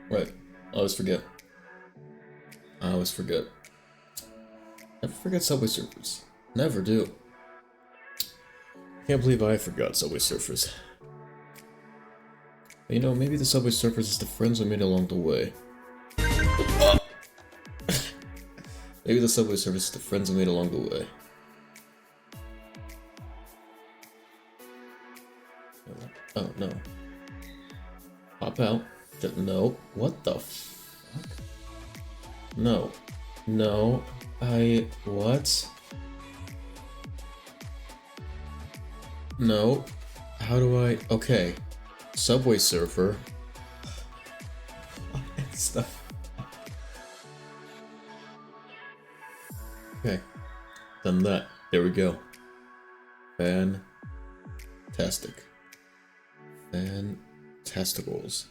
Right. I always forget. I always forget. Never forget Subway Surfers. Never do. Can't believe I forgot Subway Surfers. But, you know, maybe the Subway Surfers is the friends we made along the way. Maybe the Subway Surfers is the friends we made along the way. Oh, no. Pop out. No. What the fuck? No. No. What? No. How do I... Okay. Subway Surfer. Stuff. Okay. Done that. There we go. Fantastic. Fantasticals.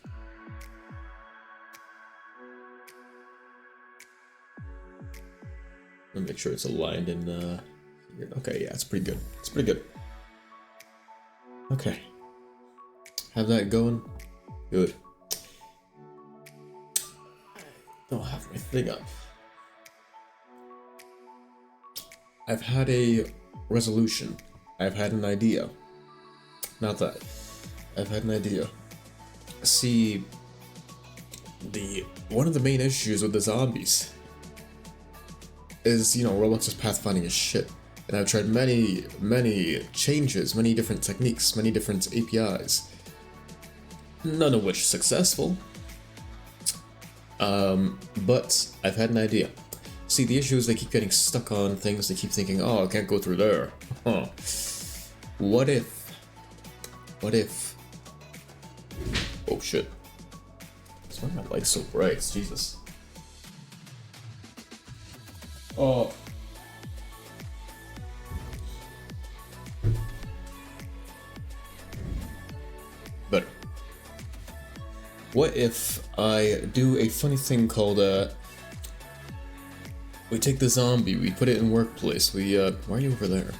Let me make sure it's aligned in here. Okay, yeah, it's pretty good. It's pretty good. Okay. Have that going. Good. Don't have my thing up. I've had a resolution. I've had an idea. Not that. I've had an idea. See, one of the main issues with the zombies is, you know, Roblox's pathfinding is shit. And I've tried many changes, many different techniques, many different APIs. None of which are successful. But I've had an idea. See, the issue is they keep getting stuck on things, they keep thinking, oh, I can't go through there. Huh. What if... Oh shit. Why are my lights so bright? Jesus. Oh. Better. What if I do a funny thing called, we take the zombie, we put it in workplace, why are you over there?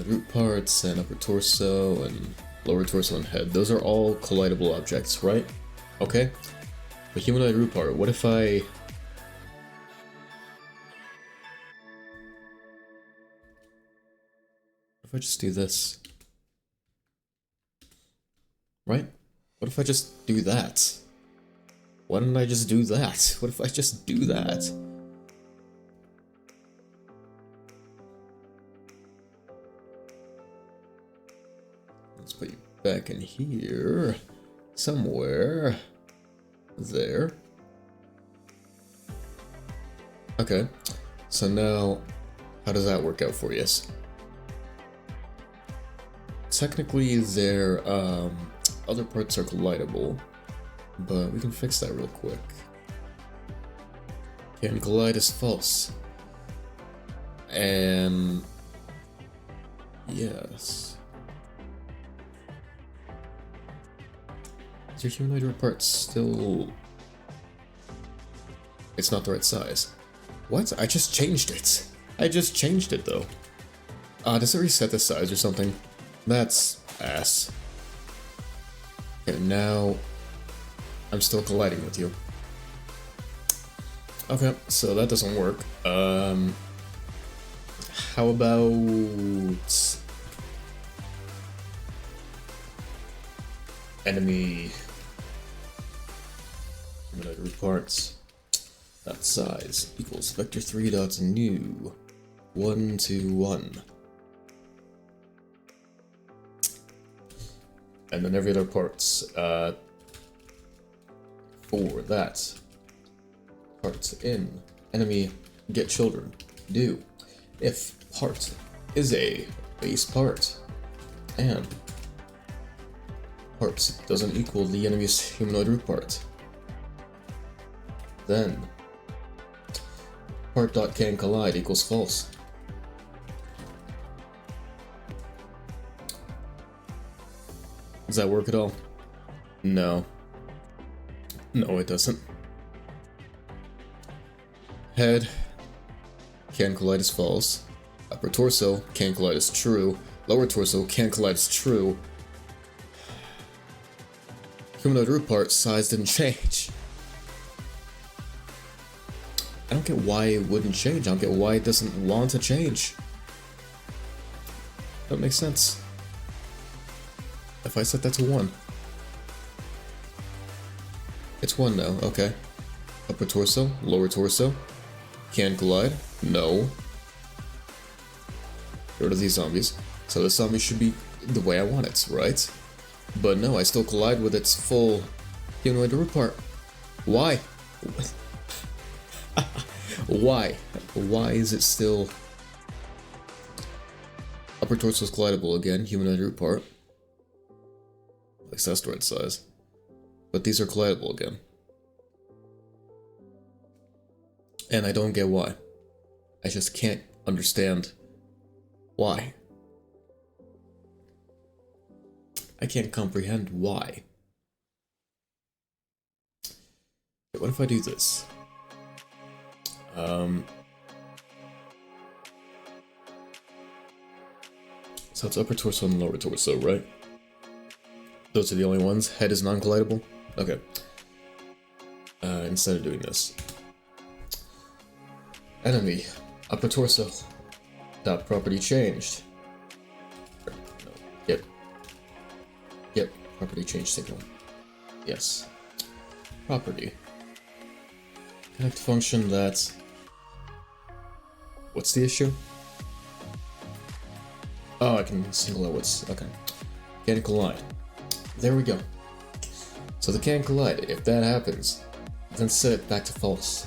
Root parts and upper torso and lower torso and head. Those are all collidable objects, right? Okay. The humanoid root part. What if I... just do this? Right? What if I just do that? Why don't I just do that? What if I just do that? Let's put you back in here. Somewhere. There. Okay. So now, how does that work out for you? Technically, their other parts are collidable, but we can fix that real quick. Can collide is false. And... yes. Is your humanoid part still... it's not the right size. What? I just changed it. I just changed it though. Does it reset the size or something? That's ass. Okay, now I'm still colliding with you. Okay, so that doesn't work. How about enemy humanoid root parts? That size equals vector 3 dots new 1 to 1. And then every other parts for that parts in enemy get children do if part is a base part and parts doesn't equal the enemy's humanoid root part, then part dot can collide equals false. Does that work at all? No. No, it doesn't. Head can collide is false. Upper torso can collide is true. Lower torso, can collide is true. Humanoid root part, size didn't change. I don't get why it wouldn't change. I don't get why it doesn't want to change. That makes sense. If I set that to 1. It's 1 now, okay. Upper torso, lower torso. Can collide? No. Get rid of these zombies. So the zombie should be the way I want it, right? But no, I still collide with its full humanoid root part. Why? Why? Why is it still... Upper torso is collidable again, humanoid root part. At least that's the right size. But these are collidable again. And I don't get why. I just can't understand why. I can't comprehend why. What if I do this? So it's upper torso and lower torso, right? Those are the only ones. Head is non-collidable? Okay. Instead of doing this. Enemy. Upper torso. Dot property changed. No. Yep. Yep. Property change signal. Yes. Property. Connect function that... What's the issue? Oh, I can single out what's... Okay. Can collide. There we go. So the can collide. If that happens, then set it back to false.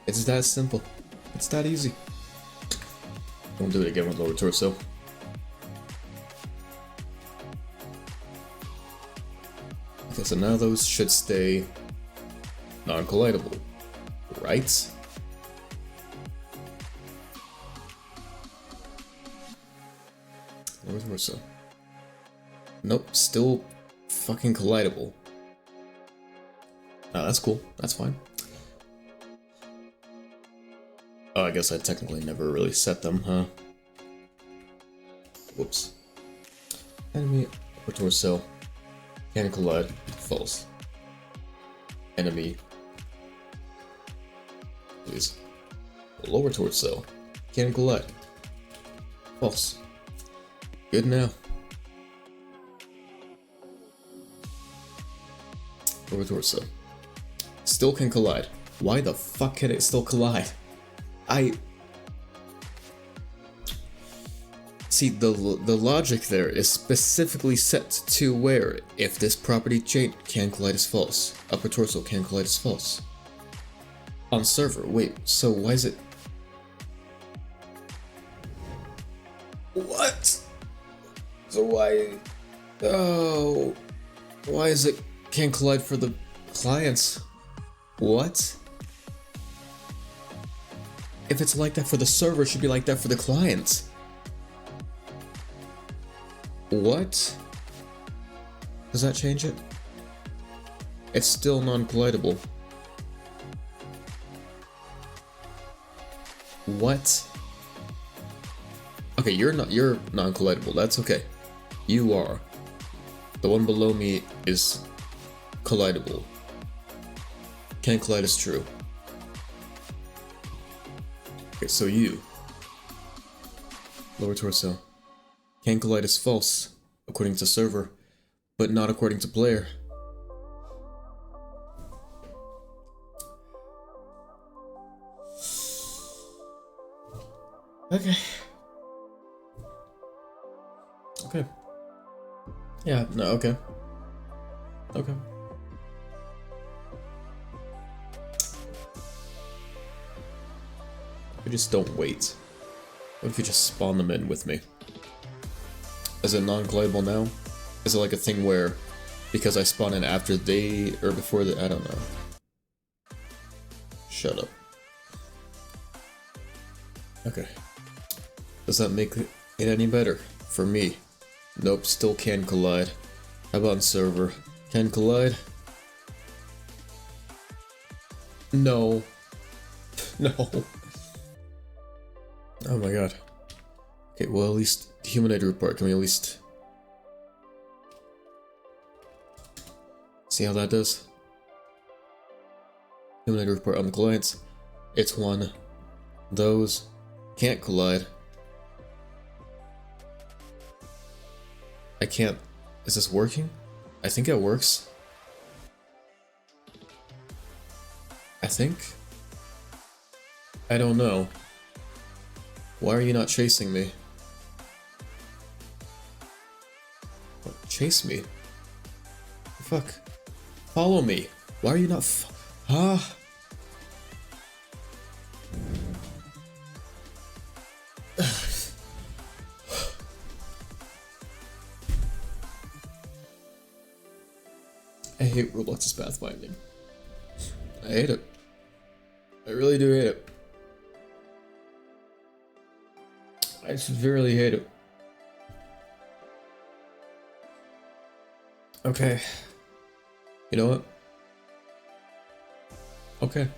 It's that simple. It's that easy. Won't do it again with lower torso. Okay, so now those should stay non-collidable, right? Lower torso. Nope, still fucking collidable. Oh, that's cool. That's fine. Oh, I guess I technically never really set them, huh? Whoops. Enemy upper torso. Can collide. False. Enemy. Please. Lower torso. Can collide. False. Good now. Lower torso. Still can collide. Why the fuck can it still collide? See, the logic there is specifically set to where if this property change can collide is false. Upper torso can collide is false. On server, wait, so why is it... What? So why... Oh... Why is it can collide for the clients? What? If it's like that for the server, it should be like that for the client. What? Does that change it? It's still non-collidable. What? Okay, you're non-collidable. That's okay. You are. The one below me is collidable. Can collide is true. Okay, so you. Lower torso. Can collide is false, according to server, but not according to player. Okay. Okay. Yeah, no, okay. Okay. We just don't wait. What if you just spawn them in with me? Is it non-collidable now? Is it like a thing where, because I spawn in after they, or before the, I don't know. Shut up. Okay. Does that make it any better? For me? Nope, still can collide. How about on server? Can collide? No. No. Oh my god. Okay, well at least humanoid report, can we at least see how that does? Humanoid report on the collides. It's one. Those can't collide. I can't. Is this working? I think it works. I think. I don't know. Why are you not chasing me? What? Chase me? Fuck. Follow me. Why are you not Ah. I hate Roblox's pathfinding. I hate it. I really do hate it. I severely hate it. Okay. You know what? Okay.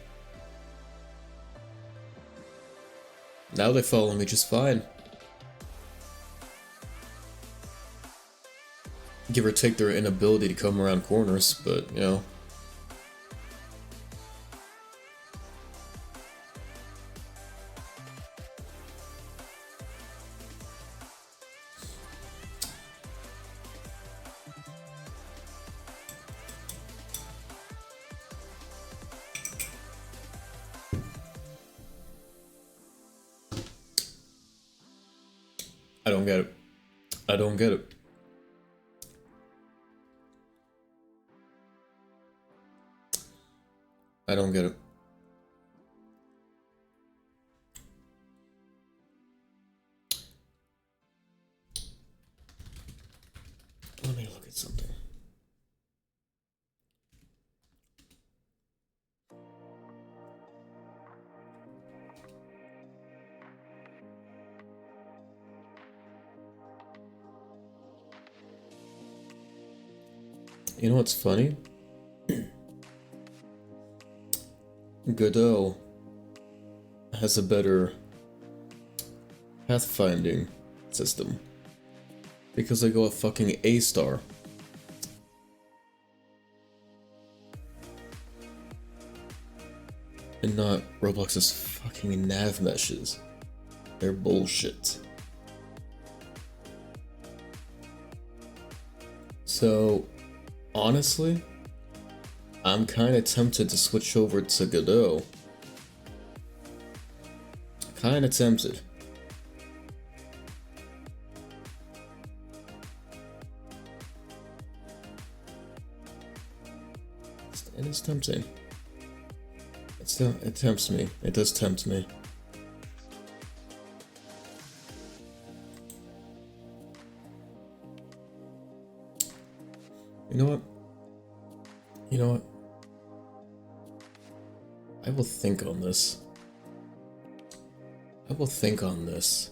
Now they follow me just fine. Give or take their inability to come around corners, but, you know. I don't get it. I don't get it. I don't get it. Let me look at something. You know what's funny? Godot has a better pathfinding system because they go a fucking A-star. And not Roblox's fucking nav meshes. They're bullshit. So, honestly, I'm kinda tempted to switch over to Godot. Kinda tempted. It is tempting. It tempts me. It does tempt me. You know what? You know what? I will think on this. I will think on this.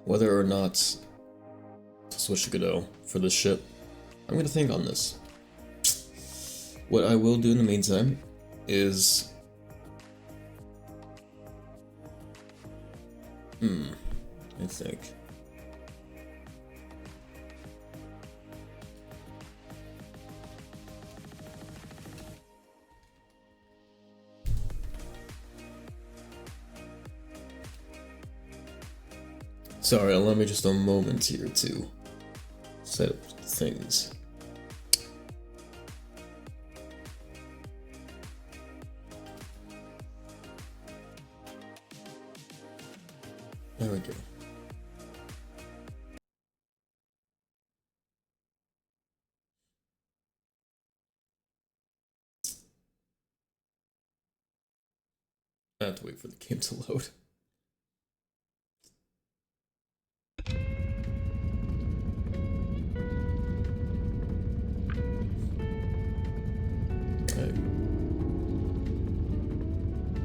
Whether or not to switch to Godot for this ship. I'm gonna think on this. What I will do in the meantime is... I think. Sorry, allow me just a moment here to set up things. There we go. I have to wait for the game to load.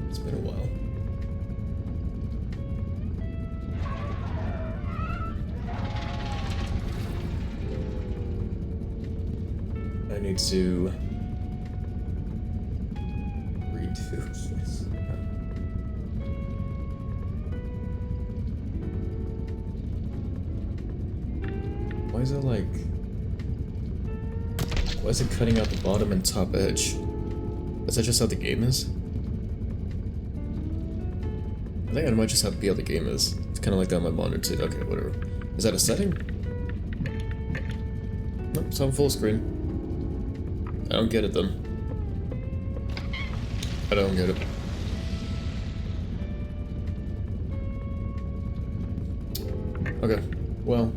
It's been a while. I need to redo this. Why is it like... Why is it cutting out the bottom and top edge? Is that just how the game is? I think I might just have to be how the game is. It's kind of like that on my monitor too. Okay, whatever. Is that a setting? Nope, it's on full screen. I don't get it then. I don't get it. Okay, well.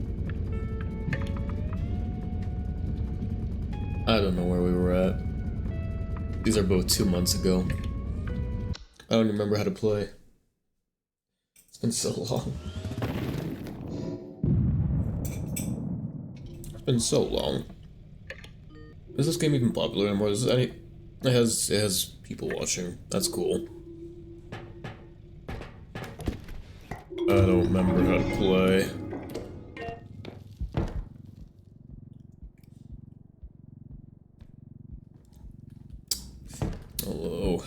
I don't know where we were at. These are both 2 months ago. I don't remember how to play. It's been so long. It's been so long. Is this game even popular anymore? Is there any... It has people watching. That's cool. I don't remember how to play. Hello.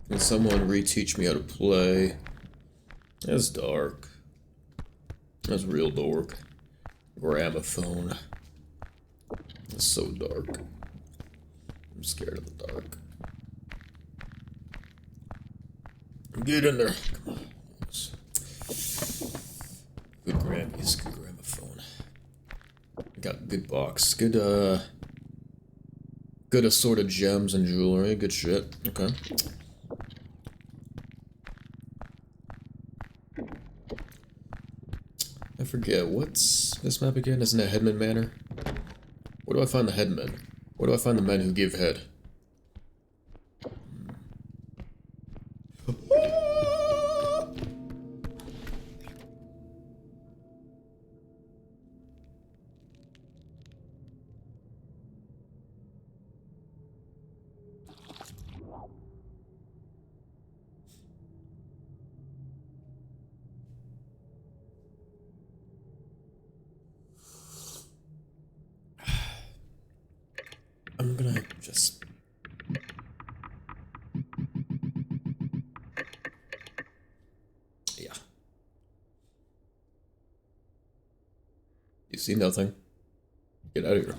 Can someone reteach me how to play? That's dark. That's real dark. Gramophone. It's so dark. I'm scared of the dark. Get in there. Come on. Yes. Good Grammys, good gramophone. Got a good box. Good, good assorted gems and jewelry. Good shit. Okay. I forget, what's this map again? Isn't it Headman Manor? Where do I find the headmen? Where do I find the men who give head? I'm gonna just... Yeah. You see nothing. Get out of here.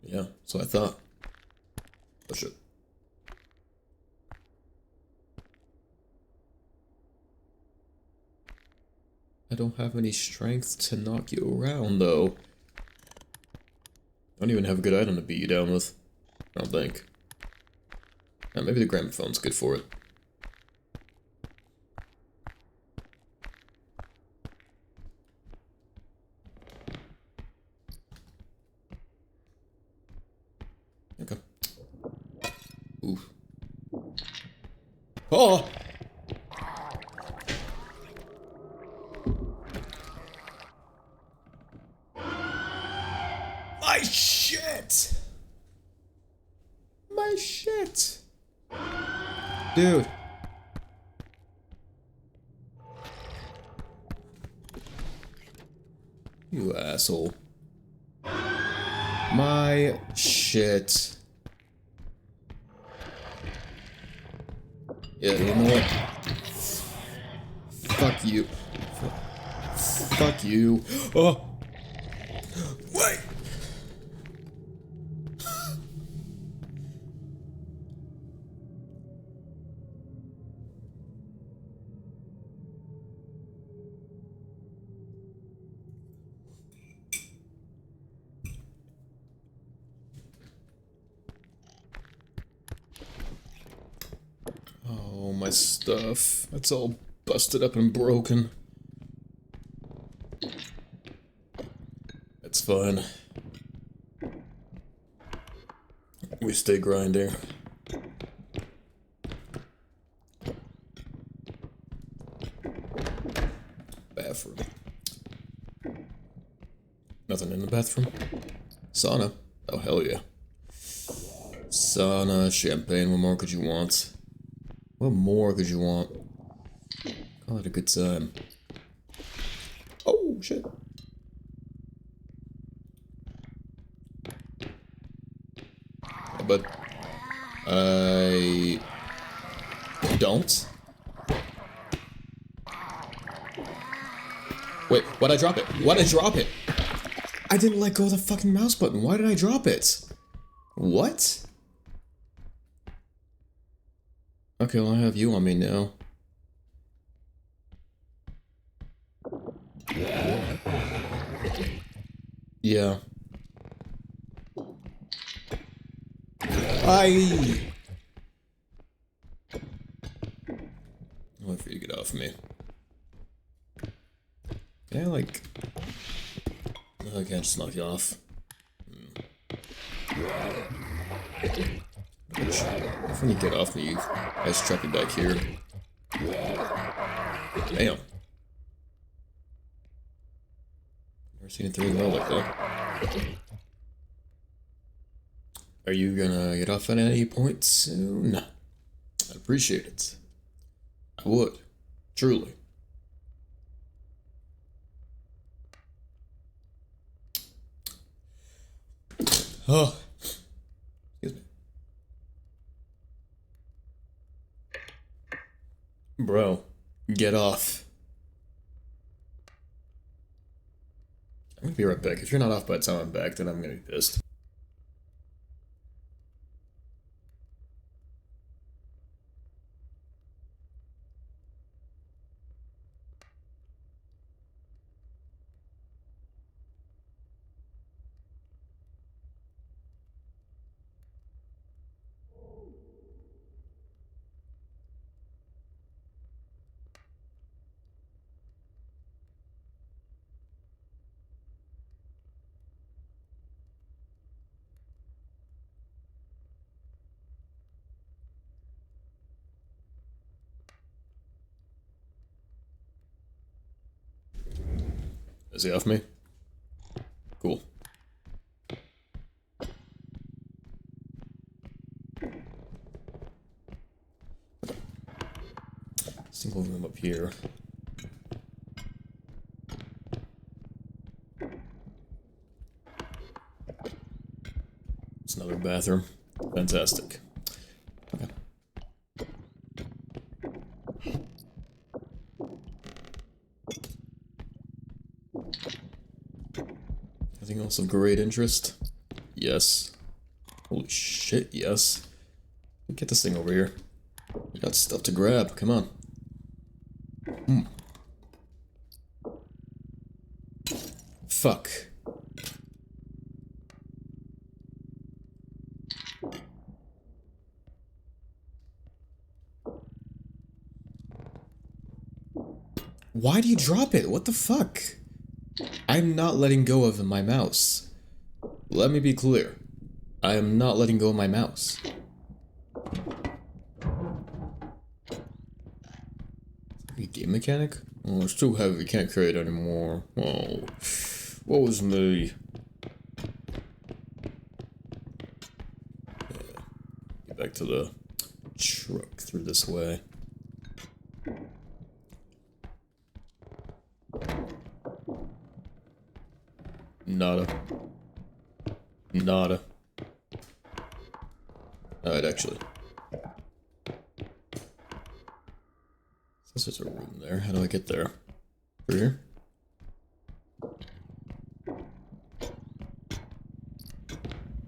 Yeah, so I thought. Oh shit. I don't have any strength to knock you around, though. I don't even have a good item to beat you down with. I don't think. Maybe the gramophone's good for it. Okay. Ooh. Oh! My shit! My shit! Dude. You asshole. My shit. Yeah, you know what? Fuck you. Fuck you. Oh! Wait! Oh, my stuff. It's all busted up and broken. It's fine. We stay grinding. Bathroom. Nothing in the bathroom? Sauna. Oh, hell yeah. Sauna, champagne, what more could you want? What more could you want? Call it a good time. Oh, shit. Yeah, but I don't. Wait, why'd I drop it? Why'd I drop it? I didn't let go of the fucking mouse button. Why did I drop it? What? Okay, well I have you on me now. Yeah. I'll wait for you to get off me. Can I, like... No, I can't just knock you off. When you get off me, I just trap you back here. Damn. Never seen it 3 in a row like that. Are you gonna get off at any point soon? I'd appreciate it. I would. Truly. Oh. Excuse me. Bro, get off. I'm gonna be right back. If you're not off by the time I'm back, then I'm gonna be pissed. Is he off me? Cool. Single room up here. It's another bathroom. Fantastic. Okay. Anything else of great interest? Yes. Holy shit, yes. Get this thing over here. We got stuff to grab, come on. Fuck. Why do you drop it? What the fuck? I'm not letting go of my mouse. Let me be clear. I am not letting go of my mouse. A game mechanic? Oh, it's too heavy. Can't carry it anymore. Oh, what was me? Yeah. Get back to the truck through this way. Nada. Nada. Alright, actually. Since there's a room there, how do I get there? Through here?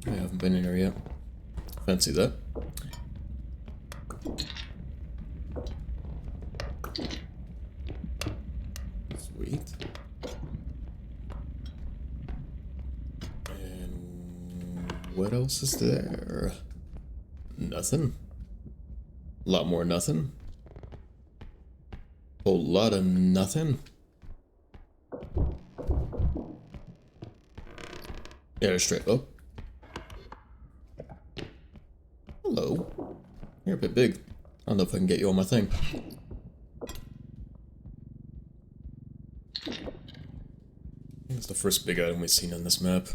I haven't been in here yet. Fancy that. Sweet. And what else is there? Nothing. A lot more nothing. Whole lot of nothing. Yeah, straight up. Hello. You're a bit big. I don't know if I can get you on my thing. That's the first big item we've seen on this map.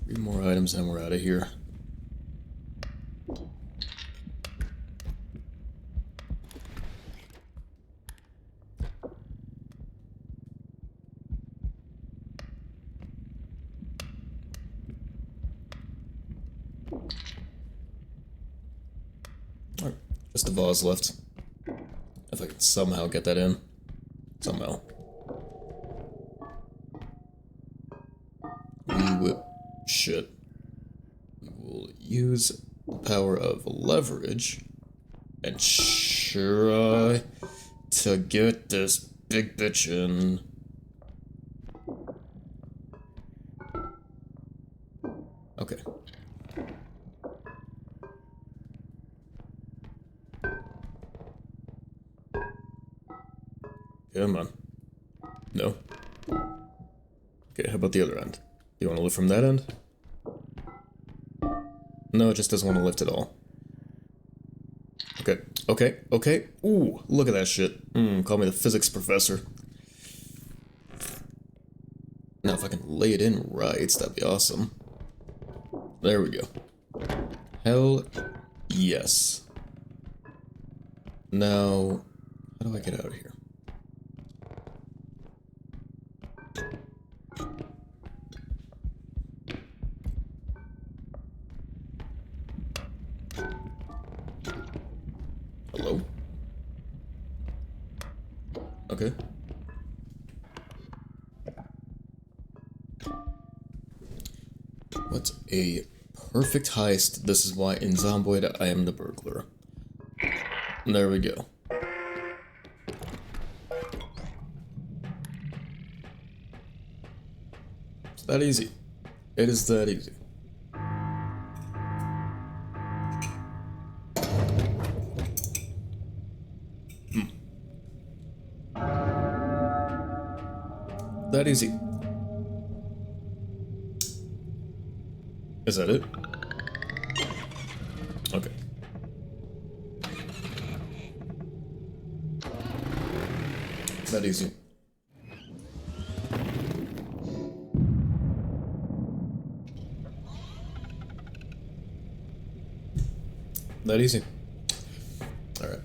Three more items and we're out of here. Just the vase left. If I can somehow get that in. Somehow. We will... Shit. We will use the power of leverage and try to get this big bitch in. Okay. Come on. No. Okay, how about the other end? You want to lift from that end? No, it just doesn't want to lift at all. Okay, okay, okay. Ooh, look at that shit. Call me the physics professor. Now if I can lay it in right, that'd be awesome. There we go. Hell yes. Now, how do I get out of here? Hello? Okay. What a perfect heist. This is why in Zomboid I am the burglar. There we go. It's that easy. It is that easy. That easy. Is that it? Okay. That easy. That easy. Alright.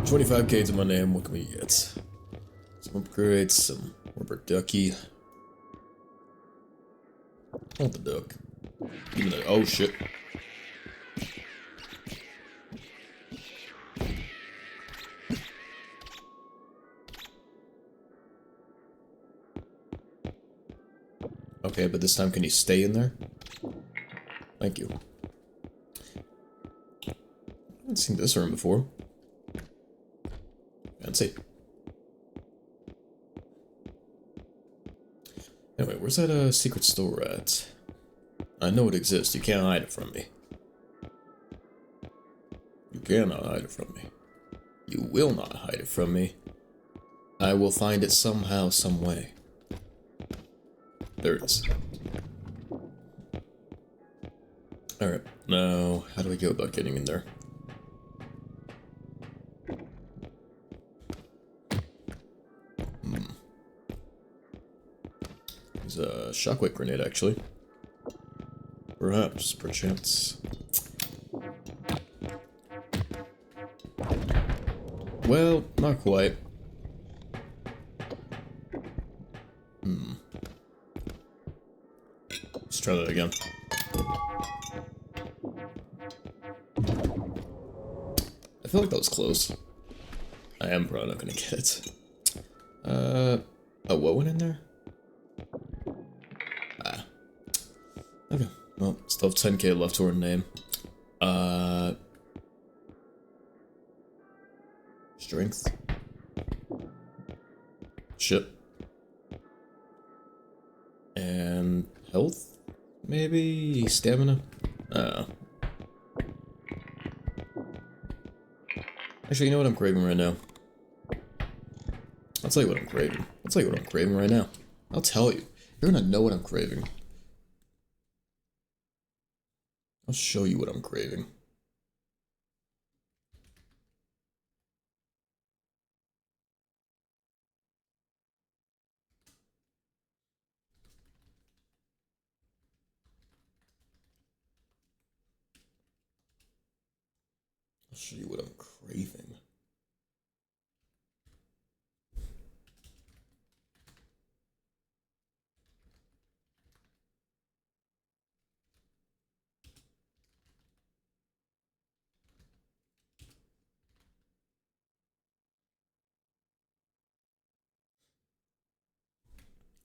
25k to my name, what can we get? Some upgrades, some rubber ducky. I want the duck. Give me the... Oh shit. Okay, but this time can you stay in there? Thank you. I haven't seen this room before. Fancy. Anyway, where's that secret store at? I know it exists, you can't hide it from me. You cannot hide it from me. You will not hide it from me. I will find it somehow, some way. There it is. Alright, now, how do we go about getting in there? There's a shockwave grenade, actually. Perhaps, perchance. Well, not quite. Let's try that again. I feel like that was close. I am probably not gonna get it. Oh, what went in there? Ah. Okay, well, still have 10k left to our name. Strength. Shit. And health? Maybe stamina? Actually, you know what I'm craving right now? I'll tell you what I'm craving. I'll tell you what I'm craving right now. I'll tell you. You're gonna know what I'm craving. I'll show you what I'm craving. I'll show you what I'm craving.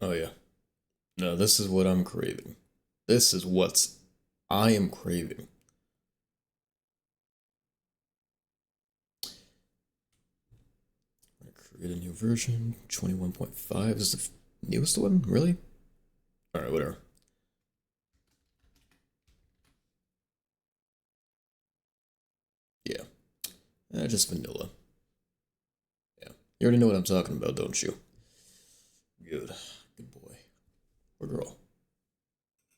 Oh yeah. No, this is what I'm craving. This is what I am craving. Create a new version. 21.5 is the newest one? Really? Alright, whatever. Yeah. Just vanilla. Yeah. You already know what I'm talking about, don't you? Good. Good boy. Or girl.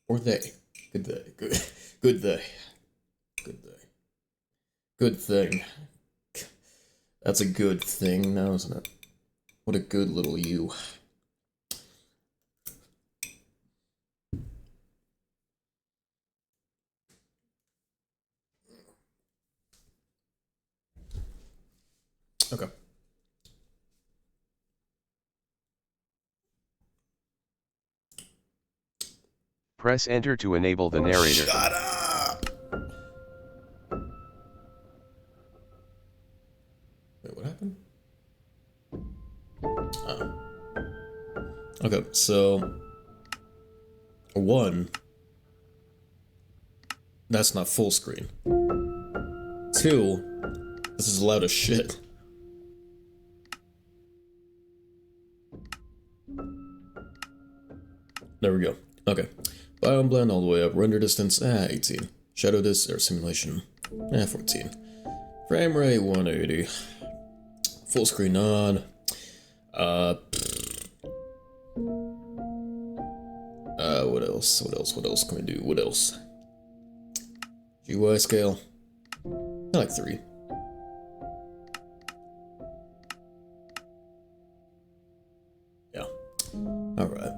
Or they. Good they. Good. Good they. Good they. Good thing. That's a good thing now, isn't it? What a good little you. Okay. Press enter to enable the narrator. Shut up! Wait, what happened? Oh. Okay, so... One... That's not full screen. Two... This is loud as shit. There we go. Okay. Biome blend all the way up. Render distance, 18. Shadow dis or simulation, 14. Frame rate, 180. Full screen on. What else? What else can we do? What else? GUI scale. I like 3. Yeah. Alright.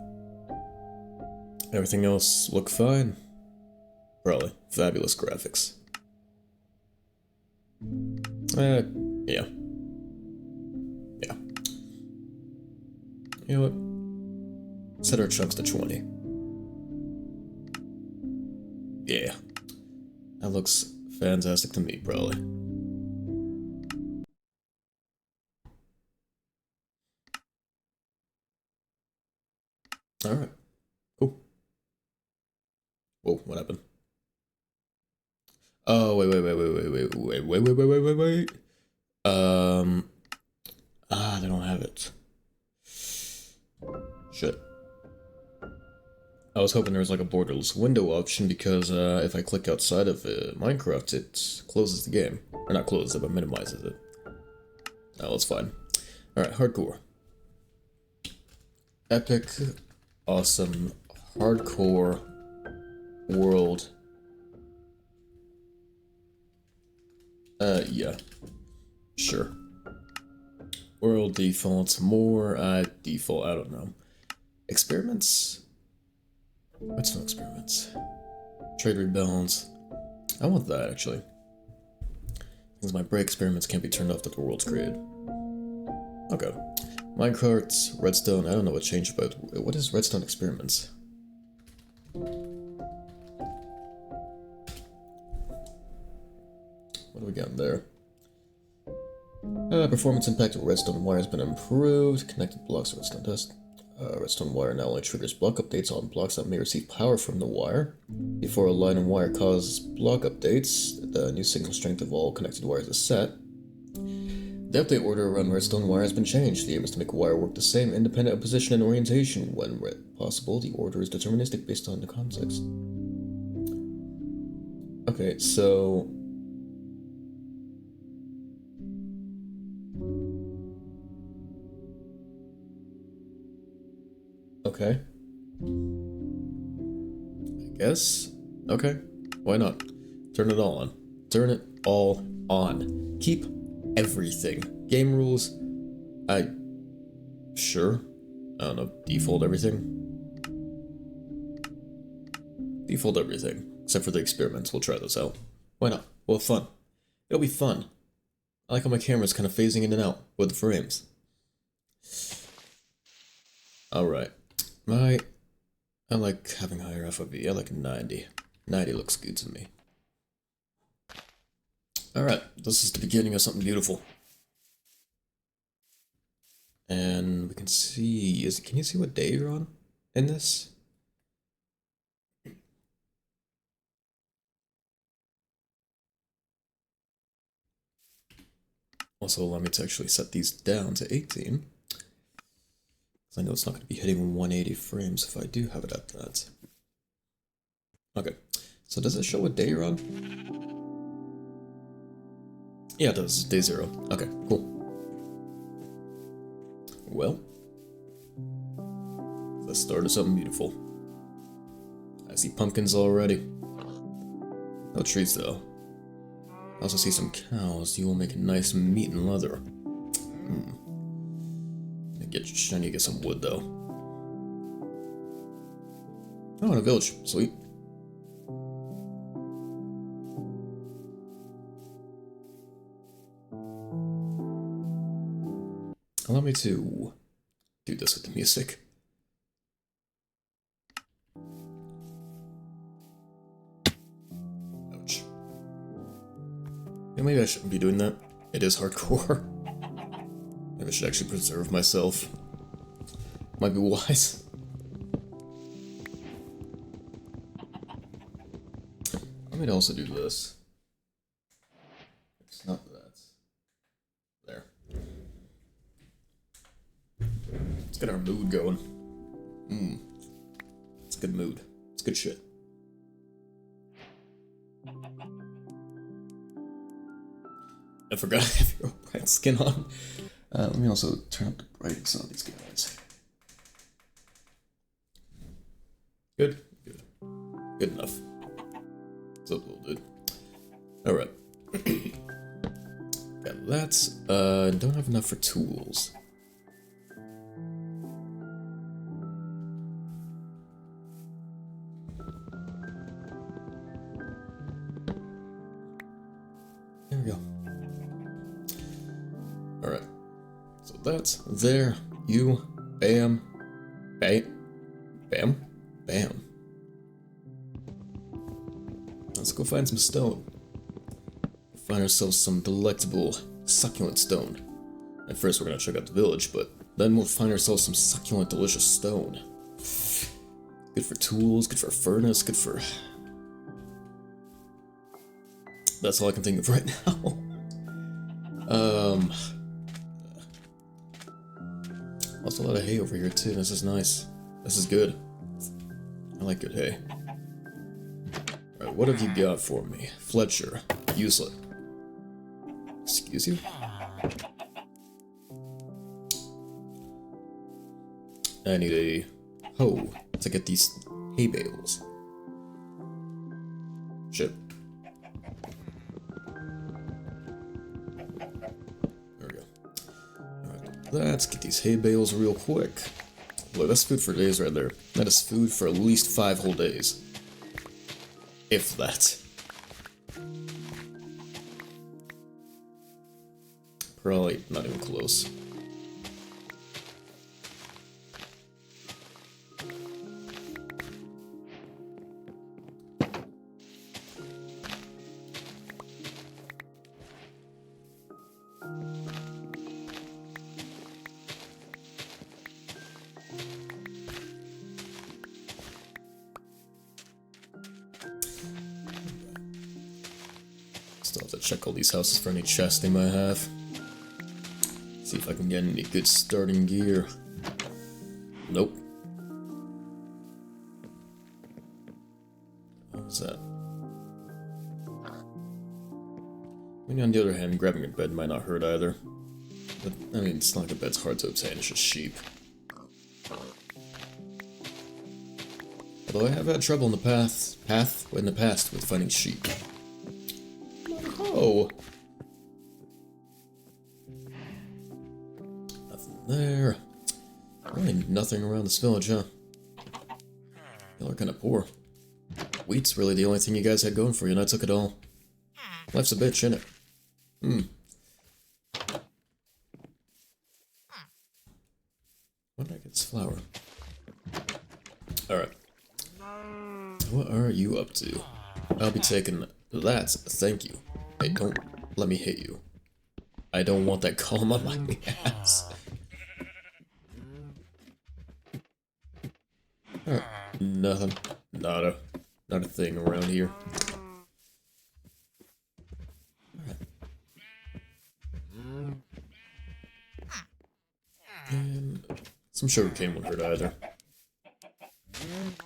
Everything else look fine? Probably. Fabulous graphics. Yeah. Yeah. You know what? Set our chunks to 20. Yeah. That looks fantastic to me, probably. Alright. Cool. Whoa, what happened? Oh, wait. They don't have it. Shit. I was hoping there was like a borderless window option because if I click outside of Minecraft, it closes the game. Or not closes it, but minimizes it. Oh, it's fine. Alright, hardcore. Epic, awesome, hardcore world. Yeah. Sure. World defaults, more, default, I don't know. Experiments? What's no experiments? Trade rebalance. I want that, actually. Because my break experiments can't be turned off that the world's created. Okay. Minecraft, redstone, I don't know what changed about... What is redstone experiments? What do we got there? Performance impact of redstone wire has been improved. Connected blocks, redstone dust. Redstone wire now only triggers block updates on blocks that may receive power from the wire. Before a line and wire cause block updates, the new signal strength of all connected wires is set. The update order around redstone wire has been changed. The aim is to make a wire work the same, independent of position and orientation. When possible, the order is deterministic based on the context. Okay, so... Okay. I guess. Okay. Why not? Turn it all on. Turn it all on. Keep everything. Game rules. Sure. I don't know. Default everything. Default everything. Except for the experiments. We'll try those out. Why not? Well, fun. It'll be fun. I like how my camera's kind of phasing in and out with the frames. Alright. I like having higher FOV. I like 90. 90 looks good to me. Alright, this is the beginning of something beautiful. And we can see, can you see what day you're on in this? Also allow me to actually set these down to 18. Because I know it's not going to be hitting 180 frames if I do have it at that. Okay, so does it show what day you're on? Yeah, it does. Day 0. Okay, cool. Well, the start of something beautiful. I see pumpkins already. No trees though. I also see some cows. You will make a nice meat and leather. I need to get some wood though. Oh, in a village. Sweet. Allow me to do this with the music. Ouch. Yeah, maybe I shouldn't be doing that. It is hardcore. Maybe I should actually preserve myself. Might be wise. I might also do this. It's not that. There. Let's get our mood going. It's a good mood. It's good shit. I forgot I have your bright skin on. Let me also turn up the brightness on these guys. Good? Good. Good enough. What's up, little dude? Alright. Got that. Don't have enough for tools. There we go. Alright. So that's there. You. Bam. Bam. Bam. Bam. Let's go find some stone. Find ourselves some delectable, succulent stone. At first we're gonna check out the village, but then we'll find ourselves some succulent, delicious stone. Good for tools, good for a furnace, good for... That's all I can think of right now. Also a lot of hay over here too, this is nice. This is good. I like good hay. Alright, what have you got for me? Fletcher. Useless. Excuse you? I need a hoe to get these hay bales. Shit. There we go. Alright, let's get these hay bales real quick. Look, that's food for days right there. That is food for at least 5 whole days. If that. Probably not even close. Still have to check all these houses for any chests they might have. See if I can get any good starting gear. Nope. What was that? I mean, on the other hand, grabbing a bed might not hurt either. But, I mean, it's not like a bed's hard to obtain, it's just sheep. Although I have had trouble in the past with finding sheep. Oh! Nothing there. Really nothing around this village, huh? Y'all are kinda poor. Wheat's really the only thing you guys had going for you, and I took it all. Life's a bitch, innit? Why did I get this flour? Alright. What are you up to? I'll be taking that, thank you. Hey, don't let me hit you. I don't want that column on my ass. Alright, nothing. Not a thing around here. Alright. And some sugarcane won't hurt either.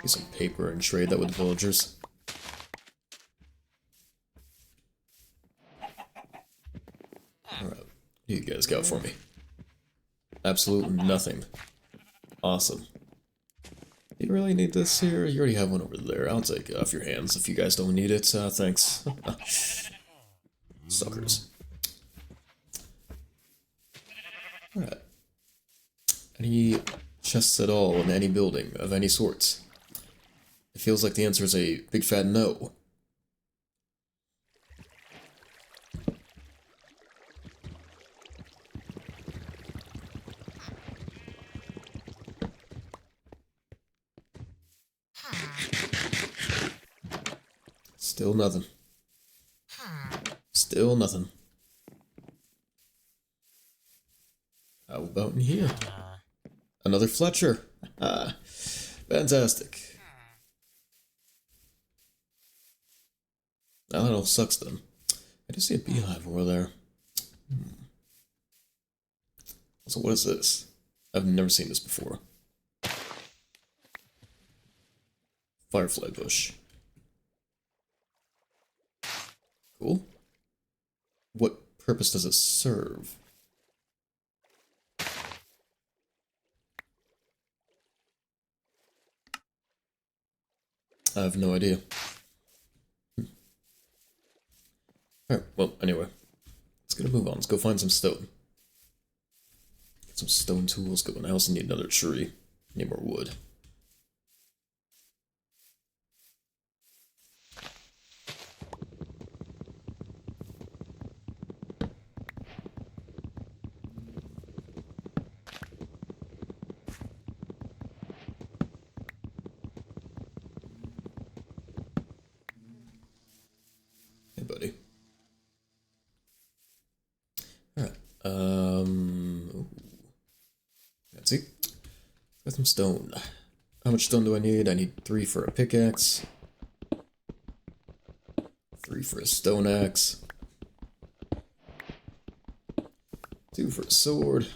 Get some paper and trade that with villagers. Alright, what do you guys got for me? Absolute nothing. Awesome. Do you really need this here? You already have one over there. I'll take it off your hands if you guys don't need it. Thanks. Suckers. Alright. Any chests at all in any building of any sorts? It feels like the answer is a big fat no. Still nothing. Still nothing. How about in here? Another Fletcher. Ah, fantastic. Now that all sucks then. I do see a beehive over there. So what is this? I've never seen this before. Firefly bush. Cool. What purpose does it serve? I have no idea. Alright, well, anyway. Let's get a move on. Let's go find some stone. Get some stone tools going. I also need another tree. Need more wood. Hey, buddy. Alright, ooh. Let's see. Got some stone. How much stone do I need? I need 3 for a pickaxe. 3 for a stone axe. 2 for a sword.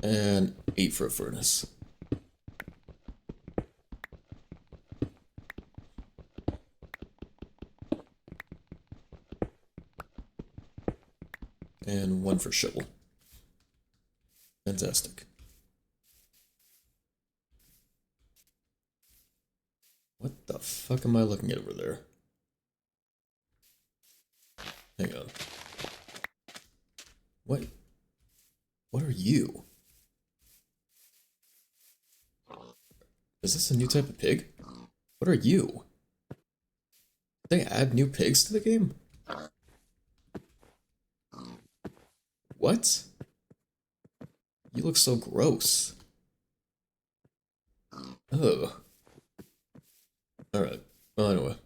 And 8 for a furnace. And 1 for shovel. Fantastic. What the fuck am I looking at over there? Hang on. What? What are you? Is this a new type of pig? What are you? Did they add new pigs to the game? What? You look so gross. Oh. Alright. Well, anyway.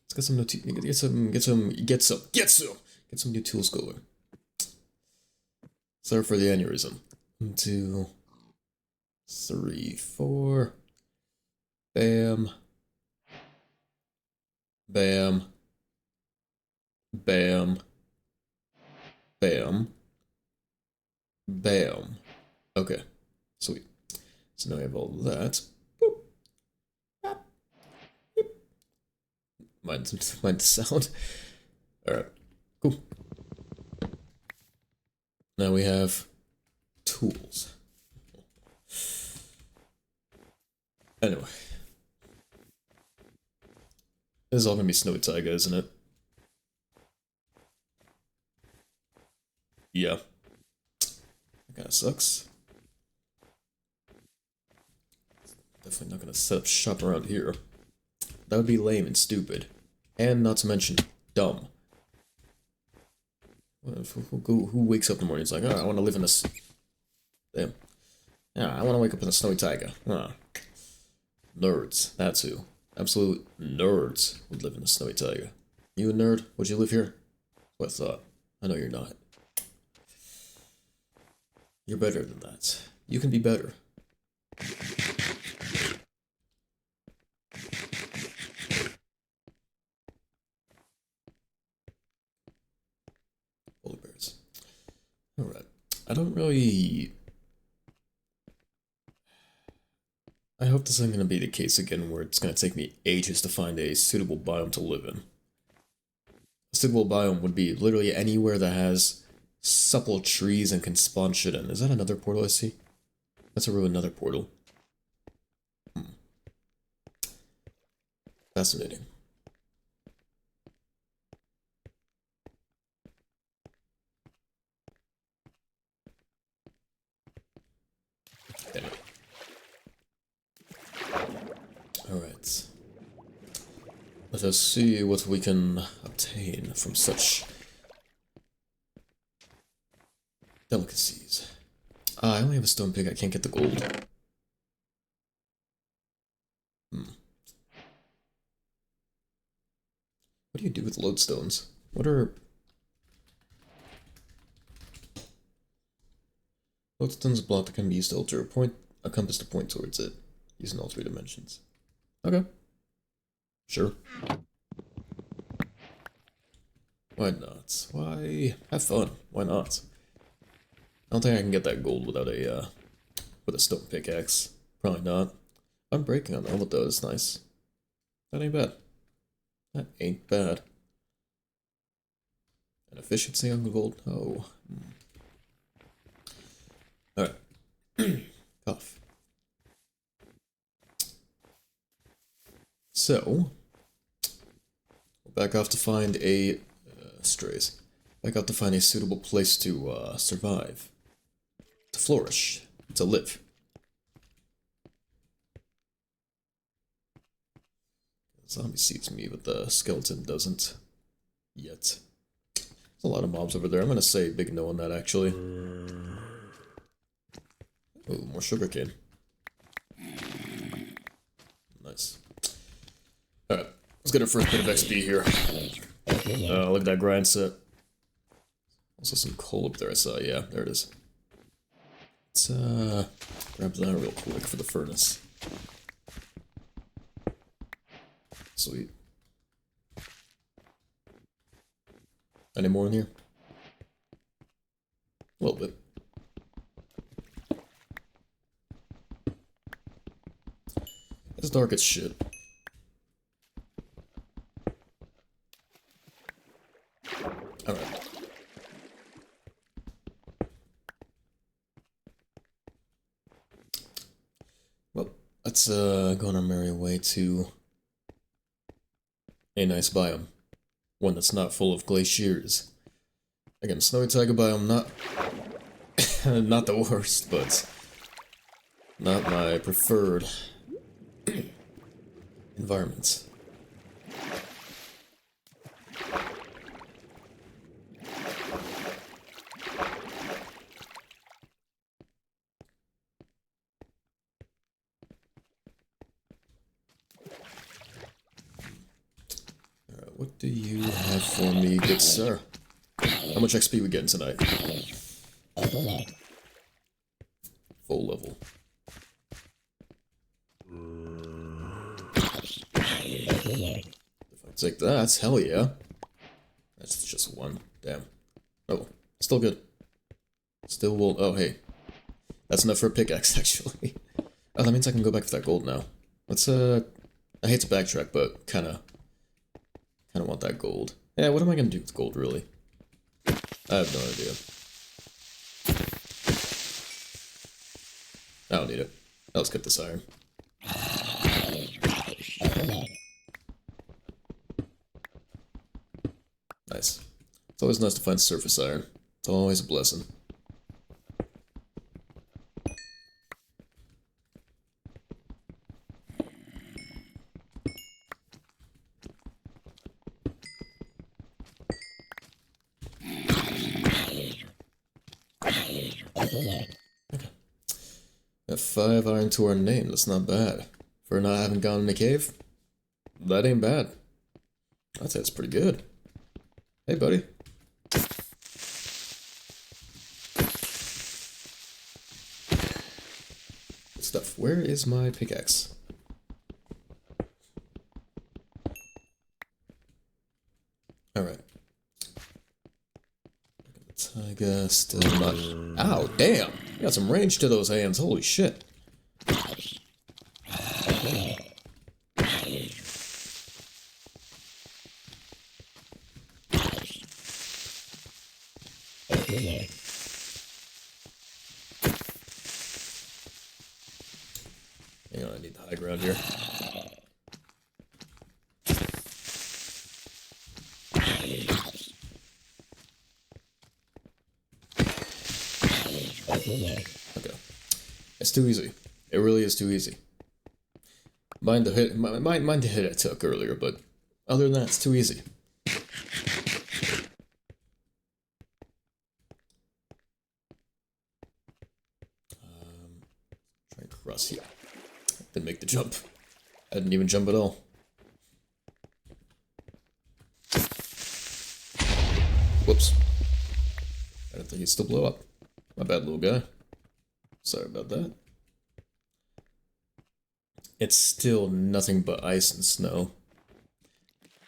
Let's get some new get some new tools going. Sorry for the aneurysm. 1, 2, 3, 4. Bam. Bam. Bam. Bam. Bam. Okay. Sweet. So now we have all that. Boop. Bop. Beep. Mind the sound. Alright. Cool. Now we have tools. Anyway. This is all gonna be snowy taiga, isn't it? Yeah. That kinda sucks. Definitely not gonna set up shop around here. That would be lame and stupid. And not to mention, dumb. Who wakes up in the morning and is like, oh, I want to live in this... Damn. Yeah, I want to wake up in a snowy taiga. Nerds, that's who. Absolute nerds would live in a snowy taiga. You a nerd? Would you live here? That's what I thought. I know you're not. You're better than that. You can be better. Polar bears. Alright. I don't really... I hope this isn't going to be the case again where it's going to take me ages to find a suitable biome to live in. A suitable biome would be literally anywhere that has supple trees and can spawn shit in. Is that another portal I see? That's another portal. Fascinating. Damn it. Alright. Let us see what we can obtain from such delicacies. I only have a stone pick, I can't get the gold. What do you do with lodestones? What are... Lodestones block that can be used to alter a compass to point towards it, using all 3 dimensions. Okay. Sure. Why not? Why... Have fun. Why not? I don't think I can get that gold without a, with a stone pickaxe. Probably not. I'm breaking on that, though, it's nice. That ain't bad. That ain't bad. An efficiency on gold? Oh. Alright. Cough. So, back off to find a... strays. Back off to find a suitable place to, survive. To flourish. To live. Zombie sees me, but the skeleton doesn't. Yet. There's a lot of mobs over there. I'm gonna say big no on that, actually. Ooh, more sugarcane. Nice. Alright, let's get our first bit of XP here. Look at that grind set. Also some coal up there I saw. Yeah, there it is. Let's, grab that real quick for the furnace. Sweet. Any more in here? A little bit. It's dark as shit. Alright. Well, let's go on our merry way to a nice biome. One that's not full of glaciers. Again, snowy taiga biome, not not the worst, but not my preferred environment. What do you have for me, good sir? How much XP we getting tonight? Full level. If I take that, hell yeah. That's just one. Damn. Oh, still good. Still will. Oh, hey. That's enough for a pickaxe, actually. Oh, that means I can go back for that gold now. Let's, I hate to backtrack, but kinda want that gold. Yeah, what am I gonna do with gold, really? I have no idea. I don't need it. Let's get this iron. Nice. It's always nice to find surface iron. It's always a blessing. Okay. Got 5 iron to our name, that's not bad. For not having gone in the cave, that ain't bad. I'd say it's pretty good. Hey, buddy. stuff. Where is my pickaxe? Alright. Tiger still not. Ow, damn! You got some range to those hands, holy shit. Hang on, I need the high ground here. Okay. It's too easy. It really is too easy. Mind the hit I took earlier, but other than that, it's too easy. Try and cross here. Didn't make the jump. I didn't even jump at all. Whoops. I didn't think he'd still blow up. My bad, little guy. Sorry about that. It's still nothing but ice and snow.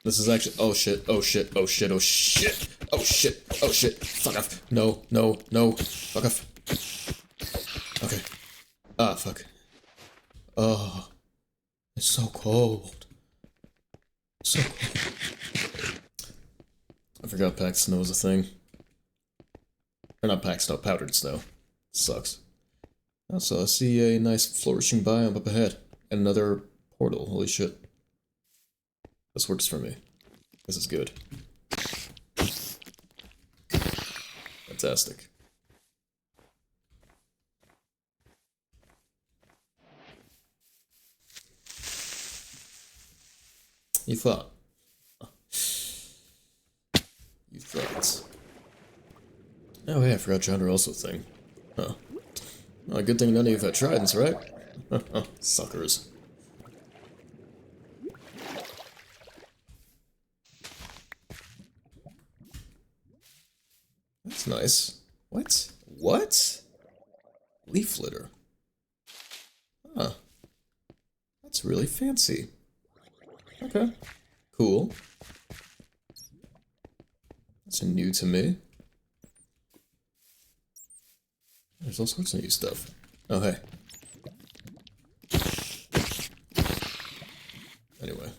This is actually— oh shit, oh shit, oh shit, oh shit, oh shit, oh shit, fuck off. No, no, no, fuck off. Okay. Ah, fuck. Oh, it's so cold. So cold. I forgot packed snow is a thing. Or not packed snow, powdered snow. Sucks. Also, I see a nice flourishing biome up ahead. And another portal, holy shit. This works for me. This is good. Fantastic. You thought. You thought. Oh hey, I forgot Chandra also thing. Huh. Well, good thing none of you have had tridents, right? Suckers. That's nice. What? What? Leaf litter. Huh. That's really fancy. Okay. Cool. That's new to me. There's all sorts of new stuff. Oh, hey. Anyway.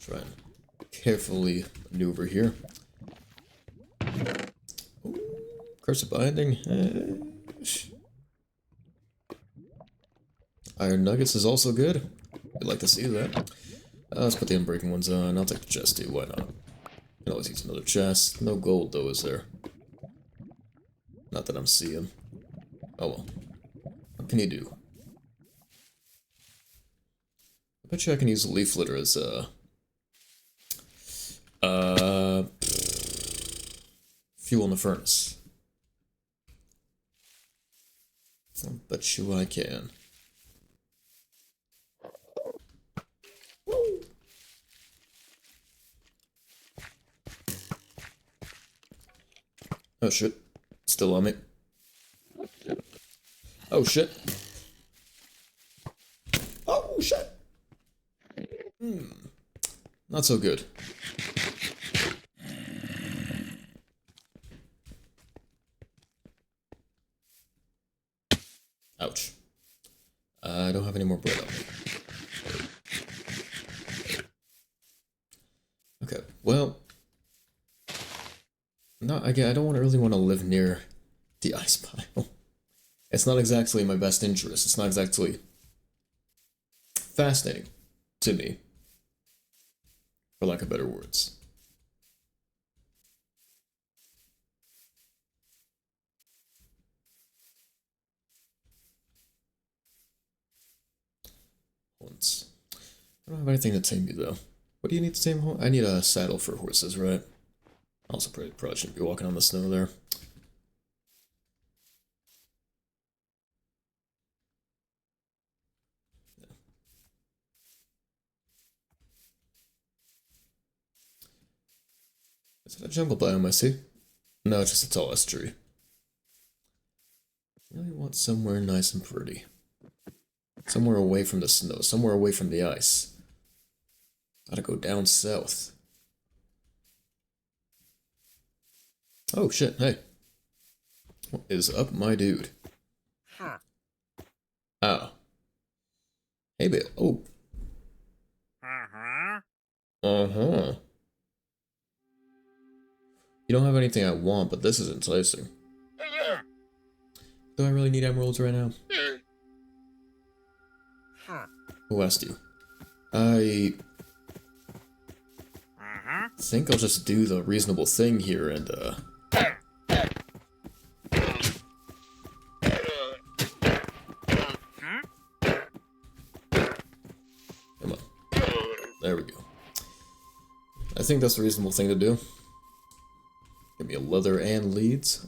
Try and carefully maneuver here. Ooh, curse of binding. Iron nuggets is also good. I'd like to see that. Let's put the unbreaking ones on. I'll take the chest too. Why not? Can always use another chest. No gold though, is there? Not that I'm seeing. Oh well. What can you do? I bet you I can use leaf litter as fuel in the furnace. I bet you I can. Oh shit. Still on me. Oh shit. Oh shit. Not so good. Ouch. I don't have any more bread on me. Okay, well. No, again, I don't really want to live near the ice pile. It's not exactly my best interest. It's not exactly fascinating to me, for lack of better words. Once. I don't have anything to tame you, though. What do you need to tame? I need a saddle for horses, right? Also, probably shouldn't be walking on the snow there. Yeah. Is it a jungle biome I see? No, it's just a tallest tree. want somewhere nice and pretty. Somewhere away from the snow, somewhere away from the ice. Gotta go down south. Oh shit, hey. What is up, my dude? Oh. Hey, Bill. Oh. Uh-huh. You don't have anything I want, but this is enticing. Do I really need emeralds right now? Who asked you? I think I'll just do the reasonable thing here and, come on. There we go. I think that's the reasonable thing to do. Give me a leather and leads.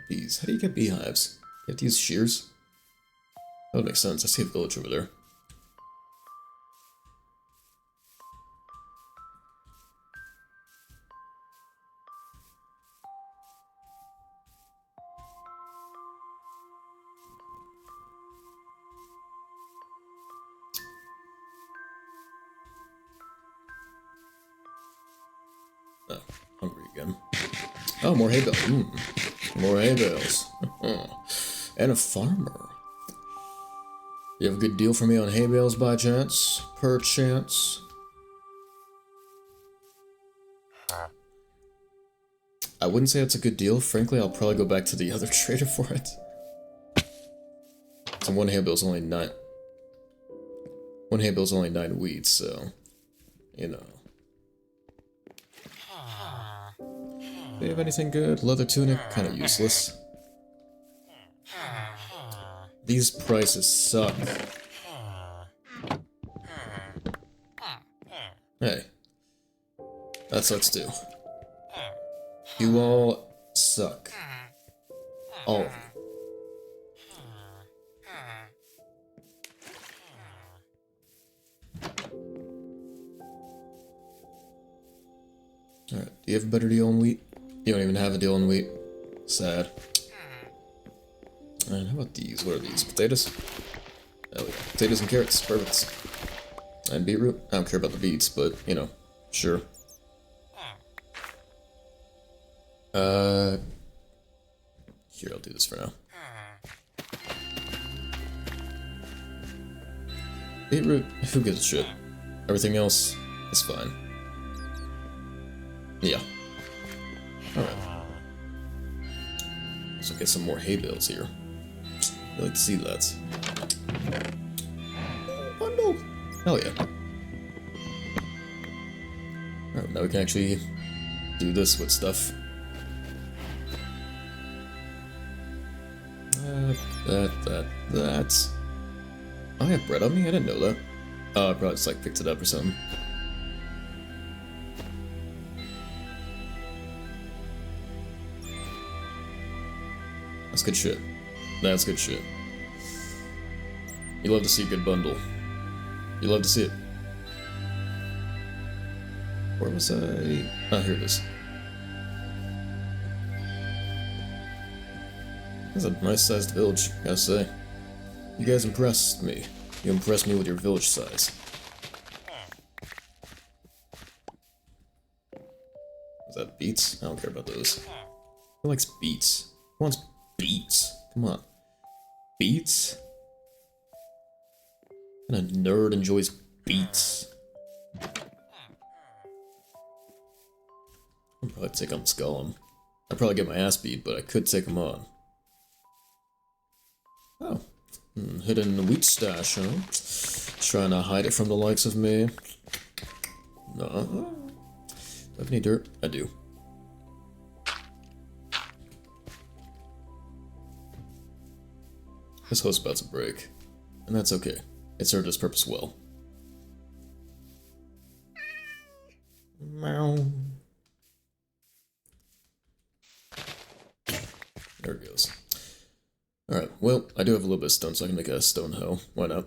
Bees. How do you get beehives? You have to use shears? That would make sense. I see a village over there. Oh, hungry again. Oh, more hay bales. More hay bales. And a farmer. You have a good deal for me on hay bales by chance? Perchance? I wouldn't say it's a good deal. Frankly, I'll probably go back to the other trader for it. So one hay bale is only 9. One hay bale is only 9 weeds, so you know. Do you have anything good? Leather tunic, kind of useless. These prices suck. Hey, that sucks too. You all suck. All of you. Alright, do you have a better deal on wheat? You don't even have a deal on wheat. Sad. And how about these? What are these? Potatoes? There we go. Potatoes and carrots. Perfect. And beetroot? I don't care about the beets, but, you know, sure. Here, I'll do this for now. Beetroot? Who gives a shit? Everything else is fine. Yeah. Alright. Let's get some more hay bales here. I'd like to see that. Oh, bundle! Hell yeah. Alright, now we can actually do this with stuff. That. Oh, I have bread on me? I didn't know that. Oh, I probably just like picked it up or something. That's good shit. That's good shit. You love to see a good bundle. You love to see it. Where was I? Oh, here it is. This is a nice-sized village, gotta say. You guys impressed me. You impressed me with your village size. Is that beets? I don't care about those. Who likes beets? Who wants beets? Come on. Beets? What kind of nerd enjoys beets? I'll probably take on Skullum. I'd probably get my ass beat, but I could take him on. Oh. Hidden wheat stash, huh? Trying to hide it from the likes of me. No. Do I have any dirt? I do. This host's about to break. And that's okay. It served its purpose well. Meow. There it goes. Alright, well, I do have a little bit of stone, so I can make a stone hoe. Why not?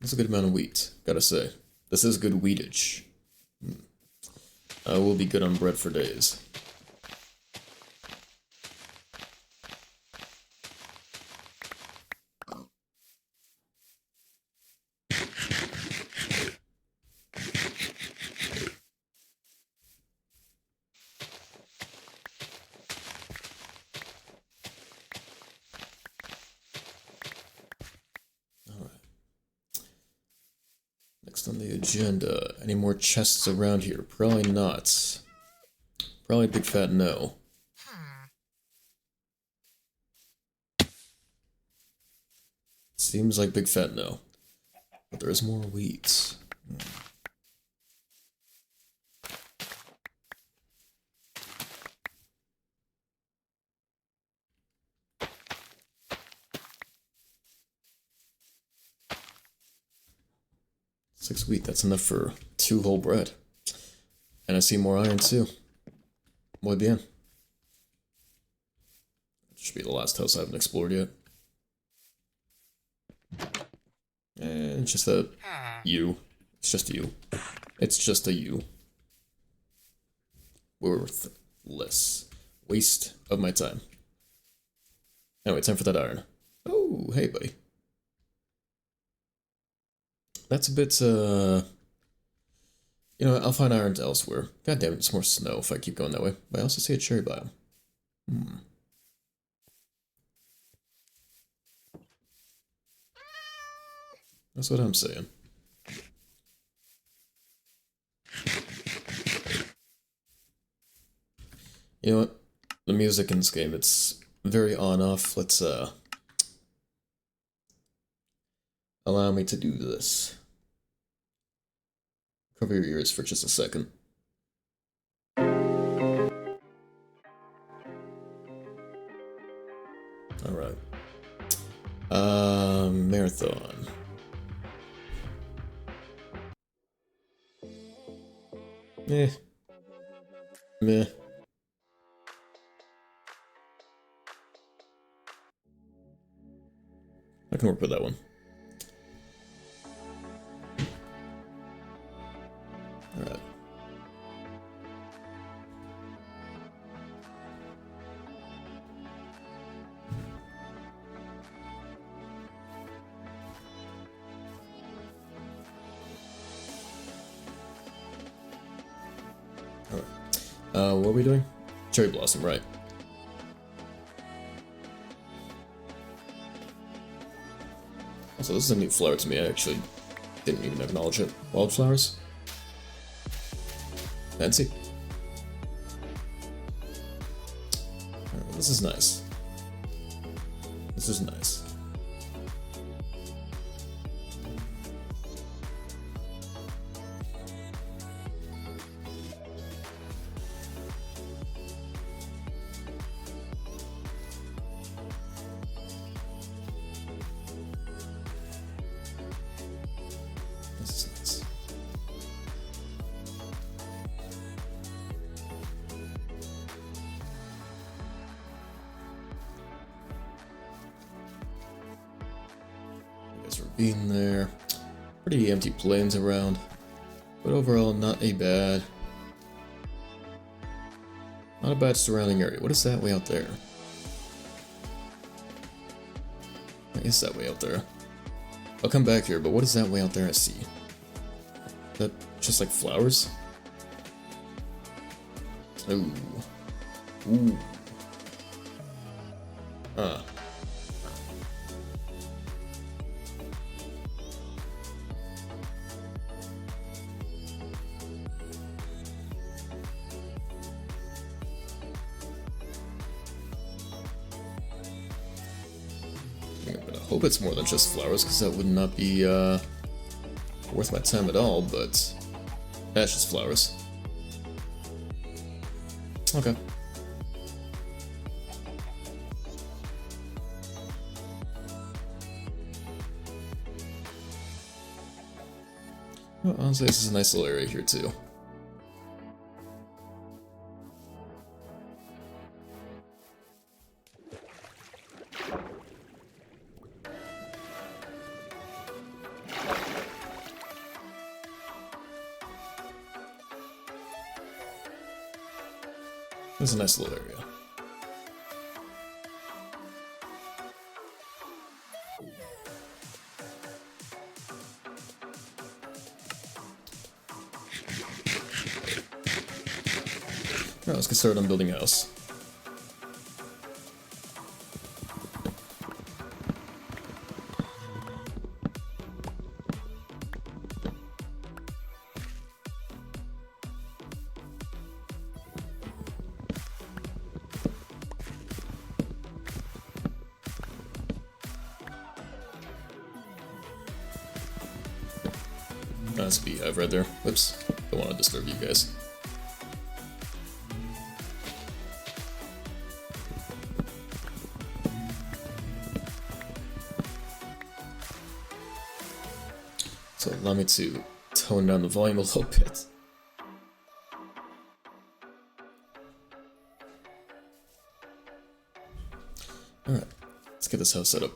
That's a good amount of wheat, gotta say. This is good wheatage. I will be good on bread for days. Next on the agenda, any more chests around here? Probably not. Probably a big fat no. Seems like big fat no. But there is more wheat. 6 wheat, that's enough for 2 whole bread. And I see more iron too. Muy bien. Should be the last house I haven't explored yet. And it's just a U. It's just a U. It's just a U. Worthless. Waste of my time. Anyway, time for that iron. Oh, hey buddy. That's a bit, you know, I'll find iron elsewhere. God damn it, it's more snow if I keep going that way. But I also see a cherry biome. That's what I'm saying. You know what? The music in this game, it's very on-off. Let's, allow me to do this. Cover your ears for just a second. Alright. Marathon. Eh. Meh. I can work with that one. Alright. What are we doing? Cherry blossom, right. Also, this is a new flower to me. I actually didn't even acknowledge it. Wildflowers? Fancy. Alright, this is nice. This is nice. Being there. Pretty empty plains around. But overall, not a bad surrounding area. What is that way out there? What is that way out there? I'll come back here, but what is that way out there I see? Is that just like flowers? Ooh. Ooh. Ah. Hope it's more than just flowers, because that would not be worth my time at all, but that's just flowers. Okay. Well, honestly, this is a nice little area here too. That's a nice little area. Alright, let's get started on building a house. That's a beehive right there. Whoops. Don't want to disturb you guys. So allow me to tone down the volume a little bit. Alright, let's get this house set up.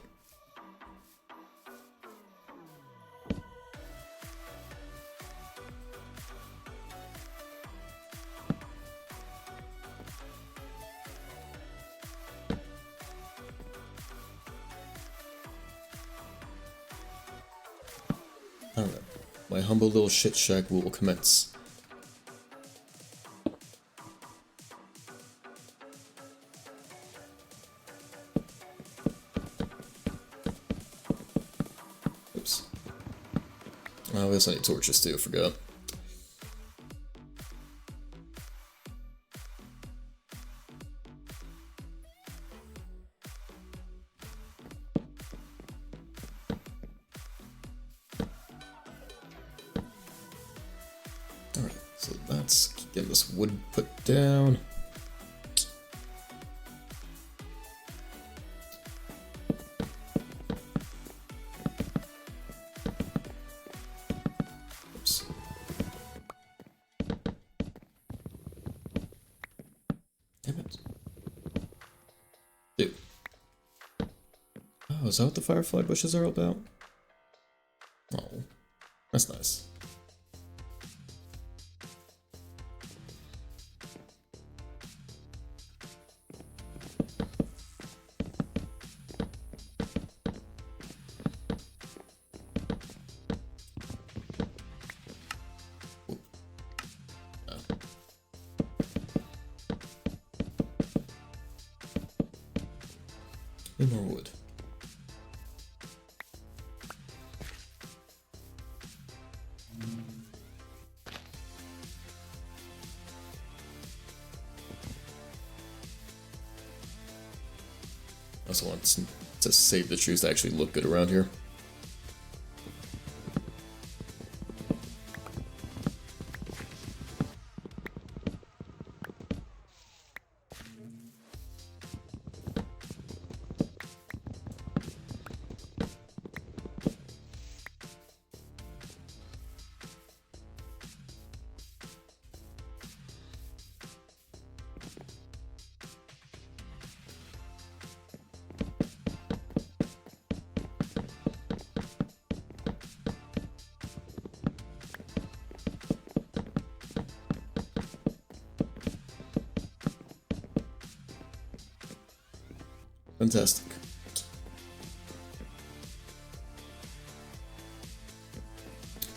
Alright, my humble little shit shack will commence. Oops. Oh, we also need torches too, I forgot. Alright, so that's getting this wood put down. Oops. Damn it. Dude. Oh, is that what the firefly bushes are about? Oh, that's nice. Need more wood. I also want to save the trees to actually look good around here. Fantastic.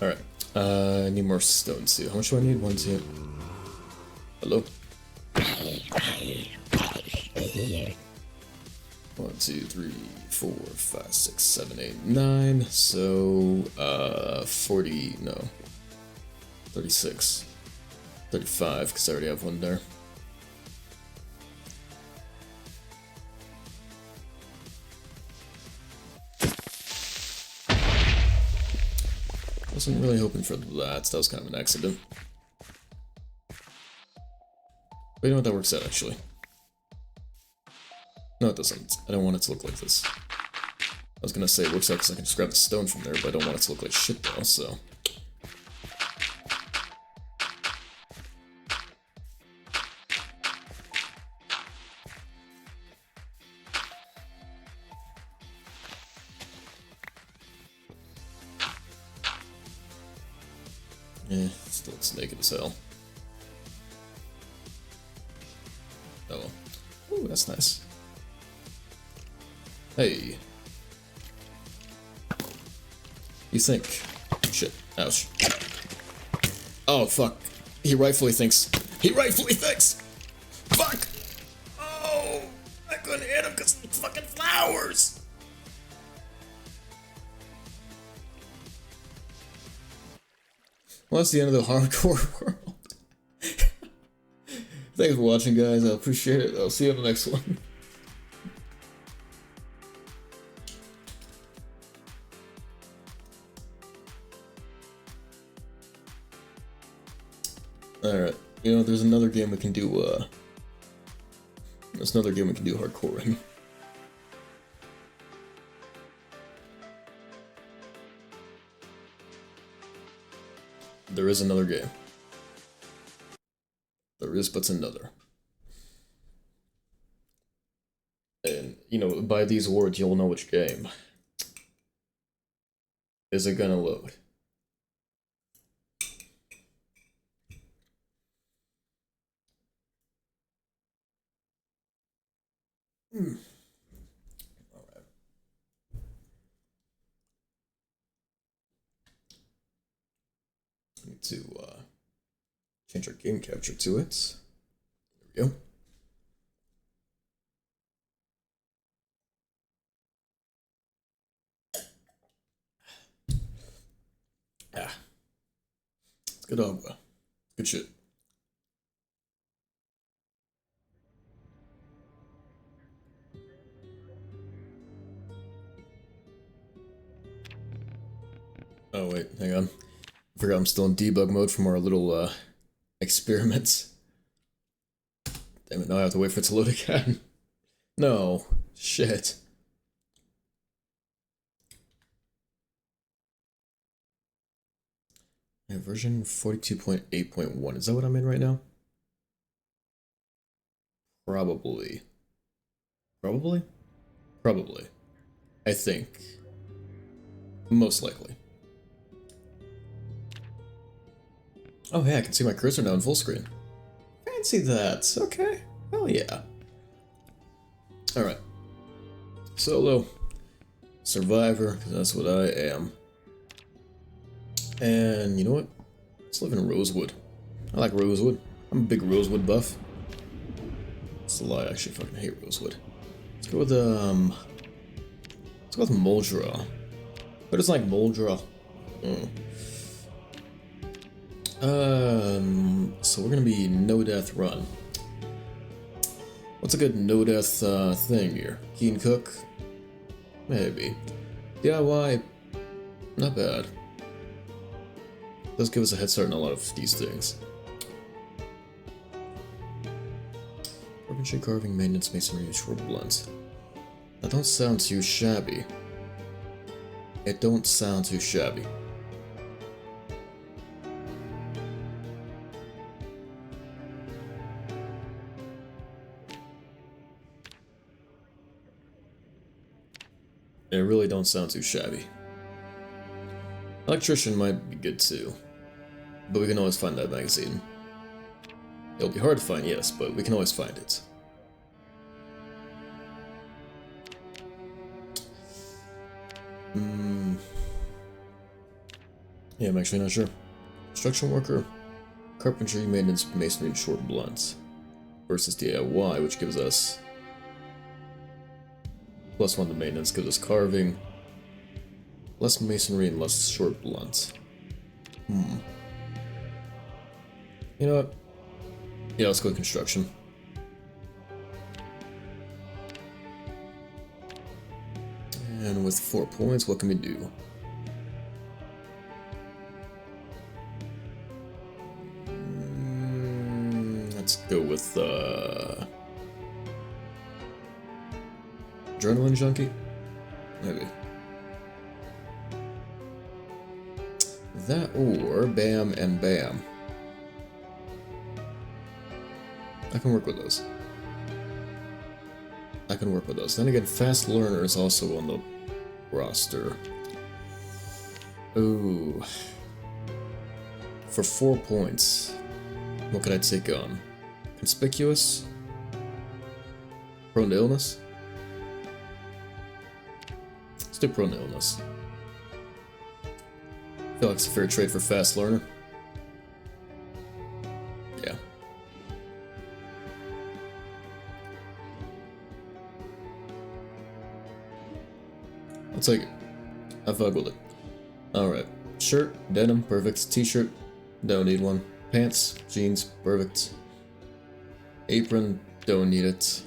Alright, I need more stone too. How much do I need? 1, 2. Hello? 1, 2, 3, 4, 5, 6, 7, 8, 9. So, 40, no. 36. 35, because I already have one there. Wasn't really hoping for that. That was kind of an accident. But you know what, that works out actually. No, it doesn't. I don't want it to look like this. I was gonna say it works out because I can just grab the stone from there, but I don't want it to look like shit though, so. Still it's naked as hell. Ooh, that's nice. Hey. You think? Shit. Ouch. Oh, fuck. He rightfully thinks. He rightfully thinks! Fuck! Oh! I couldn't hit him because of fucking flowers! Well, that's the end of the hardcore world. Thanks for watching, guys. I appreciate it. I'll see you on the next one. Alright. You know, there's another game we can do, there's another game we can do hardcore in. There is another game. There is but another. And, you know, by these words, you'll know which game. Is it gonna load? Alright. Need to, change our game capture to it. There we go. Ah. It's good agua. Good shit. Oh wait, hang on. I forgot I'm still in debug mode from our little, experiments. Damn it, now I have to wait for it to load again. No. Shit. Yeah, version 42.8.1. Is that what I'm in right now? Probably. Probably? Probably. I think. Most likely. Oh, hey, I can see my cursor now in full screen. Fancy that. Okay. Hell yeah. Alright. Solo. Survivor, because that's what I am. And you know what? Let's live in Rosewood. I like Rosewood. I'm a big Rosewood buff. That's a lie, I actually fucking hate Rosewood. Let's go with, let's go with Moldra. Who doesn't like Moldra? So we're gonna be no death run. What's a good no death thing here? Keen Cook? Maybe. DIY? Not bad. Does give us a head start on a lot of these things. Carpentry, carving, maintenance, masonry, short blunt. That don't sound too shabby. It don't sound too shabby. It really don't sound too shabby. Electrician might be good too. But we can always find that magazine. It'll be hard to find, yes, but we can always find it. Yeah, I'm actually not sure. Construction worker, carpentry, maintenance, masonry, and short blunts. Versus DIY, which gives us +1 to maintenance, gives us carving, less masonry, and less short blunts. You know what? Yeah, let's go with construction. And with 4 points, what can we do? Let's go with, Adrenaline Junkie? Maybe. That or Bam and Bam. I can work with those. I can work with those. Then again, Fast Learner is also on the roster. Ooh. For 4 points, what could I take on? Conspicuous? Prone to illness? Let's do prone to illness. I feel like it's a fair trade for fast learner. Yeah. I'll take it. I fuck with it. Alright. Shirt, denim, perfect. T-shirt, don't need one. Pants, jeans, perfect. Apron, don't need it.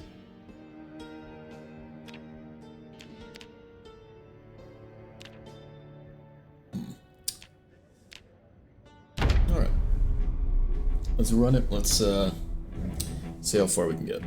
Alright. Let's run it. Let's see how far we can get.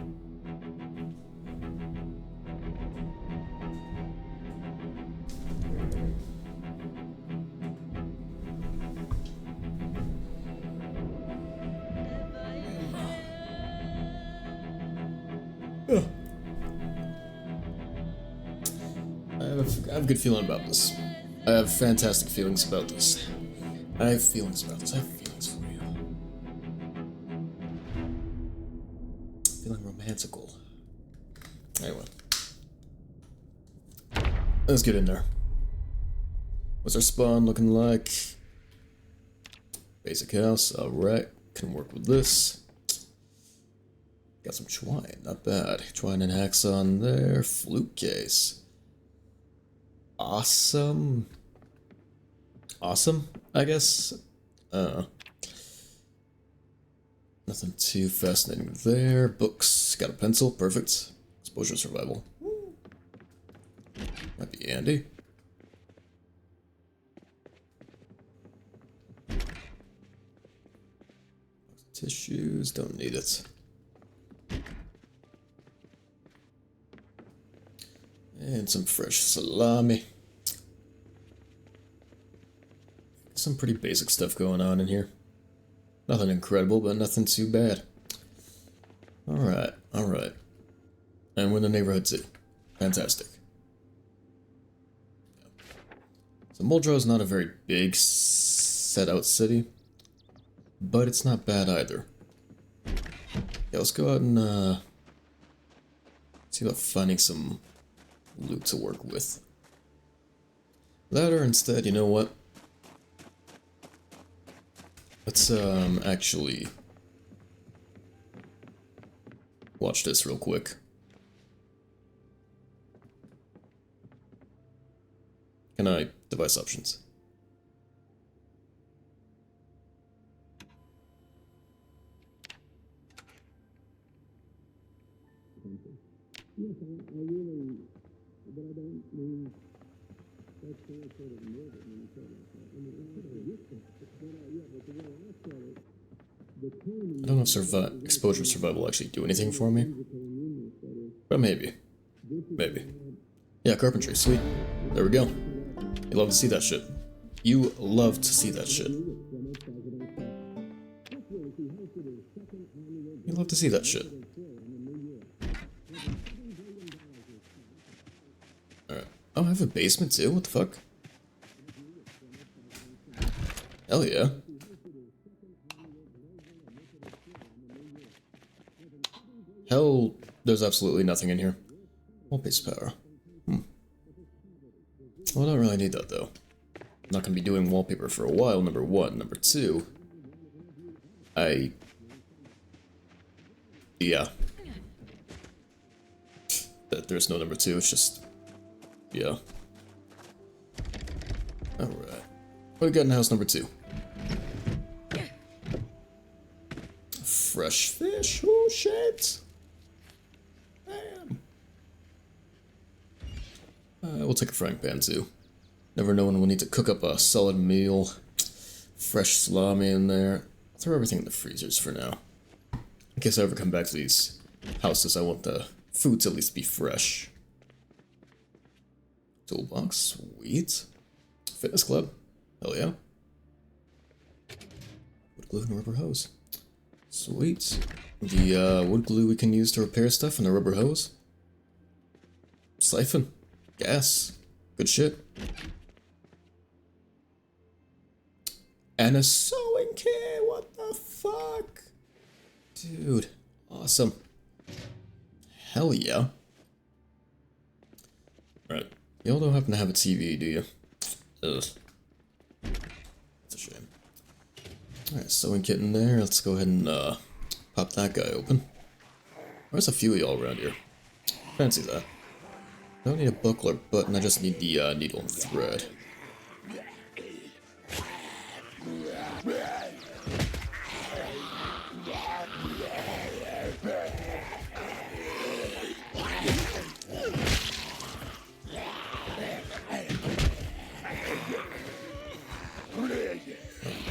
I have a good feeling about this. I have fantastic feelings about this. I have feelings about this. I have feelings for you. Feeling romantical. Anyway. Let's get in there. What's our spawn looking like? Basic house, alright. Can work with this. Got some twine, not bad. Twine and hacks on there. Flute case. Awesome. Awesome, I guess. Nothing too fascinating there. Books. Got a pencil. Perfect. Exposure survival. Might be handy. Tissues. Don't need it. And some fresh salami. Some pretty basic stuff going on in here. Nothing incredible, but nothing too bad. Alright, alright. And we're in the neighborhood too. Fantastic. So Muldrow is not a very big set out city, but it's not bad either. Yeah, let's go out and see about finding some loot to work with. That or instead, you know what? Let's actually watch this real quick. Can I device options? Yes, I really, but I don't mean that's sort of morbid when you say it like that. I mean, it's sort of useful, but yeah, but the way I said it, the tone. I don't know if exposure survival actually do anything for me, but maybe, maybe. Yeah, carpentry, sweet. There we go. You love to see that shit. You love to see that shit. You love to see that shit. Alright. Oh, I have a basement too? What the fuck? Hell yeah. Hell, there's absolutely nothing in here. Wall-based power. Well, I don't really need that though. I'm not gonna be doing wallpaper for a while, number one. Number two, yeah. There's no number two, it's just... yeah. Alright. What do we got in house number two? Fresh fish? Oh shit! Damn. We'll take a frying pan too. Never know when we'll need to cook up a solid meal. Fresh salami in there. I'll throw everything in the freezers for now. In case I ever come back to these houses, I want the food to at least be fresh. Toolbox, sweet. Fitness club, hell yeah. Wood glue and rubber hose. Sweet. The wood glue we can use to repair stuff and the rubber hose. Siphon. Gas. Good shit. And a sewing kit, what the fuck? Dude, awesome. Hell yeah. Alright. Y'all don't happen to have a TV, do you? Ugh. That's a shame. Alright, so we get in there. Let's go ahead and pop that guy open. There's a few of y'all around here. Fancy that. I don't need a buckler button, I just need the needle and thread.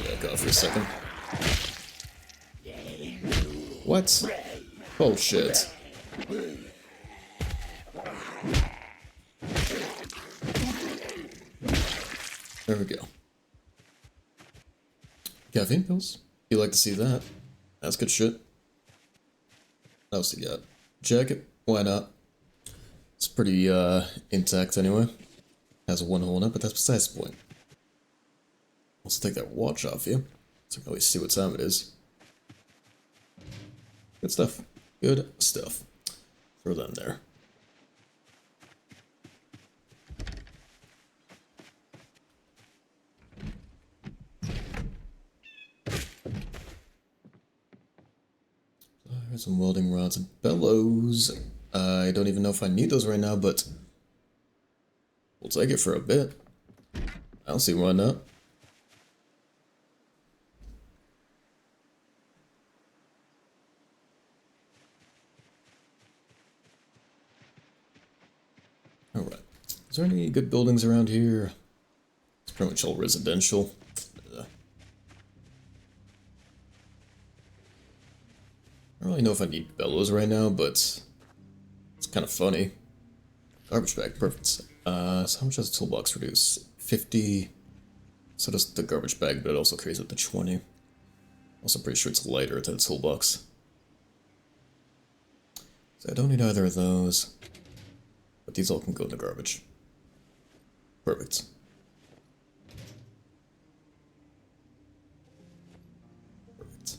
Back off for a second. What? Bullshit. There we go. Caffeine pills. You like to see that? That's good shit. What else you got? Jacket? Why not? It's pretty intact anyway. Has one hole in it, but that's besides the point. Let's take that watch off you, so I can really see what time it is. Good stuff. Good stuff. Throw that in there. There's some welding rods and bellows. I don't even know if I need those right now, but we'll take it for a bit. I don't see why not. Alright. Is there any good buildings around here? It's pretty much all residential. I don't really know if I need bellows right now, but it's kind of funny. Garbage bag, perfect. So how much does the toolbox reduce? 50. So does the garbage bag, but it also carries up to 20. Also pretty sure it's lighter than the toolbox. So I don't need either of those. But these all can go in the garbage. Perfect. Perfect.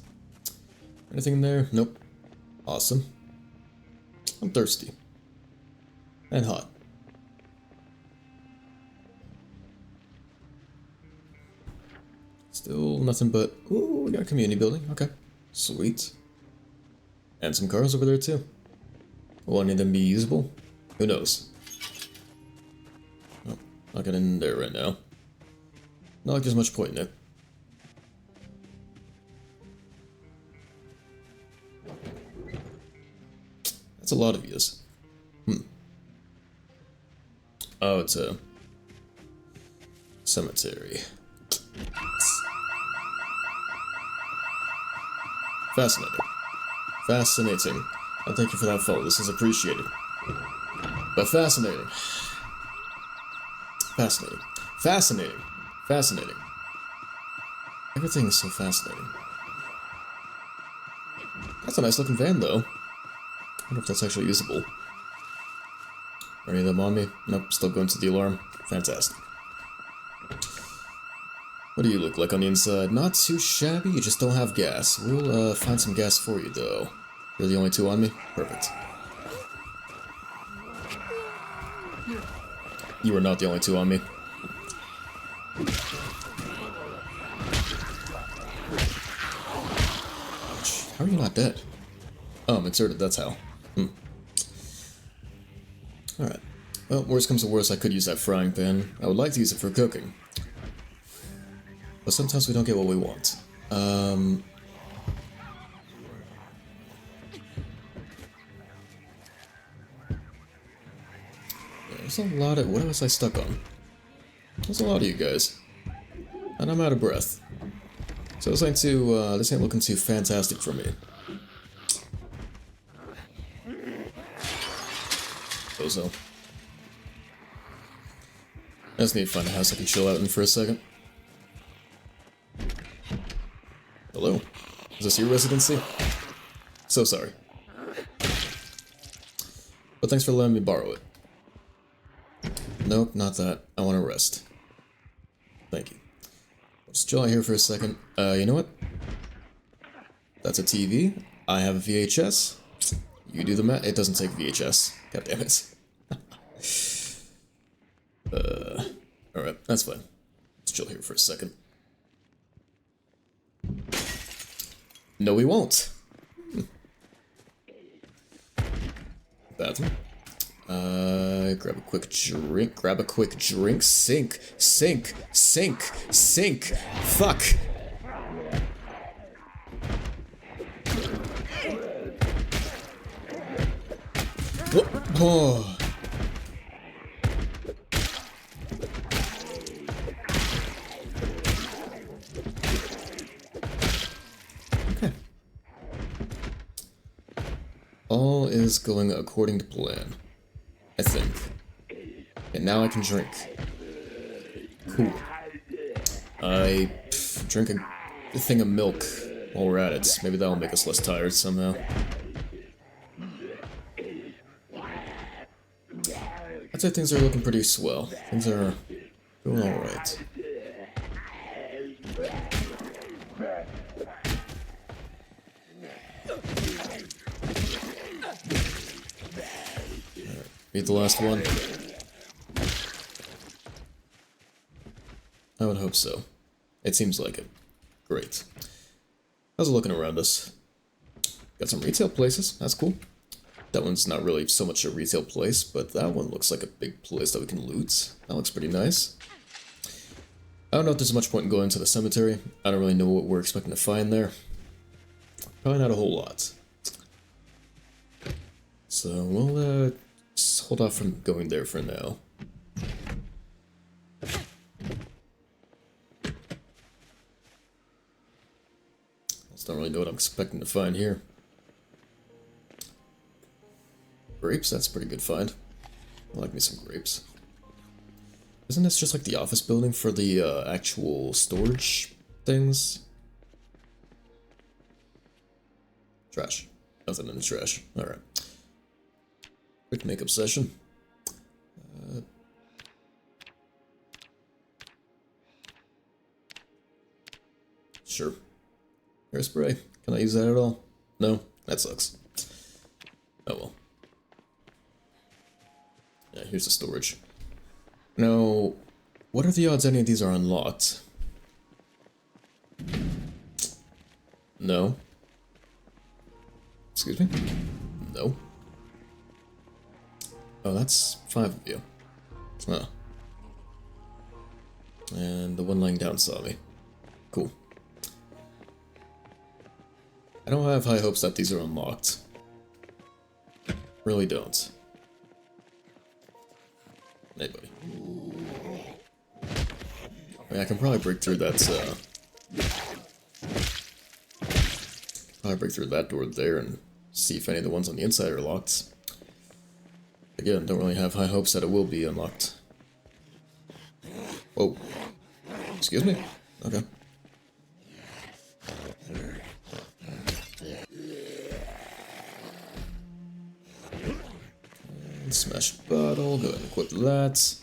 Anything in there? Nope. Awesome. I'm thirsty. And hot. Still nothing but... Ooh, we got a community building. Okay. Sweet. And some cars over there too. Will any of them be usable? Who knows? Oh, not getting in there right now. Not like there's much point in it. That's a lot of yous. Oh, it's a cemetery. Fascinating. Fascinating. And thank you for that follow. This is appreciated. But fascinating. Fascinating. Fascinating. Fascinating. Everything is so fascinating. That's a nice looking van, though. I wonder if that's actually usable. Are any of them on me? Nope, still going to the alarm. Fantastic. What do you look like on the inside? Not too shabby, you just don't have gas. We'll find some gas for you, though. You're the only two on me? Perfect. You are not the only two on me. How are you not dead? Oh, I'm inserted, that's how. Alright. Well, worst comes to worst, I could use that frying pan. I would like to use it for cooking. But sometimes we don't get what we want. There's a lot of... What was I stuck on? There's a lot of you guys. And I'm out of breath. So this ain't looking too fantastic for me. So. I just need to find a house I can chill out in for a second. Hello? Is this your residency? So sorry. But thanks for letting me borrow it. Nope, not that. I want to rest. Thank you. Let's chill out here for a second. You know what? That's a TV. I have a VHS. You do the math. It doesn't take VHS. God damn it. Alright, that's fine. Let's chill here for a second. No, we won't. Bathroom. Grab a quick drink. Grab a quick drink. Sink. Sink. Sink. Sink. Fuck. Oh. Okay. All is going according to plan, I think. And now I can drink. Cool. I drink a thing of milk while we're at it. Maybe that'll make us less tired somehow. I'd say things are looking pretty swell. Things are going alright. Read the last one. I would hope so. It seems like it. Great. How's it looking around us? Got some retail places. That's cool. That one's not really so much a retail place, but that one looks like a big place that we can loot. That looks pretty nice. I don't know if there's much point in going to the cemetery. I don't really know what we're expecting to find there. Probably not a whole lot. So we'll just hold off from going there for now. I don't really know what I'm expecting to find here. Grapes, that's a pretty good find. I like me some grapes. Isn't this just like the office building for the actual storage things? Trash. Nothing in the trash. Alright. Quick makeup session. Sure. Hairspray. Can I use that at all? No? That sucks. Oh well. Yeah, here's the storage. Now, what are the odds any of these are unlocked? No. Excuse me? No. Oh, that's 5 of you. Oh. And the one lying down saw me. Cool. I don't have high hopes that these are unlocked. Really don't. Hey, buddy. I mean, I can probably break through that, probably break through that door there and see if any of the ones on the inside are locked. Again, don't really have high hopes that it will be unlocked. Whoa. Excuse me? Okay. And smash bottle, go ahead and equip that.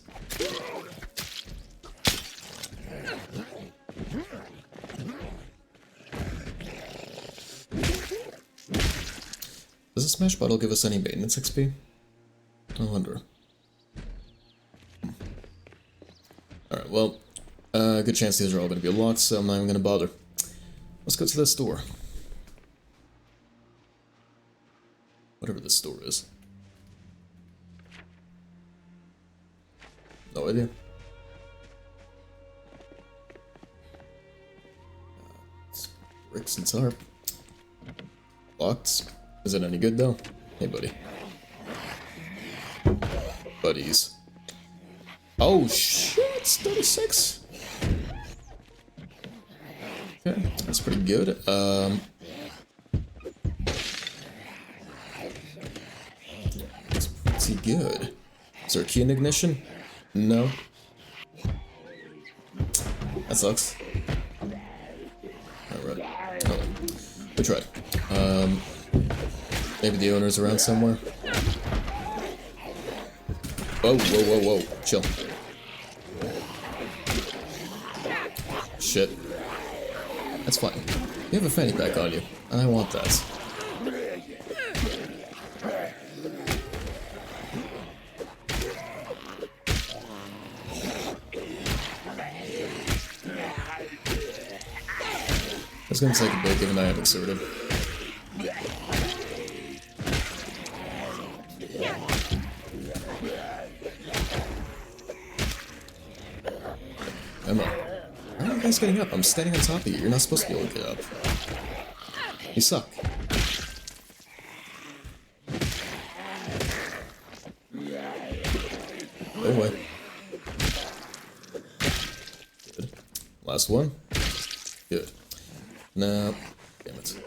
Does a smash bottle give us any maintenance XP? I wonder. Alright, well, good chance these are all going to be locked, so I'm not even going to bother. Let's go to this store. Whatever this store is. No idea. Bricks and tarp. Locked. Is it any good though? Hey, buddy. Buddies. Oh shit, it's 36. Okay, that's pretty good. That's pretty good. Is there a key in ignition? No. That sucks. Alright. Oh, we tried. Maybe the owner's around somewhere. Whoa, whoa, whoa, whoa. Chill. Shit. That's fine. You have a fanny pack on you, and I want that. It's gonna take a bit given I have exerted. Come on. Why are you guys getting up? I'm standing on top of you. You're not supposed to be able to get up. You suck. Go away. Good. Last one. Good. No. Damn it.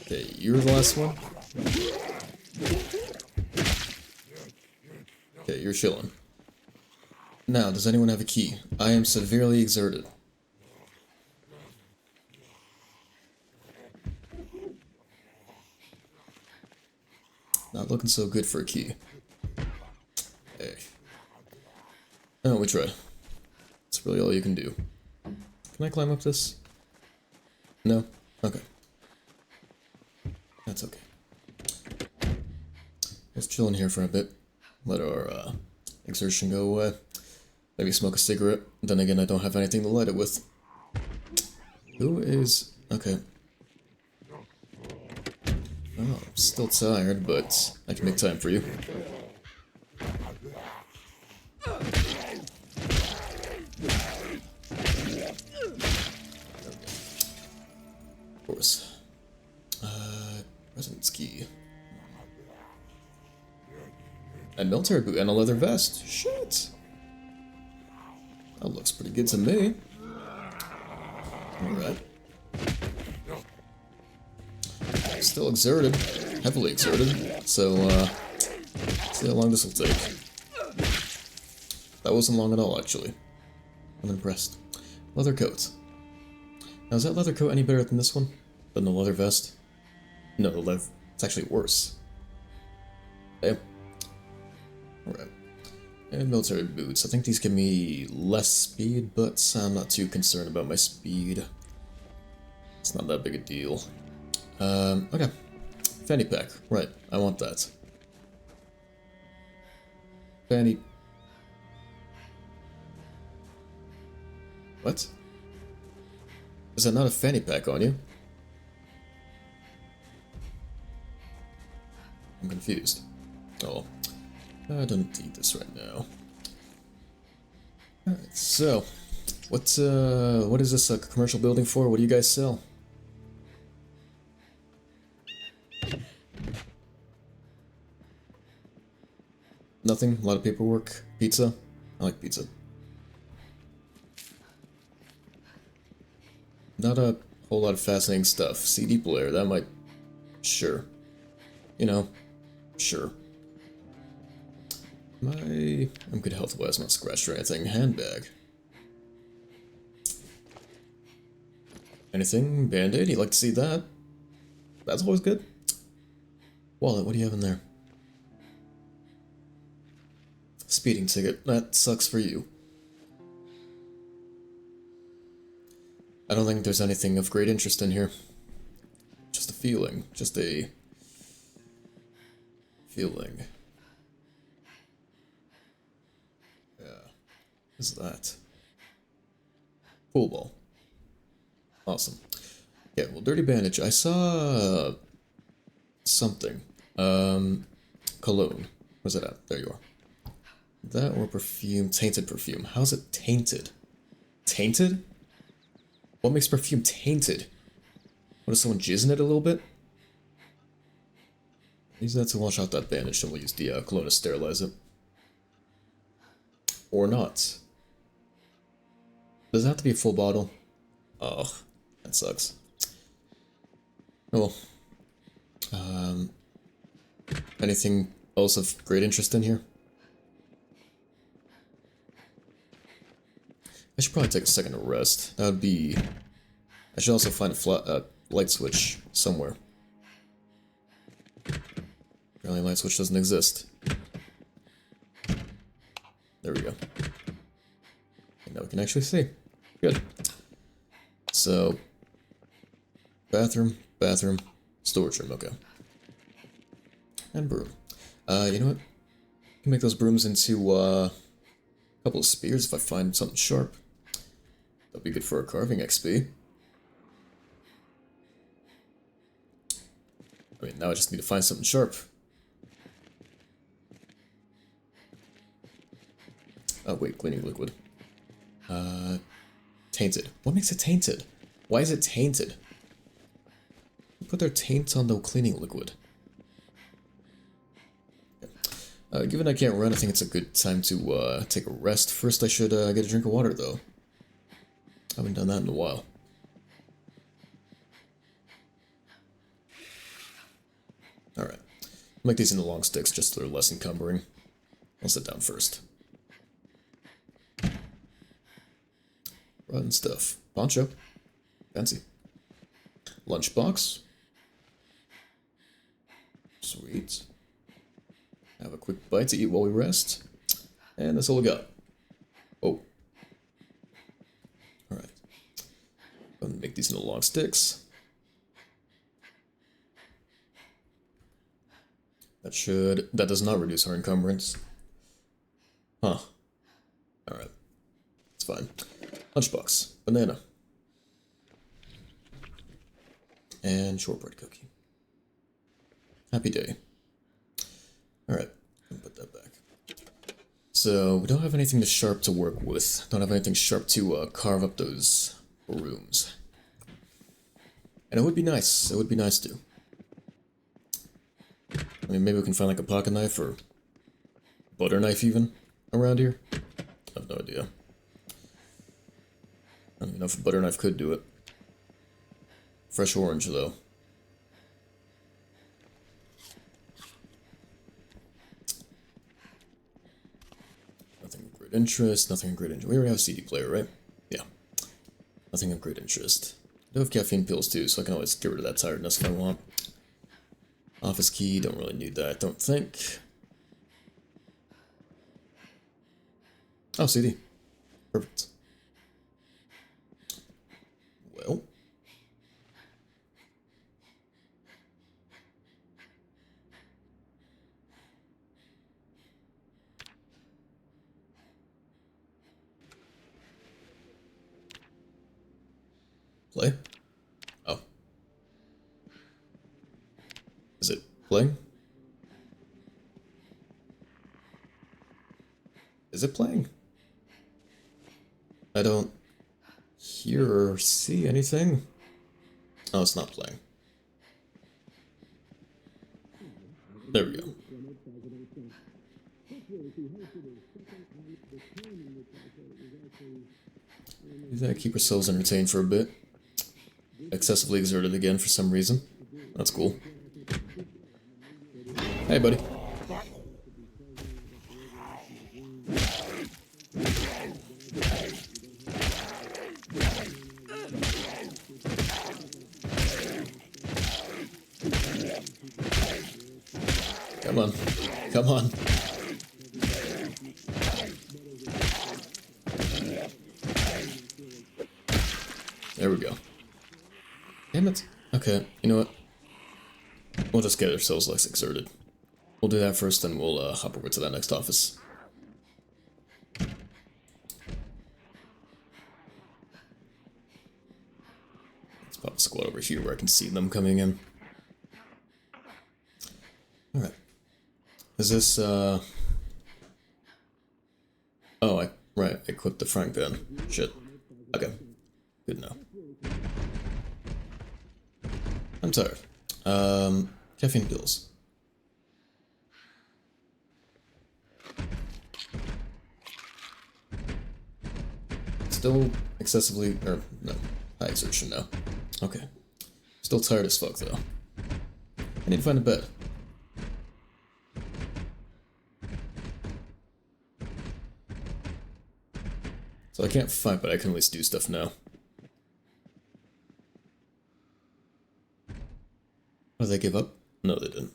Okay, you're the last one. Okay, you're chilling. Now, does anyone have a key? I am severely exerted. Not looking so good for a key. Hey. Oh, we tried. That's really all you can do. Can I climb up this? No? Okay. That's okay. Let's chill in here for a bit. Let our exertion go away. Maybe smoke a cigarette. Then again, I don't have anything to light it with. Who is... Okay. Oh, I'm still tired, but I can make time for you. Of course. Residence key. A military boot and a leather vest. Shit! That looks pretty good to me. Alright. Still exerted. Heavily exerted. So, see how long this will take. That wasn't long at all, actually. I'm impressed. Leather coat. Now, is that leather coat any better than this one? Than the leather vest? No, the leather... It's actually worse. Damn. Alright. And military boots. I think these give me less speed, but I'm not too concerned about my speed. It's not that big a deal. Okay. Fanny pack. Right, I want that. Fanny... What? Is that not a fanny pack on you? I'm confused. Oh. I don't need this right now. Alright, so... what is this a commercial building for? What do you guys sell? Nothing? A lot of paperwork? Pizza? I like pizza. Not a whole lot of fascinating stuff. CD player, that might... Sure. You know, sure. I'm good health-wise, not scratched or anything. Handbag. Anything? Band-aid? You'd like to see that? That's always good. Wallet, what do you have in there? Speeding ticket. That sucks for you. I don't think there's anything of great interest in here. Just a feeling. Just a... feeling. Yeah. What is that? Pool ball. Awesome. Yeah, well, dirty bandage. I saw... something. Cologne. Where's it at? There you are. That or perfume. Tainted perfume. How's it tainted? Tainted? What makes perfume tainted? What, does someone jizz in it a little bit? Use that to wash out that bandage, and we'll use the cologne to sterilize it. Or not. Does it have to be a full bottle? Oh, that sucks. Oh well. Anything else of great interest in here? I should probably take a second to rest. That would be... I should also find a light switch somewhere. Apparently light switch doesn't exist. There we go. And now we can actually see. Good. So... bathroom, storage room, okay. And broom. You know what? I can make those brooms into, a couple of spears if I find something sharp. That'll be good for our carving XP. I mean, now I just need to find something sharp. Oh wait, cleaning liquid. Tainted. What makes it tainted? Why is it tainted? Who put their taint on the cleaning liquid? Given I can't run, I think it's a good time to take a rest. First I should get a drink of water though. I haven't done that in a while. Alright. Make these into long sticks just so they're less encumbering. I'll sit down first. Rotten stuff. Poncho. Fancy. Lunchbox. Sweet. Have a quick bite to eat while we rest. And that's all we got. Oh. Alright. I'm gonna make these into long sticks. That does not reduce our encumbrance. Huh. Alright. It's fine. Lunchbox. Banana. And shortbread cookie. Happy day. Alright, put that back. So, we don't have anything to sharp to work with. Don't have anything sharp to carve up those rooms. And it would be nice. It would be nice to. I mean, maybe we can find like a pocket knife or butter knife even around here. I have no idea. I don't even know if a butter knife could do it. Fresh orange, though. Nothing of great interest, nothing of great interest. We already have a CD player, right? Yeah. Nothing of great interest. I do have caffeine pills, too, so I can always get rid of that tiredness if I want. Office key, don't really need that, don't think. Oh, CD. Perfect. Well. Play? Oh. Is it playing? Is it playing? I don't hear or see anything. Oh, it's not playing. There we go. Keep ourselves entertained for a bit. Excessively exerted again for some reason. That's cool. Hey, buddy. Come on. Come on. There we go. Damn it. Okay, you know what? We'll just get ourselves less exerted. We'll do that first, then we'll hop over to that next office. Let's pop a squad over here where I can see them coming in. Alright. Is this, Oh, I equipped the frying pan. Shit. Okay. Good now. I'm tired. Caffeine pills. Still excessively, or no, high exertion now. Okay. Still tired as fuck though. I need to find a bed. So I can't fight, but I can at least do stuff now. Oh, did they give up? No, they didn't.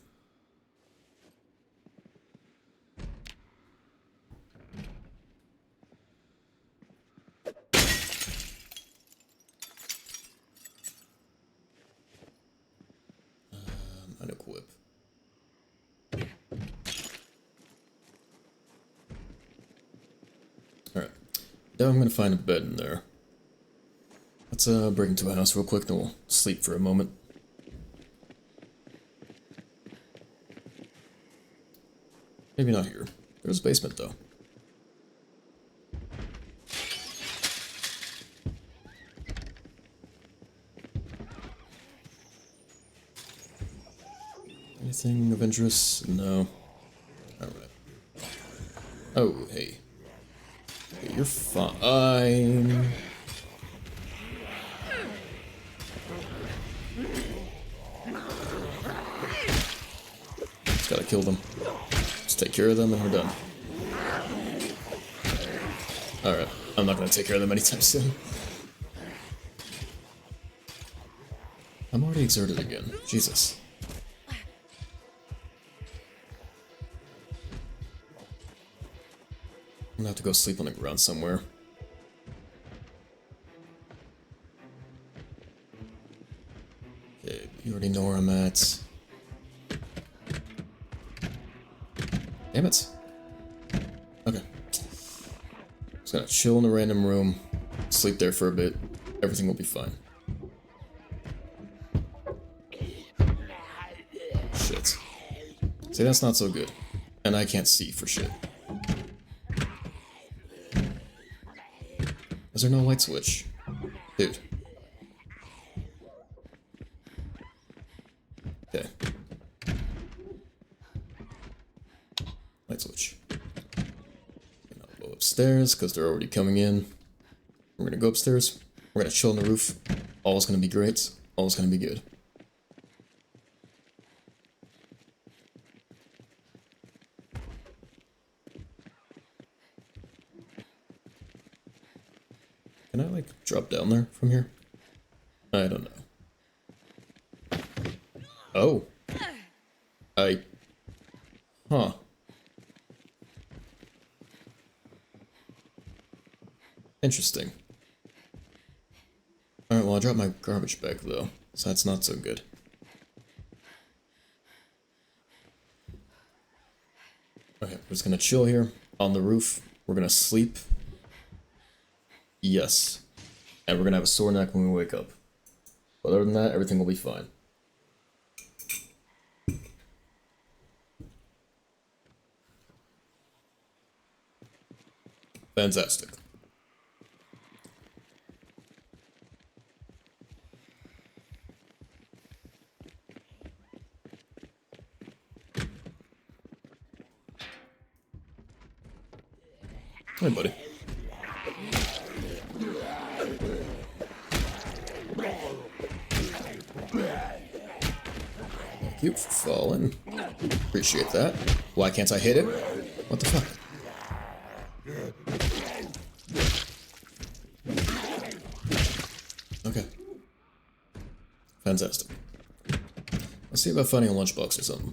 Unequip. Alright. Now I'm gonna find a bed in there. Let's break into a house real quick, then we'll sleep for a moment. Maybe not here. There's a basement, though. Anything of interest? No. Alright. Oh, hey. Hey, you're fine. Just gotta kill them. Just take care of them and we're done. Alright. I'm not gonna take care of them anytime soon. I'm already exerted again. Jesus. I'm gonna have to go sleep on the ground somewhere. Okay, you already know where I'm at. Damn it. Okay. Just gonna chill in a random room, sleep there for a bit. Everything will be fine. Shit. See, that's not so good. And I can't see for shit. Is there no light switch? Dude. Okay. Light switch. And I'll go upstairs, because they're already coming in. We're gonna go upstairs. We're gonna chill on the roof. All's gonna be great. All's gonna be good. Can I, like, drop down there from here? I don't know. Oh. Huh. Interesting. Alright, well, I dropped my garbage bag, though, so that's not so good. Okay, we're just gonna chill here on the roof. We're gonna sleep. Yes. And we're gonna have a sore neck when we wake up. But other than that, everything will be fine. Fantastic. Hey, buddy. Thank you for falling. Appreciate that. Why can't I hit it? What the fuck? Okay. Fantastic. Let's see about finding a lunchbox or something.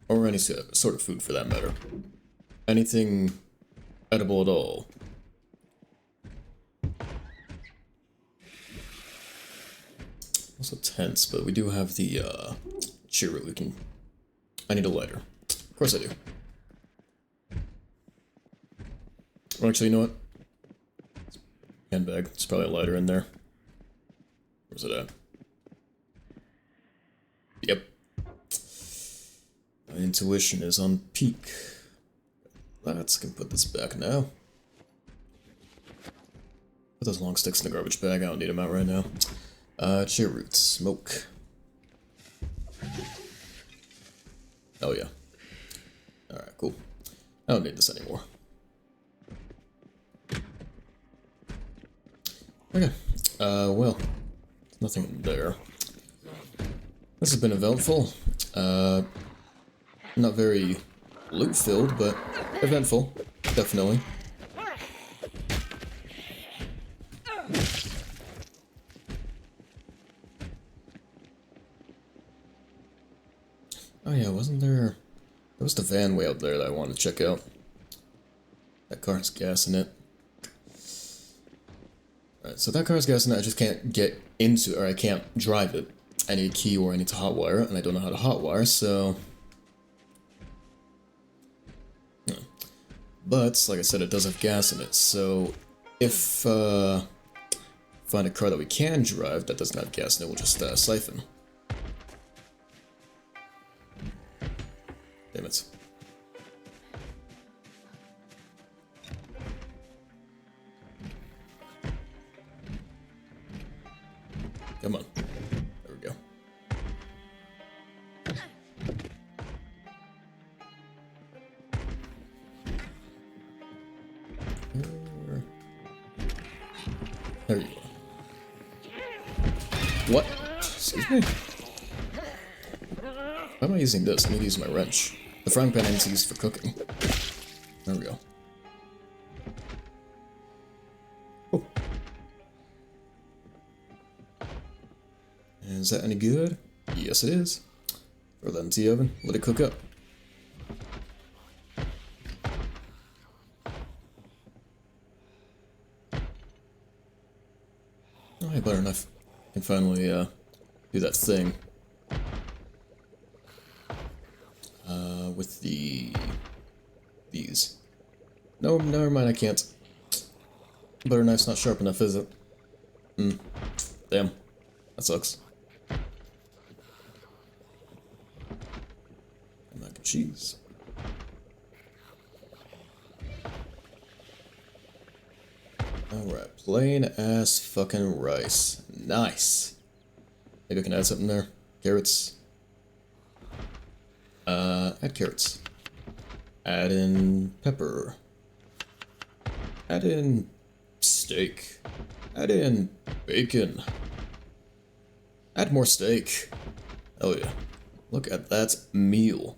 Or any sort of food for that matter. Anything edible at all. Also tense, but we do have the cheery we can... I need a lighter. Of course I do. Or actually, you know what? Handbag. There's probably a lighter in there. Where's it at? Yep. My intuition is on peak. Let's can put this back now. Put those long sticks in the garbage bag. I don't need them out right now. Cheer roots. Smoke. Oh yeah. Alright, cool. I don't need this anymore. Okay. Well. Nothing in there. This has been eventful. Not very loot-filled, but eventful. Definitely. Oh yeah, wasn't there... There was the van way out there that I wanted to check out. That car has gas in it. Alright, so that car has gas in it, I just can't get into it, or I can't drive it. I need a key or I need to hotwire it, and I don't know how to hotwire, so... But, like I said, it does have gas in it, so... if find a car that we can drive that doesn't have gas, then we'll just siphon. Damn it. Come on. There we go. There you are. What? Excuse me? Why am I using this? I need to use my wrench. The frying pan I need to use for cooking. There we go. Oh. Is that any good? Yes, it is. Throw that into the oven. Let it cook up. Alright, butter enough. I can finally do that thing. With these. No, never mind, I can't. Butter knife's not sharp enough, is it? Damn. That sucks. Mac and cheese. Alright, plain ass fucking rice. Nice. Maybe I can add something there. Carrots. Add carrots. Add in pepper. Add in steak. Add in bacon. Add more steak. Hell yeah. Look at that meal.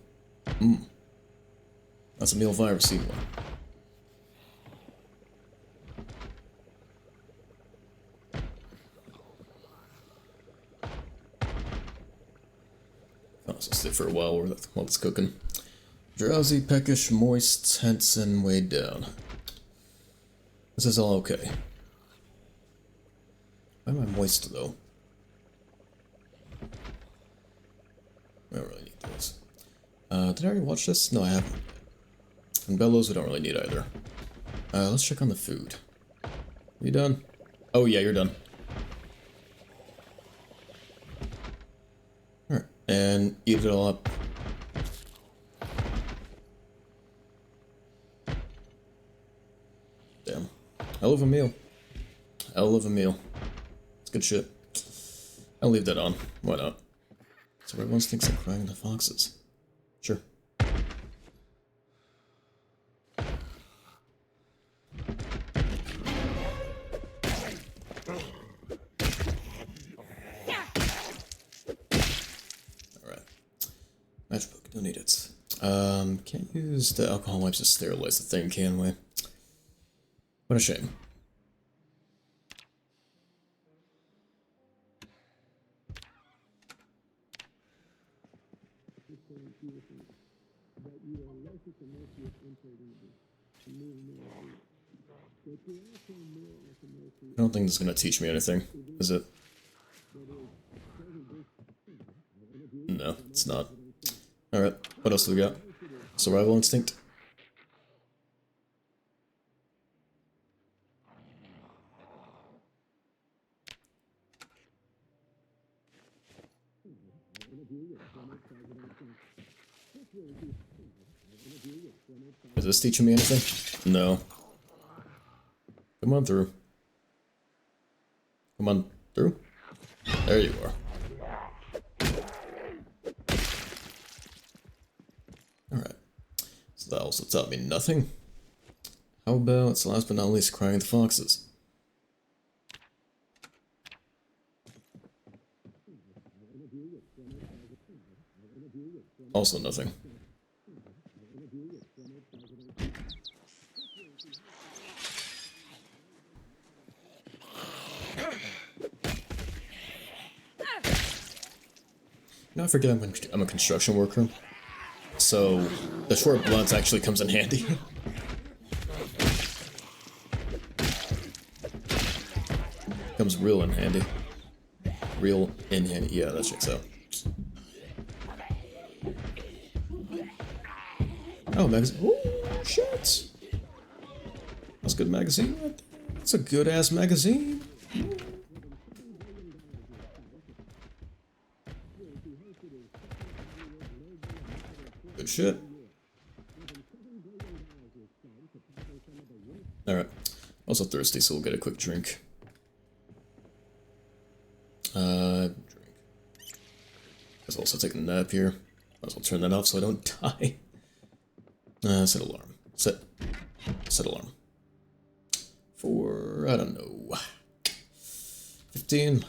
That's a meal if I ever seen one. I'll just sit for a while while it's cooking. Drowsy, peckish, moist, tense, and weighed down. This is all okay. Why am I moist though? I don't really need those. Did I already watch this? No, I haven't. And bellows we don't really need either. Let's check on the food. You done? Oh yeah, you're done. Alright, and eat it all up. Damn. Hell of a meal. Hell of a meal. It's good shit. I'll leave that on. Why not? So everyone thinks I'm crying the foxes. Sure. Alright. Matchbook, don't need it. Can't use the alcohol wipes to sterilize the thing, can we? What a shame. I don't think this is going to teach me anything, is it? No, it's not. Alright, what else do we got? Survival instinct? Is this teaching me anything? No. Come on through. Come on through. There you are. Alright. So that also taught me nothing. How about, last but not least, crying the foxes? Also nothing. Now I forget I'm a construction worker, so the short blunts actually comes in handy. Comes real in handy. Real in handy. Yeah, that checks out. Oh, magazine. Oh, shit. That's a good magazine right there. It's a good ass magazine. Good shit. Alright. Also thirsty, so we'll get a quick drink. Drink. Let's also take a nap here. Might as well turn that off so I don't die. Set alarm. Set alarm. For, I don't know, 15?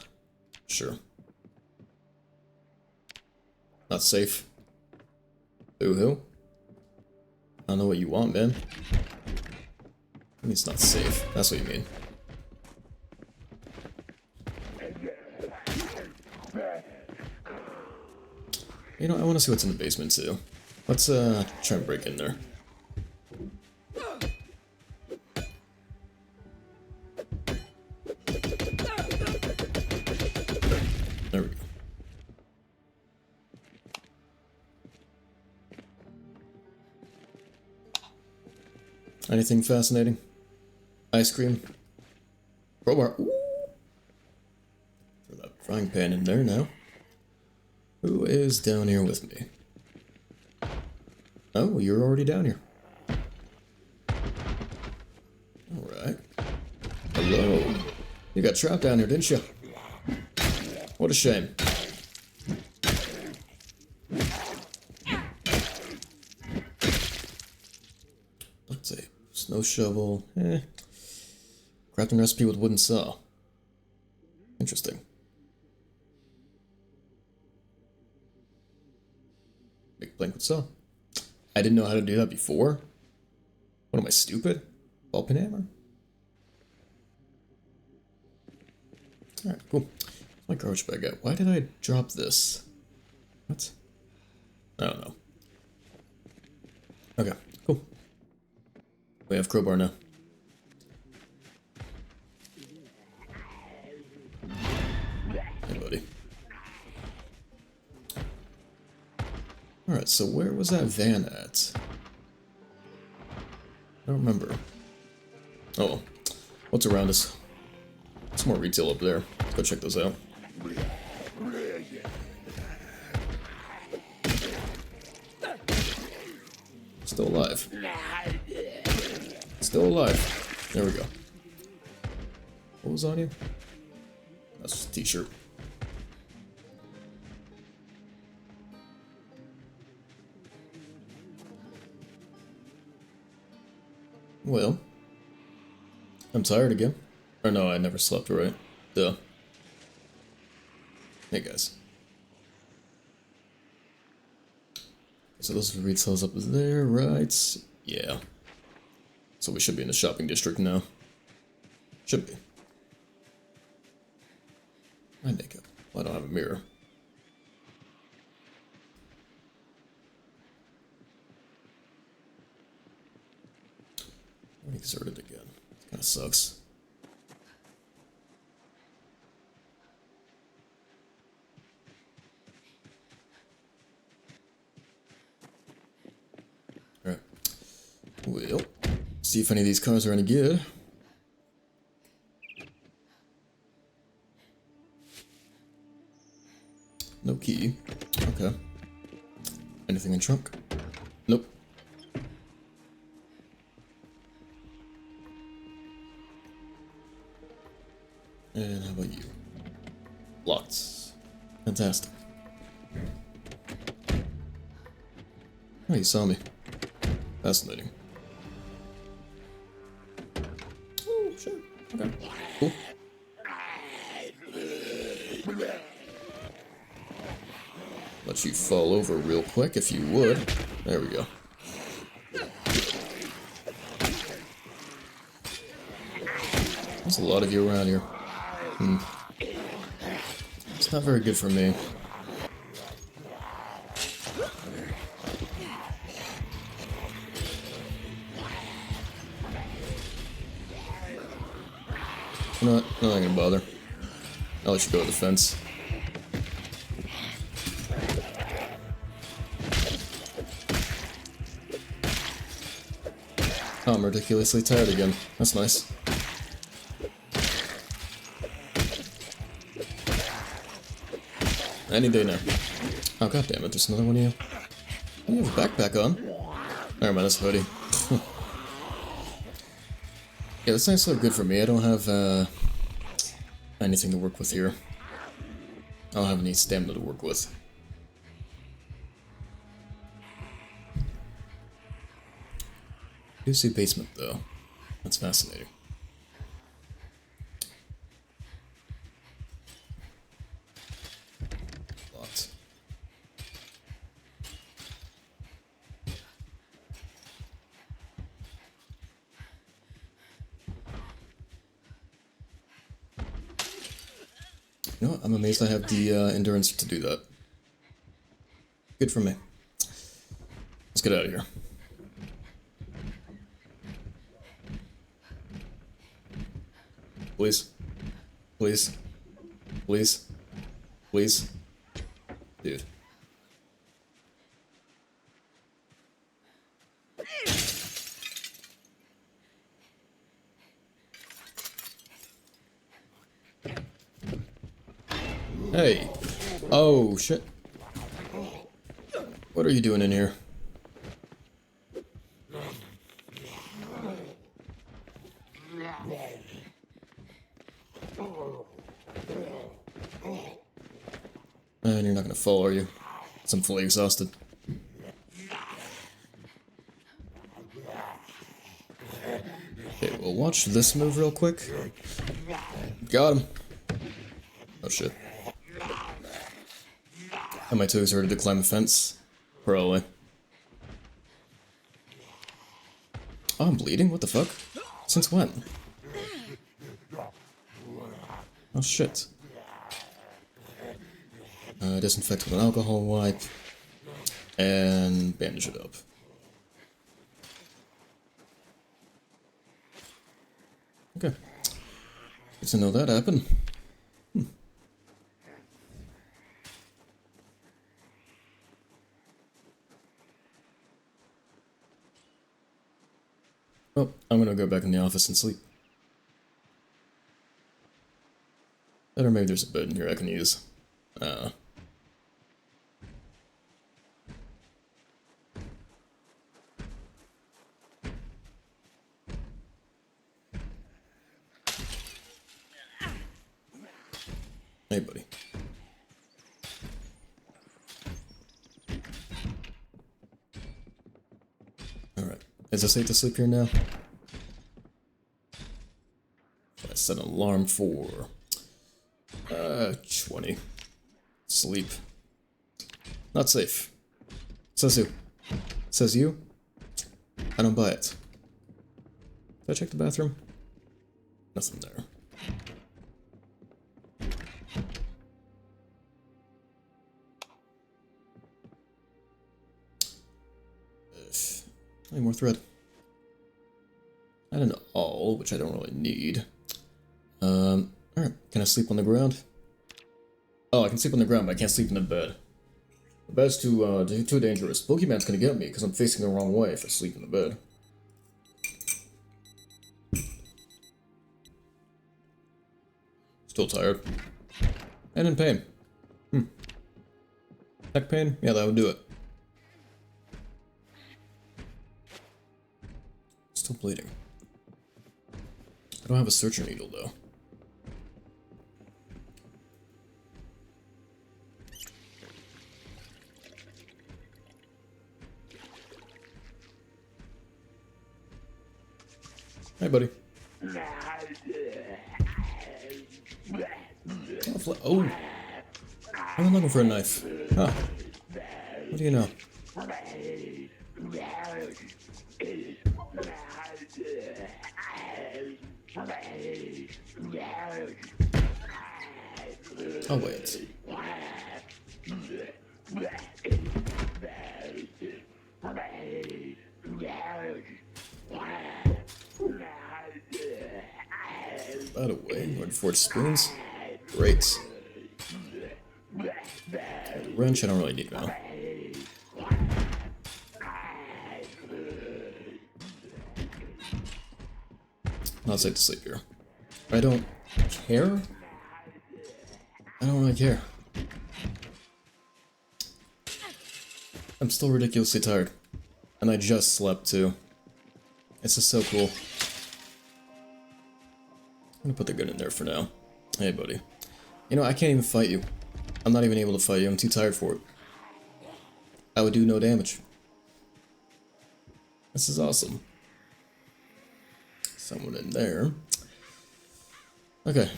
Sure. Not safe. Boo-hoo. I don't know what you want, man. I mean, it's not safe. That's what you mean. You know, I want to see what's in the basement, too. Let's, try and break in there. There we go. Anything fascinating? Ice cream? Crowbar? Ooh. Throw that frying pan in there now. Who is down here with me? Oh, you're already down here. Alright. Hello. You got trapped down here, didn't you? What a shame. Let's see. Snow shovel. Crafting recipe with wooden saw. Interesting. Big plank with saw. I didn't know how to do that before. What am I, stupid? Ball peen hammer? Alright, cool. My garbage bag out. Why did I drop this? What? I don't know. Okay, cool. We have crowbar now. Hey, buddy. Alright, so where was that van at? I don't remember. Oh, well. What's around us? Some more retail up there. Let's go check those out. Still alive. Still alive. There we go. What was on you? That's just a t-shirt. Well, I'm tired again. Or no, I never slept, right? Duh. Hey guys. So those are the retails up there, right? Yeah. So we should be in the shopping district now. Should be. My makeup. Well, I don't have a mirror. I'm exerted again. Kinda sucks. Alright. Well, see if any of these cars are any good. No key. Okay. Anything in trunk? Nope. And how about you? Lots. Fantastic. Oh, you saw me. Fascinating. Oh, sure. Okay. Cool. Let you fall over real quick if you would. There we go. There's a lot of you around here. It's not very good for me. You know what? I'm not gonna bother. I'll let you go to the fence. Oh, I'm ridiculously tired again. That's nice. Any day now. Oh, god damn it, there's another one of you. Oh, you have a backpack on. Never mind, that's a hoodie. Yeah, that's not so good for me. I don't have, anything to work with here. I don't have any stamina to work with. Juicy basement, though. That's fascinating. Lots. You know what? I'm amazed I have the endurance to do that. Good for me. Let's get out of here. Please. Please. Please. Please. Dude. Hey. Oh, shit. What are you doing in here? And you're not gonna fall, are you? I'm fully exhausted. Okay, we'll watch this move real quick. Got him. Oh shit. Am I too exerted to climb a fence? Probably. Oh, I'm bleeding? What the fuck? Since when? Oh shit. Disinfect with an alcohol wipe. And bandage it up. Okay. Good to know that happened. Well, I'm gonna go back in the office and sleep. Or maybe there's a bed in here I can use. Hey, buddy. Alright. Is it safe to sleep here now? I set an alarm for 20. Sleep. Not safe. Says who? Says you? I don't buy it. Did I check the bathroom? Nothing there. Any more thread? And an awl, which I don't really need. Alright, can I sleep on the ground? Oh, I can sleep on the ground, but I can't sleep in the bed. The bed's too dangerous. Boogeyman's gonna get me, because I'm facing the wrong way if I sleep in the bed. Still tired. And in pain. Neck pain? Yeah, that would do it. Still bleeding. I don't have a searcher needle, though. Hey, buddy. Oh! I'm looking for a knife. Huh. What do you know? Oh, wait. By the way, we're forged spoons. Great. Wrench, I don't really need now. Not safe to sleep here. I don't care? I don't really care. I'm still ridiculously tired. And I just slept too. It's just so cool. I'm gonna put the gun in there for now. Hey, buddy. You know, I can't even fight you. I'm not even able to fight you. I'm too tired for it. I would do no damage. This is awesome. Someone in there. Okay.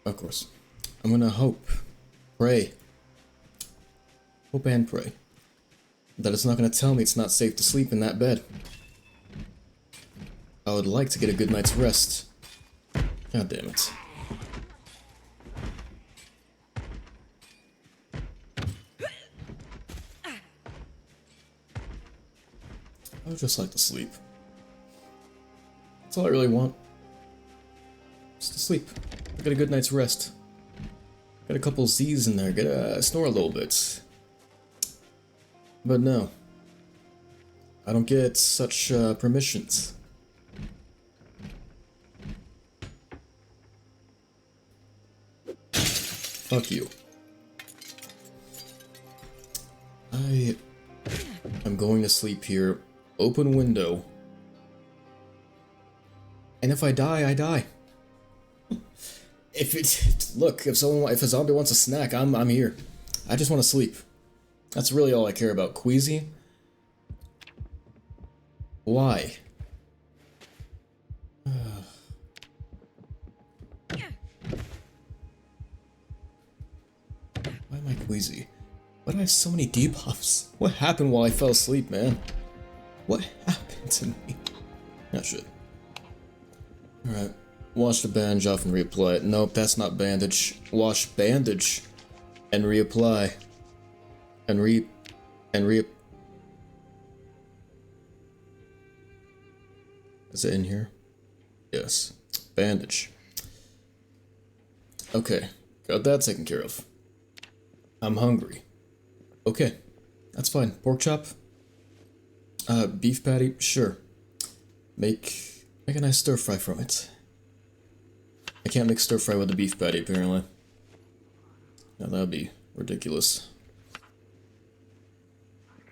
Of course. I'm gonna hope. Pray. Hope and pray. That it's not gonna tell me it's not safe to sleep in that bed. I would like to get a good night's rest. God damn it. I would just like to sleep. That's all I really want. Just to sleep. Get a good night's rest. Get a couple Z's in there. Get a snore a little bit. But no. I don't get such permissions. Fuck you. I am going to sleep here. Open window. And if I die, I die. Look, if a zombie wants a snack, I'm here. I just want to sleep. That's really all I care about. Queasy? Why? Why am I queasy? Why do I have so many debuffs? What happened while I fell asleep, man? What happened to me? Oh shit. Alright. Wash the bandage off and reapply it. Nope, that's not bandage. Wash bandage and reapply. And re... Is it in here? Yes. Bandage. Okay. Got that taken care of. I'm hungry. Okay. That's fine. Pork chop? Beef patty? Sure. Make a nice stir fry from it. I can't make stir fry with the beef patty, apparently. Now that'd be ridiculous.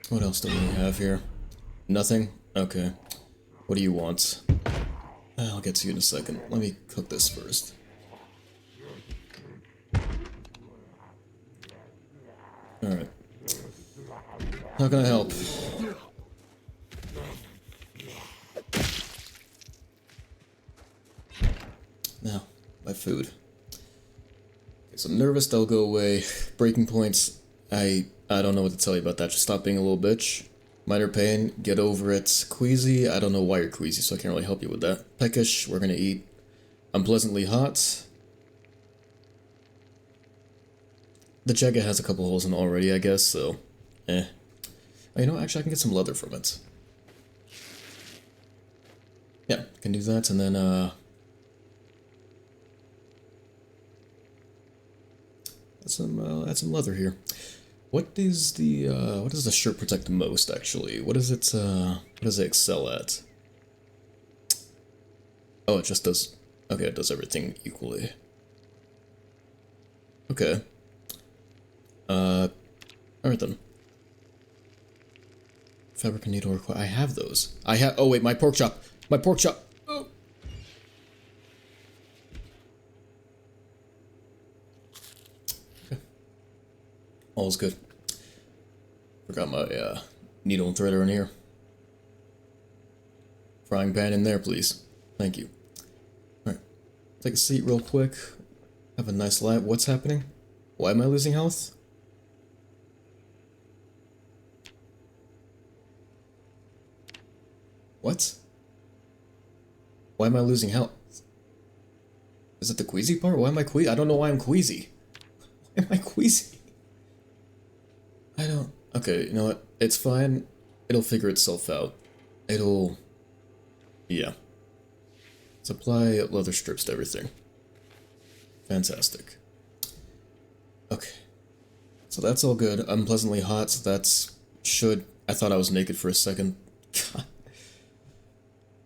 What else do we have here? Nothing? Okay. What do you want? I'll get to you in a second. Let me cook this first. Alright. How can I help? Now, my food. Okay, so nervous, that'll go away. Breaking points, I don't know what to tell you about that. Just stop being a little bitch. Minor pain, get over it. Queasy, I don't know why you're queasy, so I can't really help you with that. Peckish, we're gonna eat. Unpleasantly hot. The jacket has a couple holes in it already, I guess, so... Oh, you know, actually I can get some leather from it. Yeah, can do that, and then, add some leather here. What does the shirt protect the most, actually? What does it excel at? Oh, it just does... Okay, it does everything equally. Okay. Alright then. Fabric and needle require... I have those. Oh wait, my pork chop! My pork chop! Oh! Okay. All's good. Forgot my, needle and threader in here. Frying pan in there, please. Thank you. Alright. Take a seat real quick. Have a nice light. What's happening? Why am I losing health? What? Why am I losing health? Is it the queasy part? Why am I queasy? I don't know why I'm queasy. Why am I queasy? I don't... Okay, you know what? It's fine. It'll figure itself out. It'll... Yeah. Let's apply leather strips to everything. Fantastic. Okay. So that's all good. Unpleasantly hot, so that's... Should... I thought I was naked for a second. God.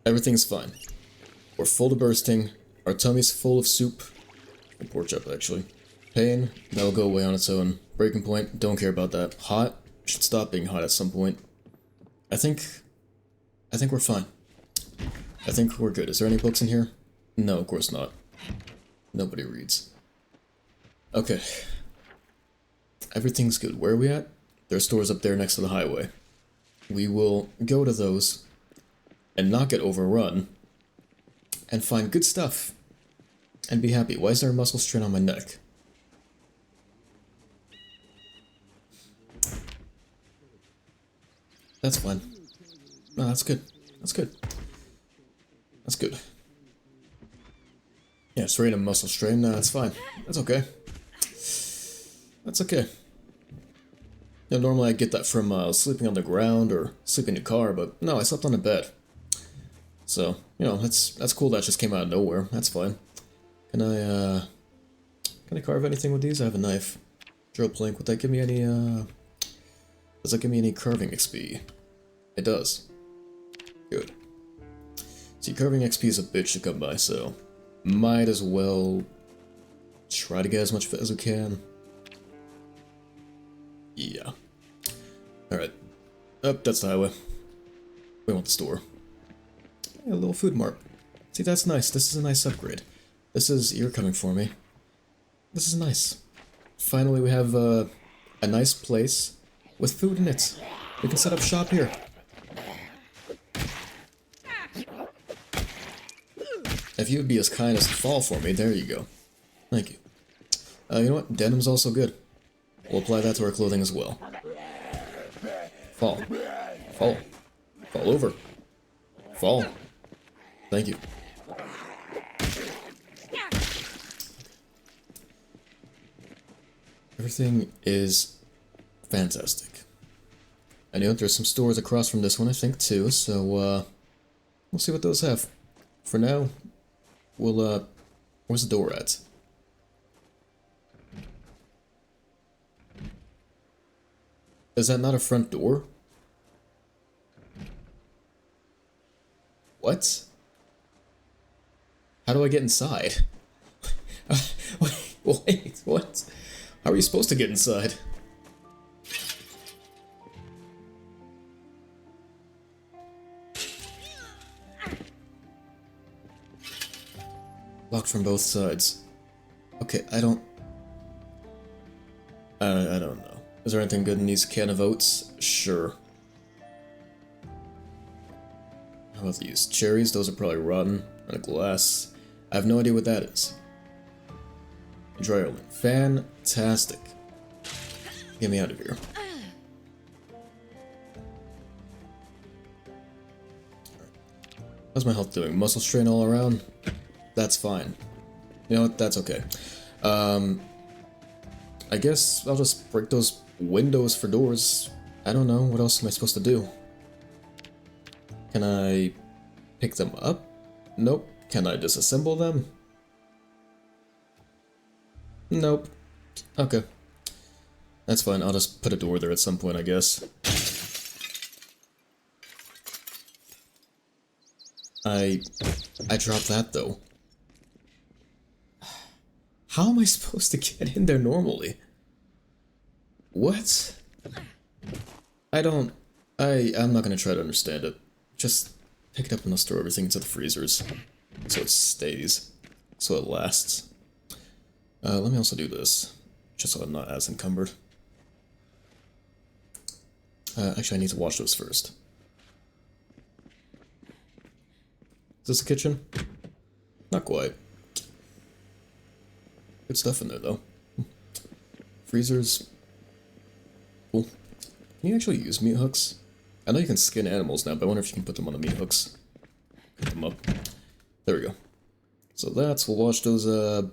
Everything's fine. We're full to bursting. Our tummy's full of soup. And pork chop, actually. Pain, that'll go away on its own. Breaking point, don't care about that. Hot, should stop being hot at some point. I think we're fine. I think we're good. Is there any books in here? No, of course not. Nobody reads. Okay. Everything's good. Where are we at? There's stores up there next to the highway. We will go to those and not get overrun and find good stuff and be happy. Why is there a muscle strain on my neck? That's fine. No, that's good. That's good. That's good. Yeah, it's random muscle strain. No, that's fine. That's okay. That's okay. You know, normally I get that from sleeping on the ground or sleeping in a car, but no, I slept on a bed. So, you know, that's cool. That just came out of nowhere. That's fine. Can I carve anything with these? I have a knife. Drill plank. Would that give me any does that give me any carving XP? It does. Good. See, carving XP is a bitch to come by, so might as well try to get as much of it as we can. Yeah. Alright. Up, that's the highway. We want the store. Yeah, a little food mart. See, that's nice. This is a nice upgrade. This is... You're coming for me. This is nice. Finally, we have a nice place with food in it. We can set up shop here. If you would be as kind as to fall for me, there you go. Thank you. You know what? Denim's also good. We'll apply that to our clothing as well. Fall. Fall. Fall over. Fall. Thank you. Everything is fantastic. I know there's some stores across from this one, I think, too, so, we'll see what those have. For now, we'll, where's the door at? Is that not a front door? What? How do I get inside? Wait, what? How are you supposed to get inside? Locked from both sides. Okay, I don't know. Is there anything good in these can of oats? Sure. How about these? Cherries? Those are probably rotten. And a glass. I have no idea what that is. Dryer lint. Fantastic. Get me out of here. How's my health doing? Muscle strain all around? That's fine. You know what? That's okay. I guess I'll just break those windows for doors. I don't know. What else am I supposed to do? Can I pick them up? Nope. Can I disassemble them? Nope. Okay. That's fine. I'll just put a door there at some point, I guess. I dropped that, though. How am I supposed to get in there normally? What? I'm not gonna try to understand it. Just pick it up and I'll store everything into the freezers. So it stays. So it lasts. Let me also do this. Just so I'm not as encumbered. Actually, I need to wash those first. Is this the kitchen? Not quite. Good stuff in there, though. Freezers. Cool. Can you actually use meat hooks? I know you can skin animals now, but I wonder if you can put them on the meat hooks. Put them up. There we go. So we'll wash those,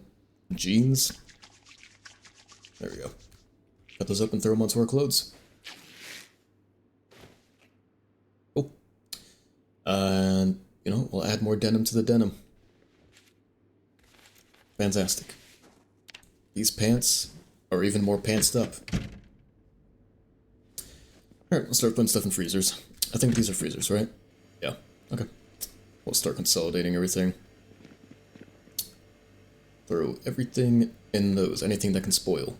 jeans. There we go. Cut those up and throw them onto our clothes. Cool. And, you know, we'll add more denim to the denim. Fantastic. These pants are even more pantsed up. Alright, let's start putting stuff in freezers. I think these are freezers, right? Yeah, okay. We'll start consolidating everything. Throw everything in those, anything that can spoil.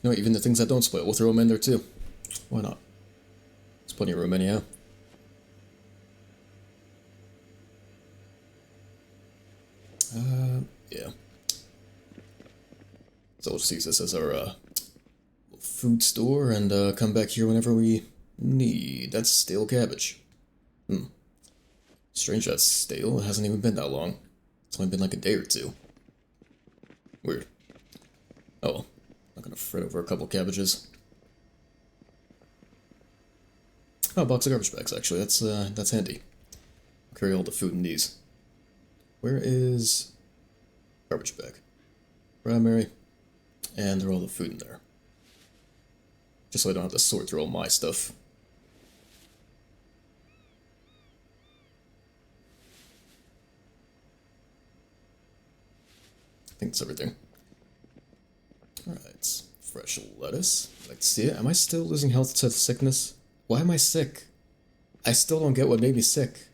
You know, even the things that don't spoil, we'll throw them in there too. Why not? There's plenty of room anyhow. Yeah. So we'll just use this as our food store and come back here whenever we need. That's stale cabbage. Strange that's stale. It hasn't even been that long. It's only been like a day or two. Weird. Oh well. Not gonna fret over a couple cabbages. Oh, a box of garbage bags actually. That's handy. I'll carry all the food in these. Where is garbage bag? Primary. And they're all the food in there. Just so I don't have to sort through all my stuff. I think that's everything. Alright, fresh lettuce. Let's see it. Am I still losing health to sickness? Why am I sick? I still don't get what made me sick.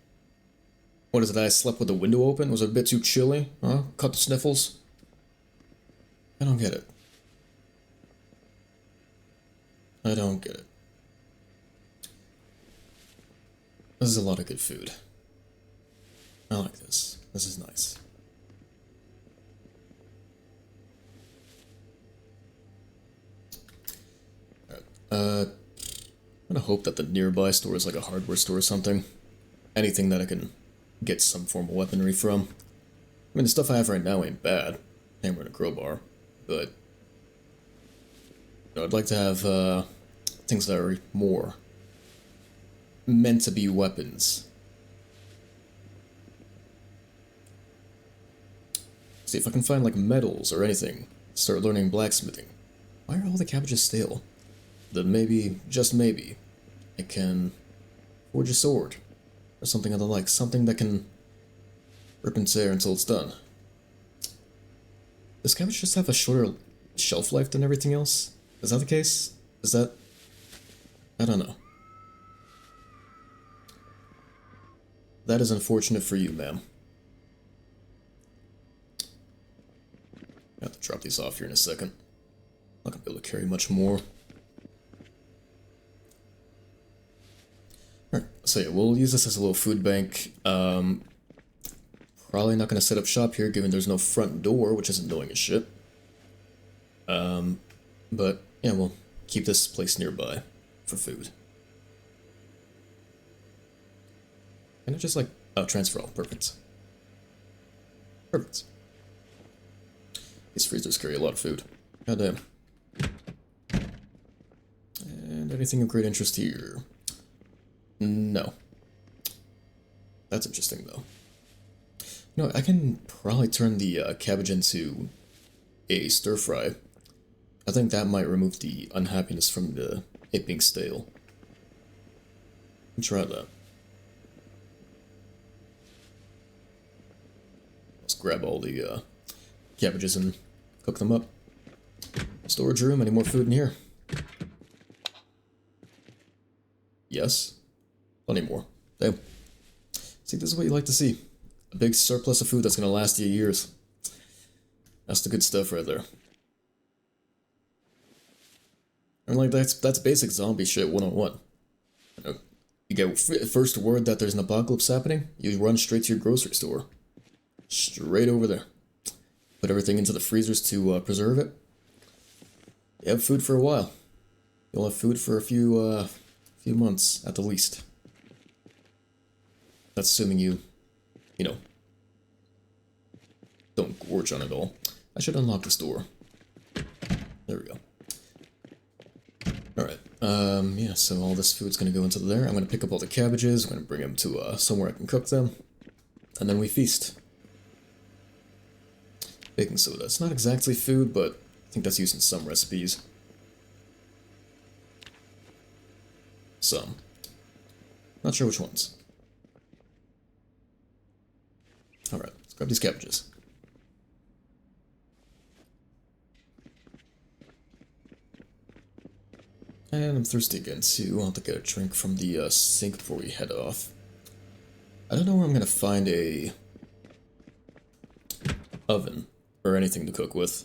What is it, that I slept with the window open? Was it a bit too chilly? Huh? Cut the sniffles? I don't get it. I don't get it. This is a lot of good food. I like this. This is nice. Alright, I'm gonna hope that the nearby store is like a hardware store or something. Anything that I can get some form of weaponry from. I mean, the stuff I have right now ain't bad. Hammer and a crowbar. But I'd like to have things that are more meant to be weapons. See if I can find like metals or anything. Start learning blacksmithing. Why are all the cabbages stale? Then maybe, just maybe, I can forge a sword or something of the like. Something that can rip and tear until it's done. Does cabbage just have a shorter shelf life than everything else? Is that the case? Is that... I don't know. That is unfortunate for you, ma'am. I have to drop these off here in a second. Not gonna be able to carry much more. Alright, so yeah, we'll use this as a little food bank. Probably not gonna set up shop here, given there's no front door, which is annoying as shit. But yeah, we'll keep this place nearby for food. Can I just like, oh, transfer all, perfect. Perfect. These freezers carry a lot of food. Goddamn. And anything of great interest here? No. That's interesting though. You know, I can probably turn the cabbage into a stir fry. I think that might remove the unhappiness from it being stale. Try that. Let's grab all the cabbages and cook them up. Storage room, any more food in here? Yes. Plenty more. Damn. See, this is what you like to see. A big surplus of food that's gonna last you years. That's the good stuff right there. And like, that's basic zombie shit 101. You know, you get first word that there's an apocalypse happening, you run straight to your grocery store. Straight over there. Put everything into the freezers to preserve it. You have food for a while. You'll have food for a few months at the least. That's assuming you know, don't gorge on it all. I should unlock this door. There we go. Alright, yeah, so all this food's gonna go into there. I'm gonna pick up all the cabbages, I'm gonna bring them to somewhere I can cook them, and then we feast. Baking soda. It's not exactly food, but I think that's used in some recipes. Some. Not sure which ones. Alright, let's grab these cabbages. And I'm thirsty again too. I'll have to get a drink from the sink before we head off. I don't know where I'm gonna find a oven or anything to cook with.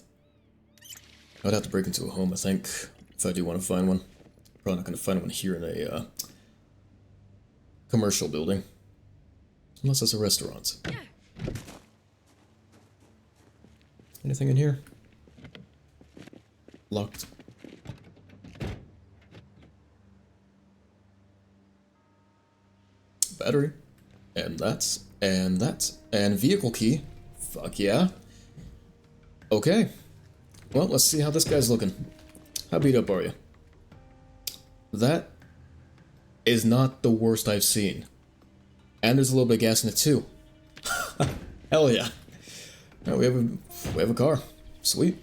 I'd have to break into a home, I think, if I do want to find one. Probably not going to find one here in a commercial building. Unless it's a restaurant. Anything in here? Locked. Battery. And that. And that. And vehicle key. Fuck yeah. Okay. Well, let's see how this guy's looking. How beat up are you? That is not the worst I've seen. And there's a little bit of gas in it too. Hell yeah. Right, we have a car. Sweet.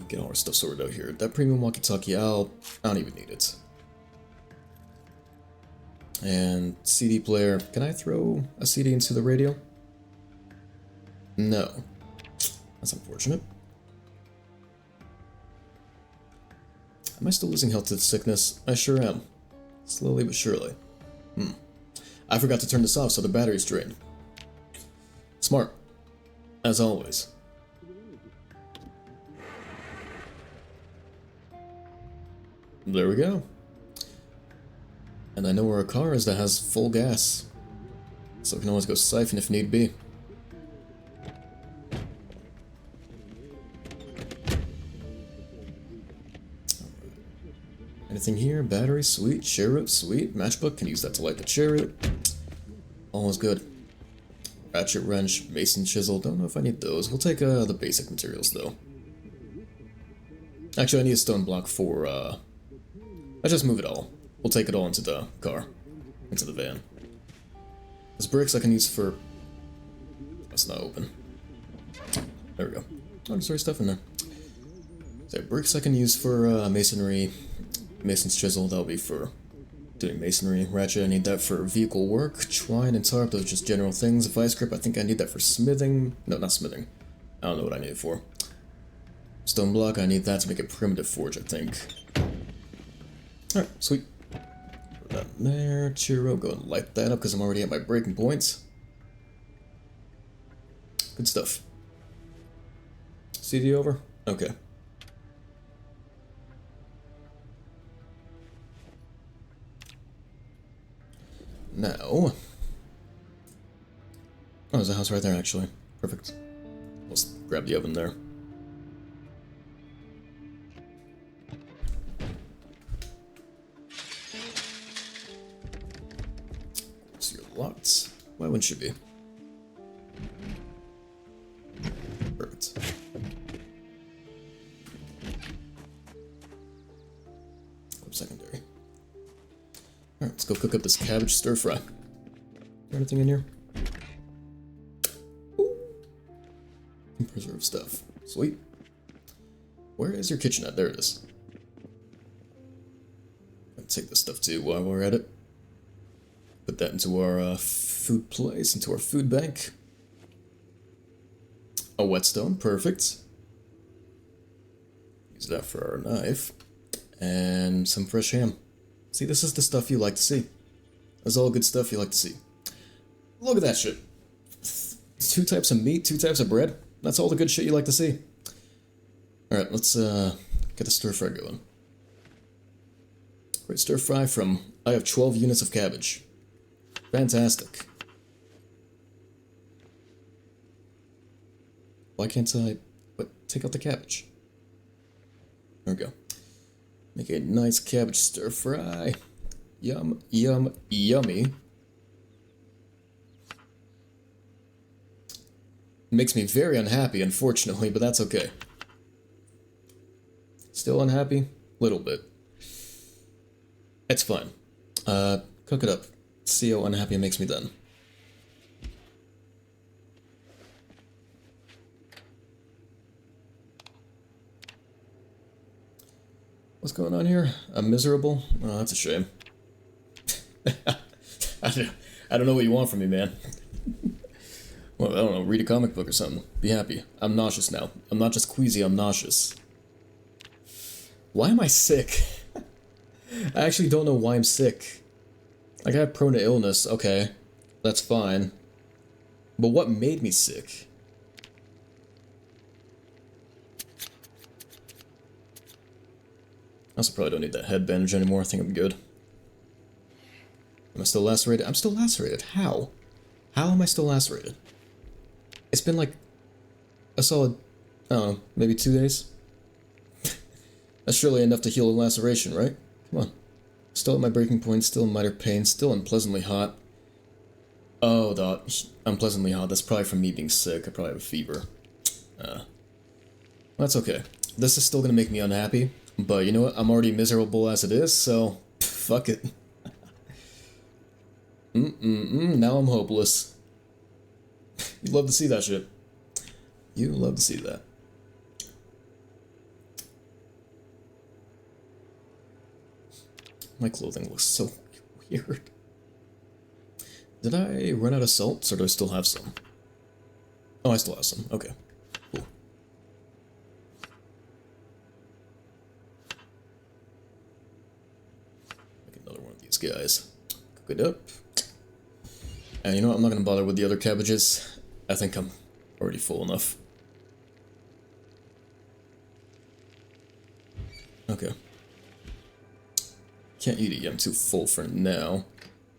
Get all our stuff sorted out here. That premium walkie-talkie, I don't even need it. And CD player. Can I throw a CD into the radio? No. That's unfortunate. Am I still losing health to the sickness? I sure am. Slowly but surely. I forgot to turn this off so the battery's drained. Smart. As always. There we go. And I know where a car is that has full gas. So we can always go siphon if need be. Anything here? Battery, sweet. Chariot, sweet. Matchbook, can use that to light the chariot. All is good. Ratchet wrench, mason chisel. Don't know if I need those. We'll take the basic materials though. Actually, I need a stone block for I just move it all. We'll take it all into the car, into the van. There's bricks I can use for. That's not open. There we go. Oh, there's already stuff in there. So bricks I can use for masonry. Mason's chisel, that'll be for doing masonry. Ratchet, I need that for vehicle work. Twine and tarp, those are just general things. Vice grip, I think I need that for smithing. No, not smithing. I don't know what I need it for. Stone block, I need that to make a primitive forge, I think. Alright, sweet. Put that in there. Churro, go and light that up because I'm already at my breaking points. Good stuff. CD over? Okay. Now... Oh, there's a house right there, actually. Perfect. Let's grab the oven there. So you're locked. Why wouldn't you be? Perfect. Secondary. Alright, let's go cook up this cabbage stir fry. Anything in here? Ooh. Preserved stuff. Sweet. Where is your kitchen at? There it is. I'll take this stuff too while we're at it. Put that into our food place, into our food bank. A whetstone, perfect. Use that for our knife. And some fresh ham. See, this is the stuff you like to see. That's all good stuff you like to see. Look at that shit. 2 types of meat, 2 types of bread. That's all the good shit you like to see. Alright, let's get the stir fry going. Great stir fry from... I have 12 units of cabbage. Fantastic. Why can't I... What? Take out the cabbage. There we go. Make a nice cabbage stir fry. Yum, yum, yummy. Makes me very unhappy, unfortunately, but that's okay. Still unhappy? Little bit. It's fine. Cook it up. See how unhappy it makes me then. What's going on here? I'm miserable? Oh, that's a shame. I don't know what you want from me, man. Well, I don't know, read a comic book or something. Be happy. I'm nauseous now. I'm not just queasy, I'm nauseous. Why am I sick? I actually don't know why I'm sick. Like, I have prone to illness, okay. That's fine. But what made me sick? also probably don't need that head bandage anymore. I think I'm good. Am I still lacerated? I'm still lacerated. How? How am I still lacerated? It's been like a solid, I don't know, maybe 2 days? That's surely enough to heal a laceration, right? Come on. Still at my breaking point, still in minor pain, still unpleasantly hot. Oh, the unpleasantly hot. That's probably from me being sick. I probably have a fever. Well, that's okay. This is still gonna make me unhappy, but you know what? I'm already miserable as it is, so fuck it. Now I'm hopeless. You love to see that shit. You love to see that. My clothing looks so weird. Did I run out of salts, or do I still have some? Oh, I still have some. Okay. Cool. Make another one of these guys. Cook it up. And you know what? I'm not gonna bother with the other cabbages. I think I'm already full enough. Okay. Can't eat it yet, I'm too full for now.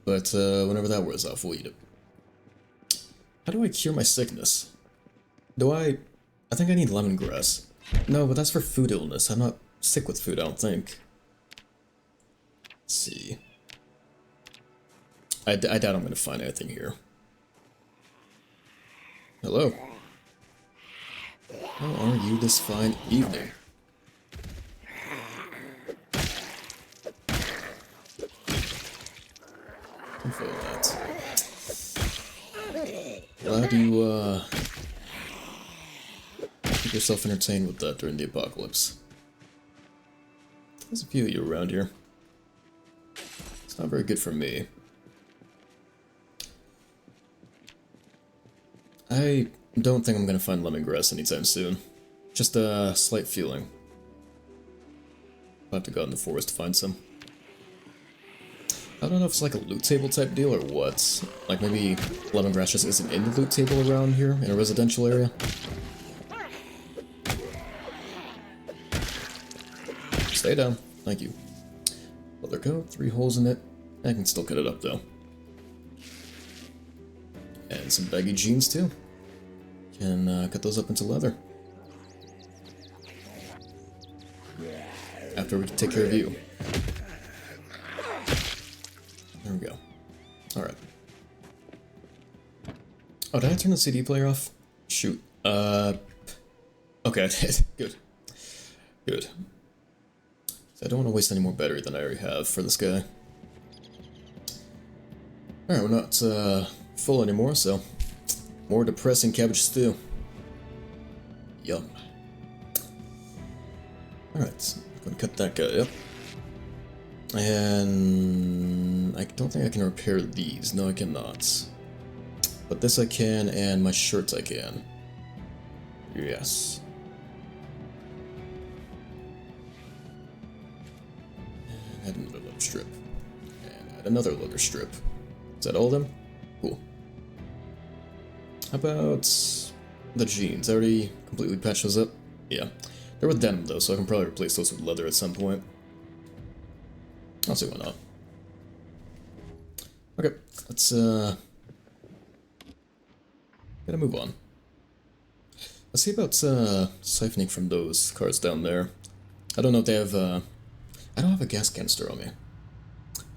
But whenever that wears off, we'll eat it. How do I cure my sickness? I think I need lemongrass. No, but that's for food illness. I'm not sick with food, I don't think. Let's see. I doubt I'm gonna find anything here. Hello. How are you this fine evening? Can feel that. Glad you, keep yourself entertained with that during the apocalypse. There's a few of you around here. It's not very good for me. I don't think I'm gonna find lemongrass anytime soon. Just a slight feeling. I'll have to go out in the forest to find some. I don't know if it's like a loot table type deal or what. Like maybe lemongrass just isn't in the loot table around here in a residential area. Stay down. Thank you. Leather coat, 3 holes in it. I can still cut it up though. And some baggy jeans too. Can cut those up into leather. After we take care of you. There we go. Alright. Oh, did I turn the CD player off? Shoot. Okay, I did. Good. Good. I don't want to waste any more battery than I already have for this guy. Alright, we're not full anymore, so more depressing cabbage stew. Yum. Alright, I'm gonna cut that guy up. And I don't think I can repair these. No, I cannot. But this I can, and my shirts I can. Yes. And add another leather strip. And add another leather strip. Is that all of them? Cool. How about the jeans? I already completely patched those up? Yeah. They're with denim though, so I can probably replace those with leather at some point. I'll see why not. Okay, let's gotta move on. Let's see about siphoning from those cars down there. I don't know if they have I don't have a gas canister on me.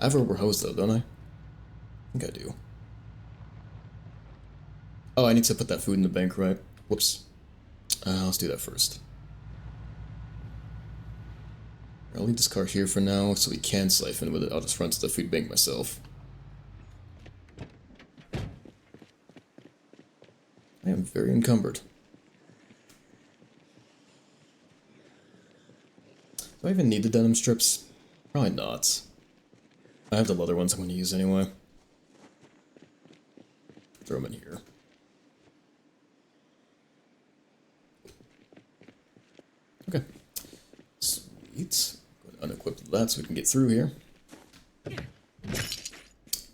I have a rubber hose though, don't I? I think I do. Oh, I need to put that food in the bank, right? Whoops. Let's do that first. I'll leave this car here for now, so we can siphon with it. I'll just run to the food bank myself. I am very encumbered. Do I even need the denim strips? Probably not. I have the leather ones I'm going to use anyway. Throw them in here. Okay. Sweet. Unequip that so we can get through here.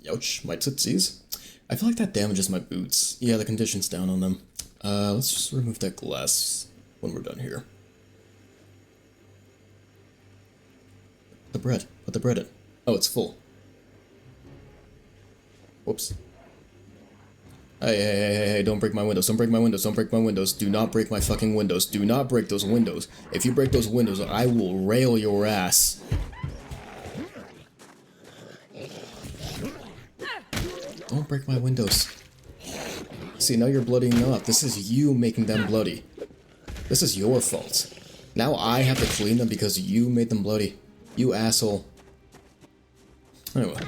Youch, my tootsies. I feel like that damages my boots. Yeah, the condition's down on them. Let's just remove that glass when we're done here. The bread. Put the bread in. Oh, it's full. Whoops. Hey, don't break my windows, don't break my windows, don't break my windows. Do not break my fucking windows. Do not break those windows. If you break those windows, I will rail your ass. Don't break my windows. See, now you're bloodying them up. This is you making them bloody. This is your fault. Now I have to clean them because you made them bloody. You asshole. Anyway.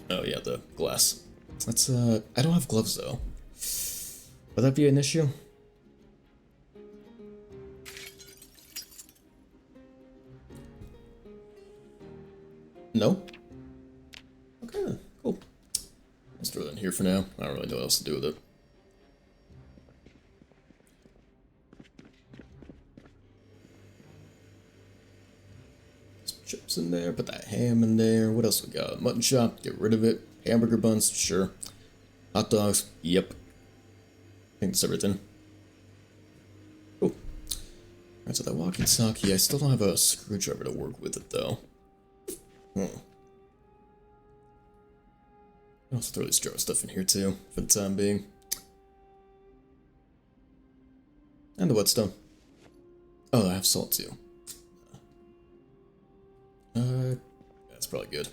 Oh yeah, the glass. Let's, I don't have gloves though. Would that be an issue? No? Okay, cool. Let's throw that in here for now. I don't really know what else to do with it. Some chips in there, put that ham in there. What else we got? Mutton chop, get rid of it. Hamburger buns, sure. Hot dogs, yep. I think that's everything. Cool. Alright, so that walkie-talkie, I still don't have a screwdriver to work with it, though. I'll also throw this jar of stuff in here, too, for the time being. And the whetstone. Oh, I have salt, too. That's probably good.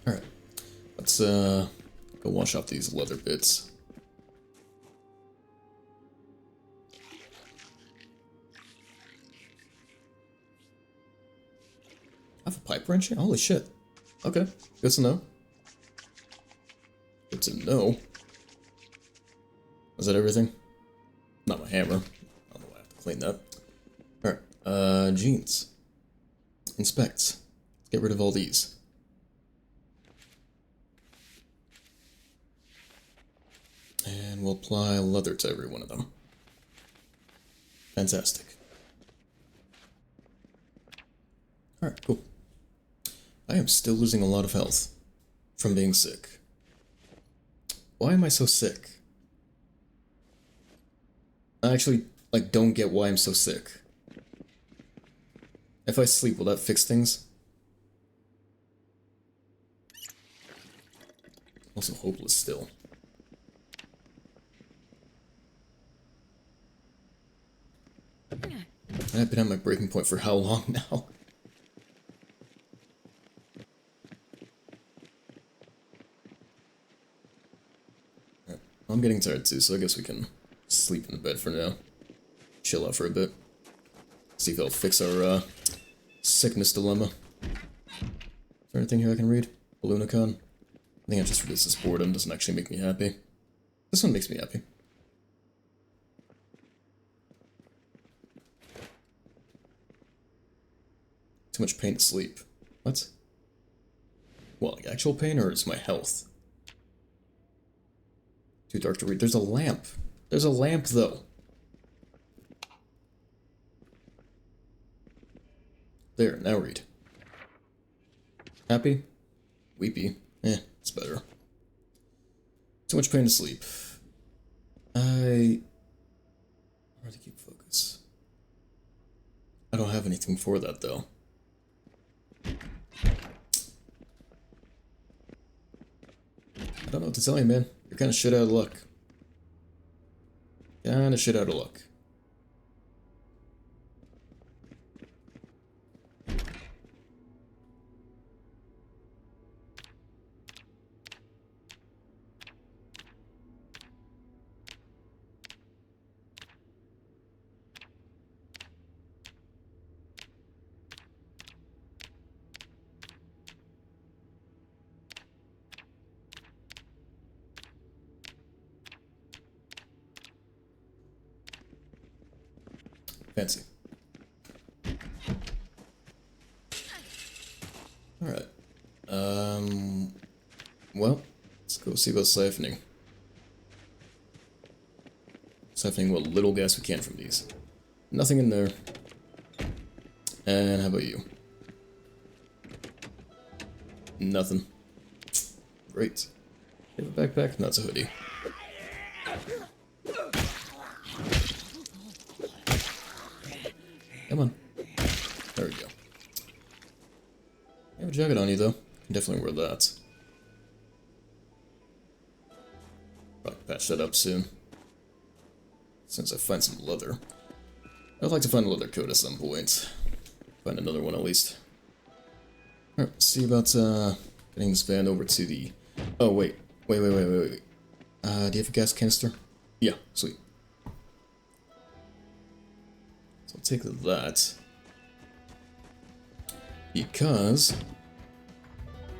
Alright, let's go wash off these leather bits. I have a pipe wrench here? Holy shit. Okay, good to know. Good to know. Is that everything? Not my hammer. I don't know why I have to clean that. Alright, jeans. Inspect. Let's get rid of all these. And we'll apply leather to every one of them. Fantastic. Alright, cool. I am still losing a lot of health from being sick. Why am I so sick? I actually, like, don't get why I'm so sick. If I sleep, will that fix things? Also hopeless still. I've been at my breaking point for how long now? Right. I'm getting tired too, so I guess we can sleep in the bed for now. Chill out for a bit. See if it'll fix our, sickness dilemma. Is there anything here I can read? Balloonicon? I think I just reduced this boredom, doesn't actually make me happy. This one makes me happy. Too much pain to sleep. What? What, like actual pain, or is my health? Too dark to read. There's a lamp. There's a lamp, though. There, now read. Happy? Weepy? It's better. Too much pain to sleep. Hard to keep focus. I don't have anything for that, though. I don't know what to tell you, man. You're kind of shit out of luck. Kinda shit out of luck. Fancy. Alright. Well, let's go see about siphoning. Siphoning what little gas we can from these. Nothing in there. And how about you? Nothing. Great. You have a backpack? No, it's a hoodie. Come on. There we go. You have a jacket on you, though. Can definitely wear that. Probably patch that up soon. Since I find some leather. I'd like to find a leather coat at some point. Find another one at least. Alright, see about getting this van over to the... Oh, wait. Wait. Do you have a gas canister? Yeah, sweet. So I'll take that. Because,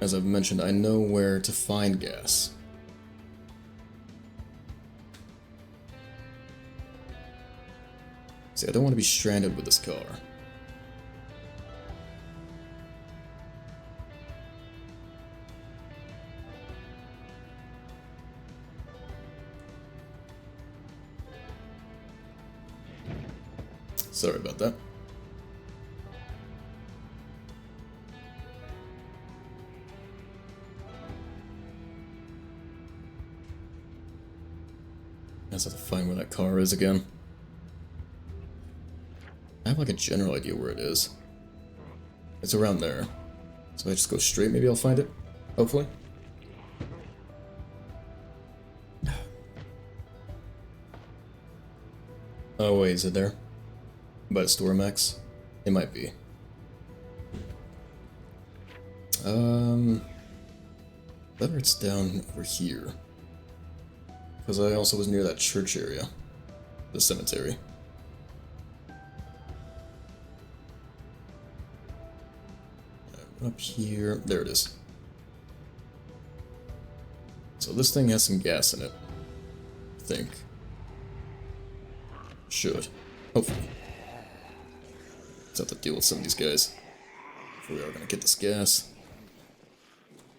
as I've mentioned, I know where to find gas. See, I don't want to be stranded with this car. Sorry about that. I just have to find where that car is again. I have like a general idea where it is. It's around there. So if I just go straight, maybe I'll find it. Hopefully. Oh wait, is it there? By the store max? It might be. Better it's down over here. Because I also was near that church area. The cemetery. Up here. There it is. So this thing has some gas in it. I think. Should. Hopefully. Let's have to deal with some of these guys. If we are gonna get this gas.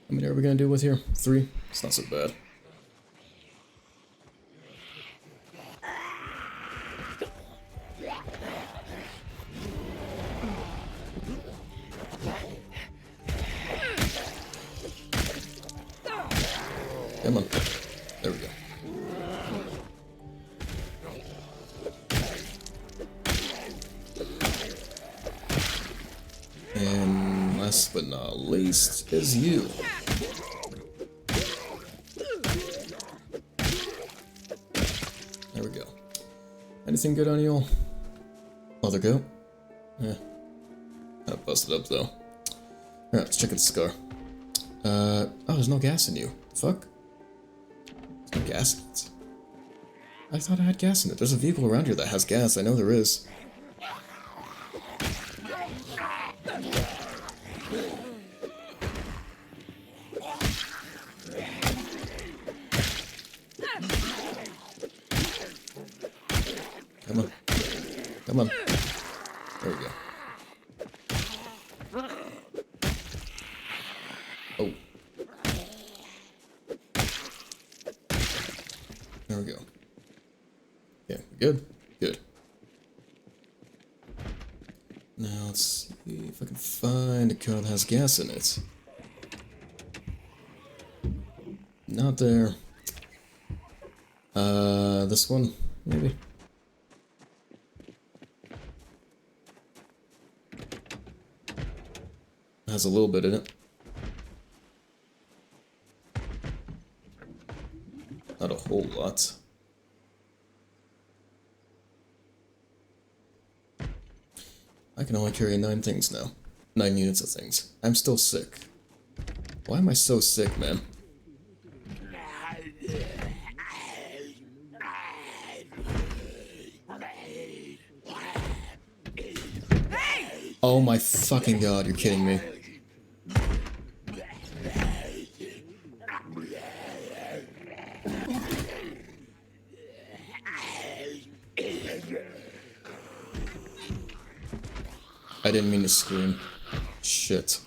How many are we gonna deal with here? 3? It's not so bad. Come on. There we go. And last but not least is you. There we go. Anything good on you all? Other go? Yeah. Kinda busted up though. Alright, let's check out this car. Oh, there's no gas in you. Fuck? There's no gas in it. I thought I had gas in it. There's a vehicle around here that has gas. I know there is. Come on. Come on. There we go. Oh. There we go. Yeah, good. Good. Now let's see if I can find a car that has gas in it. Not there. This one, maybe. Has a little bit in it. Not a whole lot. I can only carry 9 things now. 9 units of things. I'm still sick. Why am I so sick, man? Oh my fucking god, you're kidding me. I didn't mean to scream. Shit.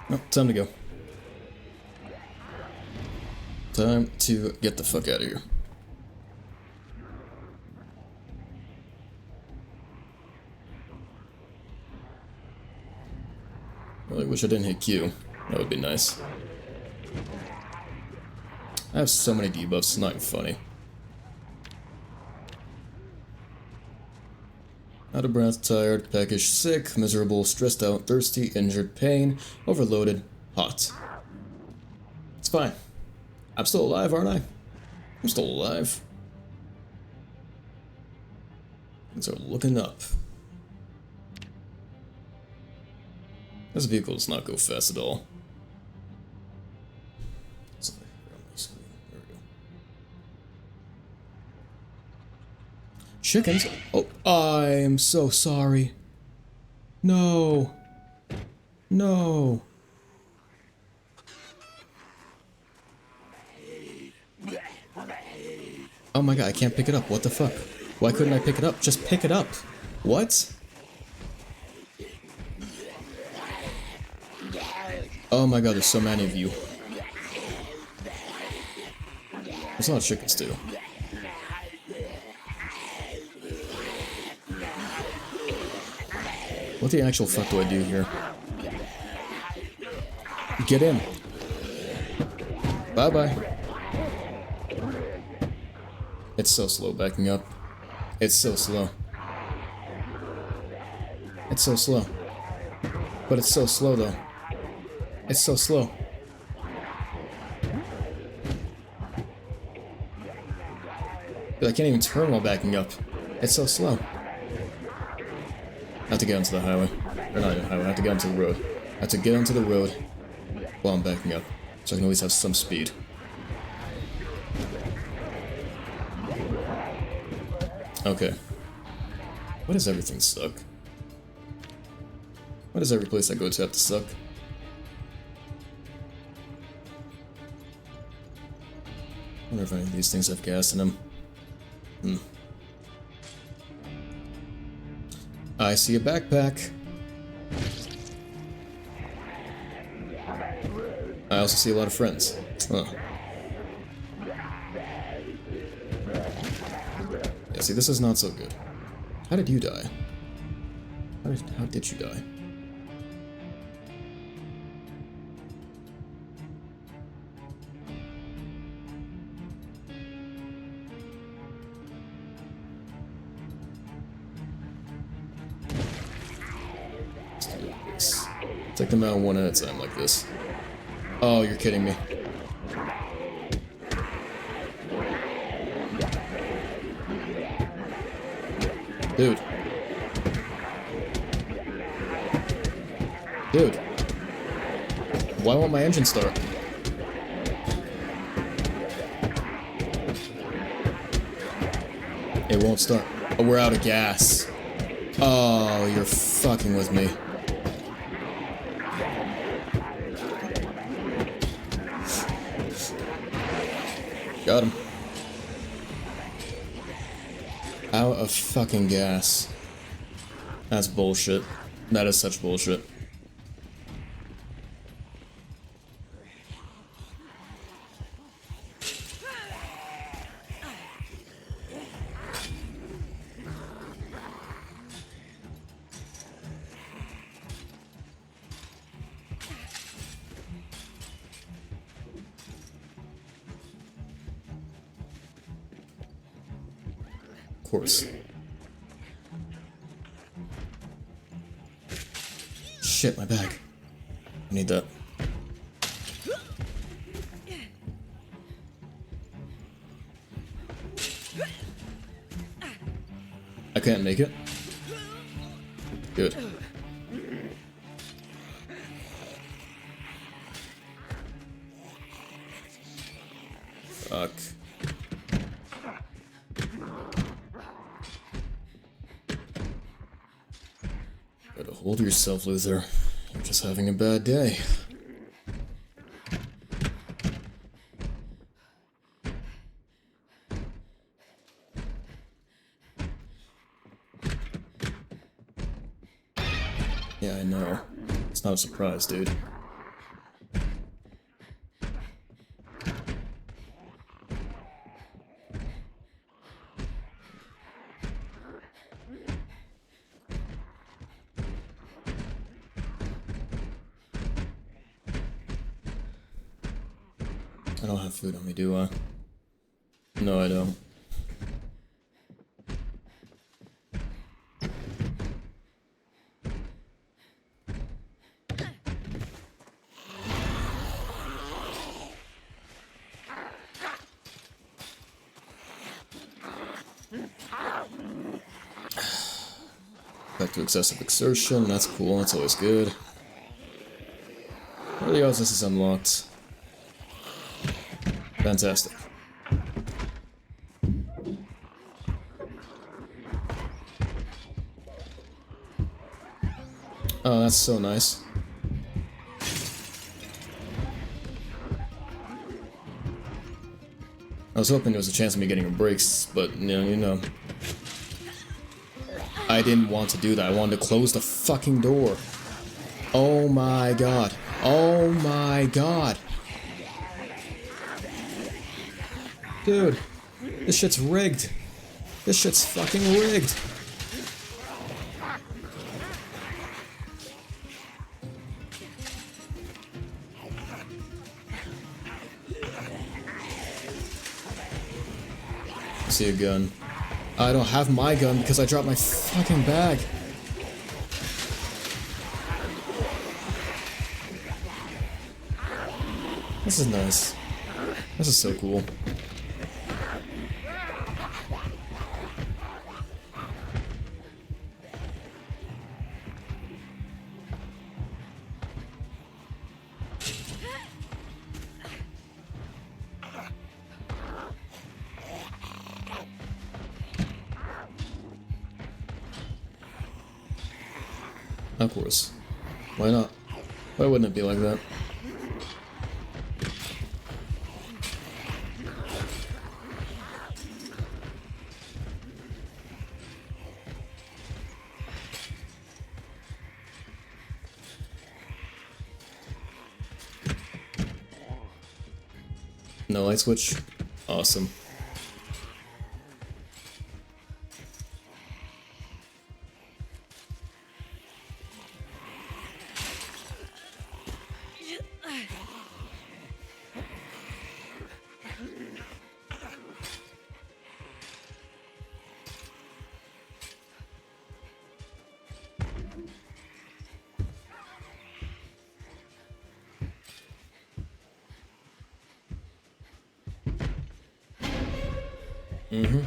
Oh, time to go. Time to get the fuck out of here. really wish I didn't hit Q. That would be nice. I have so many debuffs, it's not even funny. Out of breath, tired, peckish, sick, miserable, stressed out, thirsty, injured, pain, overloaded, hot. It's fine. I'm still alive, aren't I? I'm still alive. Things are looking up. This vehicle does not go fast at all. There we go. Chickens? Oh, I'm so sorry. No. No. Oh my god, I can't pick it up. What the fuck? Why couldn't I pick it up? Just pick it up. What? Oh my god, there's so many of you. There's a lot of chickens too. What the actual fuck do I do here? Get in. Bye-bye. It's so slow backing up. It's so slow. It's so slow. But it's so slow though. It's so slow. But I can't even turn while backing up. It's so slow. I have to get onto the highway. Or not even highway, I have to get onto the road. I have to get onto the road while I'm backing up. So I can at least have some speed. Okay. Why does everything suck? Why does every place I go to have to suck? I wonder if any of these things have gas in them. I see a backpack. I also see a lot of friends. Huh. Yeah, see, this is not so good. How did you die? How did you die? Let's do this. Take them out one at a time like this. Oh, you're kidding me. Dude. Dude. Why won't my engine start? It won't start. Oh, we're out of gas. Oh, you're fucking with me. Got him. Out of fucking gas. That's bullshit. That is such bullshit. Of course. Shit, my bag. I need that. I can't make it. Good. Fuck. Gotta hold yourself, Luther. You're just having a bad day. Yeah, I know. It's not a surprise, dude. I don't have food on me, do I? No, I don't. Back to excessive exertion, that's cool, that's always good. Everything else is unlocked. Fantastic. Oh, that's so nice. I was hoping there was a chance of me getting breaks, but you know. I didn't want to do that. I wanted to close the fucking door. Oh my god. Oh my god. Dude, this shit's rigged. This shit's fucking rigged. I see a gun. I don't have my gun because I dropped my fucking bag. This is nice. This is so cool. Of course. Why not? Why wouldn't it be like that? No light switch? Awesome. Mm-hmm.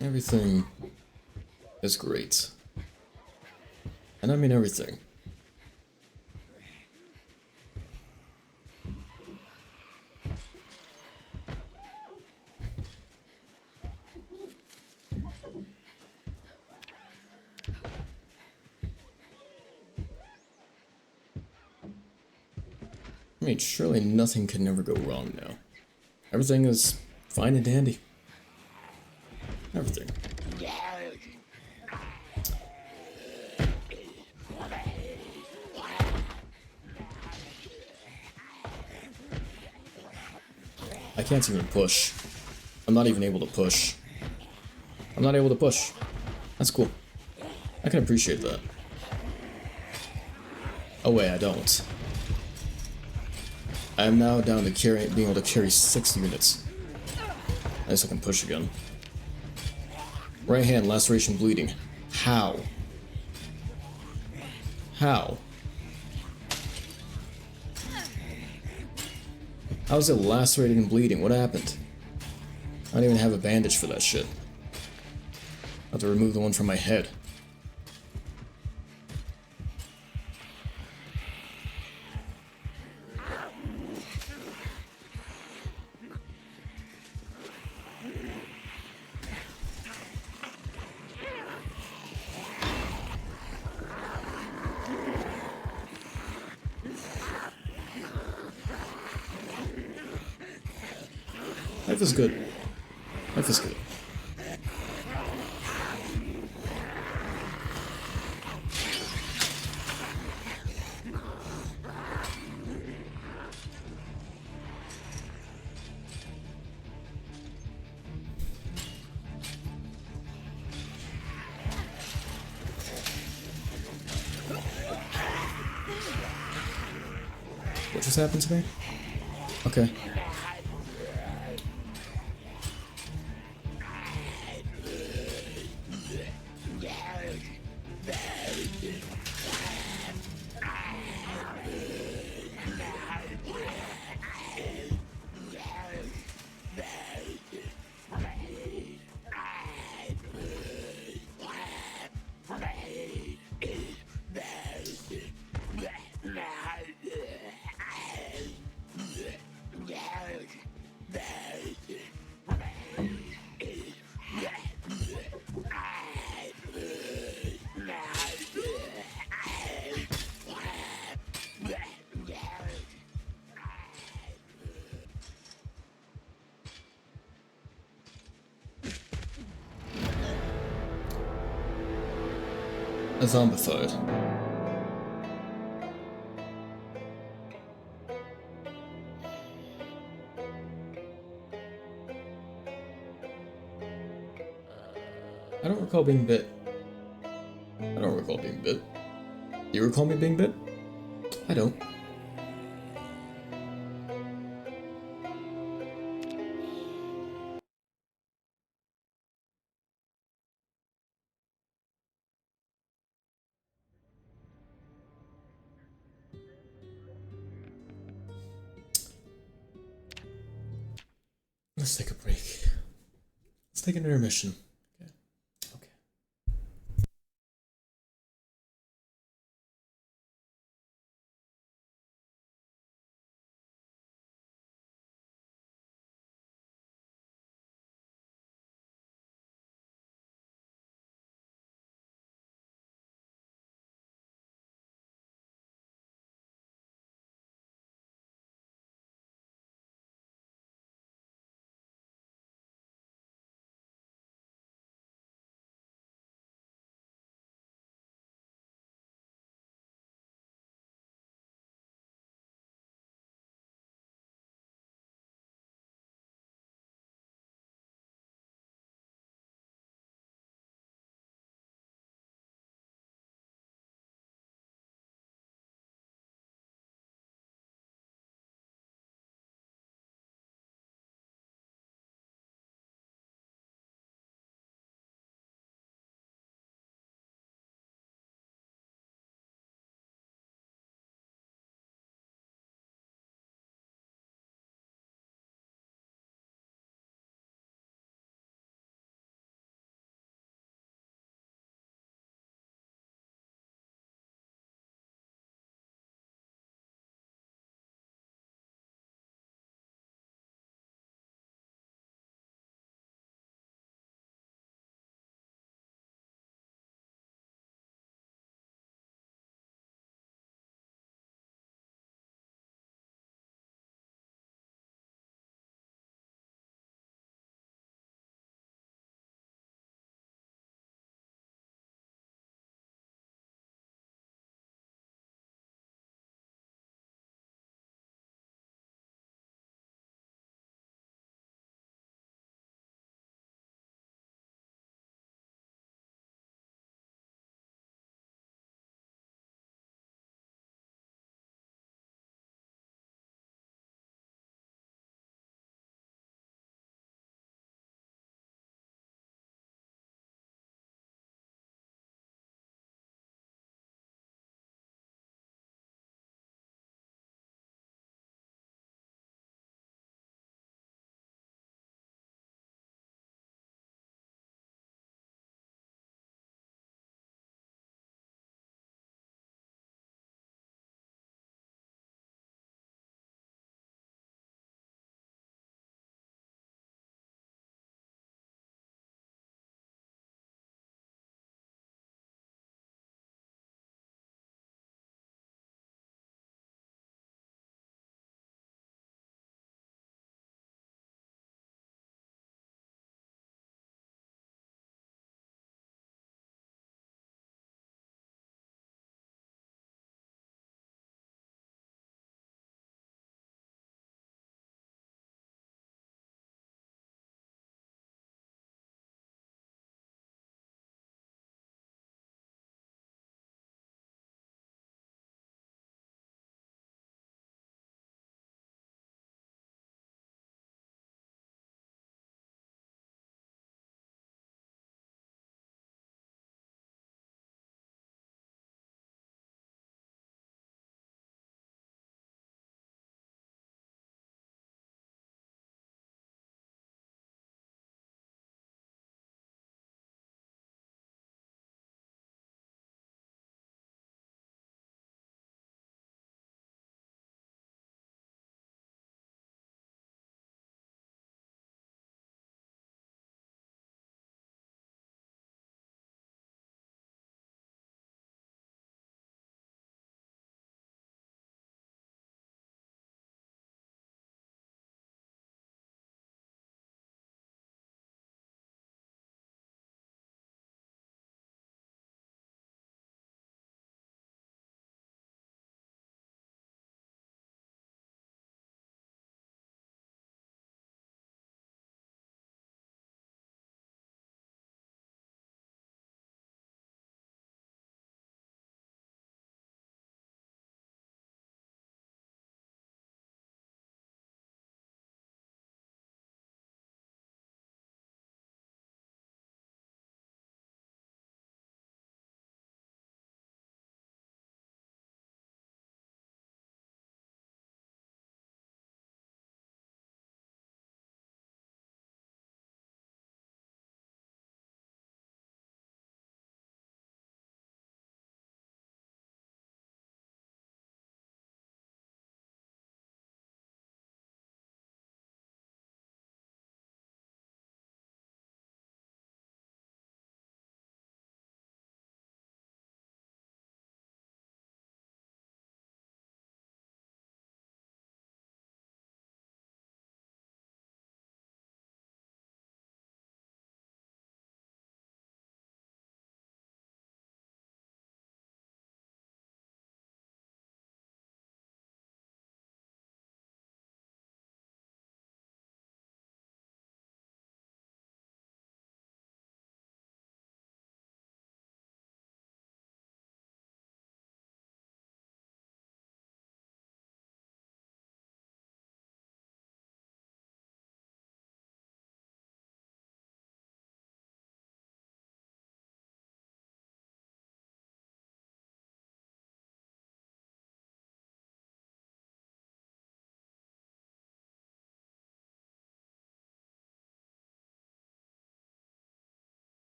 Everything is great. And I mean everything. I mean, surely nothing can ever go wrong now. Everything is fine and dandy. Everything. I can't even push. I'm not even able to push. I'm not able to push. That's cool. I can appreciate that. Oh wait, I don't. I am now down to being able to carry 6 units. I guess I can push again. Right hand, laceration, bleeding. How? How? How's it lacerated and bleeding? What happened? I don't even have a bandage for that shit. I have to remove the one from my head. Life is good. Life is good. What just happened to me? Okay. A zombified. I don't recall being bit. I don't recall being bit. You recall me being bit? I don't. Let's take a break. Let's take an intermission.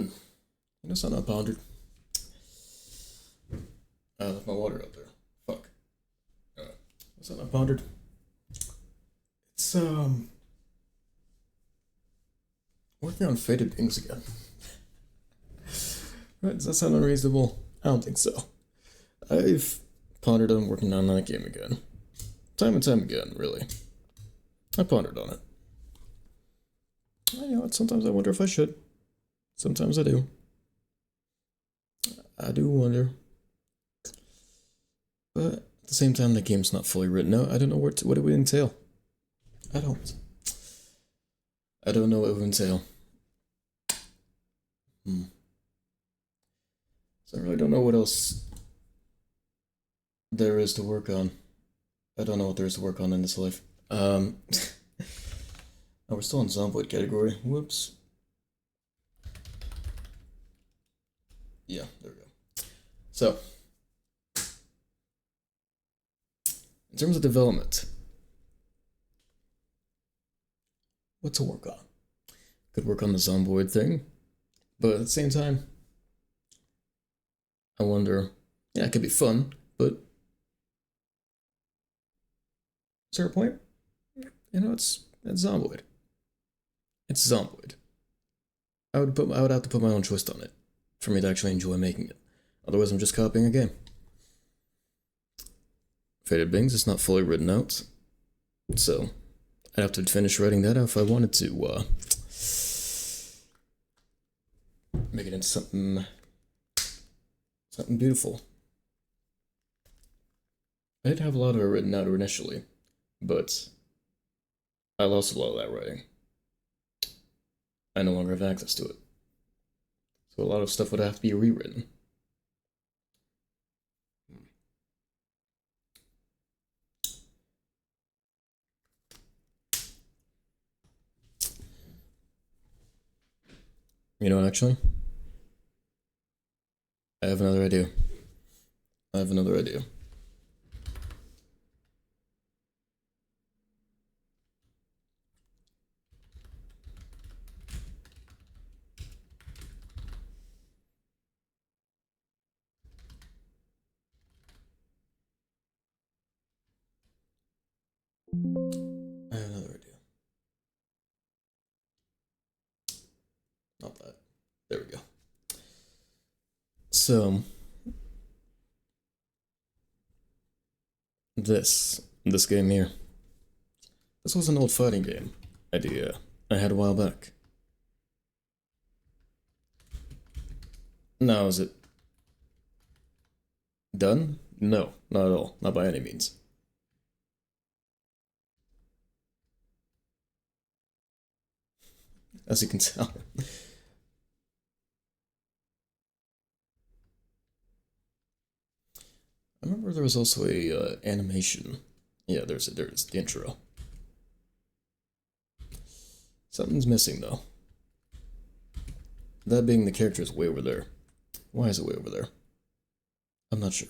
You know something I pondered? I left my water out there. Fuck. Something I pondered. It's working on faded things again. Right? Does that sound unreasonable? I don't think so. I've pondered on working on that game again. Time and time again, really. I pondered on it. You know what? Sometimes I wonder if I should. Sometimes I do. I do wonder. But at the same time, the game's not fully written out. I don't know what it would entail. I don't know what it would entail. So I really don't know what else there is to work on. I don't know what there is to work on in this life. Oh, we're still in Zomboid category. Whoops. Yeah, there we go. So, in terms of development, what to work on? Could work on the Zomboid thing, but at the same time, I wonder, yeah, it could be fun, but is there a point? You know, it's Zomboid. It's Zomboid. I would have to put my own twist on it for me to actually enjoy making it. Otherwise, I'm just copying a game. Faded Bings is not fully written out, so I'd have to finish writing that out if I wanted to make it into something beautiful. I did have a lot of it written out initially, but I lost a lot of that writing. I no longer have access to it. So a lot of stuff would have to be rewritten. You know, actually, I have another idea. Not that. There we go. So, this game here. This was an old fighting game idea I had a while back. Now, is it done? No, not at all. Not by any means. As you can tell. I remember there was also a animation. Yeah, there's the intro. Something's missing though. That being the character is way over there. Why is it way over there? I'm not sure.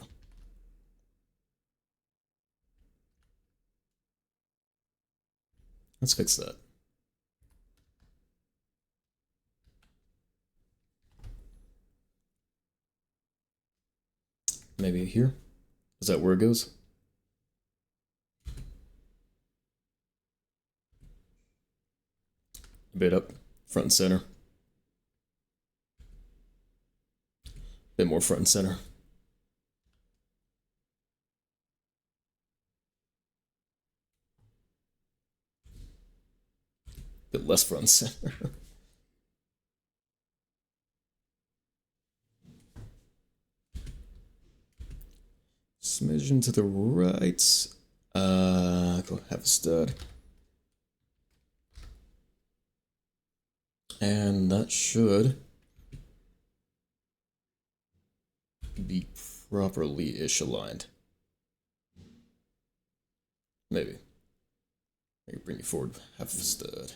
Let's fix that. Maybe here? Is that where it goes? A bit up, front and center. A bit more front and center. A bit less front and center. Smidgen to the right. Go have a stud. And that should be properly-ish aligned. Maybe. Maybe bring you forward half a stud.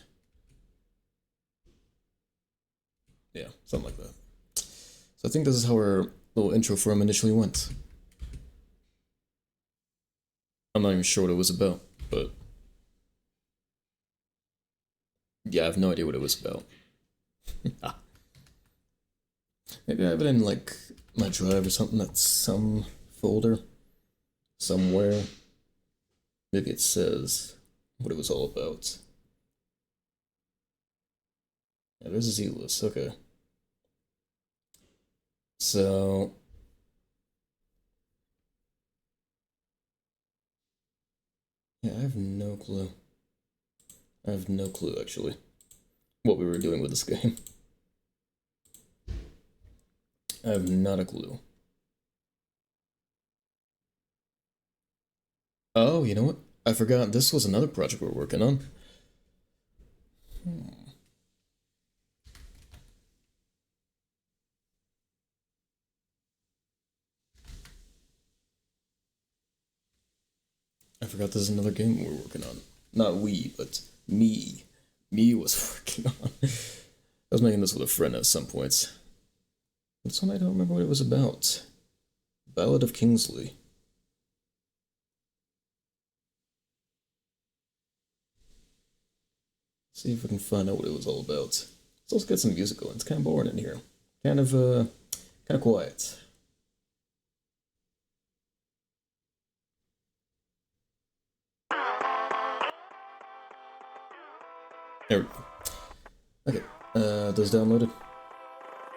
Yeah, something like that. So I think this is how our little intro for him initially went. I'm not even sure what it was about, but yeah, I have no idea what it was about. Maybe I have it in like my drive or something. That's some folder somewhere. Maybe it says what it was all about. Yeah, there's a Z-list. Okay. So yeah, I have no clue. I have no clue actually what we were doing with this game. I have not a clue. Oh, you know what? I forgot this was another project we're working on. I forgot there's another game we're working on. Not we, but me. Me was working on. I was making this with a friend at some points. This one I don't remember what it was about. Ballad of Kingsley. See if we can find out what it was all about. Let's also get some music going. It's kind of boring in here. Kind of quiet. There we go. Okay, those downloaded?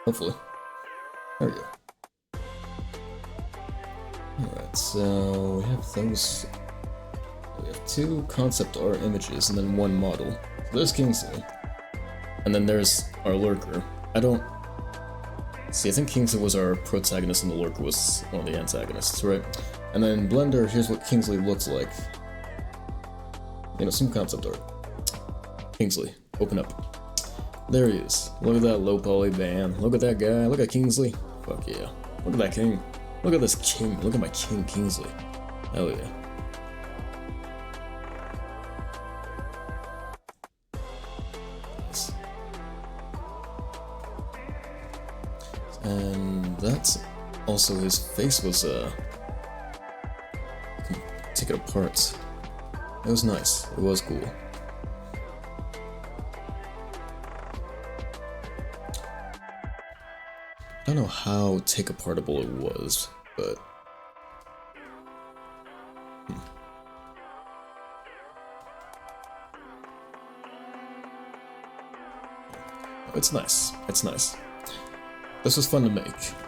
Hopefully. There we go. Alright, so we have those. We have 2 concept art images and then 1 model. So there's Kingsley. And then there's our lurker. I don't... See, I think Kingsley was our protagonist and the lurker was one of the antagonists, right? And then Blender, here's what Kingsley looks like. You know, some concept art. Kingsley, open up. There he is. Look at that low poly band. Look at that guy. Look at Kingsley. Fuck yeah. Look at that king. Look at this king. Look at my king, Kingsley. Hell yeah. Nice. And that's also his face was, you can take it apart. It was nice. It was cool. I don't know how take-apartable it was, but... It's nice. It's nice. This was fun to make.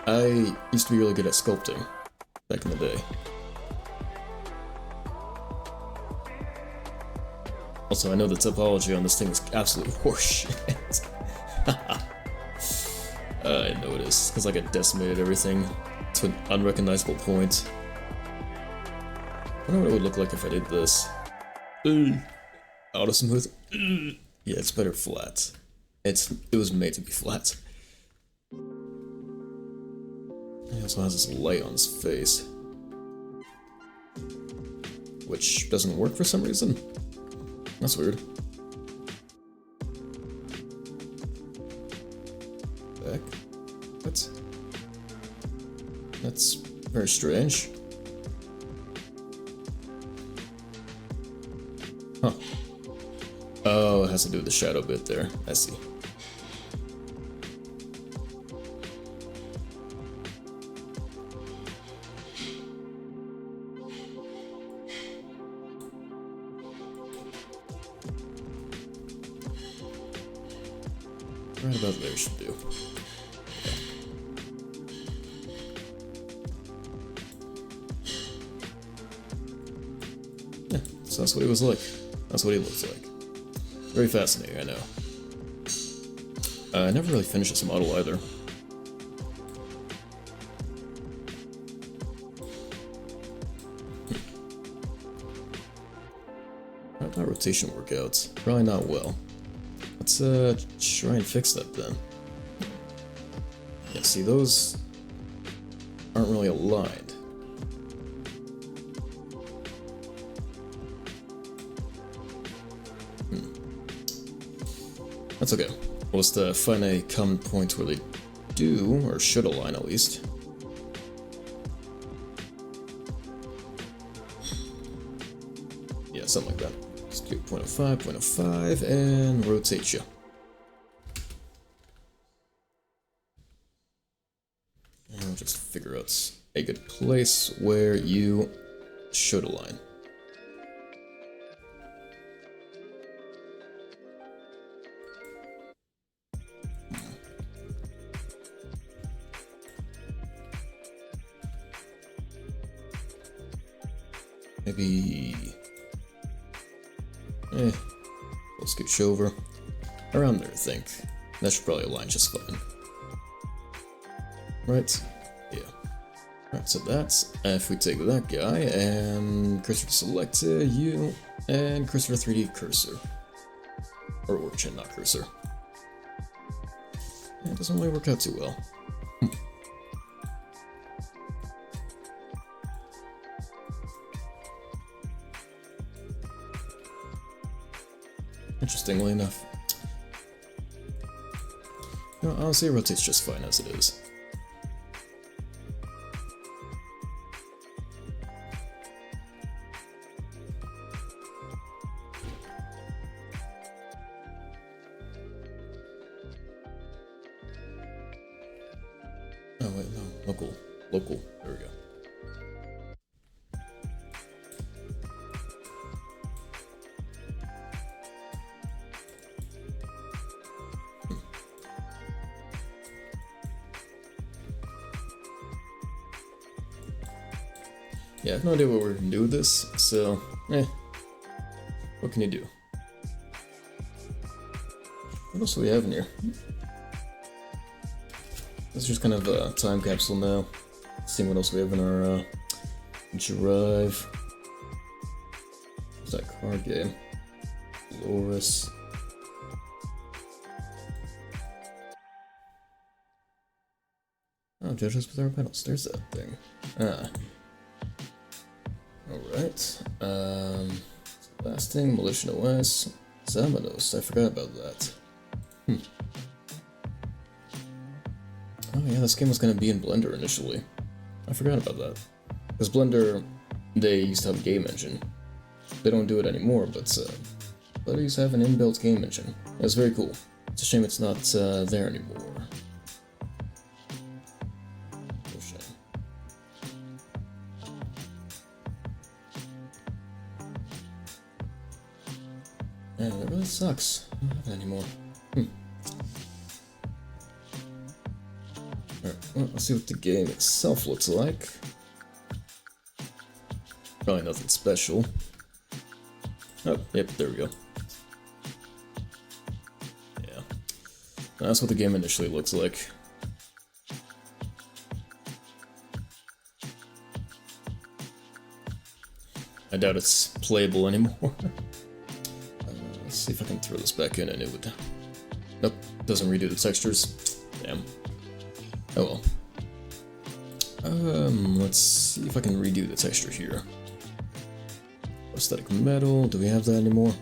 I used to be really good at sculpting back in the day. Also, I know the topology on this thing is absolute horseshit. I know it is, because like I decimated everything to an unrecognizable point. I wonder what it would look like if I did this. Auto smooth. Yeah, it's better flat. It was made to be flat. He also has this light on his face, which doesn't work for some reason. That's weird. Back. What? That's very strange. Huh. Oh, it has to do with the shadow bit there. I see. Right about there should do. Yeah, so that's what he was like. That's what he looks like. Very fascinating, I know. I never really finished this model either. How'd that rotation work out? Probably not well. Let's try and fix that then. Yeah, see, those aren't really aligned. That's okay. We'll just find a common point where they do, or should align at least. Yeah, something like that. Let's do 0.05, 0.05, and rotate you. figure out a good place where you should align. Maybe... let's scooch over. Around there, I think. That should probably align just fine. Right? Yeah. Alright, so that's... if we take that guy, and cursor to select you, and cursor to 3D cursor. Or origin, not cursor. Yeah, it doesn't really work out too well. Interestingly enough. No, honestly, it rotates just fine as it is. Oh wait, no, local. Local, there we go. Yeah, I have no idea what we're gonna do with this, so, what can you do? What else do we have in here? This is just kind of a time capsule now. Seeing what else we have in our drive. What's that card game? Loris. Oh, judge us with our medals. There's that thing. Ah. Alright. Last thing, Malicious OS. Zamanos. I forgot about that. Oh yeah, this game was gonna be in Blender initially. I forgot about that. Because Blender, they used to have a game engine. They don't do it anymore, but they used to have an inbuilt game engine. It was very cool. It's a shame it's not there anymore. Oh, shame. Man, that really sucks. I don't have it anymore. Alright, well, let's see what the game itself looks like. Probably nothing special. Oh, yep, there we go. Yeah. That's what the game initially looks like. I doubt it's playable anymore. Let's see if I can throw this back in and it would... Nope, doesn't redo the textures. Damn. Oh well. Let's see if I can redo the texture here. Prosthetic metal, do we have that anymore?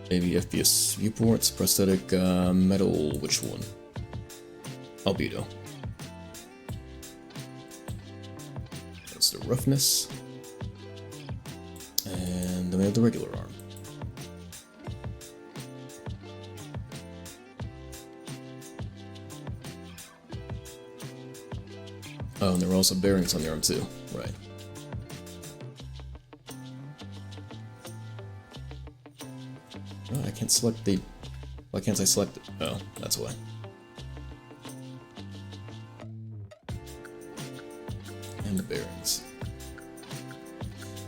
Maybe FPS viewports, prosthetic metal, which one? Albedo. That's the roughness. And then we have the regular arm. Oh, and there were also bearings on the arm too, right. Oh, I can't select the... Why can't I select it? Oh, that's why. And the bearings.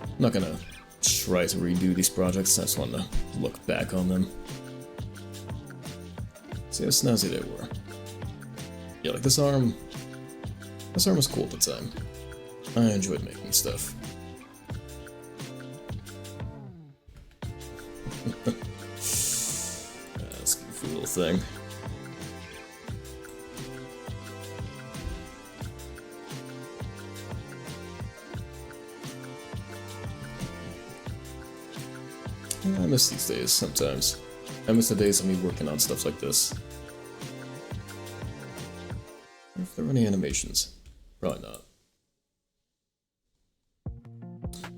I'm not gonna try to redo these projects, I just want to look back on them. See how snazzy they were. Yeah, like this arm... This arm was cool at the time. I enjoyed making stuff. That's a goofy little thing. I miss these days sometimes. I miss the days of me working on stuff like this. If there were any animations. Probably not.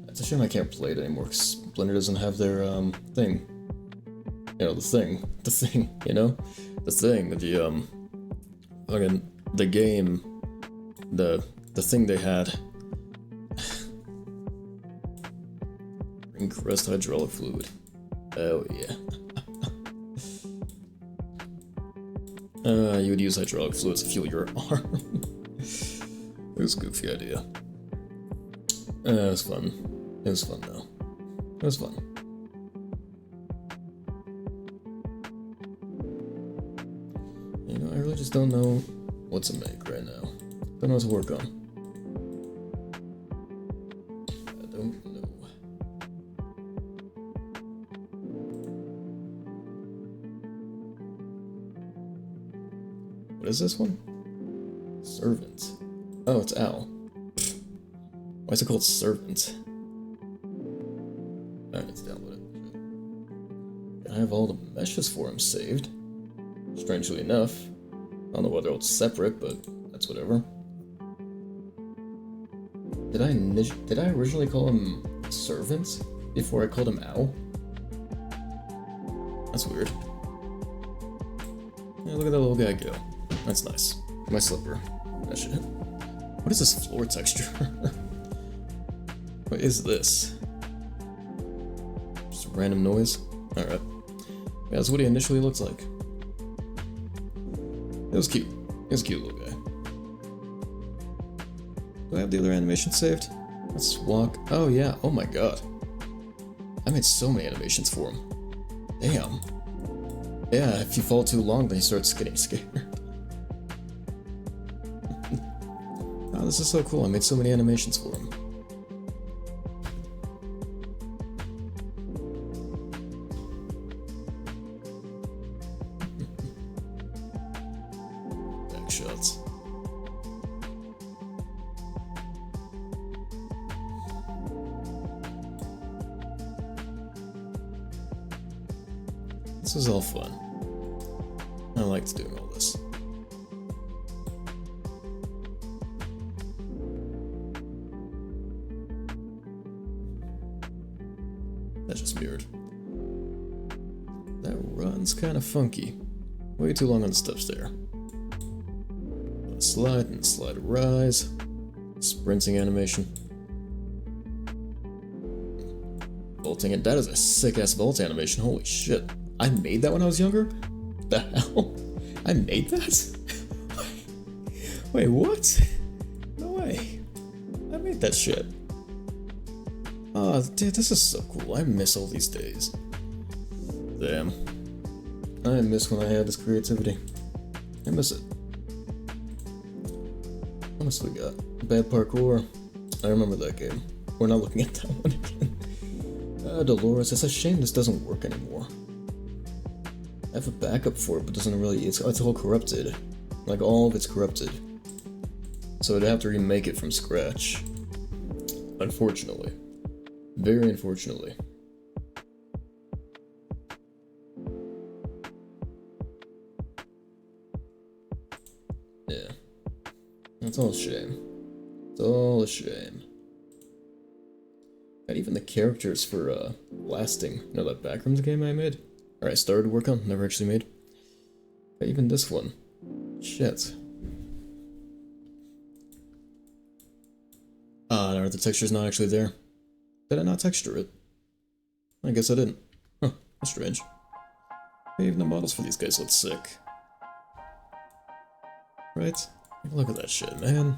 It's a shame I can't play it anymore, because Blender doesn't have their, thing. You know, the thing, you know? The thing, the game the thing they had. Increased hydraulic fluid. Oh yeah. You would use hydraulic fluid to fuel your arm. It was a goofy idea. It was fun. It was fun though. It was fun. You know, I really just don't know what to make right now. Don't know what to work on. I don't know. What is this one? Servant. Oh, it's Al. Why is it called Servant? I need to download it. I have all the meshes for him saved. Strangely enough. I don't know whether it's separate, but that's whatever. Did I originally call him Servant before I called him Al? That's weird. Yeah, look at that little guy go. That's nice. My slipper. That shit. What is this floor texture? What is this? Just a random noise? Alright. Yeah, that's what he initially looked like. It was cute. It was a cute little guy. Do I have the other animation saved? Let's walk. Oh yeah, oh my god. I made so many animations for him. Damn. Yeah, if you fall too long, then he starts getting scared. Oh, this is so cool. I made so many animations for him. Back shots. This was all fun. I liked doing all this. That's just mirrored. That run's kind of funky. Way too long on the steps there. Slide and slide rise. Sprinting animation. Vaulting, and that is a sick ass vault animation. Holy shit. I made that when I was younger? The hell? I made that? Wait, what? No way. I made that shit. Oh, dude, this is so cool. I miss all these days. Damn. I miss when I had this creativity. I miss it. What else we got? Bad parkour. I remember that game. We're not looking at that one again. Dolores, it's a shame this doesn't work anymore. I have a backup for it, but doesn't really. It's all corrupted. Like, all of it's corrupted. So I'd have to remake it from scratch. Unfortunately. Very unfortunately. Yeah. That's all a shame. It's all a shame. And even the characters for, Lasting. You know that Backrooms game I made? Or I started to work on, never actually made. But even this one. Shit. No, the texture's not actually there. Did I not texture it? I guess I didn't. Huh, that's strange. Even the models for these guys look sick. Right? Look at that shit, man.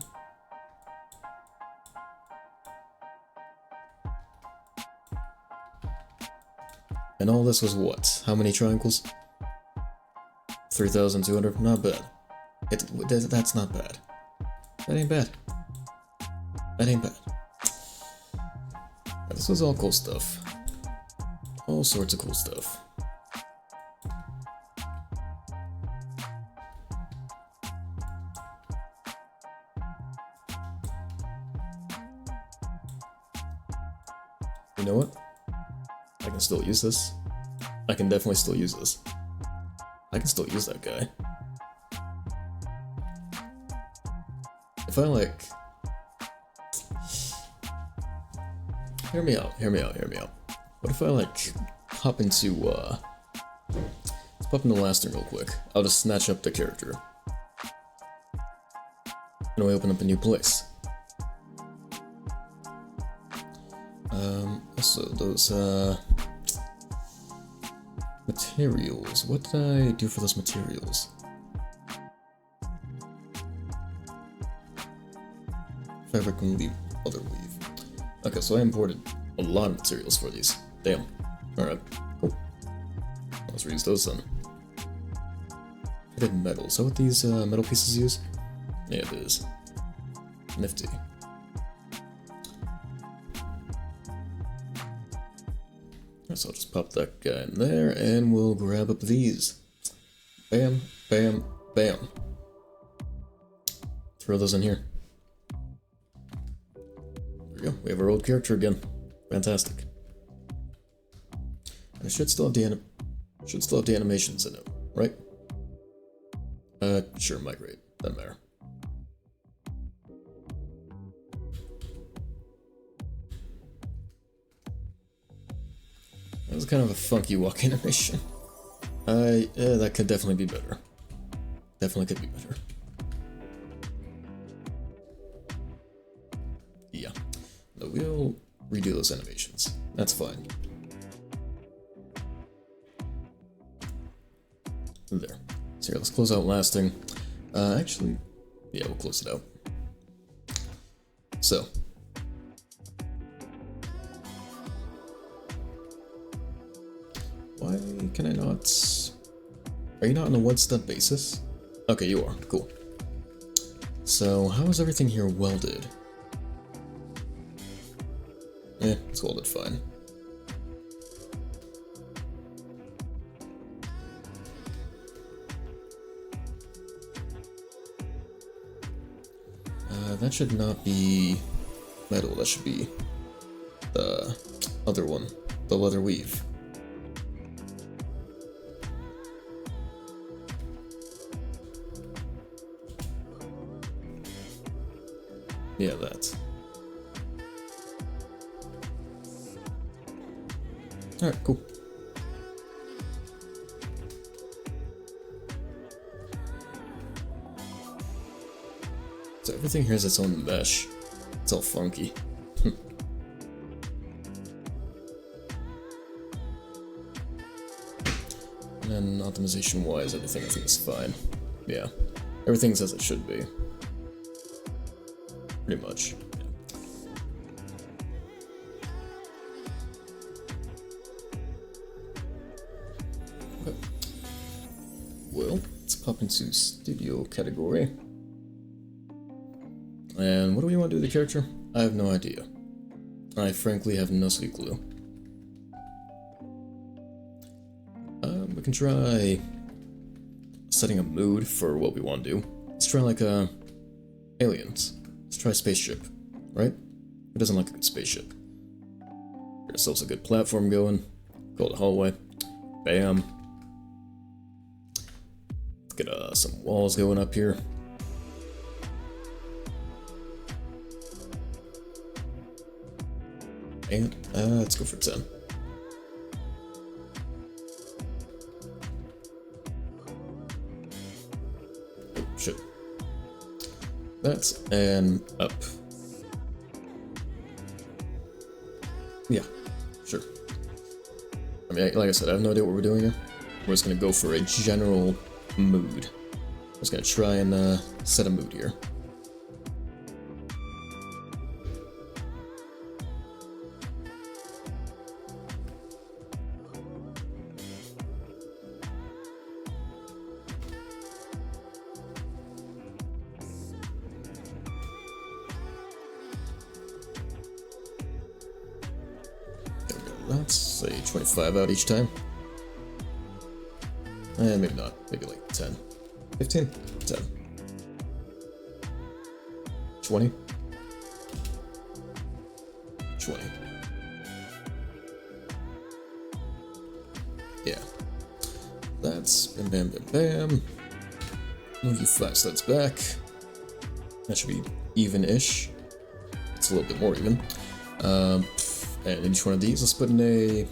And all this was what? How many triangles? 3,200? Not bad. That's not bad. That ain't bad. That ain't bad. Yeah, this was all cool stuff. All sorts of cool stuff. You know what? I can still use this. I can definitely still use this. I can still use that guy. If I like... Hear me out, hear me out, hear me out. What if I like hop into, let's pop into Lasting real quick. I'll just snatch up the character. And we open up a new place. Also, those, materials. What did I do for those materials? Fabric and weave, other weave. Okay, so I imported a lot of materials for these. Damn. Alright, cool. Let's reuse those then. Hidden metal. Is that what these metal pieces use? Yeah, it is. Nifty. So I'll just pop that guy in there, and we'll grab up these. Bam, bam, bam. Throw those in here. There we go. We have our old character again. Fantastic. I should still have the animations in it, right? Sure, migrate. Doesn't matter. That was kind of a funky walk animation. That could definitely be better. Definitely could be better. Yeah. No, we'll redo those animations. That's fine. There. So here, let's close out lasting. Actually, yeah, we'll close it out. So. Why can I not? Are you not on a one-step basis? Okay, you are. Cool. So, how is everything here welded? It's welded fine. That should not be metal, that should be the other one, the leather weave. Yeah, that. Alright, cool. So everything here has its own mesh. It's all funky. And then optimization-wise, everything I think is fine. Yeah, everything's as it should be. Pretty much. Yeah. Okay. Well, let's pop into studio category. And what do we want to do with the character? I have no idea. I frankly have no sweet clue. We can try setting a mood for what we want to do. Let's try like aliens. Let's try spaceship, right? Who doesn't like a good spaceship? Get ourselves a good platform going. Call it a hallway. Bam. Let's get some walls going up here. And let's go for 10. Oh, shit. That's an up. Yeah, sure. I mean, like I said, I have no idea what we're doing here. We're just gonna go for a general mood. I'm just gonna try and set a mood here. Let's say 25 out each time. Maybe not. Maybe like 10. 15? 10. 20? 20. Yeah. That's bam bam bam bam. Move you 5 steps back. That should be even-ish. It's a little bit more even. And in each one of these, let's put in a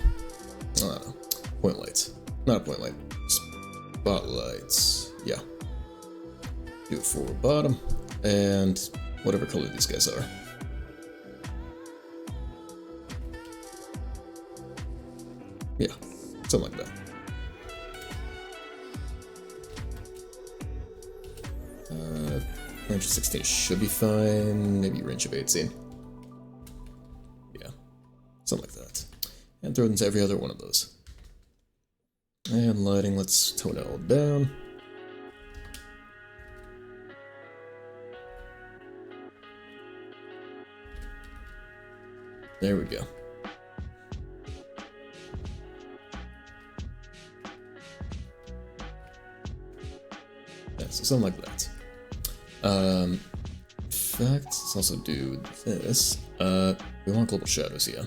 point light. Not a point light. Spotlights. Yeah. Do it forward bottom. and whatever color these guys are. Yeah, something like that. 16 should be fine, maybe range of 18. Yeah, something like that. And throw it into every other one of those. And lighting, let's tone it all down. There we go. Yeah, so something like that. In fact, let's also do this. We want global shadows, yeah.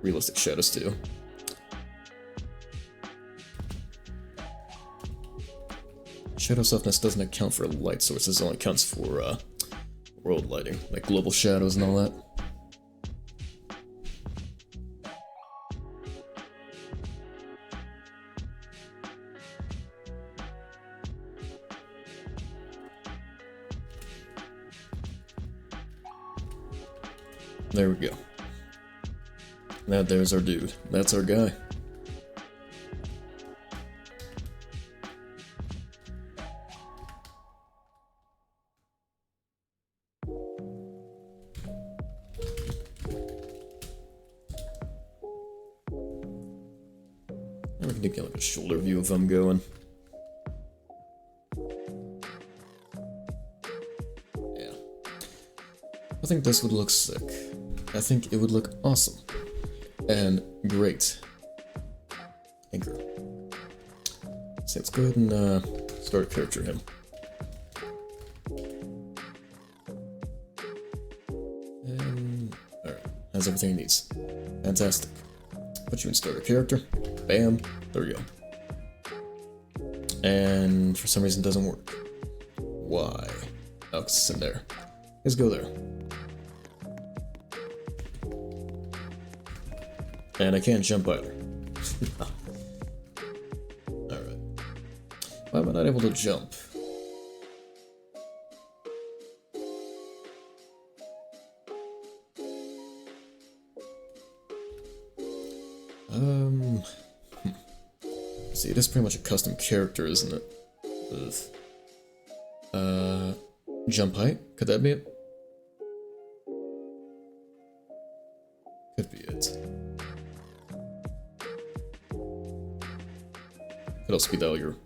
Realistic shadows too. Shadow softness doesn't account for light sources, it only counts for world lighting, like global shadows and all that. There we go. Now there's our dude. That's our guy. Now we can get like a shoulder view of him going. Yeah. I think this would look sick. I think it would look awesome. And great. Anchor. So let's go ahead and start character him. And alright, has everything he needs. Fantastic. Put you in starter character. Bam. There we go. And for some reason it doesn't work. Why? Oh, 'cause it's in there. Let's go there. And I can't jump either. Alright. Why am I not able to jump? See, it is pretty much a custom character, isn't it? Ugh. Jump height? Could that be it? Could be it. Could also be that all your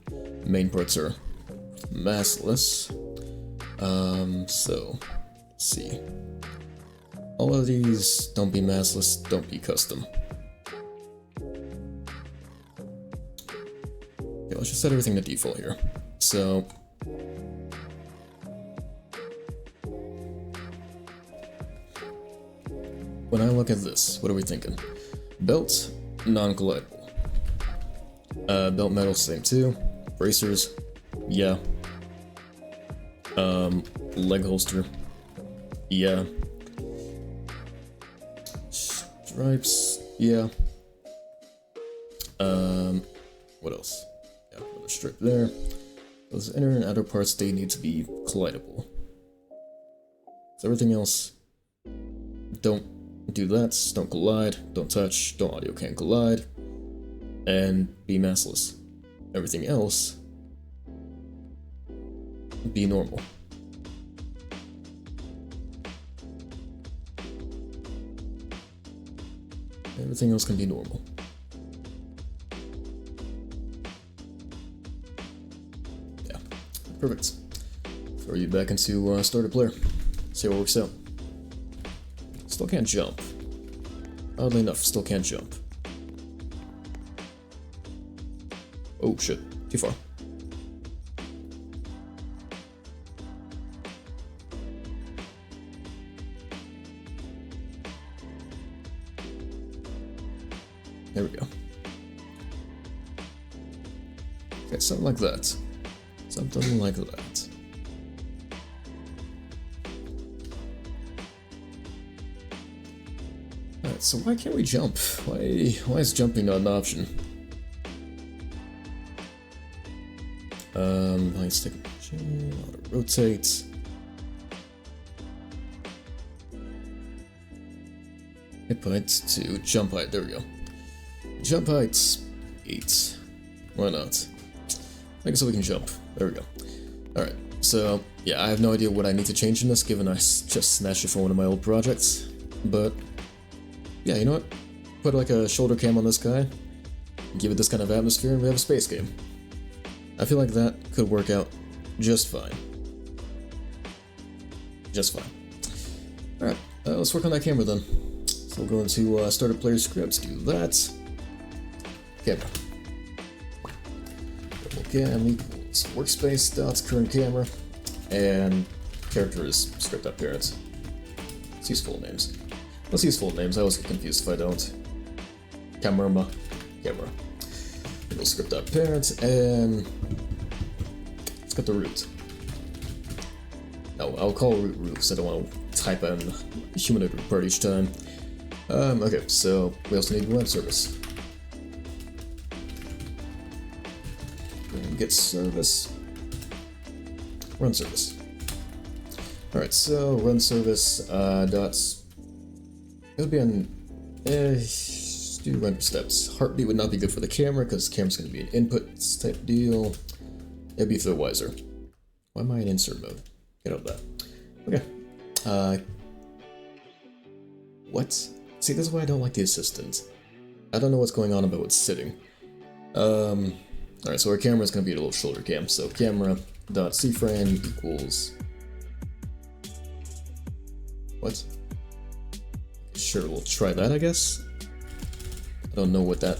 main parts are massless. So, let's see. All of these don't be massless, don't be custom. Okay, let's just set everything to default here. So, when I look at this, what are we thinking? Belt, non-collidable. Belt metal, same too. Bracers, yeah. Leg holster, yeah. Stripes, yeah. What else? Yeah, another strip there. Those inner and outer parts, they need to be collidable. So everything else, don't do that, don't collide, don't touch, don't audio can't collide, and be massless. Everything else, be normal. Everything else can be normal. Yeah, perfect. Throw you back into starter player. See what works out. Still can't jump. Oddly enough, still can't jump. Oh shit, too far. There we go. Okay, something like that. Something like that. Alright, so why can't we jump? Why is jumping not an option? Let's take Auto rotate. Hip height to jump height. There we go. Jump height 8. Why not? Make it so we can jump. There we go. Alright, so yeah, I have no idea what I need to change in this given I just snatched it from one of my old projects. But yeah, you know what? Put like a shoulder cam on this guy, give it this kind of atmosphere, and we have a space game. I feel like that could work out just fine. Just fine. Alright, let's work on that camera then. So we'll go into start a player script, do that. Camera. Double cam equals workspace dots current camera, and character is script appearance. Let's use full names. Let's use full names, I always get confused if I don't. Camera. It'll script appearance, and let's get the root. No, I'll call root because I don't want to type in humanoid root part each time. Okay, so we also need web service. Get service. Run service. Alright, so run service dots. It would be on do run steps. Heartbeat would not be good for the camera because the camera's going to be an input type deal. It'd be for the wiser. Why am I in insert mode? Get out of that. Okay. What? See, this is why I don't like the assistant. I don't know what's going on about what's sitting. Alright, so our camera is going to be a little shoulder cam. So camera.cframe equals... What? Sure, we'll try that, I guess. I don't know what that...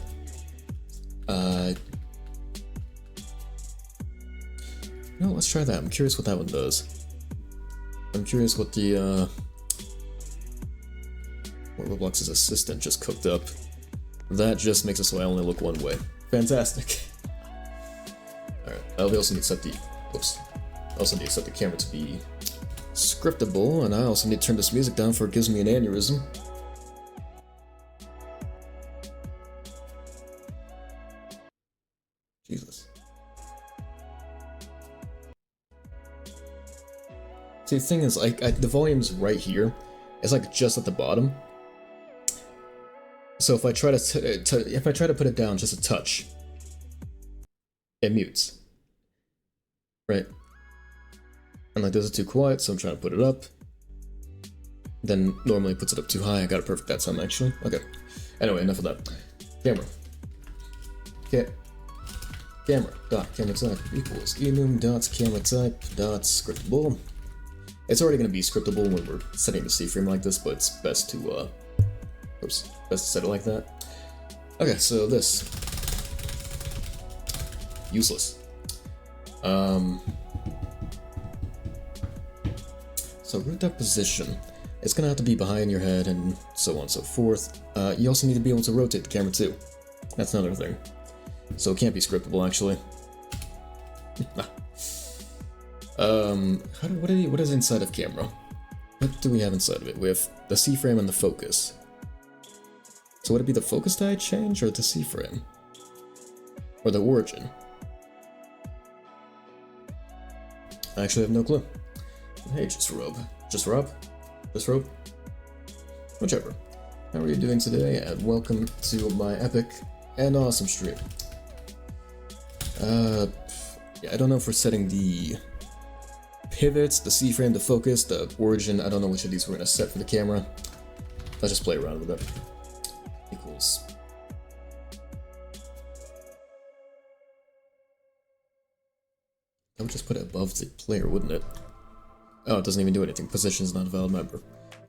No, let's try that. I'm curious what that one does. I'm curious what the, what Roblox's assistant just cooked up. That just makes it so I only look one way. Fantastic. Alright, we also need to set the... Oops. I also need to set the camera to be scriptable, and I also need to turn this music down before it gives me an aneurysm. Jesus. See, the thing is, the volume's right here. It's like just at the bottom. So if I try to put it down just a touch, it mutes. Right? And like this is too quiet, so I'm trying to put it up. Then normally it puts it up too high. I got it perfect that time actually. Okay. Anyway, enough of that. Camera. Okay. Camera dot camera type equals enum dot camera type dot scriptable. It's already going to be scriptable when we're setting the C-frame like this, but it's best to best to set it like that. Okay, so this useless. So root dot position. It's gonna have to be behind your head and so on and so forth. You also need to be able to rotate the camera too. That's another thing. So it can't be scriptable actually. What is inside of camera? What do we have inside of it? We have the C-frame and the focus. So would it be the focus that I change or the C-frame? Or the origin? I actually have no clue. Hey, just Rob. Just Rob? Just Rob? Whichever. How are you doing today? And welcome to my epic and awesome stream. Yeah, I don't know if we're setting the pivots, the C-frame, the focus, the origin. I don't know which of these we're gonna set for the camera. Let's just play around with it. Equals. I would just put it above the player, wouldn't it? Oh, it doesn't even do anything. Position is not a valid member.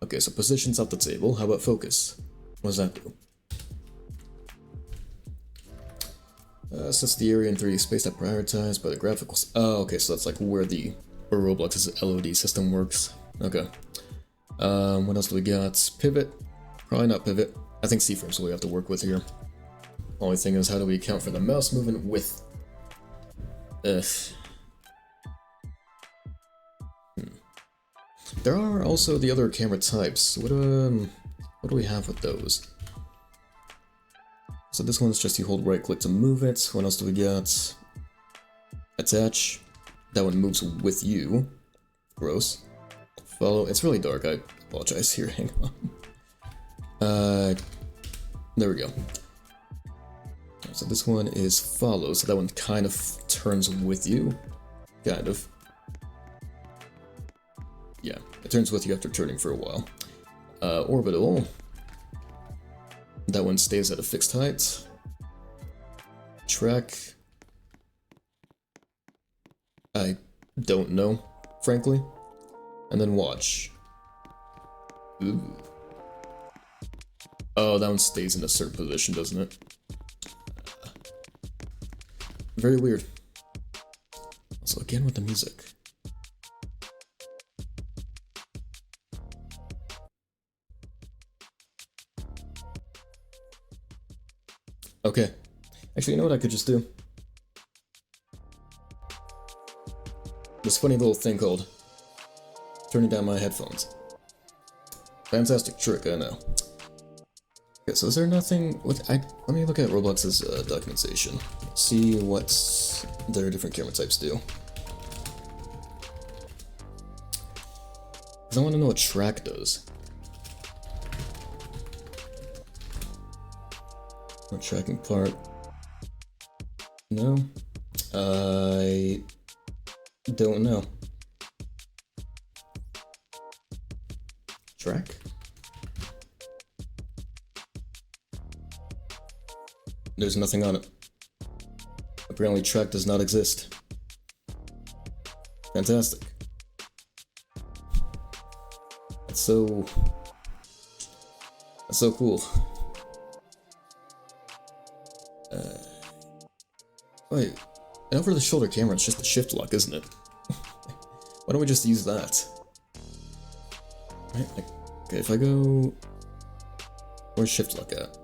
Okay, so position's off the table. How about focus? What does that do? Sets the area in 3D space that prioritized by the graphical... Oh, okay, so that's like where Roblox's LOD system works. Okay. What else do we got? Pivot? Probably not pivot. I think C-frames we have to work with here. Only thing is, how do we account for the mouse movement with... There are also the other camera types. What do we have with those? So this one's just you hold right click to move it. What else do we got? Attach. That one moves with you. Gross. Follow. It's really dark. I apologize here. Hang on. There we go. So this one is follow. So that one kind of turns with you. Kind of. Yeah, it turns with you after turning for a while. Orbital. That one stays at a fixed height. Track. I don't know, frankly. And then watch. Ooh. Oh, that one stays in a certain position, doesn't it? Very weird. Also, again with the music. Okay. Actually, you know what I could just do? This funny little thing called turning down my headphones. Fantastic trick, I know. Okay, so is there nothing... let me look at Roblox's documentation. See what their different camera types do. Because I want to know what track does. What tracking part? No? I don't know. Track? There's nothing on it. Apparently track does not exist. Fantastic. That's so cool. Wait, and over the shoulder camera, it's just a shift lock, isn't it? Why don't we just use that? Right, okay, if I go... Where's shift lock at?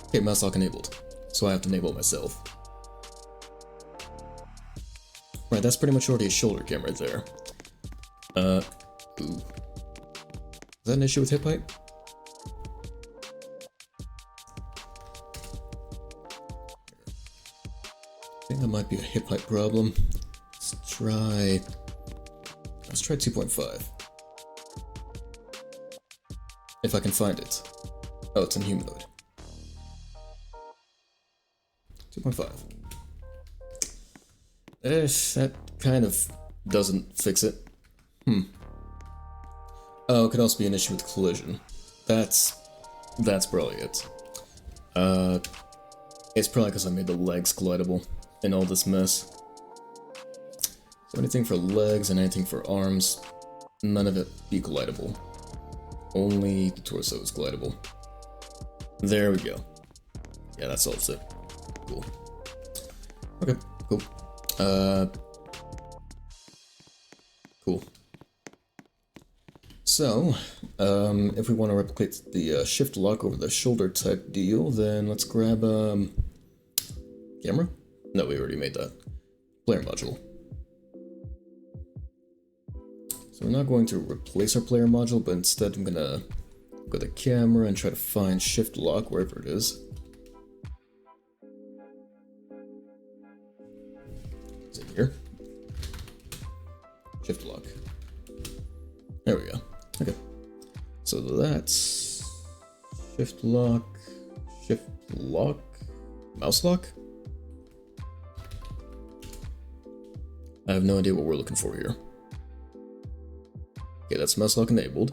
Okay, mouse lock enabled. So I have to enable it myself. Right, that's pretty much already a shoulder cam right there. Ooh. Is that an issue with hip height? I think that might be a hip height problem. Let's try 2.5. If I can find it. Oh, it's in humanoid. 2.5. That kind of doesn't fix it. Oh, it could also be an issue with collision. That's probably it. It's probably because I made the legs collidable in all this mess. So anything for legs and anything for arms, none of it be collidable. Only the torso is collidable. There we go. Yeah, that solves it. Cool. Okay, cool. Cool. So, if we want to replicate the shift lock over the shoulder type deal, then let's grab, camera? No, we already made that. Player module. So we're not going to replace our player module, but instead I'm gonna go to the camera and try to find shift lock wherever it is. Is it here? Shift lock. There we go. Okay. So that's shift lock, mouse lock? I have no idea what we're looking for here. Okay, that's mouse lock enabled.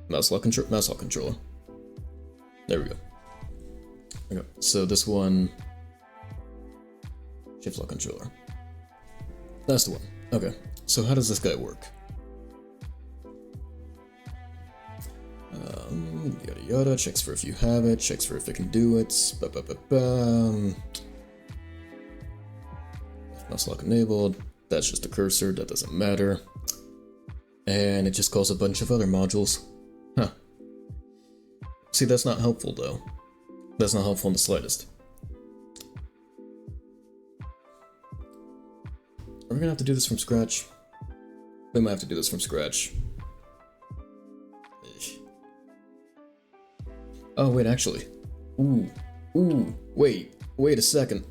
Mouse lock controller. There we go. Okay, so this one, shift lock controller. That's the one. Okay, so how does this guy work? Yada yada, checks for if you have it, checks for if it can do it. Mouse lock enabled. That's just a cursor, that doesn't matter. And it just calls a bunch of other modules. Huh. See, that's not helpful though. That's not helpful in the slightest. Are we gonna have to do this from scratch? We might have to do this from scratch. Oh, wait, actually. Ooh, wait a second.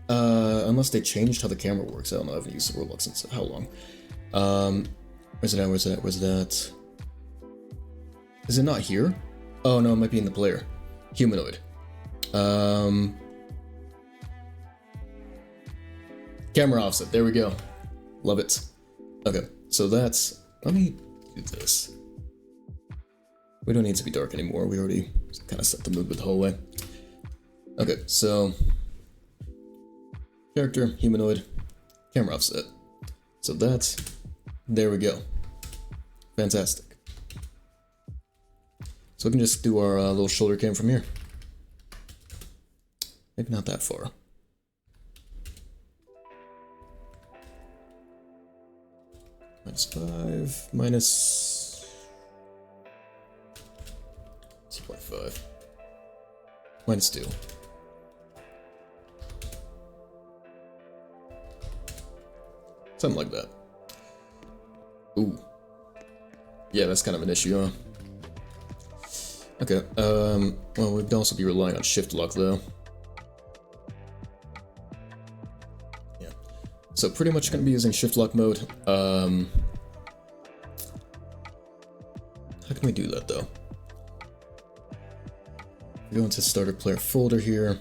Unless they changed how the camera works. I don't know, I haven't used Roblox since how long? Where's it at, where's it at, where's that? Is it not here? Oh no, it might be in the player. Humanoid. Camera offset, there we go. Love it. Okay, so that's... Let me do this. We don't need to be dark anymore, we already kind of set the mood with the hallway. Okay, so... Character, humanoid, camera offset. So that's... There we go. Fantastic. So we can just do our little shoulder cam from here. Maybe not that far. -5, minus 2.5, -2. Something like that. Ooh. Yeah, that's kind of an issue, huh? Okay, well, we'd also be relying on shift lock, though. Yeah. So pretty much gonna be using shift lock mode. How can we do that, though? We go into starter player folder here.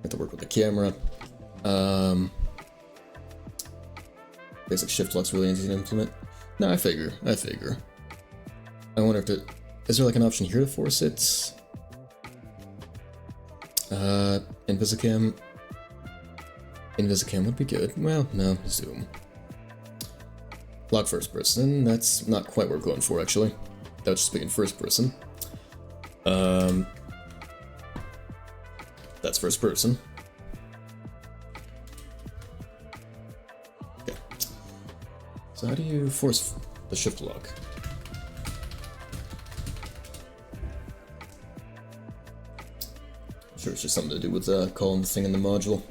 Have to work with the camera. Basic shift lock's really easy to implement. No, I figure. I wonder if it... Is there like an option here to force it? Invisicam. Invisicam would be good. Well, no, zoom. Lock first person, that's not quite what we're going for, actually. That would just be in first person. That's first person. Okay. So how do you force the shift lock? Sure, it's just something to do with calling the thing in the module.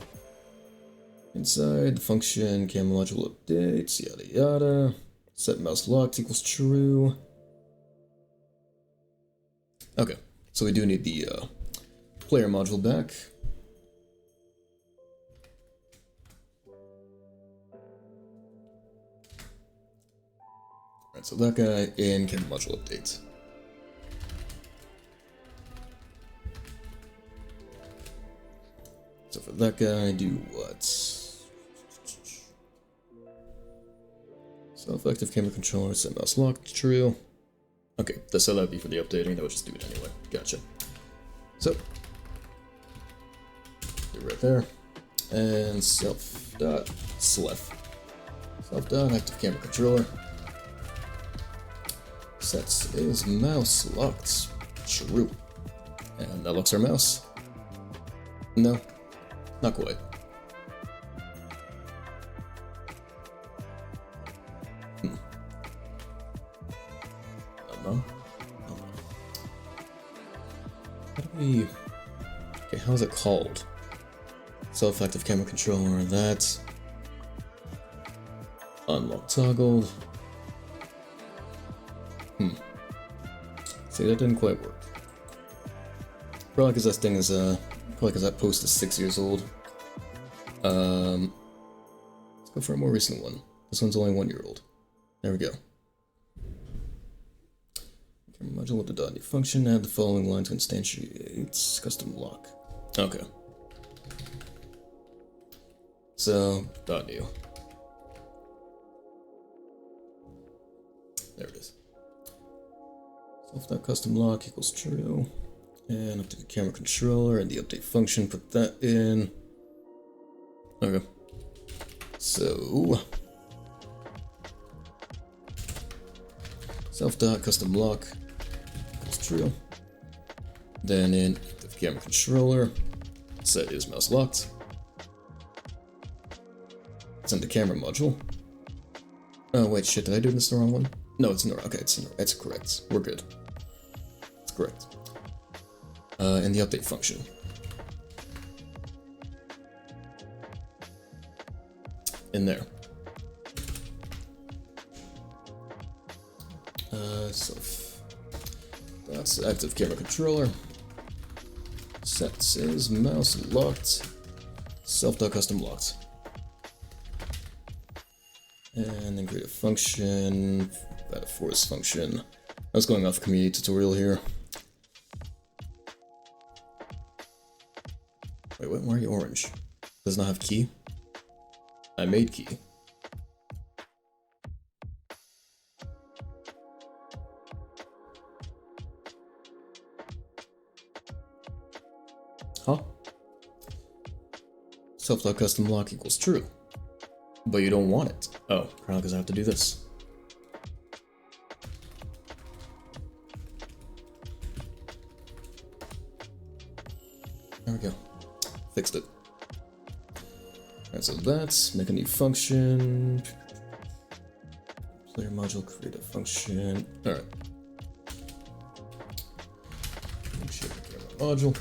Inside, function, camera module updates, yada yada. Set mouse locked equals true. Okay, so we do need the player module back. Alright, so that guy in camera module updates. So for that guy, do what? Self-active camera controller, set mouse locked, true. Okay, so that'd be for the updating, that would just do it anyway. Gotcha. So, do it right there. And self.slef. Self.active camera controller. Sets is mouse locked, true. And that looks our mouse. No. Not quite. No. How do we... Okay, how is it called? Self-active camera controller, that. Unlock toggled. See, that didn't quite work. Probably because that thing is, probably because that post is 6 years old. Let's go for a more recent one. This one's only 1 year old. There we go. Camera module with the .new function. Add the following line to instantiate custom lock. Okay. So, .new. There it is. Self.custom lock equals true. And update the camera controller and the update function, put that in. Okay. So self.custom lock equals true. Then in active camera controller, set is mouse locked. Send the camera module. Oh wait, shit, did I do this the wrong one? No, it's not. Okay, it's correct. We're good. It's correct. And the update function. In there. So that's active camera controller. Sets is mouse locked. self.custom locked. And then create a function, add a force function. I was going off a community tutorial here. Wait, what? Why are you orange? Does not have key? I made key. Huh? Self.custom lock equals true. But you don't want it. Oh, probably because I have to do this. There we go. Fixed it. Alright, so that's make a new function. Player module, create a function. Alright. Module.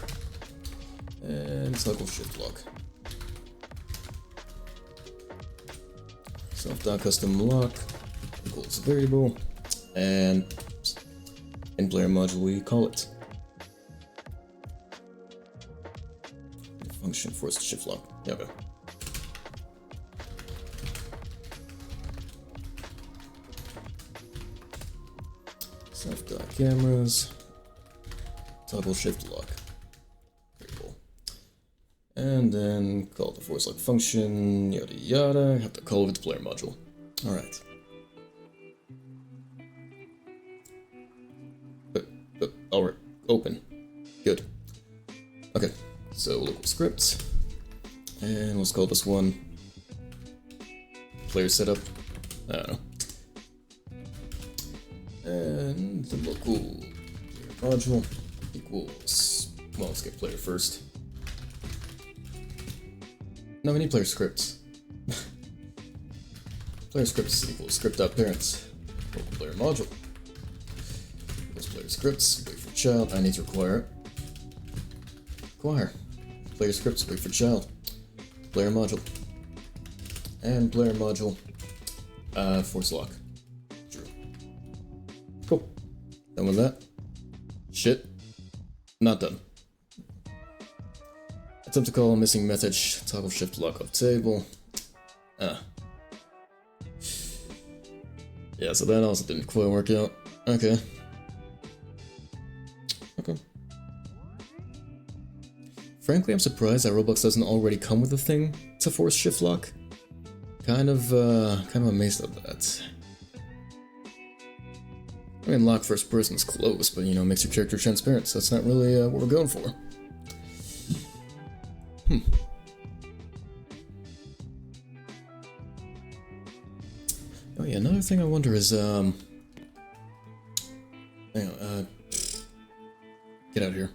And toggle shift lock. Self.custom lock equals variable. And in player module we call it. Function force shift lock. Yeah, okay. Self.cameras. Toggle shift lock. Variable. And then call the force lock function, yada yada. Have to call it player module. Alright. Alright, open. Good. Okay, so local script. And let's call this one player setup. I don't know. And the local player module equals, well, let's get player first. No, we need player scripts. Player scripts equals script.parent. Local player module equals player scripts. Wait for child. I need to require it. Require. Player scripts. Wait for child. Player module. And player module. Force lock. True. Cool. Done with that. Shit. Not done. Attempt to call missing message. Toggle shift lock off table. Yeah, so that also didn't quite work out. Okay. Okay. Frankly, I'm surprised that Roblox doesn't already come with a thing to force shift lock. Kind of amazed at that. I mean, lock first person is close, but you know, makes your character transparent, so that's not really what we're going for. Oh yeah, another thing I wonder is, hang on, get out of here.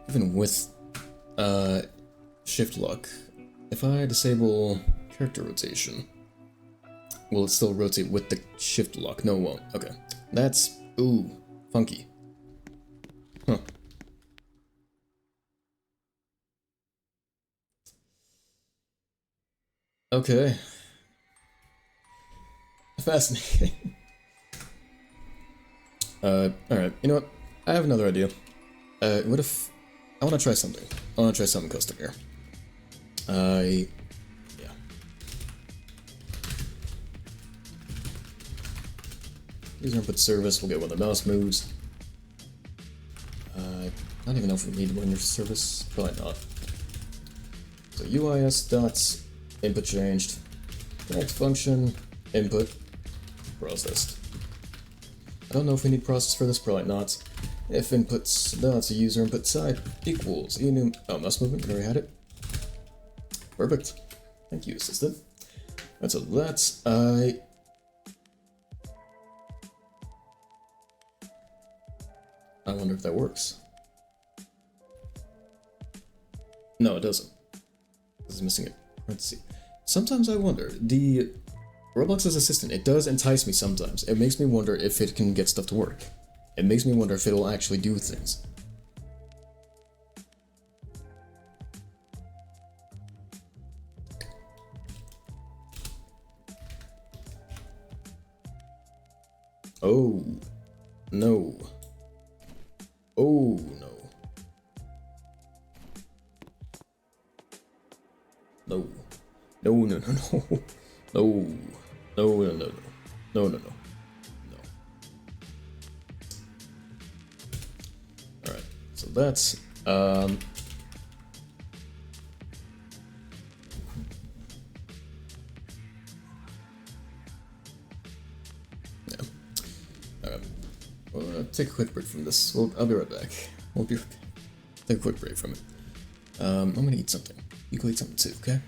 Even with, shift lock, if I disable character rotation, will it still rotate with the shift lock? No, it won't. Okay. That's, ooh, funky. Huh. Okay. Fascinating. Alright, you know what? I have another idea. What if... I want to try something. I want to try something custom here. Yeah. User input service, we'll get one of the mouse moves. I don't even know if we need one in your service. Probably not. So UIS dots, input changed. Connect function, input, processed. I don't know if we need process for this, probably not. If inputs dots user input side equals enum. Oh, mouse movement, we already had it. Perfect. Thank you, assistant. Right, so that's I wonder if that works. No, it doesn't. This is missing a parenthesis. Sometimes I wonder, the Roblox's assistant, it does entice me sometimes. It makes me wonder if it can get stuff to work. It makes me wonder if it'll actually do things. Oh, no. Oh, no. No, no, no, no. No. No, no, no, no. No, no, no. No. Alright, so that's, yeah. Alright. Well, take a quick break from this. I'll be right back. We'll be right back. Take a quick break from it. I'm gonna eat something. You go eat something too, okay?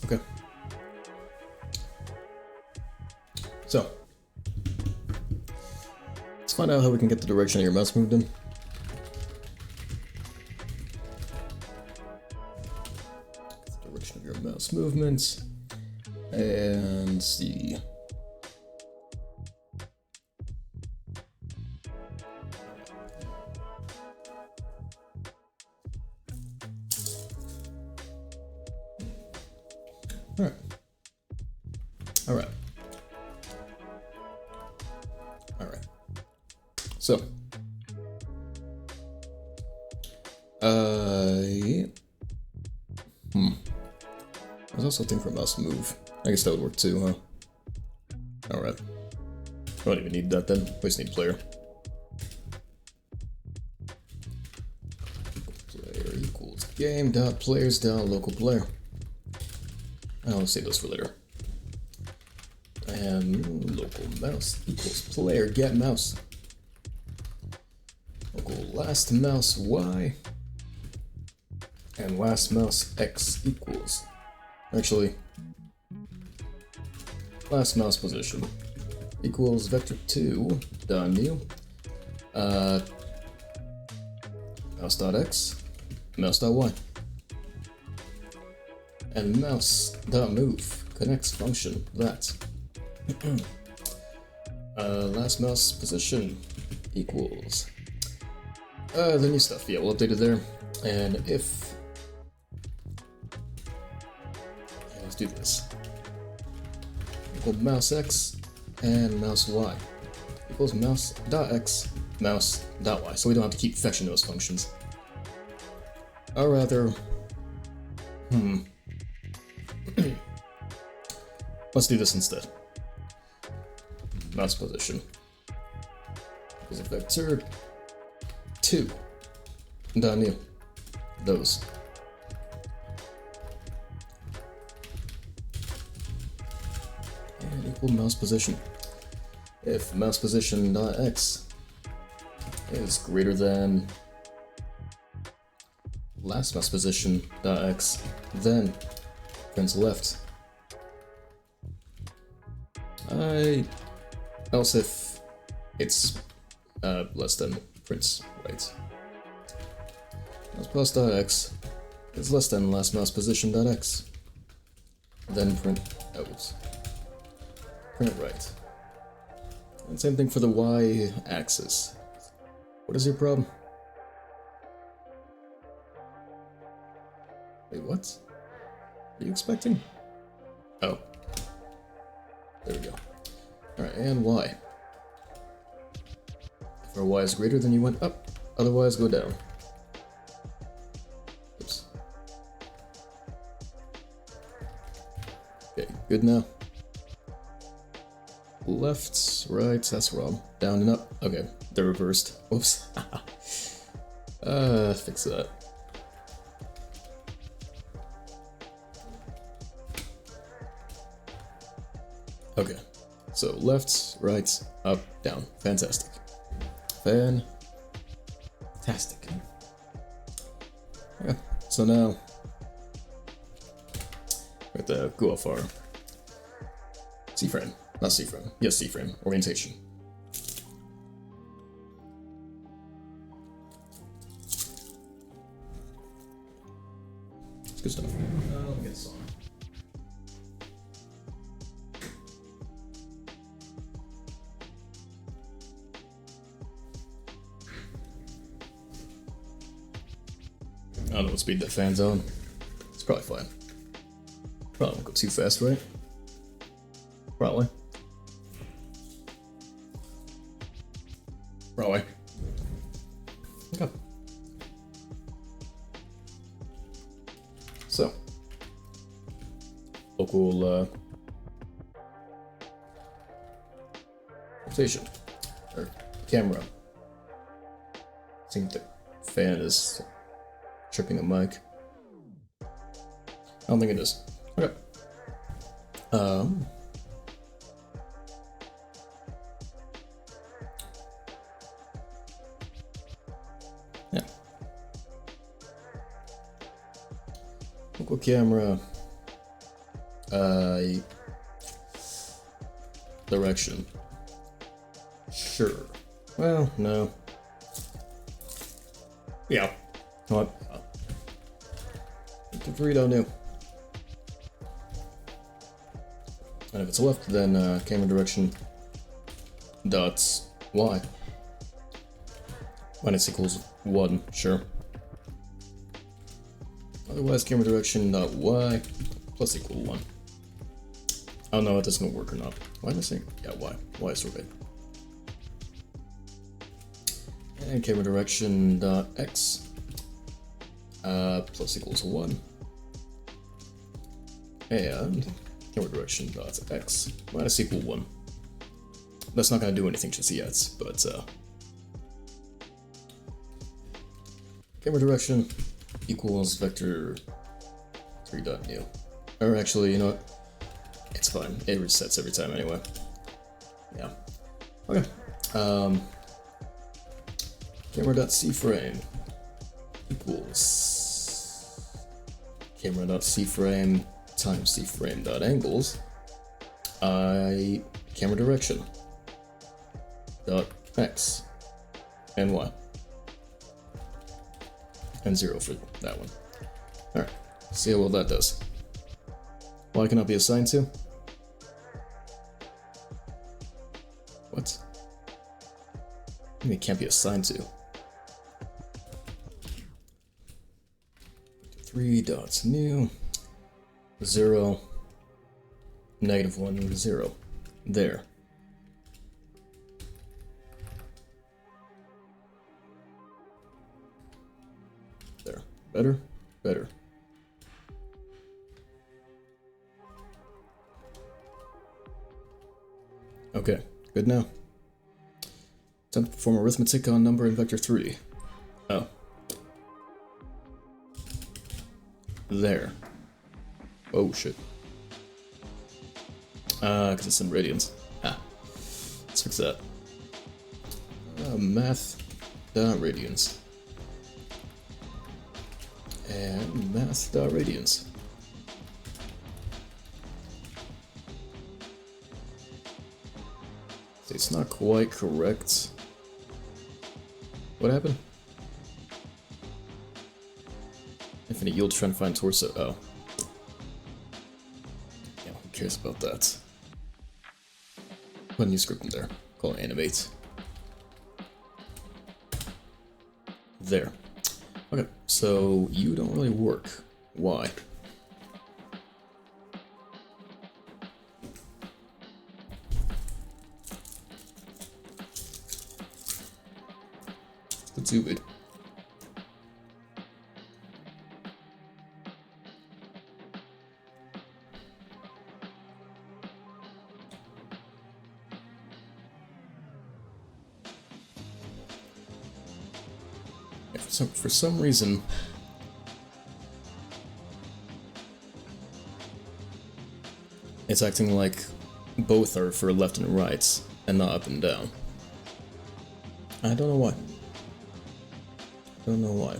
Okay. So, let's find out how we can get the direction of your mouse moved in. The direction of your mouse movements. And see. Alright. Alright. Alright. So. There's also a thing for mouse move. I guess that would work too, huh? Alright. I don't even need that then. We just need player. Player equals game dot players dot local player. I'll save those for later. And local mouse equals player get mouse. Local last mouse y. And last mouse x equals. Actually, last mouse position equals vector2 dot new mouse dot x mouse dot y. And mouse.move connects function that last mouse position equals the new stuff. Yeah, we'll update it there. And if let's do this equal mouse x and mouse y equals mouse dot x mouse dot y. So we don't have to keep fetching those functions. Or rather, let's do this instead. Mouse position is a vector 2 dot new those. And equal mouse position. If mouse position dot x is greater than last mouse position dot x, then prints left. Else if it's less than prints right. Mouse plus dot x is less than last mouse position dot x. Then print out. Print right. And same thing for the y axis. What is your problem? Wait, what? Are you expecting? Oh. There we go. Alright, and y. If our y is greater, then you went up. Otherwise, go down. Oops. Okay, good now. Left, right, that's wrong. Down and up. Okay, they're reversed. Whoops. Fix that. Okay, so left, right, up, down. Fantastic. Fantastic. Yeah, so now, we have to go off our C-frame. Not C-frame. Yes, C-frame. Orientation. It's good stuff. Let me get this on. I don't know what speed that fan's on. It's probably fine. Probably won't go too fast, right? Probably. Probably. Okay. So. Local, rotation. Or camera. I think the fan is tripping the mic. I don't think it is. Okay. Yeah. Local camera Direction. Sure. Well, no. Yeah. What? Vector 3 new. And if it's left, then camera direction dots y. Minus equals 1, sure. Otherwise, camera direction dot y plus equal 1. I don't know if this is gonna work or not. Why am I saying? Yeah, y. Y is right. And camera direction dot x plus equals 1. And camera direction dot x minus equal 1. That's not gonna do anything just yet, but camera direction equals vector 3.new. Or actually, you know what? It's fine. It resets every time anyway. Yeah. Okay. Camera.cframe equals camera.cframe times cframe.angles camera direction dot x and y and 0 for that one. Alright, see how well that does. Y cannot be assigned to? What? I mean, it can't be assigned to. 3 dots new 0 -1 0 there. There. Better? Better. Okay, good now. Attempt to perform arithmetic on number in vector 3. Oh. There. Oh shit. Because it's in radians. Ah. Let's fix that. Math.radians. And math.radians. It's not quite correct. What happened? Infinite yield trying to find torso. Oh. Yeah, who cares about that? Put a new script in there. Call it animate. There. Okay, so you don't really work. Why? Too big. Yeah, for some reason, it's acting like both are for left and right, and not up and down. I don't know why. Don't know why.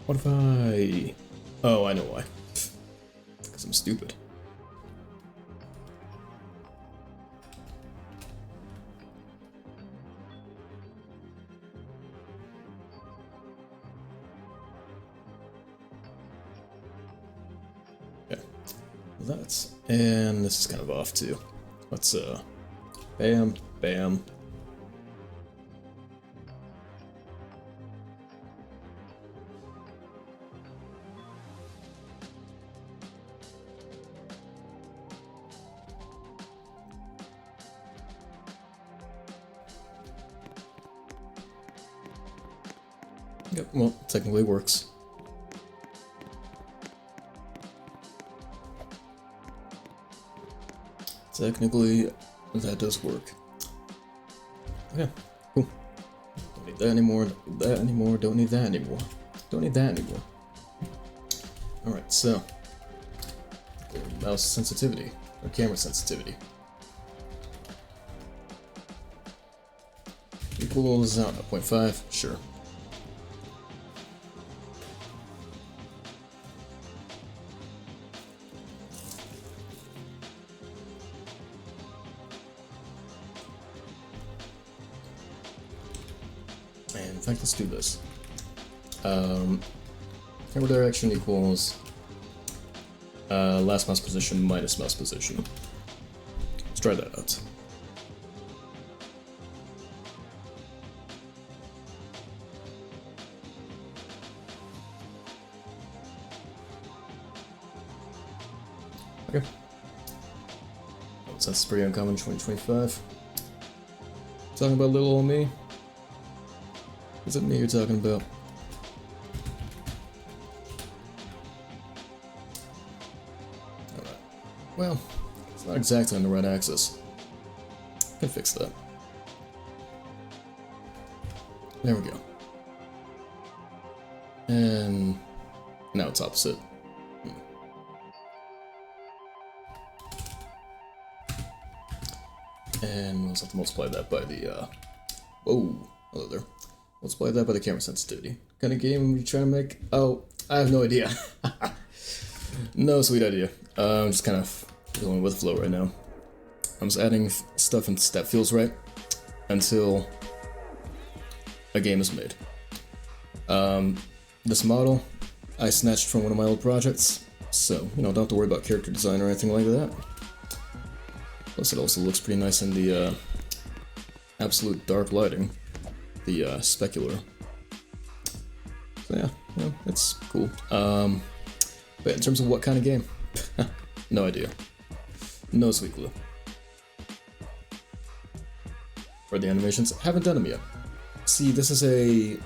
What if I... Oh, I know why. Because I'm stupid. That, and this is kind of off too. Let's bam, bam. Yep, well, technically works. Technically, that does work. Okay, cool. Don't need that anymore, don't need that anymore, don't need that anymore. Don't need that anymore. Alright, so. Mouse sensitivity, or camera sensitivity. equals, I don't know, 0.5? Sure. And in fact, let's do this. Camera direction equals last mouse position minus mouse position. Let's try that out. Okay. Oh, so that's pretty uncommon, 2025. Talking about little old me? Is it me you're talking about? Alright. Well, it's not exactly on the right axis. I can fix that. There we go. And now it's opposite. And we'll just have to multiply that by the, whoa, hello there. Multiply that by the camera sensitivity. What kind of game are you trying to make? Oh, I have no idea. No sweet idea. I'm just kind of going with the flow right now. I'm just adding stuff that feels right until a game is made. This model I snatched from one of my old projects, so, you know, don't have to worry about character design or anything like that. Plus it also looks pretty nice in the absolute dark lighting, the specular. So yeah, it's cool. But in terms of what kind of game, no idea. No sweet clue. For the animations, haven't done them yet. See, this is a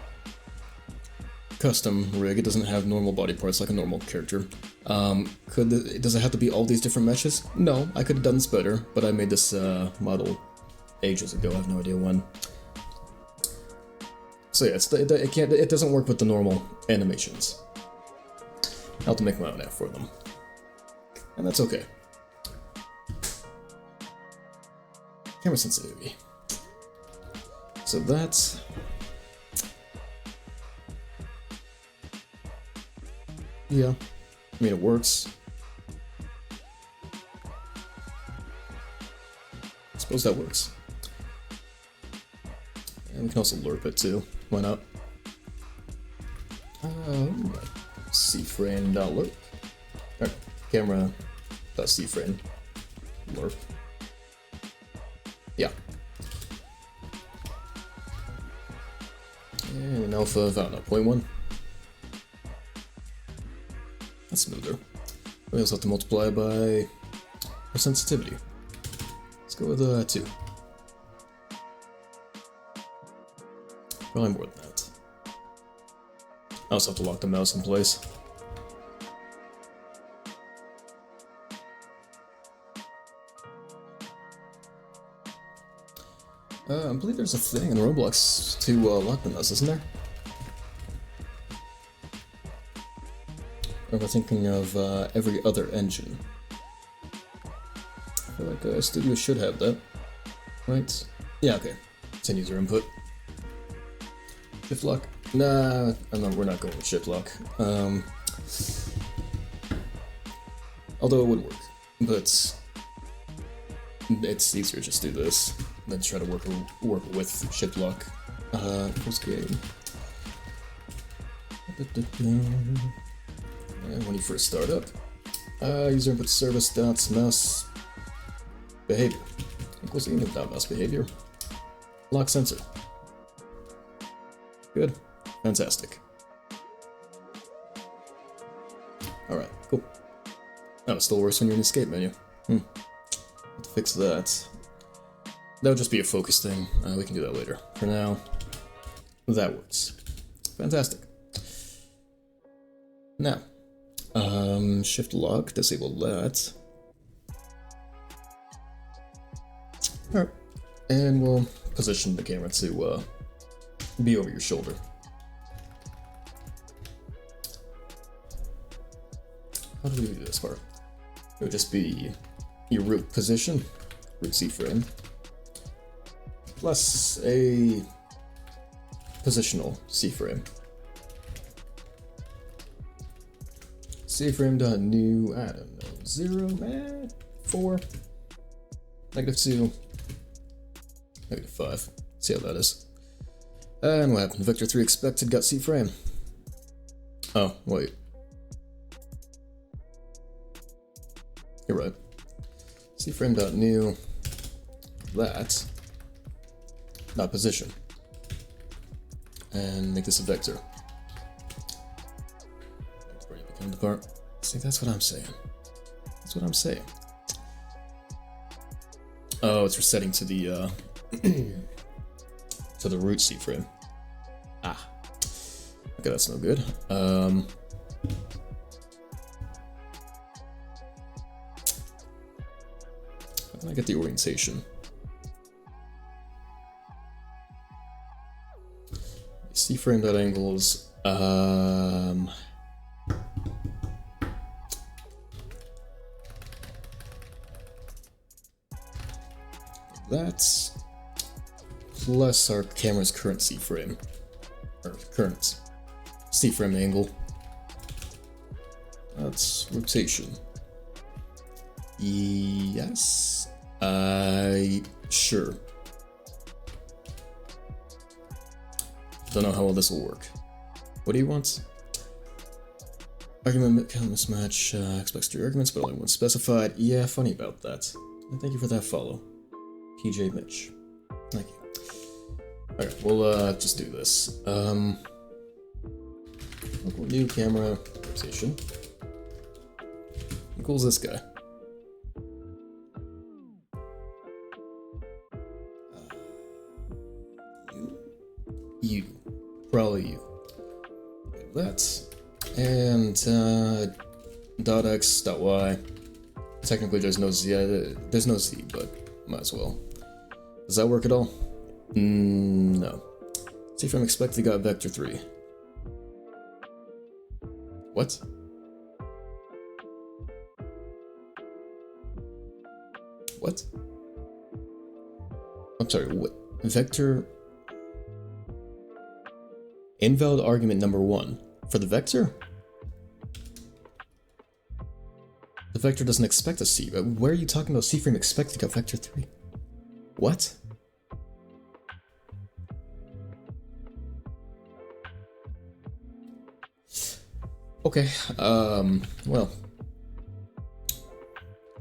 custom rig. It doesn't have normal body parts like a normal character. Does it have to be all these different meshes? No, I could have done this better, but I made this model ages ago. I have no idea when. So yeah, it doesn't work with the normal animations. I'll have to make my own app for them, and that's okay. Camera sensitivity. So that's. Yeah, I mean, it works. I suppose that works. And we can also lerp it too. Why not? cframe.lerp. Alright, camera.cframe. Lerp. Yeah. And an alpha of, I don't know, 0.1. That's smoother. We also have to multiply by our sensitivity. Let's go with 2. Probably more than that. I also have to lock the mouse in place. I believe there's a thing in Roblox to lock the mouse, isn't there? Or am I thinking of every other engine? I feel like a studio should have that, right? Yeah, okay. 10 user input. Shift lock? Nah, we're not going with shift lock. Although it would work, but it's easier to just do this than try to work with shift lock. Post game. And when you first start up, user input service dots mouse behavior equals unit dot mouse behavior. Lock sensor. Good. Fantastic. Alright, cool. Oh, it still works when you're in the escape menu. Have to fix that. That would just be a focus thing. We can do that later. For now, that works. Fantastic. Now, shift lock, disable that. Alright. And we'll position the camera to be over your shoulder. How do we do this part? It would just be your root position, root C frame, plus a positional C-frame. C-frame.new, I don't know, 0, 4, -2, -5. See how that is. And what happened? Vector 3 expected got C-frame. Oh, wait. You're right. C-frame.new, that, not position. And make this a vector. Become the part. See, that's what I'm saying. That's what I'm saying. Oh, it's resetting to the to the root C-frame. Ah. Okay, that's no good. How can I get the orientation? C-frame.angles. That's plus our camera's current C-frame, or current C-frame angle. That's rotation. Yes, sure. Don't know how well this will work. What do you want? Argument mismatch expects 3 arguments, but only one specified. Yeah, funny about that. And thank you for that follow. PJ Mitch. Thank you. Alright, we'll just do this. Local new camera rotation equals this guy. You. Probably you. That. And dot x dot y. Technically there's no z, but might as well. Does that work at all? No. C-frame expected got vector 3. What? What? I'm sorry, what? Vector... Invalid argument number 1. For the vector? The vector doesn't expect a C. Where are you talking about C-frame expected got vector 3? What? Okay, well.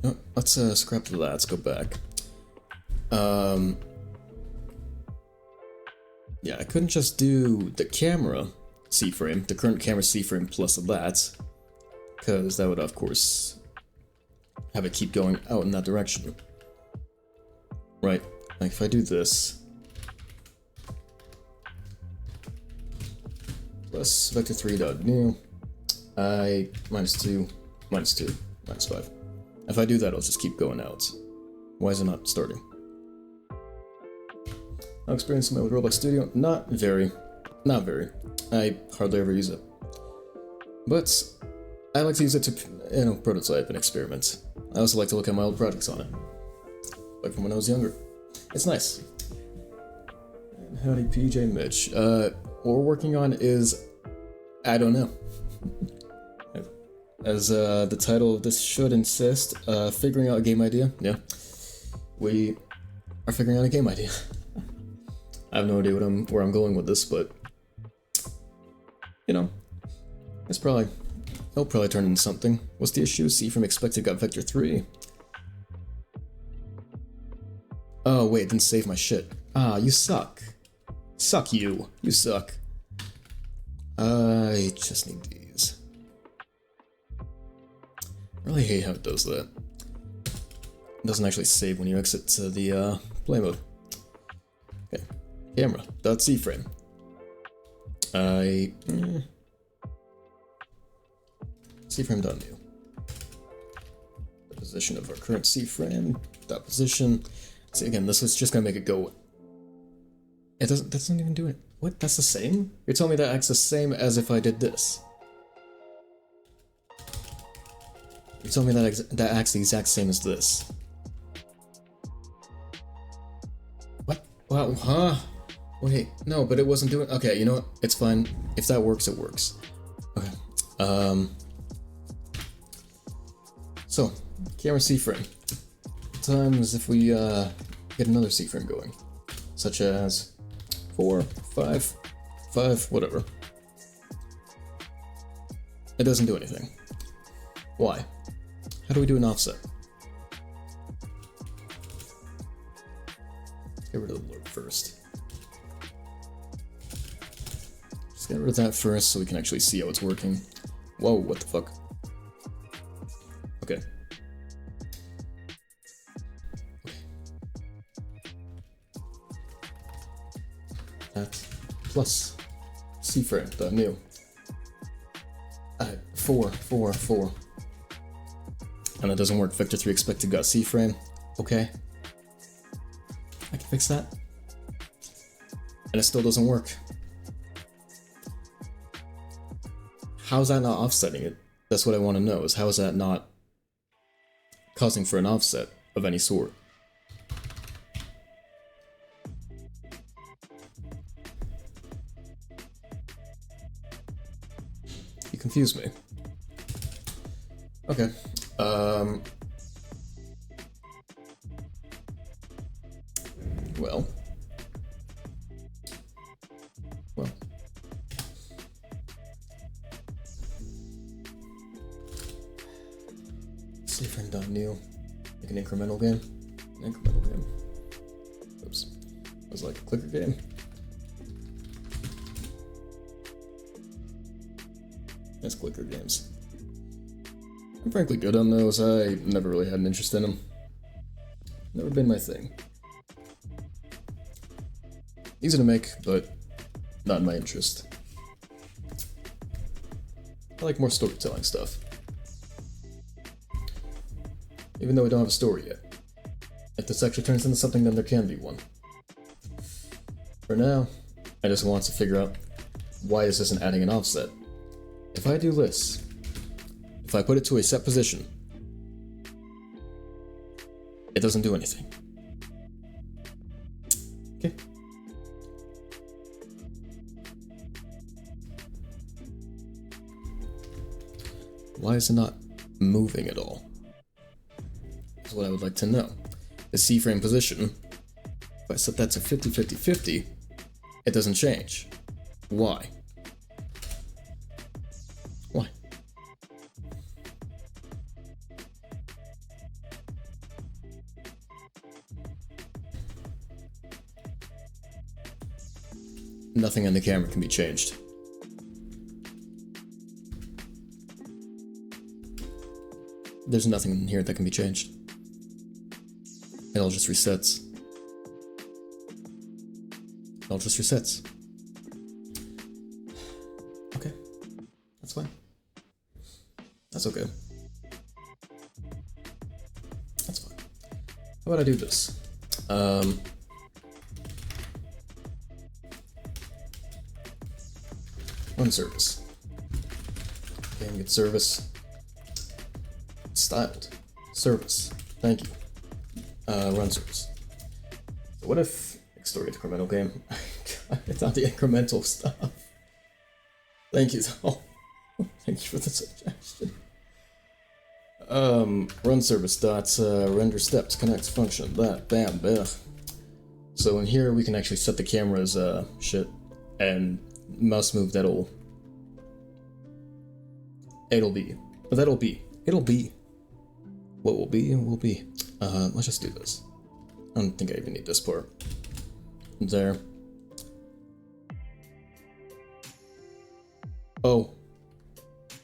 No, let's scrap that, let's go back. Yeah, I couldn't just do the camera C-frame, the current camera C-frame plus that, because that would of course have it keep going out in that direction. Right, like if I do this, plus vector 3 dot new, I -2, -2, -5. If I do that, I'll just keep going out. Why is it not starting? How experienced am I with Roblox Studio? Not very. Not very. I hardly ever use it. But I like to use it to, you know, prototype and experiment. I also like to look at my old projects on it. Like from when I was younger. It's nice. And howdy PJ Mitch. What we're working on is... I don't know. As the title of this should insist, figuring out a game idea. Yeah. We are figuring out a game idea. I have no idea where I'm going with this, but you know, it'll probably turn into something. What's the issue? C-frame expected got vector 3. Oh wait, it didn't save my shit. Ah, you suck. Suck you. You suck. I just need these. I really hate how it does that. It doesn't actually save when you exit to the play mode. Okay. Camera. .c-frame. C-frame.new. The position of our current C-frame. .position. See, again, this is just gonna make it go. It doesn't. That doesn't even do it. What? That's the same? You're telling me that acts the same as if I did this? You're telling me that acts the exact same as this? What? Well, huh? Wait, no, but it wasn't doing. Okay, you know what? It's fine. If that works, it works. Okay. So, camera C-frame. Times if we get another C-frame going, such as 4, 5, 5, whatever. It doesn't do anything. Why? How do we do an offset? Get rid of the blur first. Just get rid of that first so we can actually see how it's working. Whoa, what the fuck? Okay. That plus C-frame, the new. 4, 4, 4. And that doesn't work. Vector 3 expected got C-frame. Okay. I can fix that. And it still doesn't work. How's that not offsetting it? That's what I want to know, is how is that not causing for an offset of any sort? You confuse me. Okay. Well. C-frame.new. Make an incremental game. An incremental game. Oops. It was like a clicker game. That's clicker games. I'm frankly good on those. I never really had an interest in them. Never been my thing. Easy to make, but not my interest. I like more storytelling stuff. Even though we don't have a story yet. If this actually turns into something, then there can be one. For now, I just want to figure out why this isn't adding an offset. If I do this, if I put it to a set position, it doesn't do anything. Okay. Why is it not moving at all? That's what I would like to know. The C-frame position, if I set that to 50, 50, 50, it doesn't change. Why? Why? Nothing on the camera can be changed. There's nothing in here that can be changed. It all just resets. It all just resets. Okay. That's fine. That's okay. That's fine. How about I do this? Run service. Okay, and get service. Styled. Service. Thank you. Run service. So what if story incremental game? It's not the incremental stuff. Thank you though. Thank you for the suggestion. Run service dots render steps connects function that bam bam. So in here we can actually set the camera's shit and mouse move it'll be. What will be, will be. Let's just do this. I don't think I even need this part. There. Oh.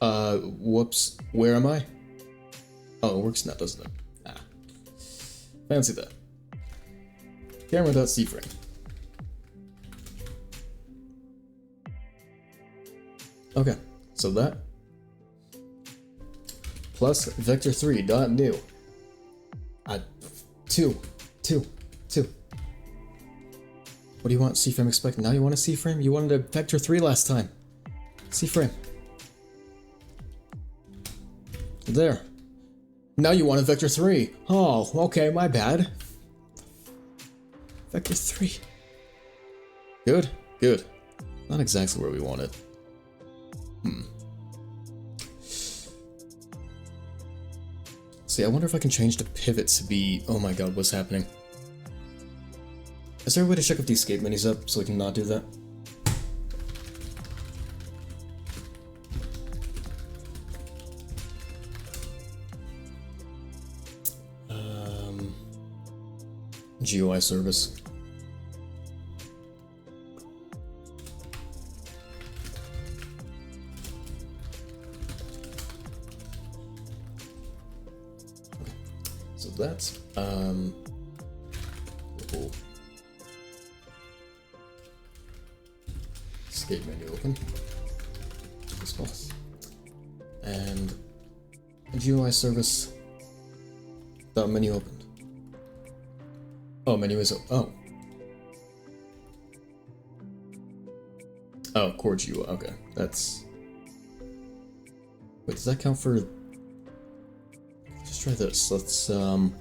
Whoops. Where am I? Oh, it works now, doesn't it? Ah. Fancy that. Camera.cframe. Okay, so that plus vector3.new. 2. What do you want C-frame expect? Now you want a C-frame? You wanted a vector 3 last time. C-frame. There. Now you want a vector 3. Oh, okay, my bad. Vector 3. Good, good. Not exactly where we want it. See, I wonder if I can change the pivot to be... Oh my god, what's happening? Is there a way to check if the escape menu's up so we can not do that? GUI service. So that's cool. Escape menu open. And GUI service. That menu opened. Oh, menu is oh. Oh, core GUI. Okay, that's. Wait, does that count for? Let's try this. Let's fucking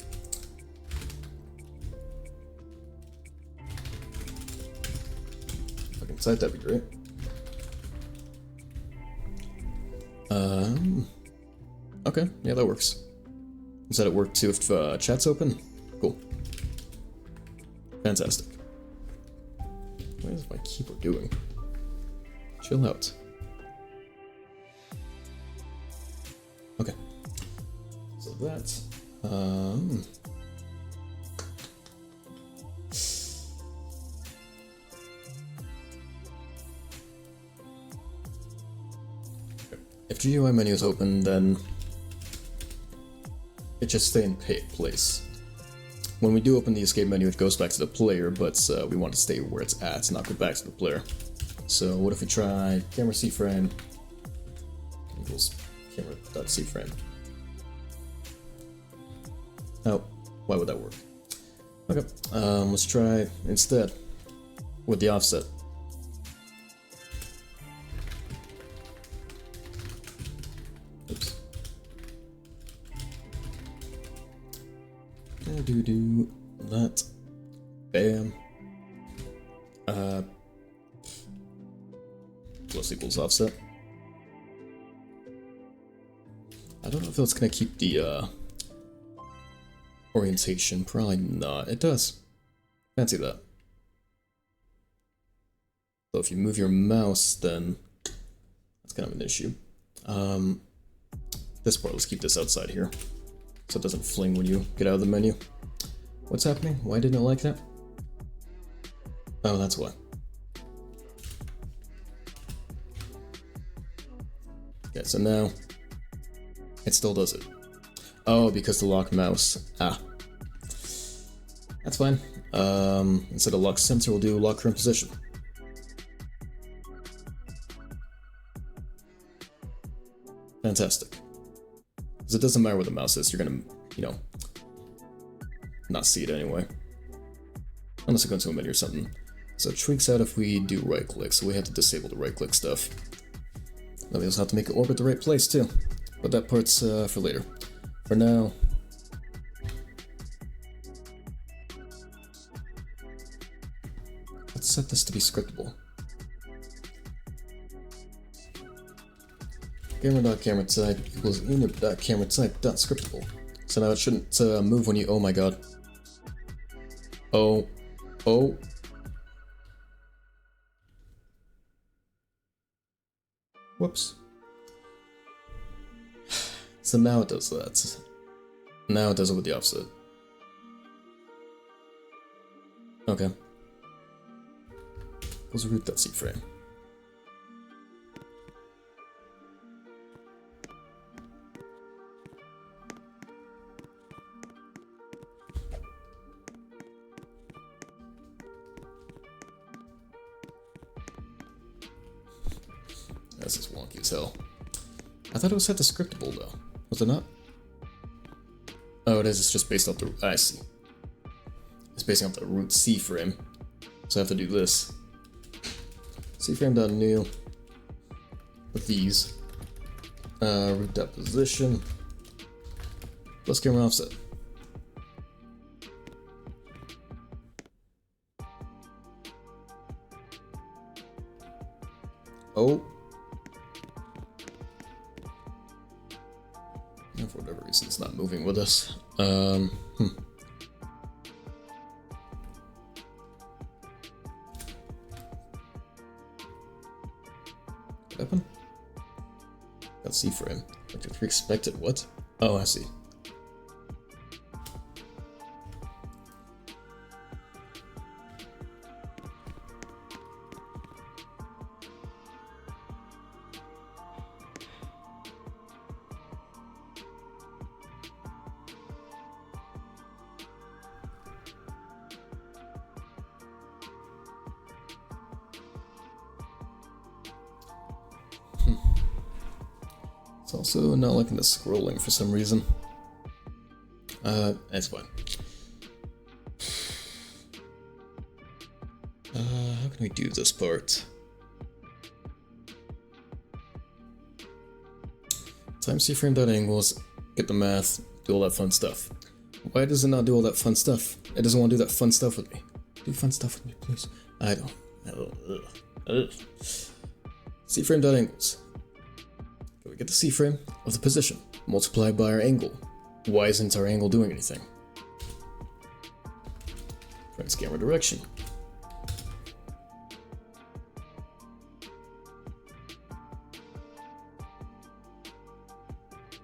site, that'd be great. Okay, yeah, that works. Does that work too if chat's open? Cool. Fantastic. What is my keyboard doing? Chill out. Okay. So that's if GUI menu is open, then it just stay in place. When we do open the escape menu, it goes back to the player, but we want to stay where it's at, not go back to the player. So what if we try camera C-frame equals camera.C-frame? Oh, why would that work? Okay, let's try instead with the offset. Oops. Do that. Bam. Plus equals offset. I don't know if that's gonna keep the orientation. Probably not. It does. Fancy that. So if you move your mouse, then that's kind of an issue. This part, let's keep this outside here, so it doesn't fling when you get out of the menu. What's happening? Why didn't it like that? Oh, that's why. Okay, so now it still does it. Oh, because the lock mouse. Ah. That's fine. Instead of lock sensor, we'll do lock current position. Fantastic. Because it doesn't matter where the mouse is, you're gonna, you know, not see it anyway. Unless it goes to a menu or something. So it tweaks out if we do right click, so we have to disable the right click stuff. Then we also have to make it orbit the right place too. But that part's for later. For now, let's set this to be scriptable. Camera.cameraType equals unit.cameraType.scriptable. So now it shouldn't move when you. Oh my god. Oh. Oh. Whoops. So now it does that. Now it does it with the offset. Okay. Equals root.C-frame. This is wonky as hell. I thought it was set to scriptable though. Was it not? Oh, it is. It's just based off the. I see. It's basing off the root C frame. So I have to do this. C-frame.new with these. Root.position plus camera offset. this. Weapon? Got C-frame. Vector 3 expected, what? Oh, I see. It's also not liking the scrolling for some reason. That's fine. How can we do this part? Time C-frame.angles, get the math, do all that fun stuff. Why does it not do all that fun stuff? It doesn't want to do that fun stuff with me. Do fun stuff with me, please. I don't. C-frame.angles. We get the C-frame of the position, multiplied by our angle. Why isn't our angle doing anything? Friend's camera direction.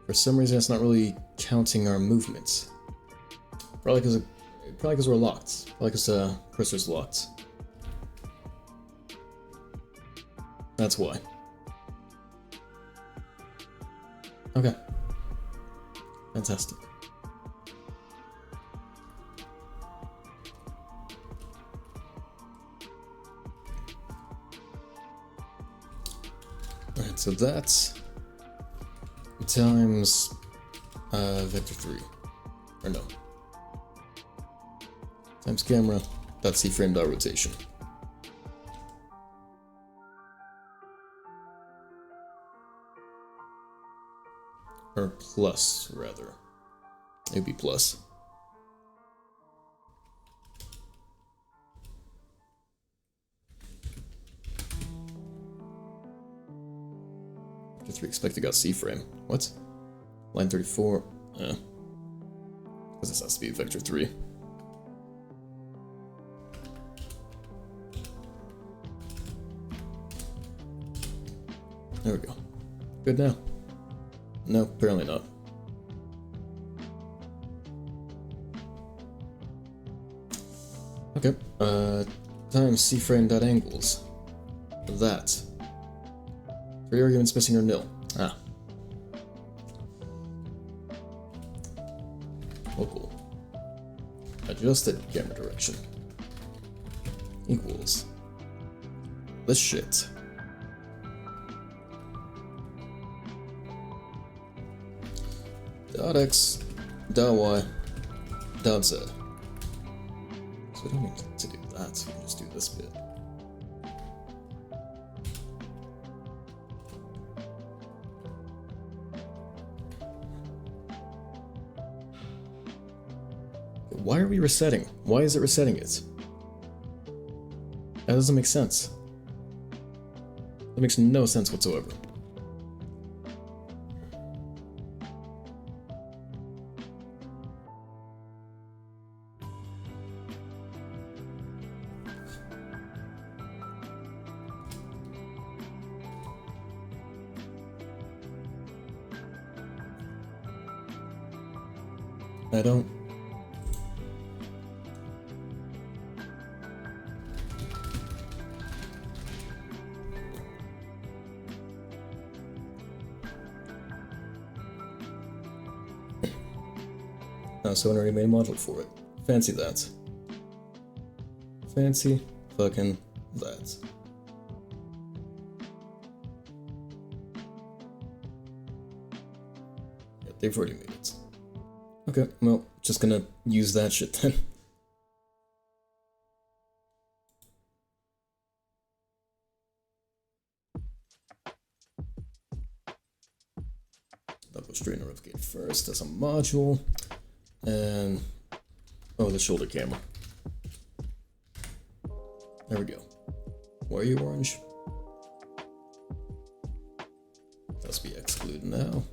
For some reason, it's not really counting our movements. Probably because we're locked. Probably because cursor's locked. That's why. Okay. Fantastic. Alright, so that's times vector 3. Or no. Times camera dot C-frame dot rotation. Or plus, rather. It would be plus. Vector 3 expected got C-frame. What? Line 34. Because this has to be vector 3. There we go. Good now. No, apparently not. Okay, times C-frame.angles. That. 3 arguments missing or nil. Ah. Local. Adjusted camera direction. Equals. This shit. Dot X, dot Y, dot Z. So we don't need to do that, we can just do this bit. Why are we resetting? Why is it resetting it? That doesn't make sense. That makes no sense whatsoever. I don't. Oh, someone already made a module for it. Fancy that. Fancy fucking that. Yeah, they've already made it. Okay, well, just gonna use that shit then. Double straightener of gate first as a module. And oh, the shoulder camera. There we go. Why are you orange? Let's be excluded now.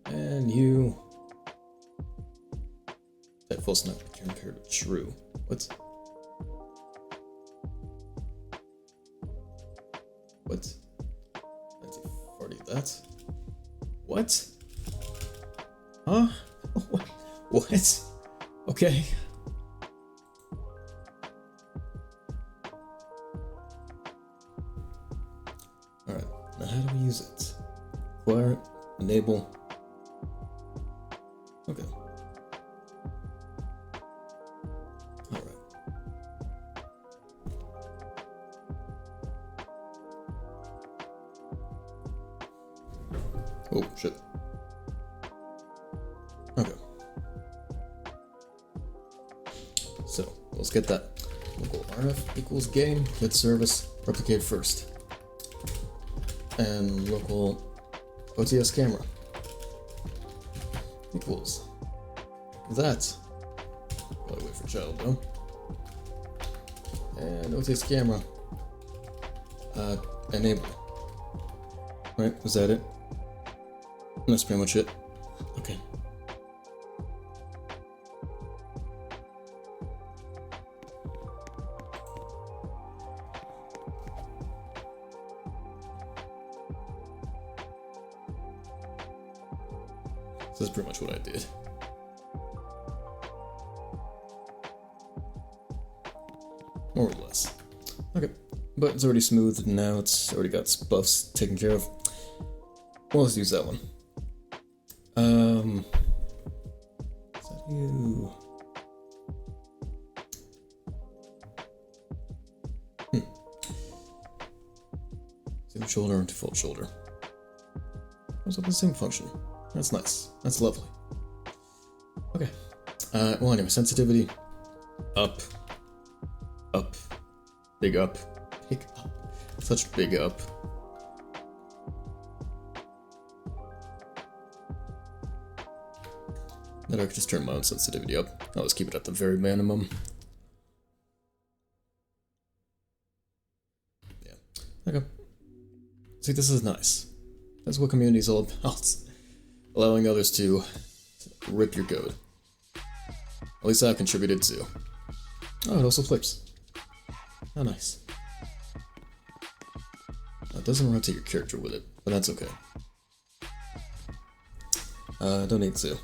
And you That false not compared to true. What? What? 1940, that? What? Huh? What? Okay. Alright, now how do we use it? Acquire, enable. Okay. Alright. Oh, shit. Okay. So, let's get that. Local RF equals game, get service, replicate first. And local OTS camera equals that. While I wait for child though. And OTS camera. Enable. Right, is that it? That's pretty much it. Okay. So that's pretty much what I did. More or less. Okay, but it's already smoothed now, it's already got its buffs taken care of. Well, let's use that one. Is that you? Same shoulder and default shoulder. What's up with the same function? That's nice. That's lovely. Okay. Well, anyway, sensitivity. Up. Up. Big up. Big up. Such big up. Then I could just turn my own sensitivity up. I'll just keep it at the very minimum. Yeah. Okay. See, this is nice. That's what community is all about. Allowing others to rip your code. At least I've contributed to. Oh, it also flips. Oh, nice. It doesn't rotate your character with it, but that's okay. Don't need to.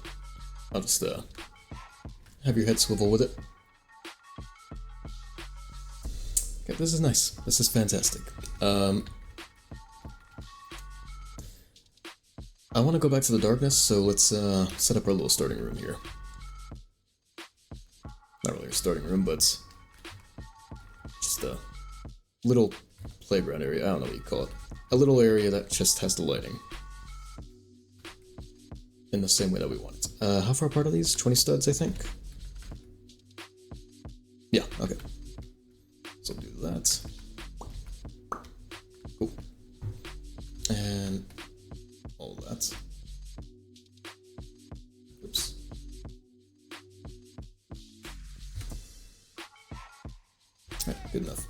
I'll just, have your head swivel with it. Okay, this is nice. This is fantastic. I want to go back to the darkness, so let's set up our little starting room here. Not really a starting room, but just a little playground area. I don't know what you call it. A little area that just has the lighting. In the same way that we want it. How far apart are these? 20 studs, I think? Yeah, okay. So we'll do that. Cool. And all that. Oops. Alright, good enough.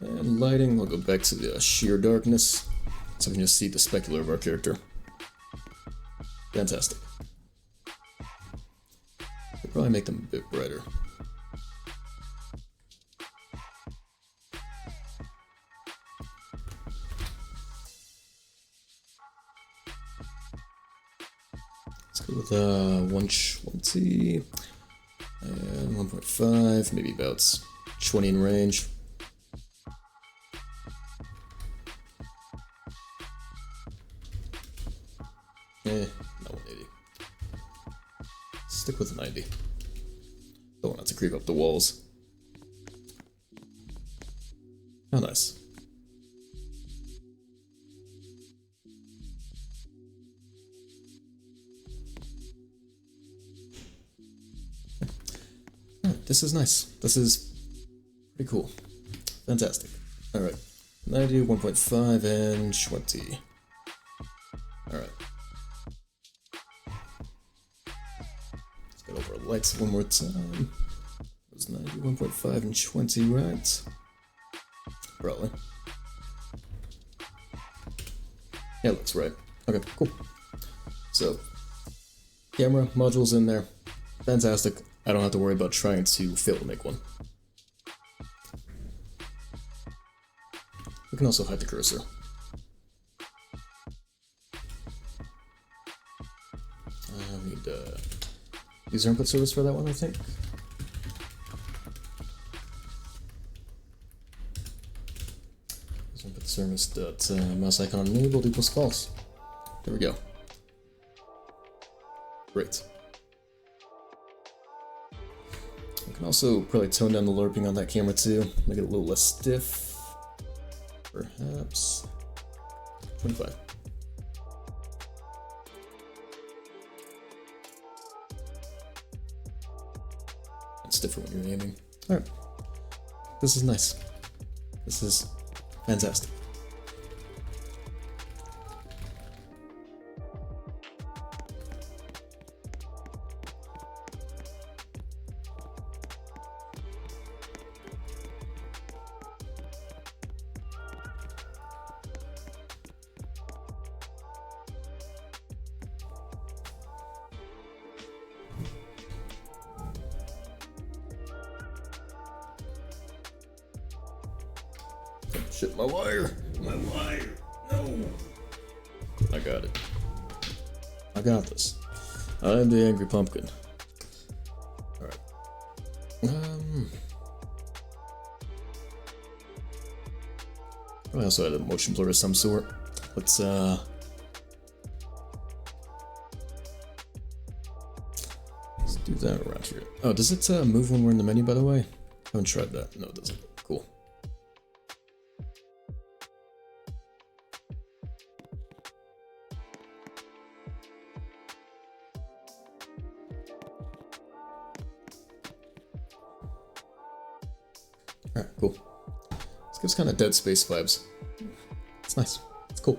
And lighting, we'll go back to the sheer darkness, so we can just see the specular of our character. Fantastic. Could probably make them a bit brighter. Let's go with 120 and 1.5, maybe about 20 in range. No 180. Stick with 90. Don't want it to creep up the walls. Oh, nice. Alright, this is nice. This is pretty cool. Fantastic. Alright. 90, 1.5, and 20. Alright. Let's get over our lights one more time. It was 90, 1.5, and 20, right? Probably. Yeah, looks right. Okay, cool. So, camera modules in there. Fantastic. I don't have to worry about trying to fail to make one. We can also hide the cursor. We need user input service for that one, I think. User input service dot mouse icon enabled equals false. There we go. Great. We can also probably tone down the lerping on that camera too, make it a little less stiff. Perhaps 25. It's different when you're aiming. Alright. This is nice. This is fantastic. Shit, my wire! My wire! No! I got it. I got this. I'm the angry pumpkin. Alright. I also had a motion blur of some sort. Let's do that around here. Oh, does it move when we're in the menu, by the way? I haven't tried that. No, it doesn't. Cool. Alright, cool. This gives kind of Dead Space vibes. It's nice. It's cool.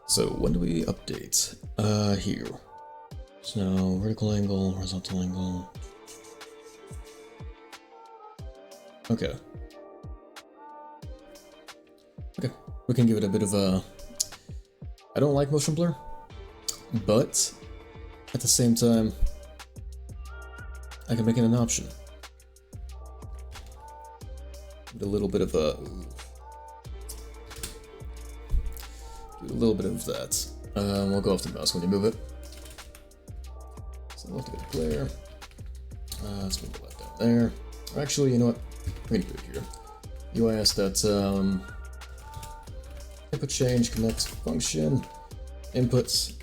So, when do we update? Here. So, vertical angle, horizontal angle. Okay. Okay, we can give it a bit of a... I don't like motion blur, but at the same time, I can make it an option. A little bit of a... Do a little bit of that. We'll go off the mouse when you move it. So we'll have to go to player. Let's move the left down there. Or actually, you know what? We can do it here. UIS that input change connect function inputs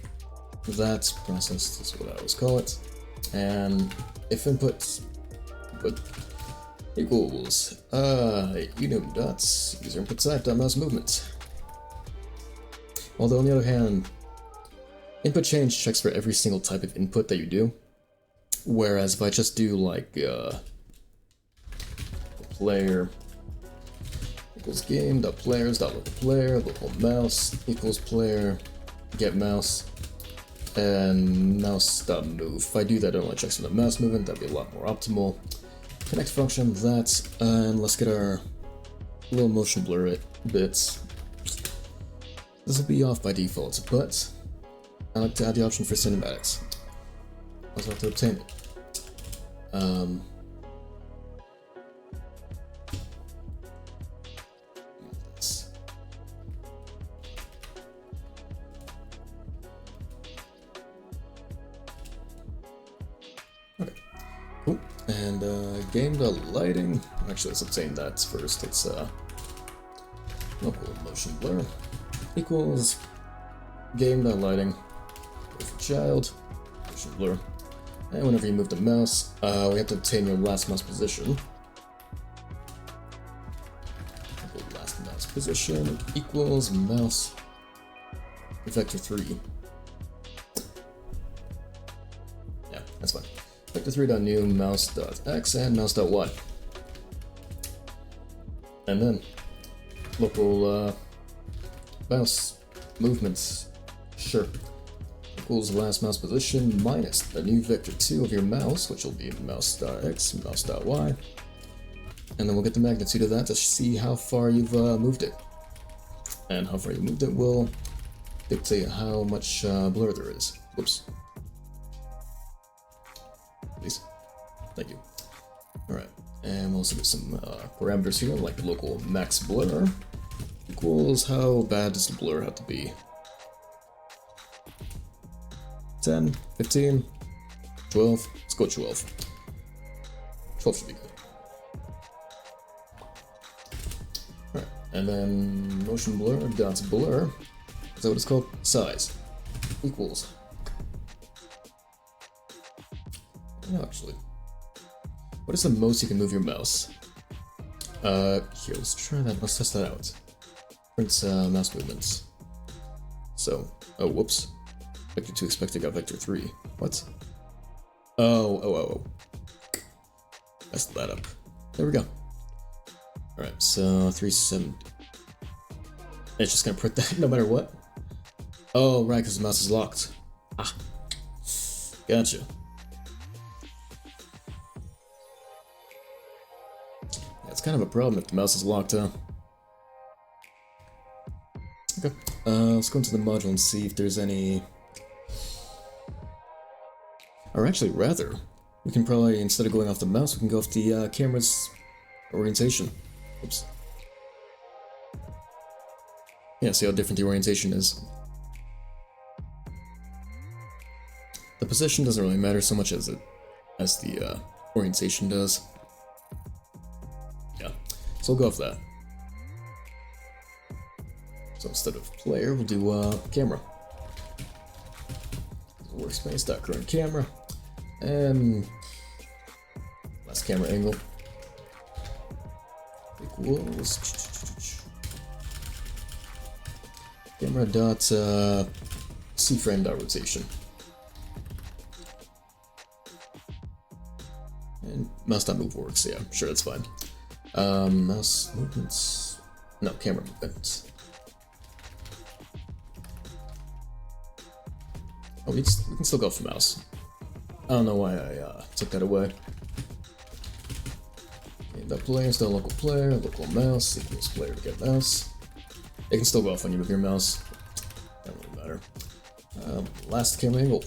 that process is what I always call it. And if input equals unum dots user input type dot mouse movement. Although on the other hand, input change checks for every single type of input that you do, whereas if I just do like player equals game dot players dot local player local mouse equals player get mouse and mouse dot move. If I do that, it only checks for the mouse movement. That'd be a lot more optimal. Connect function that, and let's get our little motion blur bits. This will be off by default, but I like to add the option for cinematics. I also have to obtain it. Okay, cool. And game the lighting. Actually, let's obtain that first. It's local motion blur equals game the lighting for child motion blur. And whenever you move the mouse, we have to obtain your last mouse position. Last mouse position equals mouse vector 3. Yeah, that's fine. Vector 3.new mouse.x and mouse.y. And then local mouse movements, sure, equals last mouse position minus the new vector 2 of your mouse, which will be mouse.x, mouse.y. And then we'll get the magnitude of that to see how far you've moved it. And how far you moved it will dictate how much blur there is. Whoops. please. Thank you. Alright, and we'll also get some parameters here, like local max blur equals how bad does the blur have to be? 10, 15, 12, let's go 12. 12 should be good. Alright, and then motion blur dot blur, is that what it's called? Size equals. No, actually. What is the most you can move your mouse? Here, let's try that, let's test that out. Print mouse movements. So, oh, whoops. Vector 2 expected got vector 3. What? Oh. Messed that up. There we go. Alright, so 370. It's just gonna print that no matter what? Oh, right, because the mouse is locked. Ah. Gotcha. Yeah, it's kind of a problem if the mouse is locked, huh? Okay. Let's go into the module and see if there's any... Or actually, rather, we can probably, instead of going off the mouse, we can go off the camera's orientation. Oops. Yeah, see how different the orientation is. The position doesn't really matter so much as the orientation does. Yeah, so we'll go off that. So instead of player, we'll do camera. Workspace.current camera. And last camera angle equals camera dot C-frame dot rotation. And mouse dot move works, yeah, sure, that's fine. Mouse movements, no, camera movements. Oh, we can still go for mouse. I don't know why I took that away. Okay, that player is still local player, local mouse equals player to get mouse. It can still go off when you move your mouse. Doesn't really matter. Last camera angle.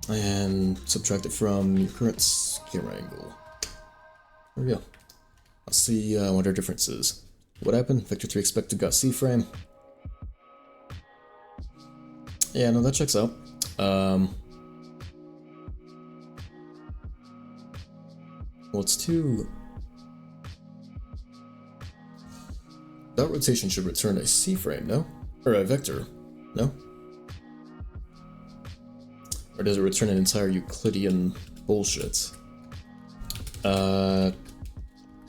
And subtract it from your current camera angle. There we go. Let's see what our difference is. What happened? Vector 3 expected got C-frame. Yeah, no, that checks out. Well, it's too... That rotation should return a C-frame, no? Or a vector, no? Or does it return an entire Euclidean bullshit? To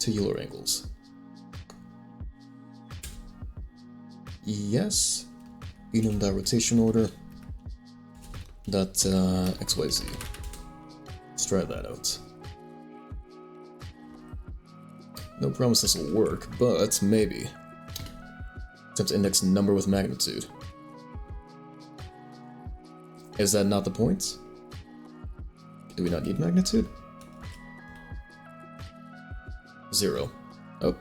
Euler angles. Yes. Unum dot rotation order. Dot XYZ. Let's try that out. No promise this will work, but maybe. Attempt to index number with magnitude. Is that not the point? Do we not need magnitude? 0. Oh.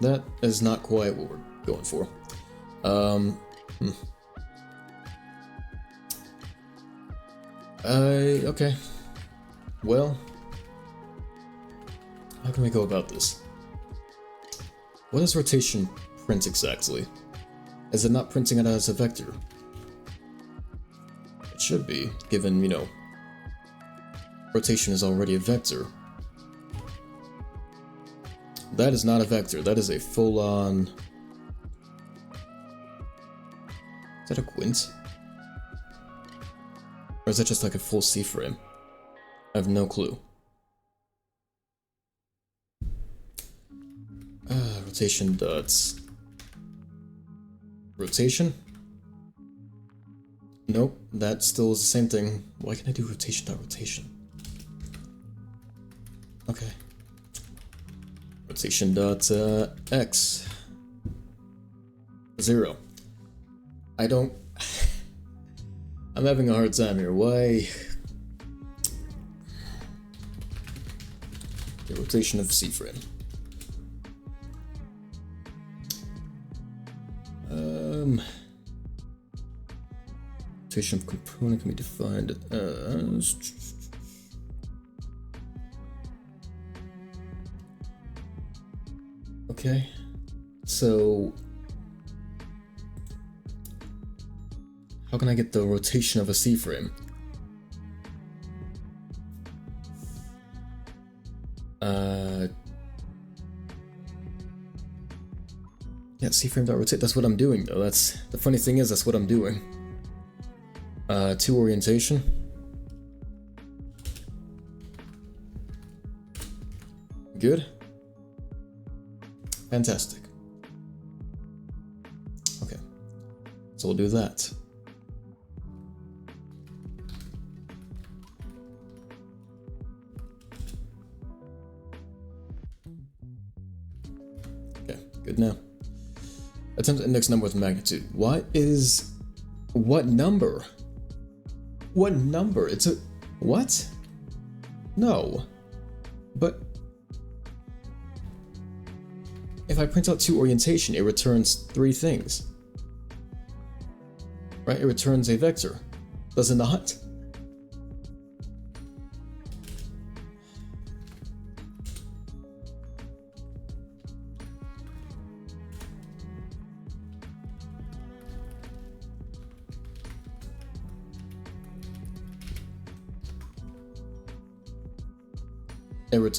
That is not quite what we're going for. Okay. Well, how can we go about this? What does rotation print exactly? Is it not printing it as a vector? It should be, given, you know, rotation is already a vector. That is not a vector, that is a full-on... Is that a quint? Or is that just like a full C-frame? I have no clue. Rotation dots. Rotation? Nope, that still is the same thing. Why can't I do rotation dot rotation? Okay. Rotation dot X. 0. I don't... I'm having a hard time here. Why? The rotation of C-frame. Rotation of component can be defined as. Okay, so how can I get the rotation of a C-frame? Yeah, C-frame.rotate, that's what I'm doing though. That's the funny thing is that's what I'm doing. To orientation. Good. Fantastic. Okay. So we'll do that. Okay, good now. Attempt to index number with magnitude. What number? What number? It's a... What? No. But... if I print out to orientation, it returns 3 things. Right? It returns a vector. Does it not?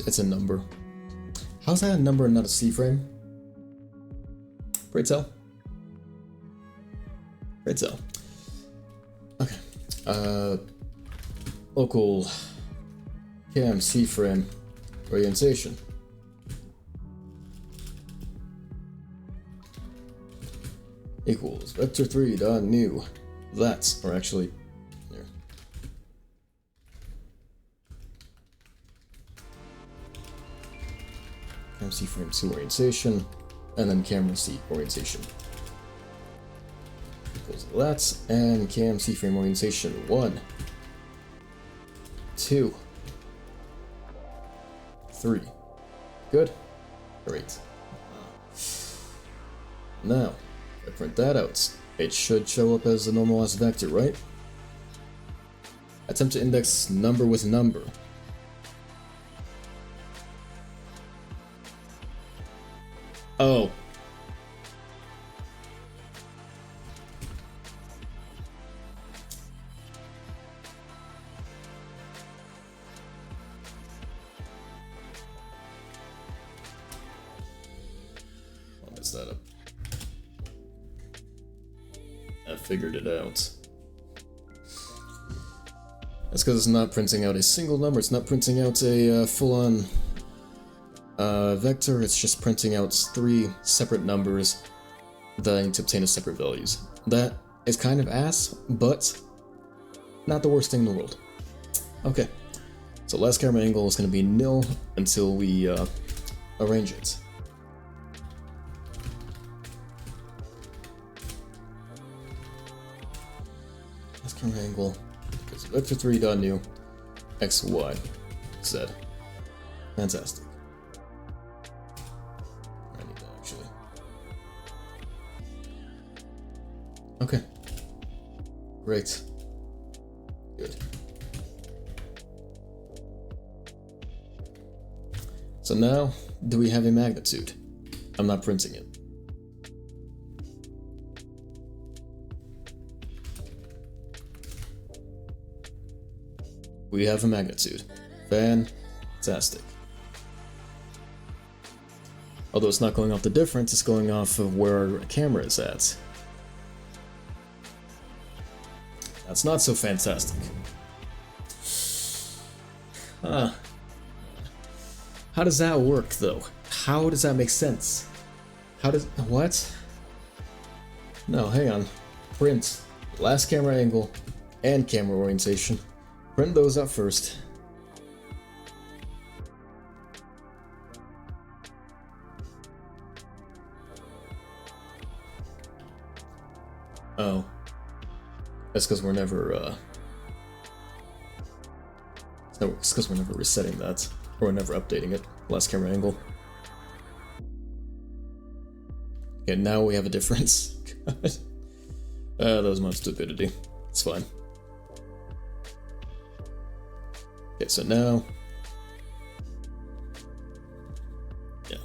It's a number. How's that a number and not a C-frame? Pray tell. Pray tell. Okay. Local cam C-frame orientation. Equals vector 3 dot new. That's, or actually, here. Cam C-frame 2 orientation. And then camera C orientation equals that, and cam C frame orientation 1, 2, 3. Good. Great. Now, if I print that out, it should show up as a normalized vector, right? Attempt to index number with number. Oh. I'll mess that up. I figured it out. That's because it's not printing out a single number, it's not printing out a full-on vector, it's just printing out 3 separate numbers that I need to obtain as separate values. That is kind of ass, but not the worst thing in the world. Okay, so last camera angle is going to be nil until we arrange it. Last camera angle is vector 3 dot new x, y, z. Fantastic. I need that actually. Okay. Great. Good. So now, do we have a magnitude? I'm not printing it. We have a magnitude. Fantastic. Although it's not going off the difference, it's going off of where our camera is at. That's not so fantastic. How does that work, though? How does that make sense? How does... what? No, hang on. Print last camera angle and camera orientation. Print those up first. Oh. That's because we're never, it's because we're never resetting that. Or we're never updating it. Last camera angle. Okay, now we have a difference. That was my stupidity. It's fine. Okay, so now... Yeah.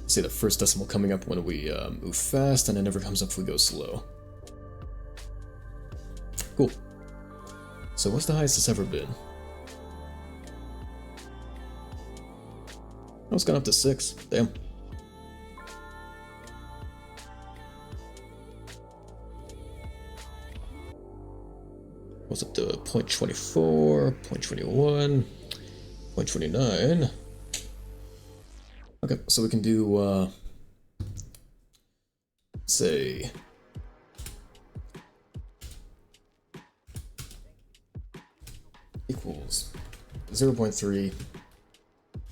See the first decimal coming up when we move fast, and it never comes up if we go slow. Cool. So what's the highest it's ever been? Oh, it's gone up to 6. Damn. What's up to 0.24, 0.21, 0.29. Okay, so we can do, say... equals 0.3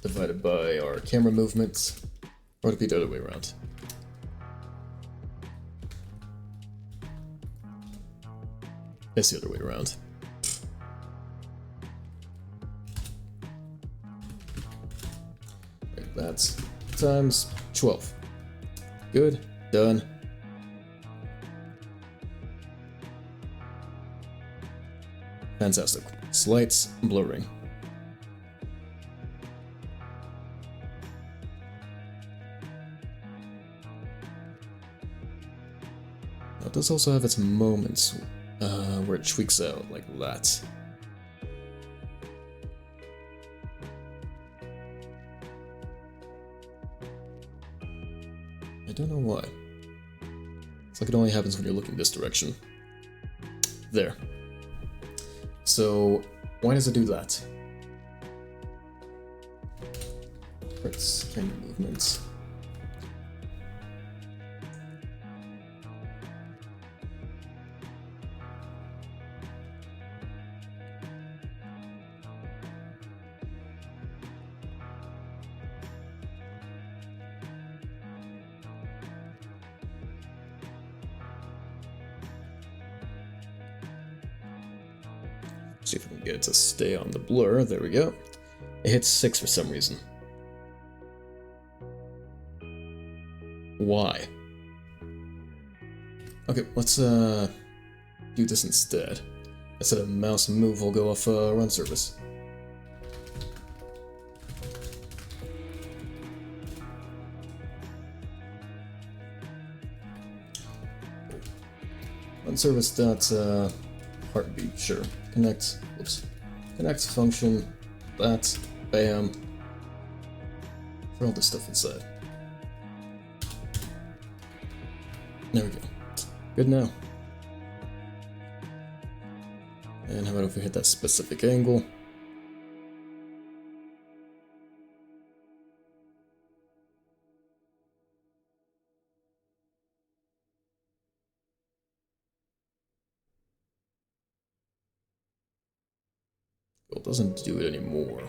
divided by our camera movements, or would it be the other way around? It's the other way around. Right, that's times 12. Good, done. Fantastic. Slight blurring. Now, it does also have its moments where it tweaks out like that. I don't know why. It's like it only happens when you're looking this direction. There. So, why does it do that? Let's camera movements. See if we can get it to stay on the blur. There we go. It hits 6 for some reason. Why? Okay, let's do this instead. Instead of mouse move, we'll go off run service. Run service dot heartbeat, sure. Connect, oops. Connect function, that, bam. Throw all this stuff inside. There we go. Good now. And how about if we hit that specific angle? Well, it doesn't do it anymore.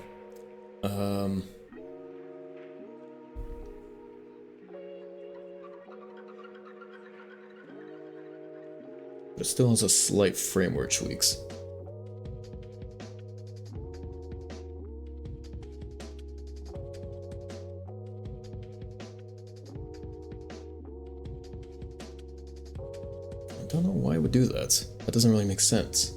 But it still has a slight framework tweaks. I don't know why it would do that. That doesn't really make sense.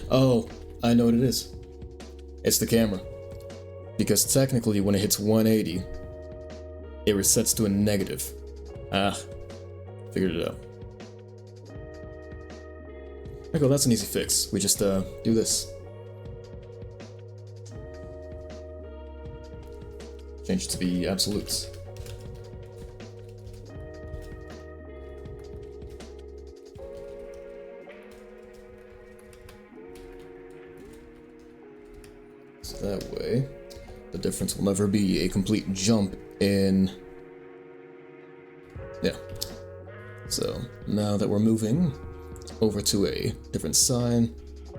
Oh, I know what it is. It's the camera. Because technically when it hits 180, it resets to a negative. Ah, figured it out. Okay, well, that's an easy fix. We just do this. Change it to be absolutes. So that way, the difference will never be a complete jump in... Yeah. So, now that we're moving over to a different sign,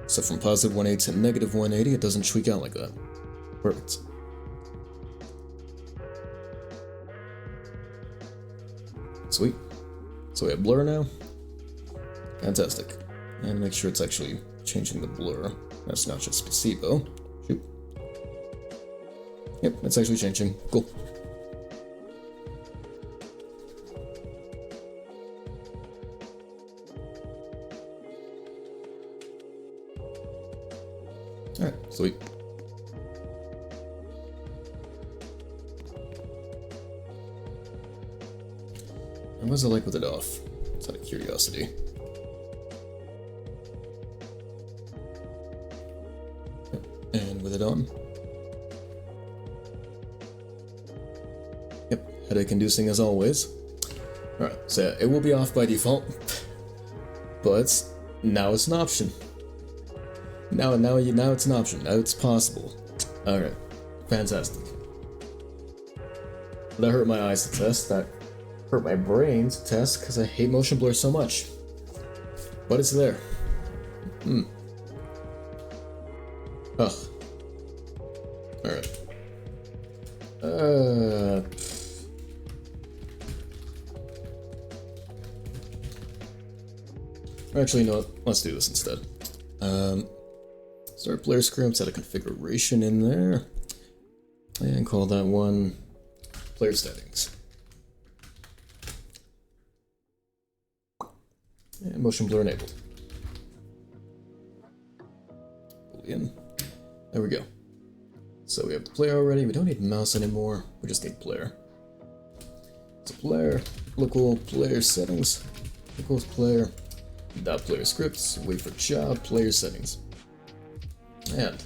so from positive 180 to negative 180, it doesn't tweak out like that. Perfect. Sweet. So we have blur now. Fantastic. And make sure it's actually changing the blur. That's not just placebo. Shoot. Yep, it's actually changing. Cool. Sweet. And what's it like with it off? It's out of curiosity. Yep. And with it on. Yep, headache inducing as always. Alright, so yeah, it will be off by default. But now it's an option. Now it's an option. Now it's possible. Alright. Fantastic. That hurt my eyes to test. That hurt my brain to test because I hate motion blur so much. But it's there. Ugh. Alright. Actually, you know what? Let's do this instead. Start player script, set a configuration in there, and call that one player settings. And motion blur enabled. Boolean. There we go. So we have the player already. We don't need mouse anymore. We just need player. So player, local player settings, equals player, dot player scripts, wait for child, player settings. And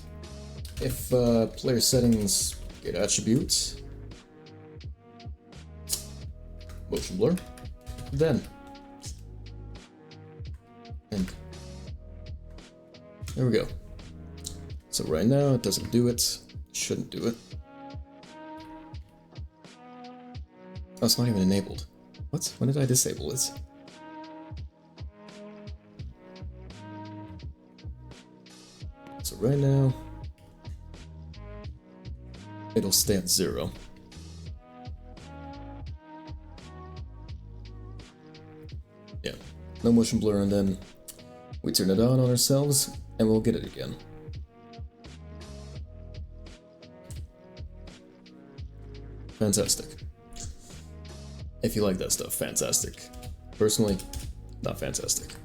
if player settings get attributes, motion blur, then and there we go. So right now it doesn't do it, shouldn't do it. Oh, it's not even enabled. What? When did I disable it? So right now, it'll stay at 0. Yeah, no motion blur, and then we turn it on ourselves, and we'll get it again. Fantastic. If you like that stuff, fantastic. Personally, not fantastic.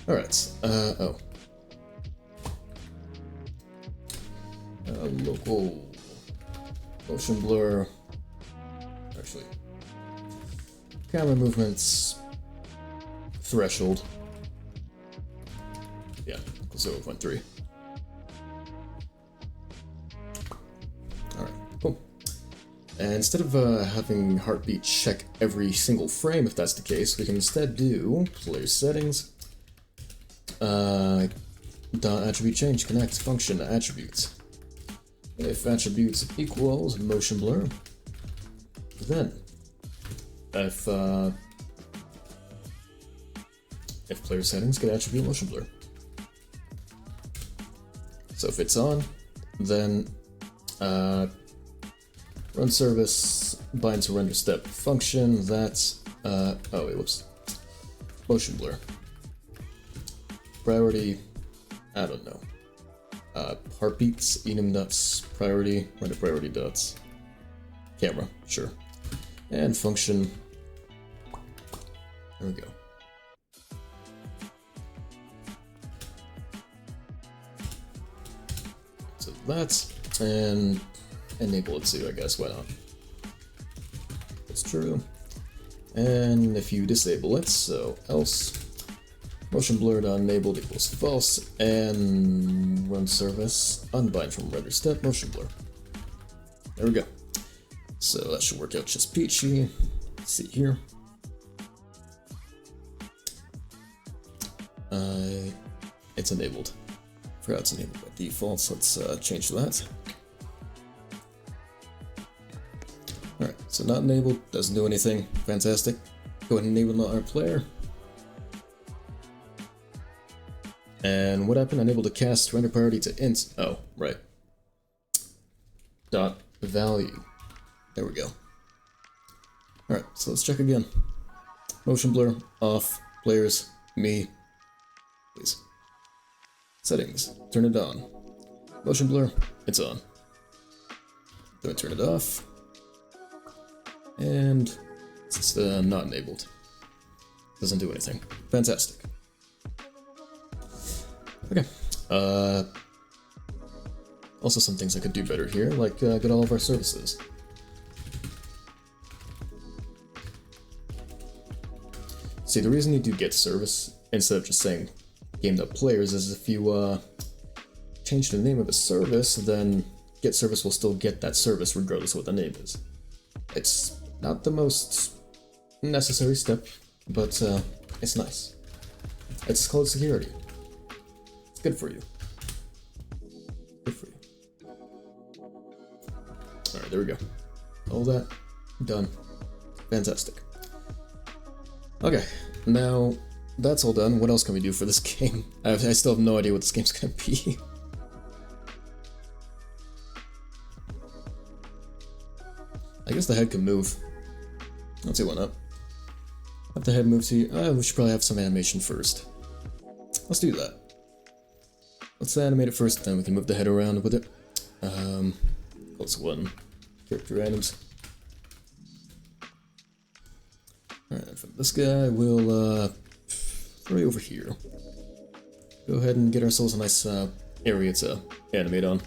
Alright, local motion blur. Actually, camera movements threshold. Yeah, 0.3. Alright, cool. And instead of having heartbeat check every single frame, if that's the case, we can instead do player settings, dot attribute change, connect function attributes. If attributes equals motion blur, then if player settings get attribute motion blur. So if it's on, then run service bind to render step function. That's oh wait, whoops, motion blur. Priority, I don't know. Heartbeats, enum dots, priority, render priority dots, camera, sure, and function. There we go. So that's, and enable it too, I guess, why not? That's true. And if you disable it, so else, motion blur enabled equals false, and run service unbind from render step motion blur. There we go. So that should work out just peachy. Let's see here. It's enabled. Forgot it's enabled by default, so let's change that. Alright, so not enabled, doesn't do anything. Fantastic. Go ahead and enable our player. And what happened? Unable to cast render priority to int. Oh, right. Dot value. There we go. Alright, so let's check again. Motion blur, off, players, me, please. Settings, turn it on. Motion blur, it's on. Then turn it off. And it's not enabled. Doesn't do anything. Fantastic. Okay. Also some things I could do better here, like get all of our services. See, the reason you do get service instead of just saying game.players is if you change the name of a service, then get service will still get that service regardless of what the name is. It's not the most necessary step, but it's nice. It's called security. It's good for you. Good for you. Alright, there we go. All that done. Fantastic. Okay, now that's all done. What else can we do for this game? I still have no idea what this game's gonna be. I guess the head can move. Let's see, why not? Have the head move to you. We should probably have some animation first. Let's do that. Let's animate it first, then we can move the head around with it. Plus one. Character randoms. Alright, for this guy, we'll throw you over here. Go ahead and get ourselves a nice area to animate on.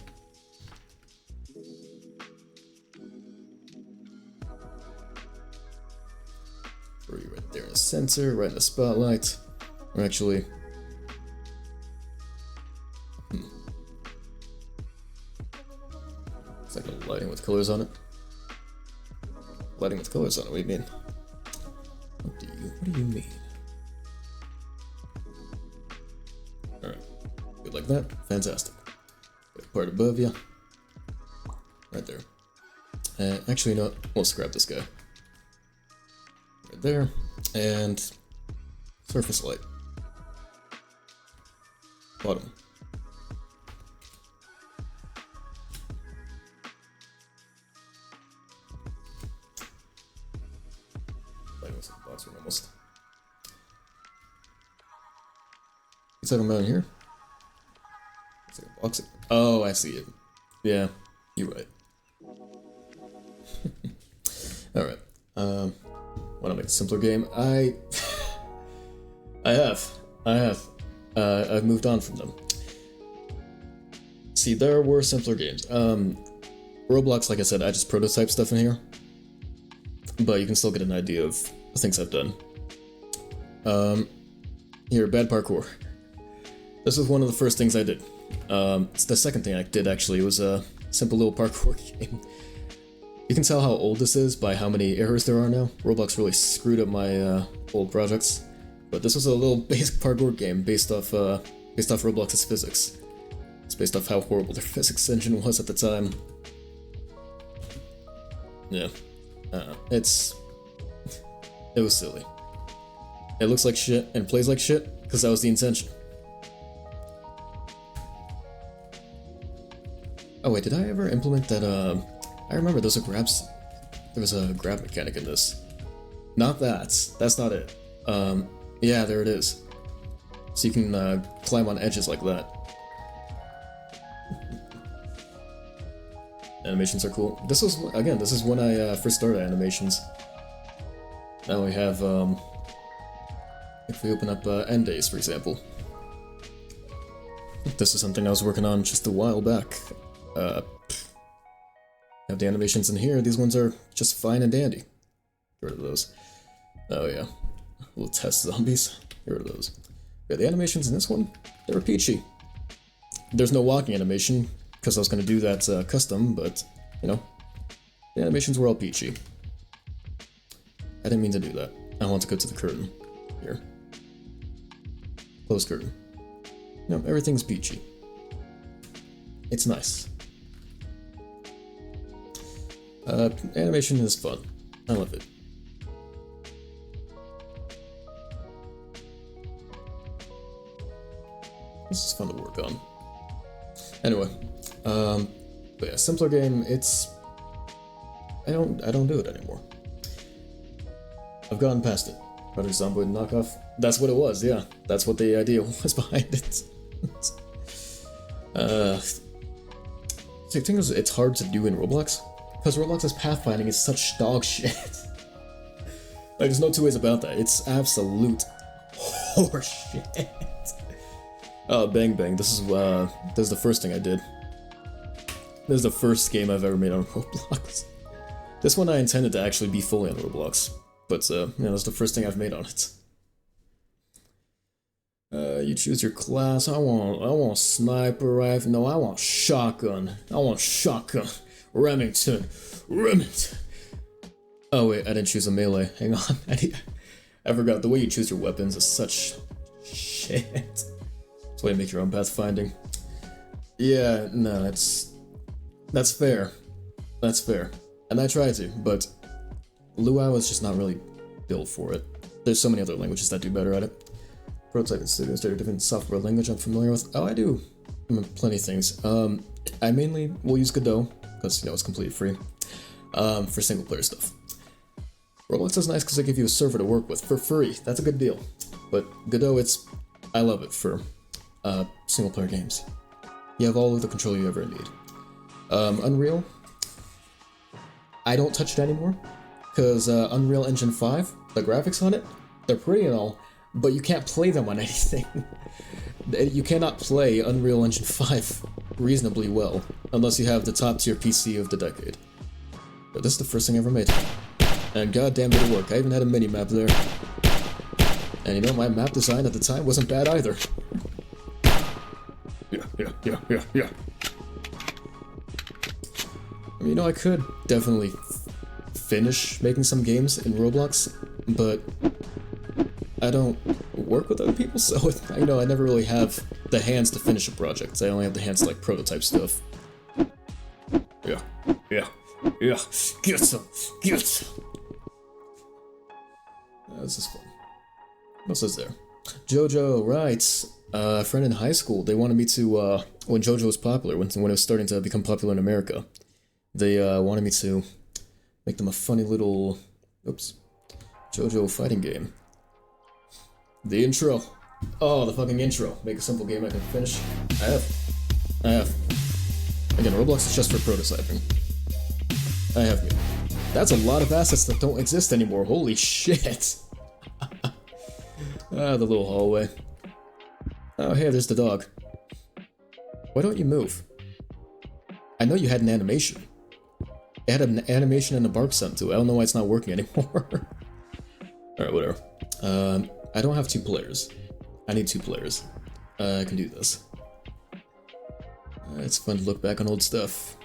Throw you right there in the center, right in the spotlight. Or actually... It's like a lighting with colors on it. Lighting with colors on it, what do you mean? What do you mean? Alright. Good like that. Fantastic. Good part above you. Right there. Actually, you know what? We'll scrap this guy. Right there. And surface light. Bottom. Box room almost. You talking about in here? It's like a box. Oh, I see it. Yeah, you're right. Alright. Want to make a simpler game? I have. I've moved on from them. See, there were simpler games. Roblox, like I said, I just prototype stuff in here. But you can still get an idea of the things I've done. Here, bad parkour. This was one of the first things I did. It's the second thing I did, actually. It was a simple little parkour game. You can tell how old this is by how many errors there are now. Roblox really screwed up my old projects. But this was a little basic parkour game based off Roblox's physics. It's based off how horrible their physics engine was at the time. Yeah. It was silly. It looks like shit and plays like shit, because that was the intention. Oh wait, did I ever implement that, I remember there was a grab mechanic in this. Not that, that's not it. Yeah, there it is. So you can, climb on edges like that. Animations are cool. This is when I first started animations. Now we have, if we open up end days, for example. This is something I was working on just a while back. Have the animations in here. These ones are just fine and dandy. Get rid of those. Oh yeah. Little test zombies. Get rid of those. Yeah, the animations in this one, they were peachy. There's no walking animation, because I was going to do that custom, but, you know, the animations were all peachy. I didn't mean to do that. I want to go to the curtain. Here. Close curtain. No, everything's peachy. It's nice. Animation is fun. I love it. This is fun to work on. Anyway, but yeah, simpler game, it's... I don't do it anymore. I've gotten past it. Project Zomboid knockoff. That's what it was, yeah. That's what the idea was behind it. The thing is, it's hard to do in Roblox, because Roblox's pathfinding is such dog shit. Like, there's no two ways about that. It's absolute horseshit. Oh, bang bang. This is the first thing I did. This is the first game I've ever made on Roblox. This one I intended to actually be fully on Roblox, but that's the first thing I've made on it. You choose your class. I want sniper rifle. No, I want shotgun. I want shotgun. Remington. Oh wait, I didn't choose a melee. Hang on. I forgot. The way you choose your weapons is such shit. It's a way to make your own pathfinding. Yeah, no, that's fair. That's fair. And I tried to, but Luau was just not really built for it. There's so many other languages that do better at it. Prototyping studios, there are different software language I'm familiar with. Oh, I do. Plenty of things. I mainly will use Godot, because, it's completely free, for single player stuff. Roblox is nice because they give you a server to work with for free. That's a good deal. But Godot, I love it for single player games. You have all of the control you ever need. Unreal, I don't touch it anymore, because Unreal Engine 5, the graphics on it, they're pretty and all, but you can't play them on anything. You cannot play Unreal Engine 5 reasonably well, unless you have the top tier PC of the decade. But this is the first thing I ever made. And goddamn did it work. I even had a mini-map there. And my map design at the time wasn't bad either. Yeah. I could definitely finish making some games in Roblox, but I don't work with other people, so I never really have the hands to finish a project. I only have the hands to prototype stuff. Yeah. Get some. This is fun. What else is there? JoJo writes, a friend in high school, they wanted me to, when JoJo was popular, when it was starting to become popular in America, they wanted me to make them a funny little, JoJo fighting game. The intro. Oh, the fucking intro. Make a simple game I can finish. I have. Again, Roblox is just for prototyping. I have me. That's a lot of assets that don't exist anymore. Holy shit. The little hallway. Oh, hey, there's the dog. Why don't you move? I know you had an animation. It had an animation and a bark sound to it. I don't know why it's not working anymore. Alright, whatever. I don't have 2 players. I need 2 players. I can do this. It's fun to look back on old stuff.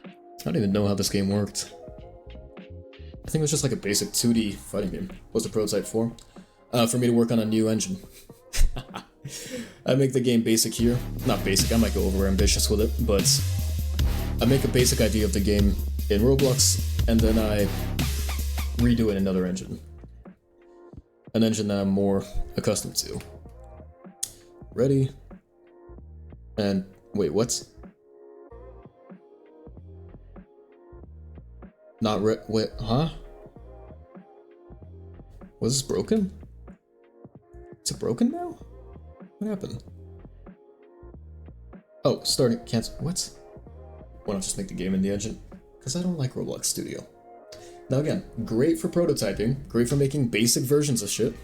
I don't even know how this game worked. I think it was just like a basic 2D fighting game. What's the prototype for? For me to work on a new engine. I make the game basic here. Not basic, I might go over ambitious with it, but I make a basic idea of the game in Roblox, and then I redo it in another engine. An engine that I'm more accustomed to. Ready? And wait, what? Not wait, huh? Was this broken? Is it broken now? What happened? Oh, starting, cancel, what? Why not just make the game in the engine? Because I don't like Roblox Studio. Now again, great for prototyping, great for making basic versions of shit,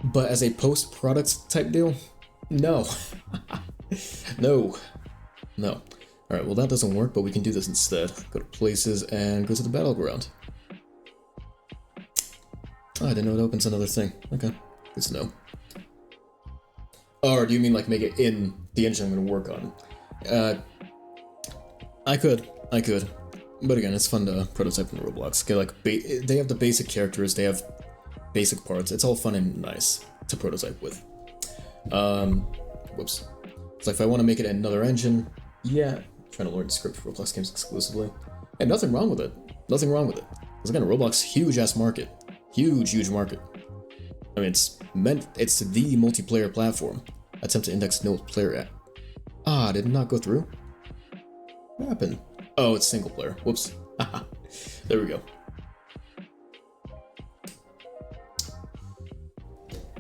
but as a post-product type deal, no. No. Alright, well that doesn't work, but we can do this instead. Go to places and go to the battleground. Oh, I didn't know it opens another thing. Okay, good to know. Or do you mean make it in the engine I'm gonna work on? I could. But again, it's fun to prototype in Roblox. Okay, they have the basic characters, they have basic parts. It's all fun and nice to prototype with. Whoops. So if I want to make it another engine, yeah, I'm trying to learn to script for Roblox games exclusively. And nothing wrong with it. Nothing wrong with it. Because again, Roblox, huge ass market. Huge market. I mean, it's the multiplayer platform. Attempt to index no player app. Ah, did it not go through? What happened? Oh, it's single player. Whoops. There we go.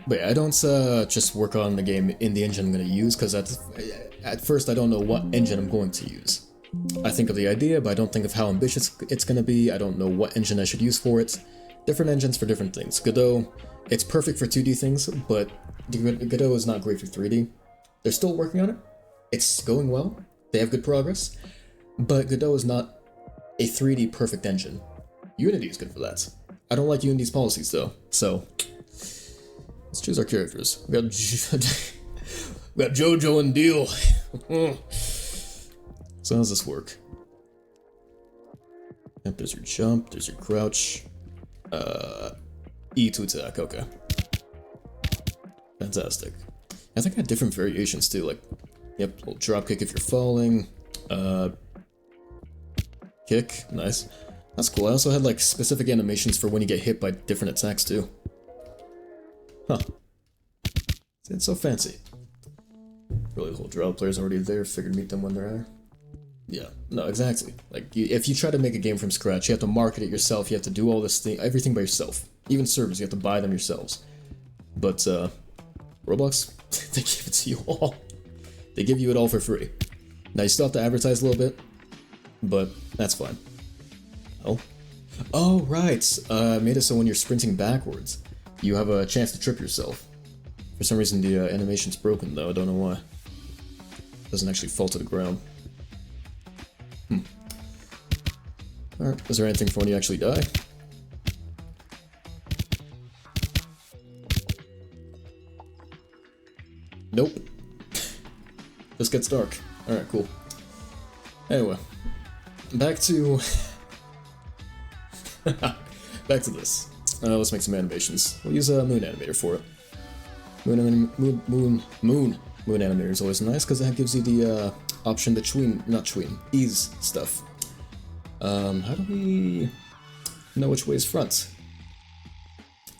But yeah, I don't just work on the game in the engine I'm going to use, because at first I don't know what engine I'm going to use. I think of the idea, but I don't think of how ambitious it's going to be. I don't know what engine I should use for it. Different engines for different things. Godot, it's perfect for 2D things, but Godot is not great for 3D. They're still working on it. It's going well. They have good progress. but Godot is not a 3D perfect engine. Unity is good for that. I don't like Unity's policies though, so let's choose our characters. We got we got Jojo and Deal. So how does this work? Yep, there's your jump, there's your crouch. E to attack, okay. Fantastic. I think I had different variations too, like, yep, little drop kick if you're falling. Kick, nice. That's cool. I also had like specific animations for when you get hit by different attacks too. Huh. It's so fancy. Really, the whole draw player's already there, figured meet them when they're there. Yeah, no, exactly. Like, if you try to make a game from scratch, you have to market it yourself, you have to do all this thing, everything by yourself. Even servers, you have to buy them yourselves. But, Roblox, they give it to you all. They give you it all for free. Now, you still have to advertise a little bit, but that's fine. Oh. Oh, right. Made it so when you're sprinting backwards, you have a chance to trip yourself. For some reason, the animation's broken, though. I don't know why. It doesn't actually fall to the ground. Alright, is there anything for when you actually die? Nope. This gets dark. Alright, cool. Anyway, back to... back to this. Let's make some animations. We'll use a Moon Animator for it. Moon Animator is always nice, because that gives you the option to ease stuff. How do we know which way is front?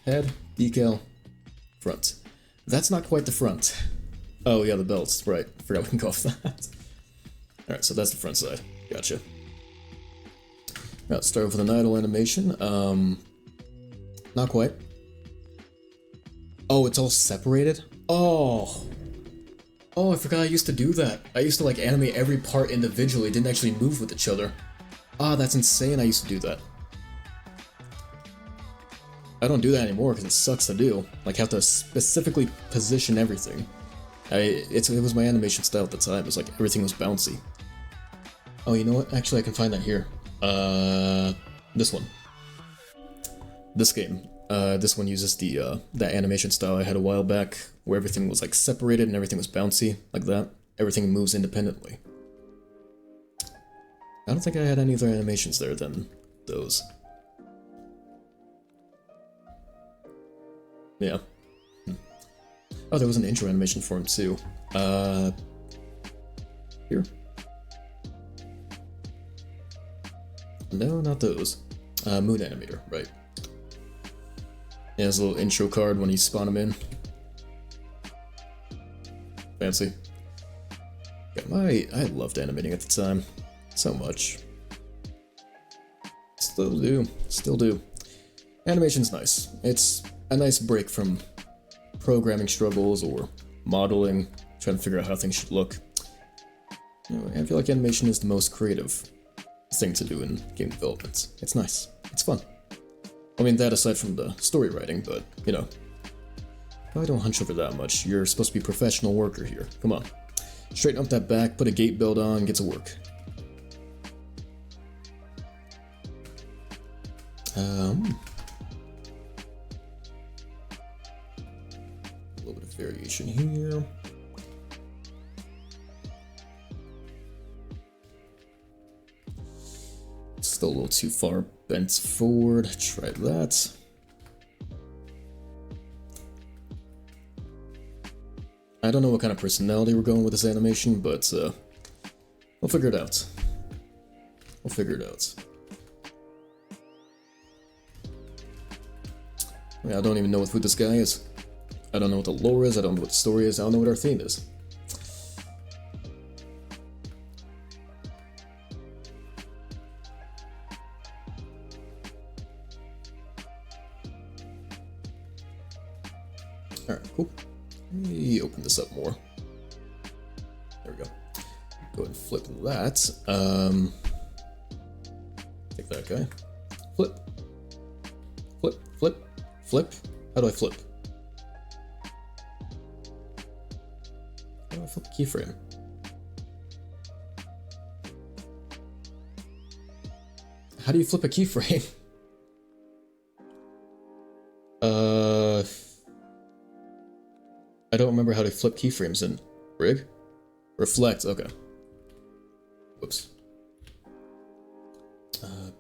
Head, decal, front. That's not quite the front. Oh yeah, the belts, right. Forgot we can go off that. Alright, so that's the front side. Gotcha. Alright, let's start with an idle animation. Not quite. Oh, it's all separated? Oh! Oh, I forgot I used to do that. I used to like animate every part individually, didn't actually move with each other. Ah, that's insane, I used to do that. I don't do that anymore because it sucks to do. Like, have to specifically position everything. It was my animation style at the time, it was like everything was bouncy. Oh, you know what? Actually, I can find that here. This one. This game. This one uses that animation style I had a while back, where everything was like separated and everything was bouncy, like that. Everything moves independently. I don't think I had any other animations there than those. Yeah. Oh, there was an intro animation for him too. Here? No, not those. Moon Animator, right. Yeah, his little intro card when you spawn him in. Fancy. Yeah, I loved animating at the time. So much. Still do. Animation's nice. It's a nice break from programming struggles or modeling, trying to figure out how things should look. You know, I feel like animation is the most creative thing to do in game development. It's nice. It's fun. I mean, that aside from the story writing, but, you know. Probably don't hunch over that much. You're supposed to be a professional worker here. Come on. Straighten up that back, put a gate belt on, get to work. A little bit of variation here. Still a little too far bent forward. Try that. I don't know what kind of personality we're going with this animation, but we'll figure it out. I don't even know who this guy is. I don't know what the lore is, I don't know what the story is, I don't know what our theme is. Alright, cool. Let me open this up more. There we go. Go ahead and flip that. Take that guy. Flip. Flip, flip, flip. How do I flip? How do I flip the keyframe? How do you flip a keyframe? I don't remember how to flip keyframes in Rig. Reflect, okay. Whoops.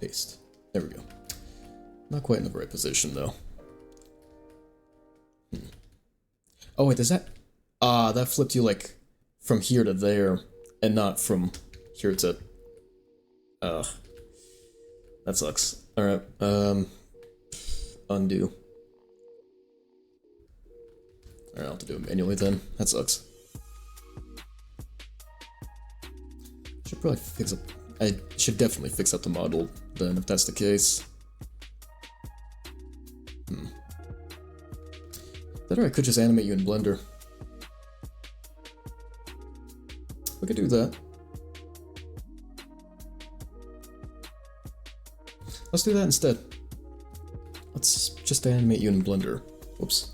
Paste. There we go. Not quite in the right position, though. Oh, wait, does that... Ah, that flipped you, like, from here to there, and not from here to... Ugh. That sucks. Alright, undo. Alright, I'll have to do it manually then. That sucks. Should probably fix up... I should definitely fix up the model then, if that's the case. That or I could just animate you in Blender. We could do that. Let's do that instead. Let's just animate you in Blender. Whoops.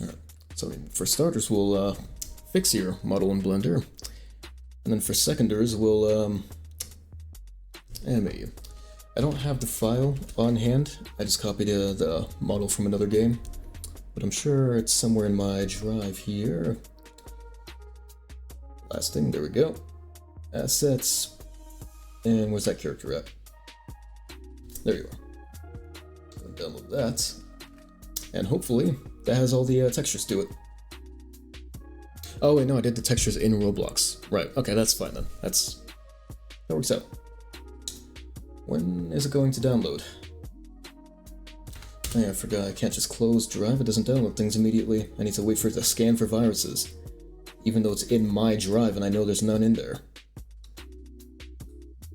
Alright, so for starters, we'll fix your model in Blender. And then for seconders, we'll animate you. I don't have the file on hand. I just copied the model from another game. But I'm sure it's somewhere in my drive here. Last thing, there we go. Assets. And where's that character at? There you are. Go and download that. And hopefully, that has all the textures to it. Oh wait, no, I did the textures in Roblox. Right, okay, that's fine then. That works out. When is it going to download? Oh yeah, I forgot, I can't just close Drive, it doesn't download things immediately. I need to wait for it to scan for viruses. Even though it's in my Drive and I know there's none in there.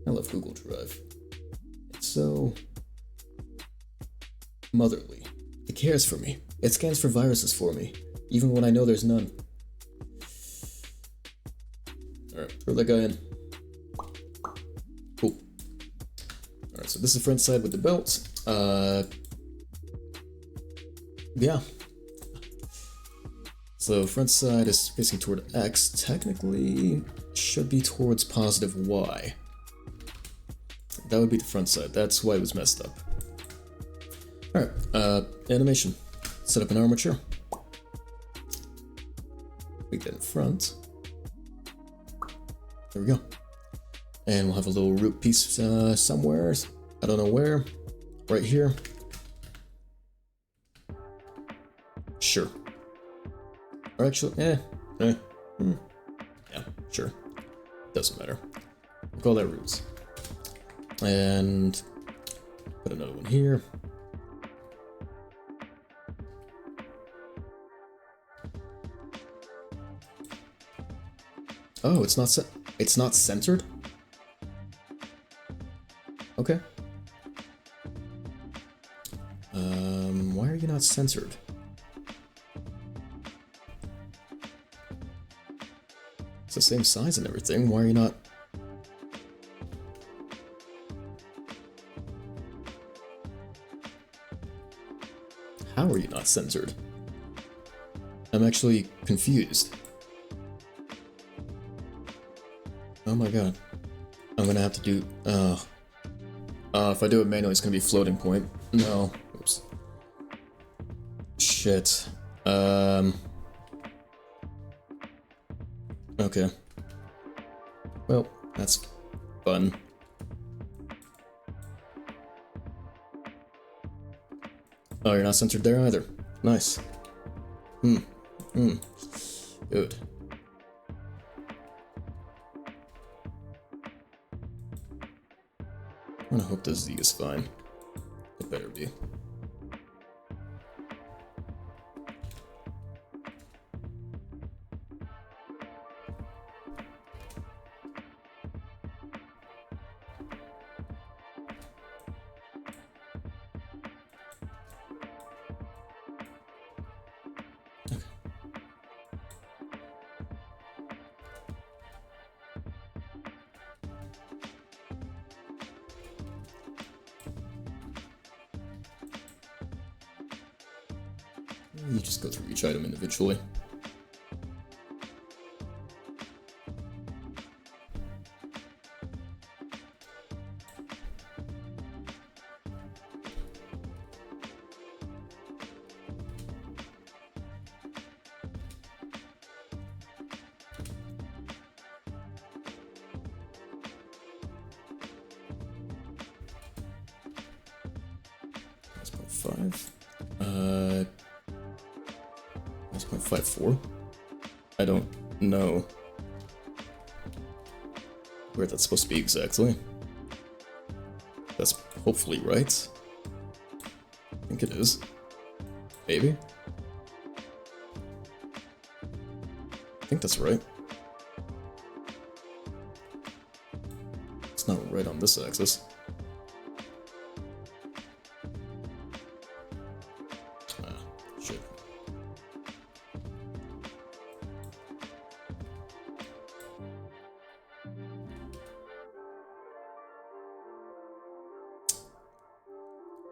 I love Google Drive. It's so... motherly. It cares for me. It scans for viruses for me, even when I know there's none. Alright, throw that guy in. Cool. Alright, so this is the front side with the belt. Yeah. So front side is facing toward X. Technically, should be towards positive Y. That would be the front side. That's why it was messed up. Alright, animation. Set up an armature. Make that in front. There we go. And we'll have a little root piece somewhere. I don't know where. Right here. Sure. Or actually, yeah, sure. Doesn't matter. We'll call that roots. And put another one here. Oh, it's not centered? Okay. Why are you not censored? It's the same size and everything, why are you not... How are you not censored? I'm actually confused. Oh my god. I'm gonna have to do... if I do it manually, it's gonna be floating point. No. Oops. Shit. Okay. Well, that's fun. Oh, you're not censored there either. Nice. Good. I'm gonna hope the Z is fine. It better be. You just go through each item individually. 0.5. That's 0.54. I don't know where that's supposed to be exactly. That's hopefully right. I think it is. Maybe? I think that's right. It's not right on this axis. Ah, shit.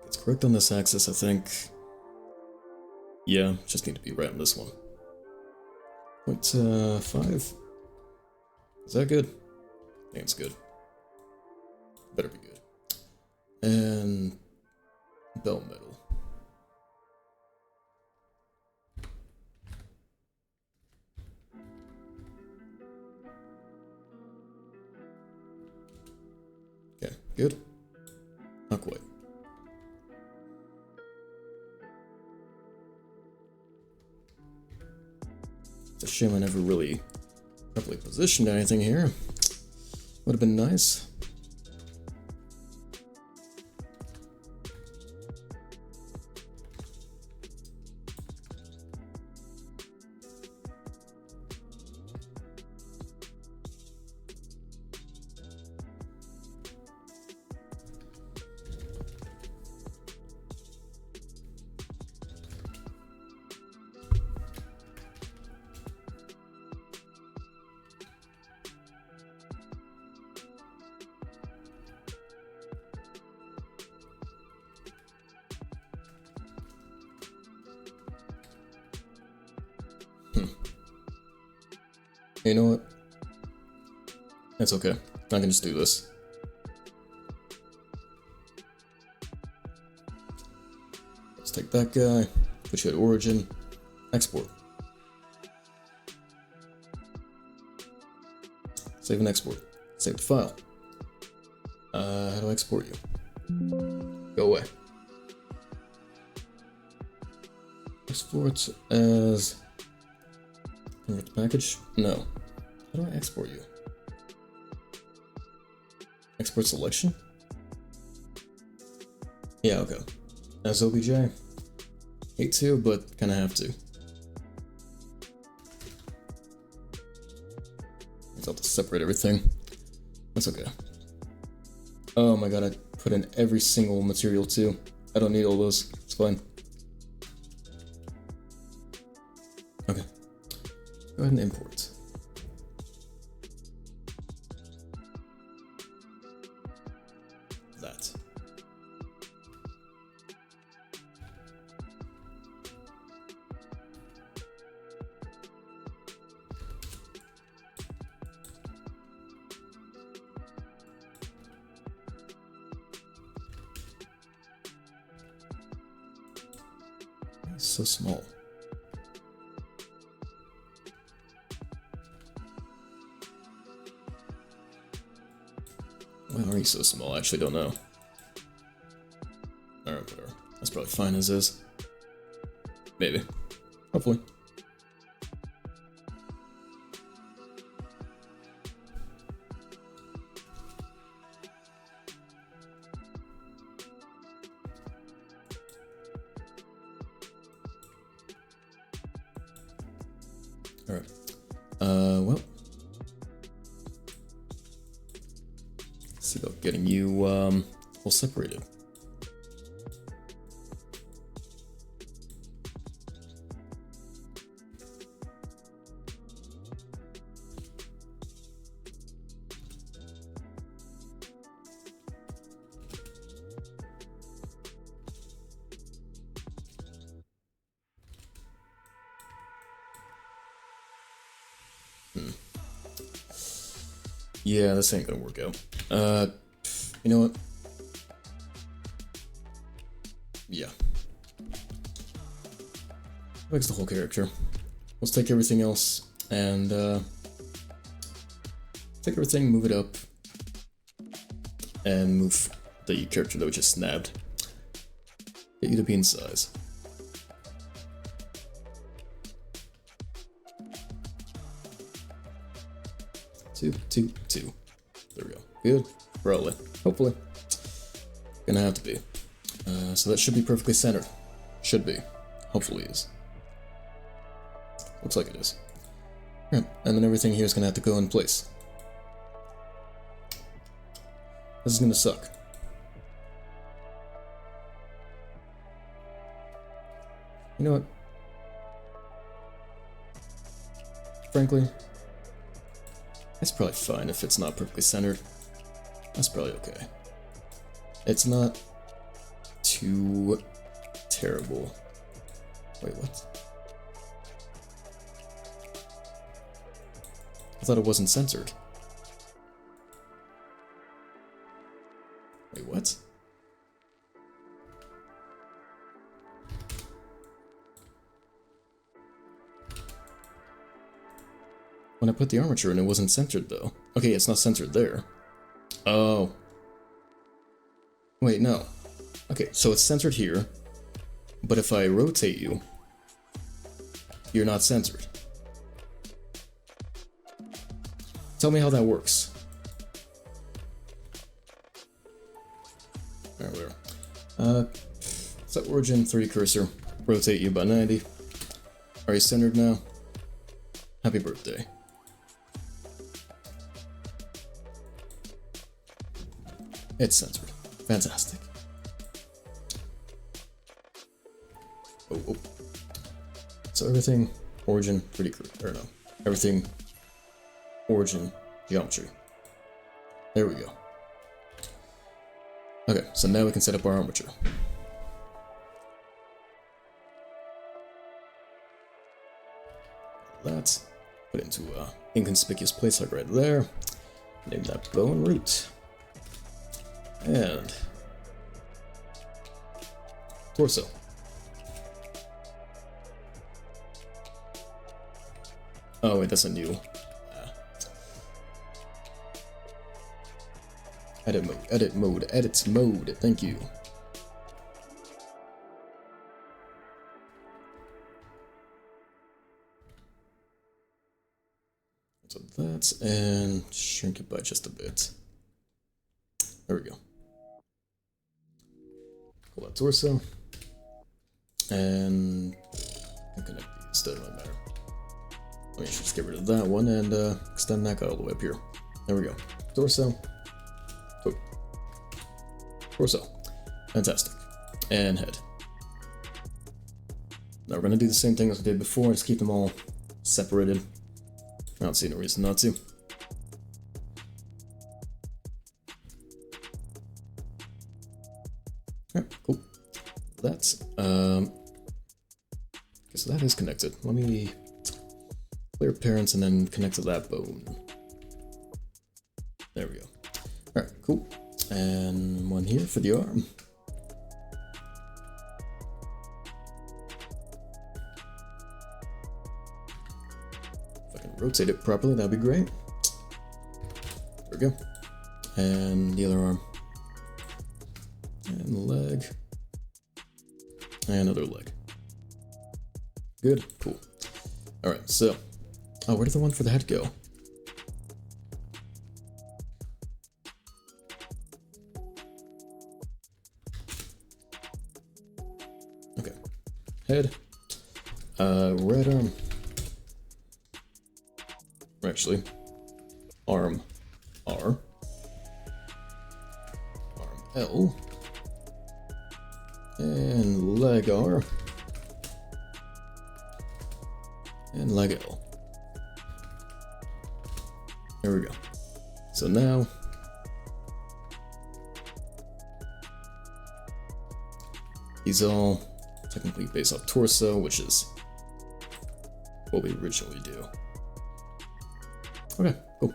It's correct on this axis, I think. Yeah, just need to be right on this one. 0.5. Is that good? I think it's good. Better be good. And bell metal. Okay, good. Not quite. It's a shame I never really properly positioned anything here. Would have been nice. You know what? That's okay. I can just do this. Let's take that guy, put you at origin, export. Save and export. Save the file. How do I export you? Go away. Export as... convert the package? No. How do I export you? Export selection? Yeah, okay. As OBJ. Hate to, but kinda have to. I'll have to separate everything. That's okay. Oh my god, I put in every single material too. I don't need all those. It's fine. Okay. Go ahead and import. That. It's so small. Why are you so small? I actually don't know. Alright, whatever. That's probably fine as is. Maybe. Hopefully. Alright. Well. Let's see about getting you, all separated. Yeah, this ain't gonna work out. You know what? Yeah. Fix the whole character. Let's take everything else and, take everything, move it up, and move the character that we just snapped. Get you to bean size. Two. There we go. Good. Probably. Hopefully. Gonna have to be. So that should be perfectly centered. Should be. Hopefully is. Looks like it is. Yeah, and then everything here is gonna have to go in place. This is gonna suck. You know what? Frankly, it's probably fine if it's not perfectly centered. That's probably okay. It's not too terrible. Wait, what? I thought it wasn't censored. Wait, what? When I put the armature in, it wasn't centered, though. Okay, it's not centered there. Oh. Wait, no. Okay, so it's centered here, but if I rotate you, you're not centered. Tell me how that works. There we are. Set origin, 3D cursor, rotate you by 90. Are you centered now? Happy birthday. It's censored. Fantastic. Oh. So everything, origin, 3D cursor, or no. Everything, origin, geometry. There we go. Okay, so now we can set up our armature. That, put it into an inconspicuous place like right there. Name that bow and root. And torso. Oh wait, that's a new edit mode, thank you. So that's, and shrink it by just a bit. There we go. Pull that torso, and connect these, doesn't really matter. Let me just get rid of that one and extend that guy all the way up here. There we go. Torso. Torso. Fantastic. And head. Now we're going to do the same thing as we did before, just keep them all separated. I don't see no reason not to. Alright, cool. That's, okay, so that is connected. Let me clear parents and then connect to that bone. There we go. Alright, cool. And one here for the arm. If I can rotate it properly, that'd be great. There we go. And the other arm. And the leg. And other leg. Good, cool. Alright, so. Oh, where did the one for the head go? Okay. Head. Red arm. Actually. Arm. R. Arm L. And leg R. And leg L. There we go. So now he's all technically based off torso, which is what we originally do. Okay, cool.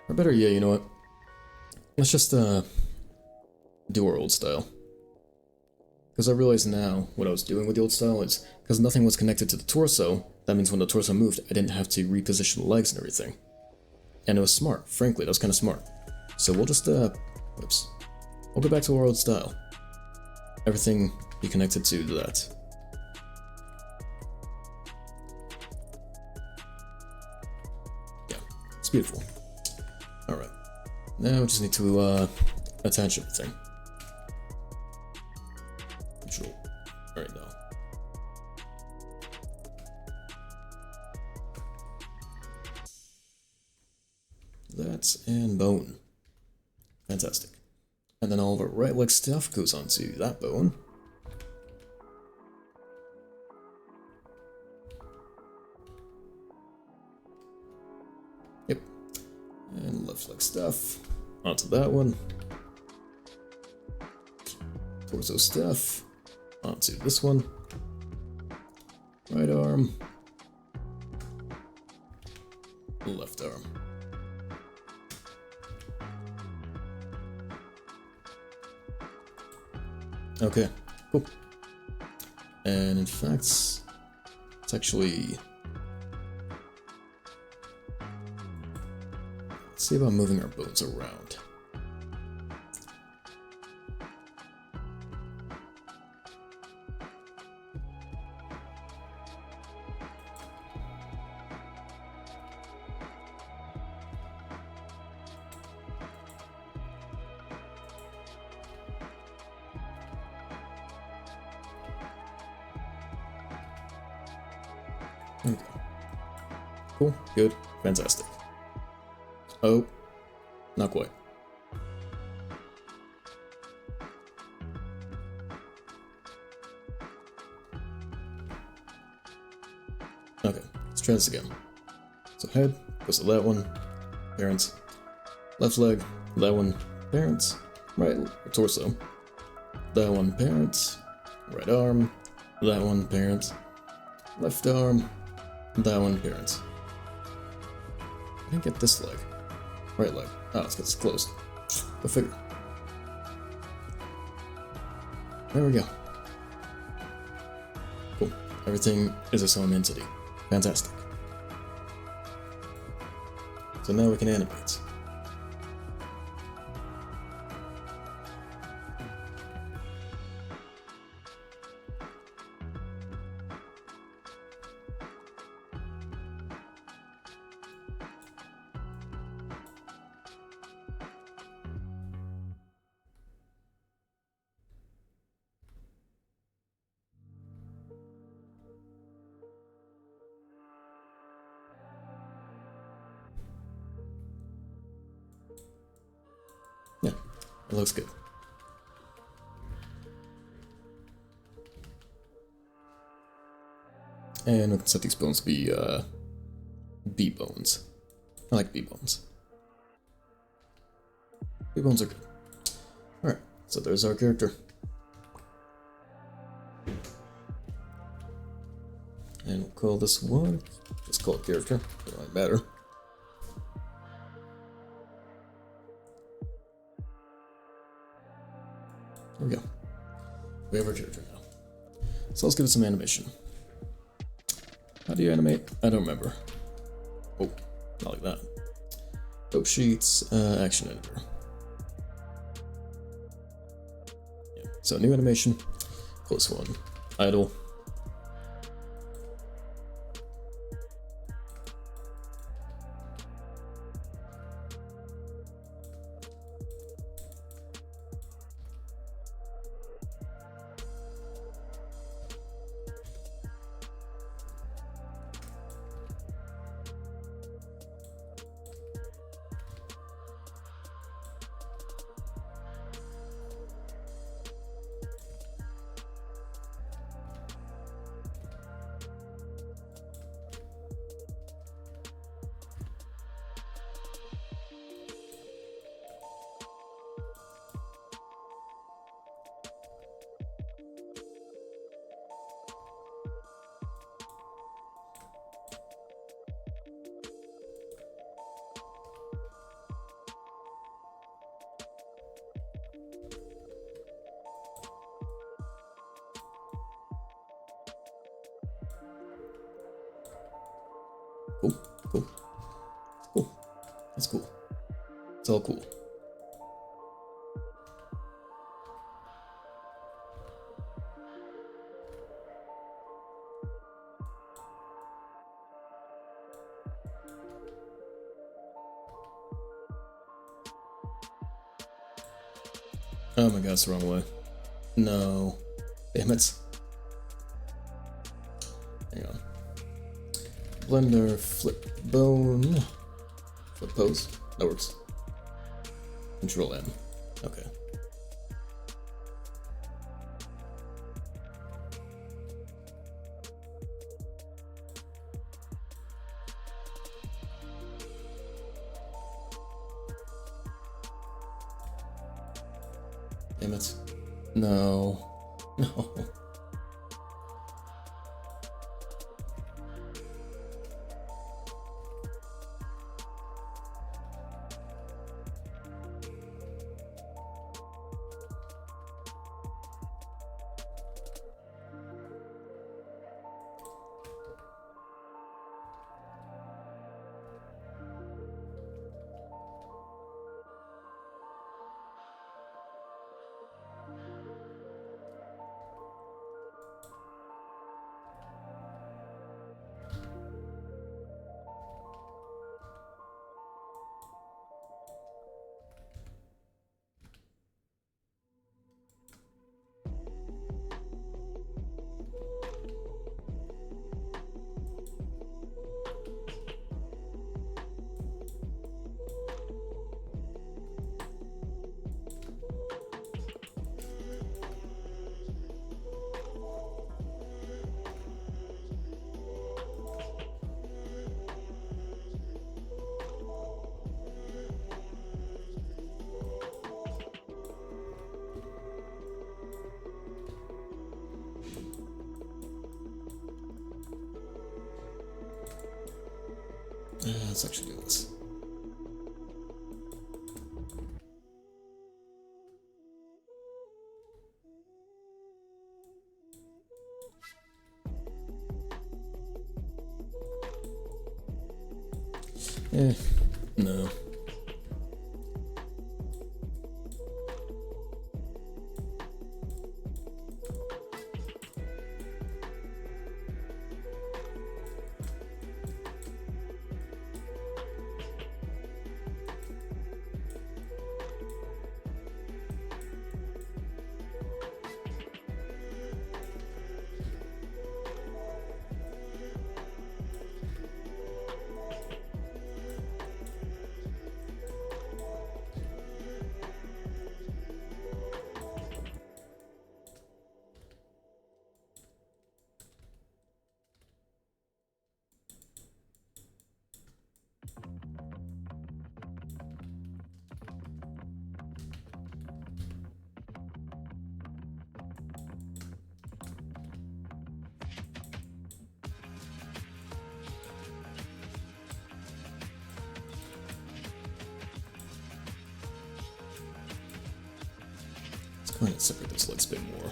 Or better, yeah, you know what? Let's just do our old style. Because I realize now what I was doing with the old style is because nothing was connected to the torso, That means when the torso moved, I didn't have to reposition the legs and everything. And it was smart, frankly, that was kind of smart. So we'll just, whoops. We'll go back to our old style. Everything be connected to that. Yeah, it's beautiful. Alright. Now we just need to, attach everything. Control. Alright, now. That's and bone. Fantastic. And then all of our right leg stuff goes onto that bone. Yep. And left leg stuff onto that one. Torso stuff onto this one. Right arm. Left arm. Okay, cool. And in fact, it's actually... Let's see about moving our bones around. Okay. Cool, good, fantastic. Oh, not quite. Okay, let's try this again. So head goes to that one, parents. Left leg, that one, parents. Right torso, that one, parents. Right arm, that one, parents. Left arm, that one, parents. I didn't get this leg. Right leg. Oh, it's because it's closed. Go figure. There we go. Cool. Everything is its own entity. Fantastic. So now we can animate. Yeah, it looks good. And we can set these bones to be, B bones. I like B bones. B bones are good. Alright, so there's our character. And we'll call this one, just call it character, it doesn't matter. There we go. We have our character now. So let's give it some animation. How do you animate? I don't remember. Oh, not like that. Dope sheets, action editor. Yeah. So new animation, close one, idle. Cool, cool, cool. That's cool. It's all cool. Oh my god, it's the wrong way. No. Damn it. Hang on. Blender, flip bone. Flip pose. That works. Control M. Okay. Damn it. No. No. Let's actually do this. No. Let's go ahead and separate this legs a bit more.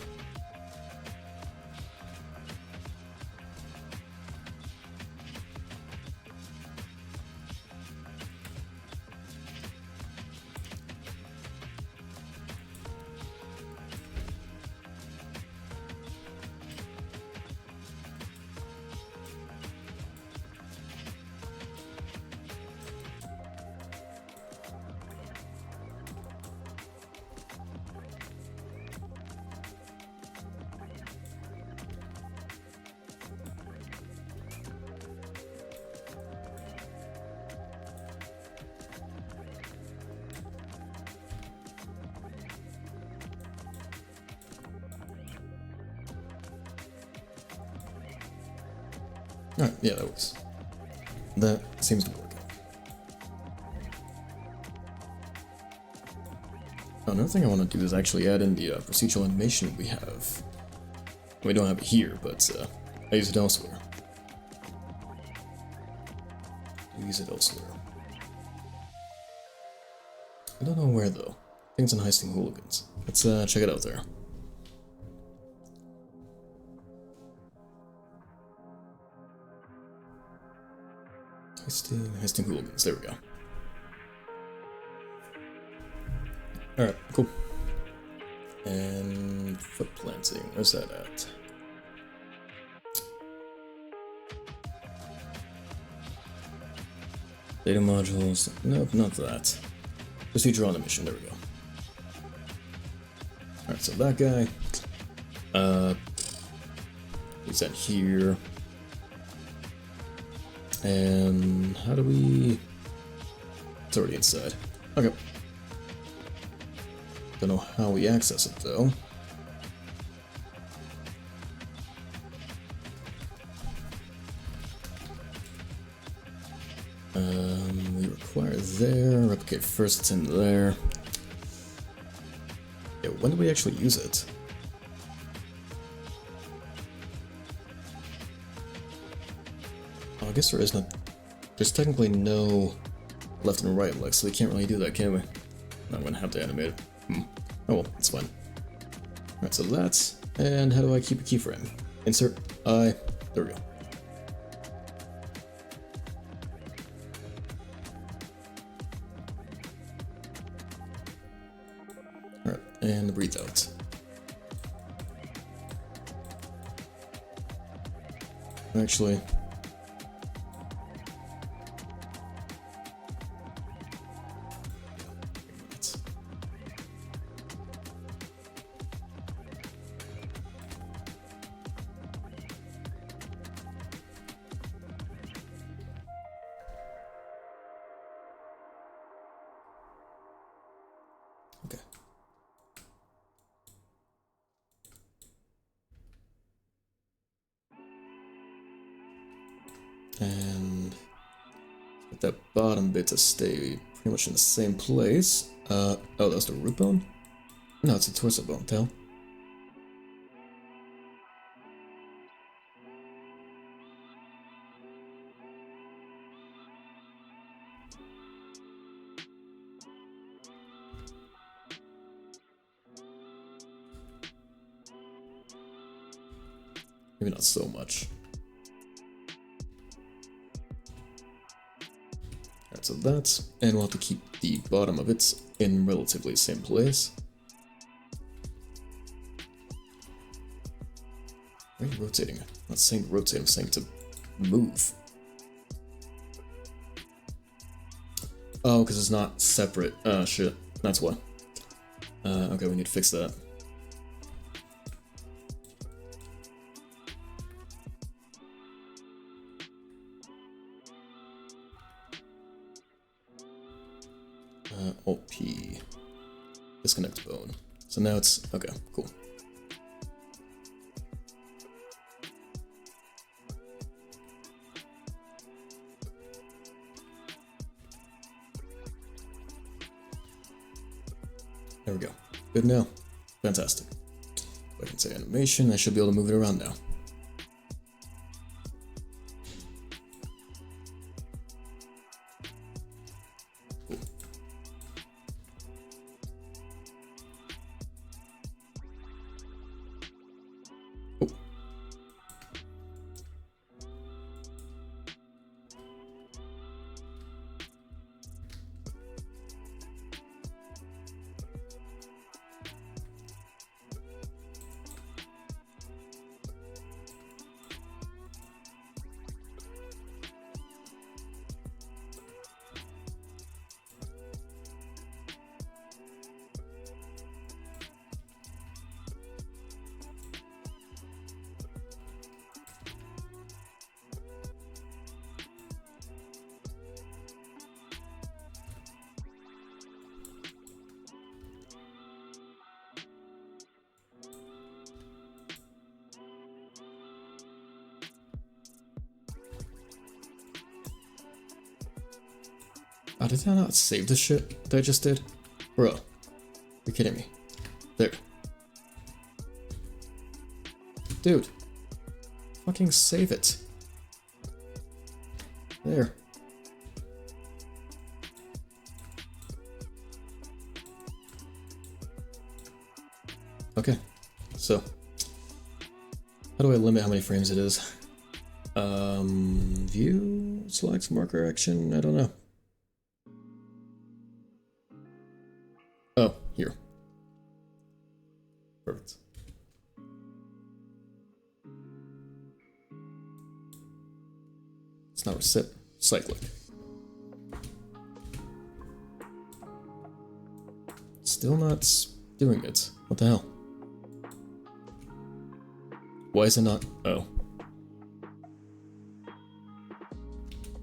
Alright, yeah, that works. That seems to work out. Oh, another thing I want to do is actually add in the procedural animation we have. We don't have it here, but I use it elsewhere. I use it elsewhere. I don't know where though. Things on Heisting Hooligans. Let's check it out there. Heisting hooligans. There we go. Alright, cool. And foot planting. Where's that at? Data modules. Nope, not that. Procedure on the mission. There we go. Alright, so that guy. He's that here. And how do we... It's already inside. Okay. Don't know how we access it though. We require there. Replicate first, it's in there. Yeah, when do we actually use it? Oh, I guess there is no... There's technically no left and right leg, so we can't really do that, can we? I'm gonna have to animate it. Oh well, it's fine. Alright, so that's... And how do I keep a keyframe? Insert I... There we go. Alright, and breathe out. Actually... Okay. And get that bottom bit to stay pretty much in the same place. Oh, that's the root bone? No, it's a torso bone, tail. Maybe not so much. Alright, so that's... And we'll have to keep the bottom of it in relatively the same place. Why are you rotating? I'm not saying to rotate, I'm saying to move. Oh, because it's not separate. Shit. That's why. Okay, we need to fix that. Alt P. Disconnect bone. So now it's... Okay, cool. There we go. Good now. Fantastic. If I can say animation, I should be able to move it around now. Cool. Oh. Oh, did I not save the shit that I just did? Bro, you're kidding me. There. Dude. Fucking save it. There. Okay, so how do I limit how many frames it is? View Select marker action, I don't know. Oh, here. Perfect. It's not cyclic. Still not doing it. What the hell? Why is it not? Oh.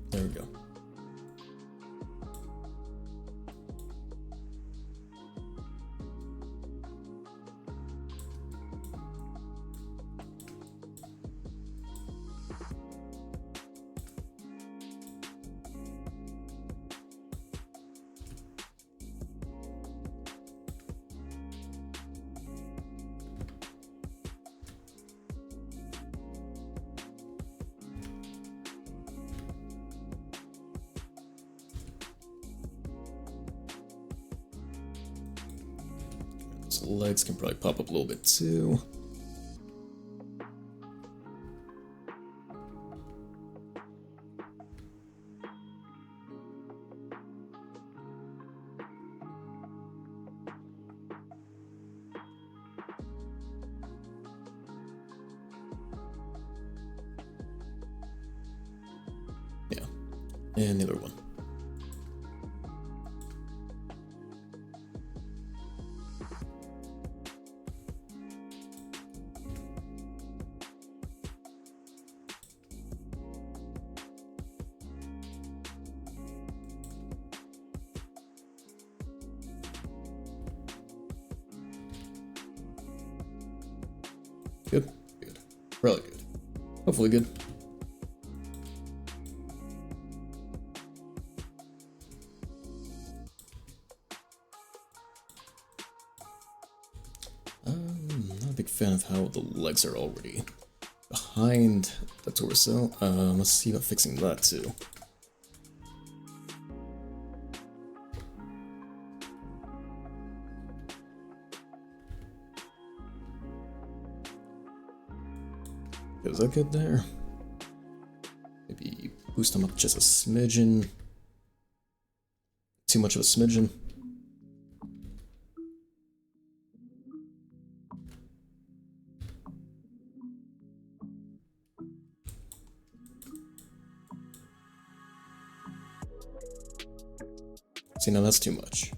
There we go. So legs can probably pop up a little bit too. Yeah, and the other one. Good, good, really good. Hopefully good. Not a big fan of how the legs are already behind the torso. Let's see about fixing that too. Is that good there? Maybe boost them up just a smidgen. Too much of a smidgen. See, now that's too much.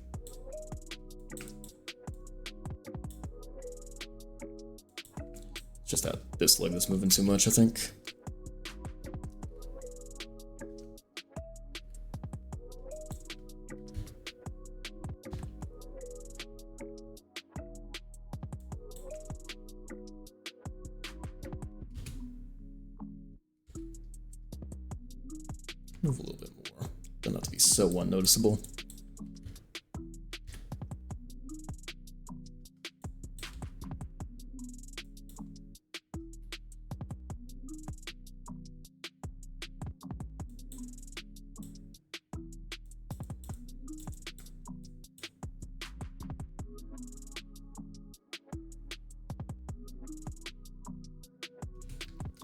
Just that this leg that's moving too much, I think. Move a little bit more. Don't have to be so unnoticeable.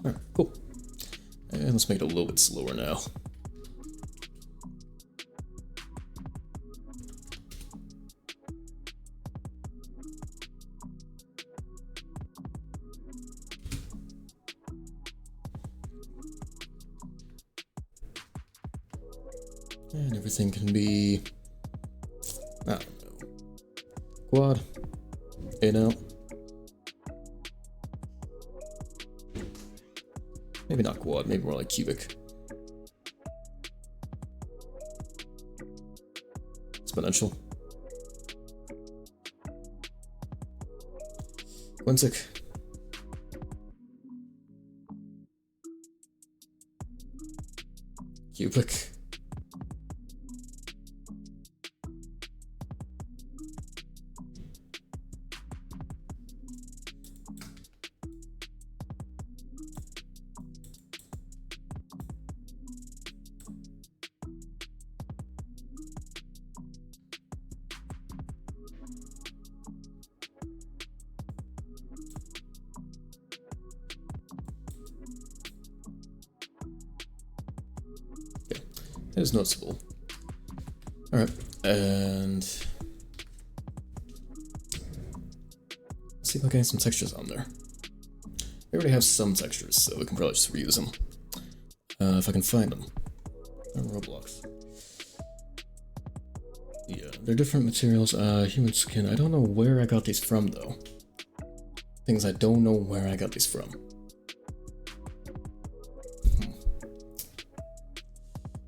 Alright, cool. And let's make it a little bit slower now. And everything can be, I don't know, quad, in out. Maybe not quad, maybe more like cubic. Exponential. Quintic. Cubic. It is noticeable. Alright, and let's see if I can get some textures on there. We already have some textures, so we can probably just reuse them. If I can find them. On Roblox. Yeah, they're different materials. Human skin. I don't know where I got these from, though. Things I don't know where I got these from.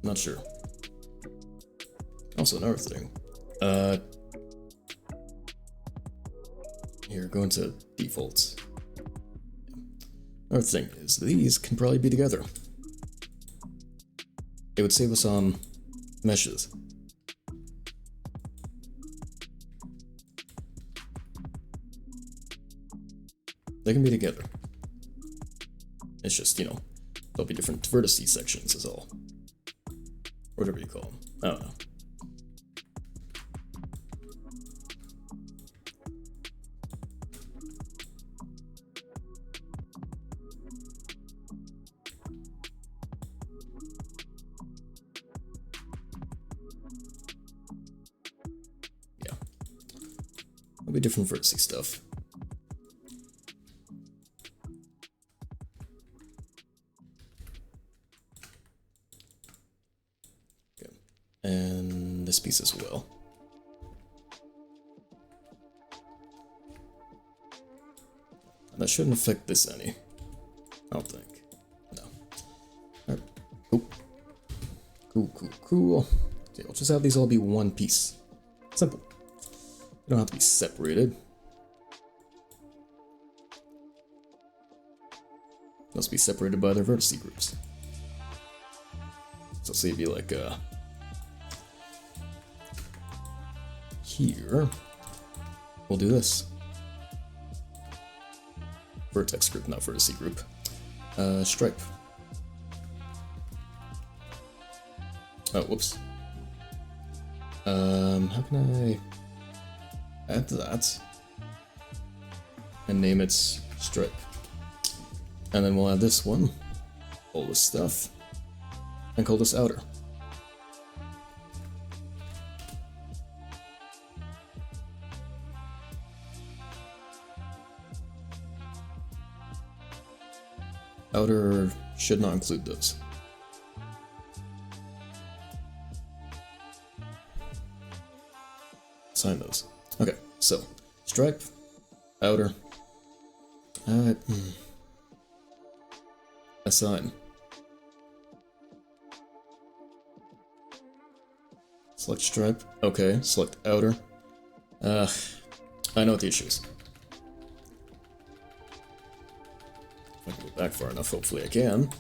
Not sure. Also, another thing. Here, go into defaults. Another thing is, these can probably be together. It would save us on meshes. They can be together. It's just, you know, there'll be different vertices sections is all. Whatever you call them. I don't know. Yeah. There'll be different vertice stuff. And this piece as well. And that shouldn't affect this any. I don't think. No. Alright. Cool. Cool. Okay, we'll just have these all be one piece. Simple. They don't have to be separated. Must be separated by their vertice groups. So say it'd be like here, we'll do this. Vertex group, not vertice group. Stripe. Oh, whoops. How can I add that and name it stripe? And then we'll add this one, all this stuff, and call this outer. Outer should not include those. Assign those. Okay, so stripe, outer, assign. Select stripe. Okay, select outer. I know what the issue is. If I can go back far enough, hopefully I can.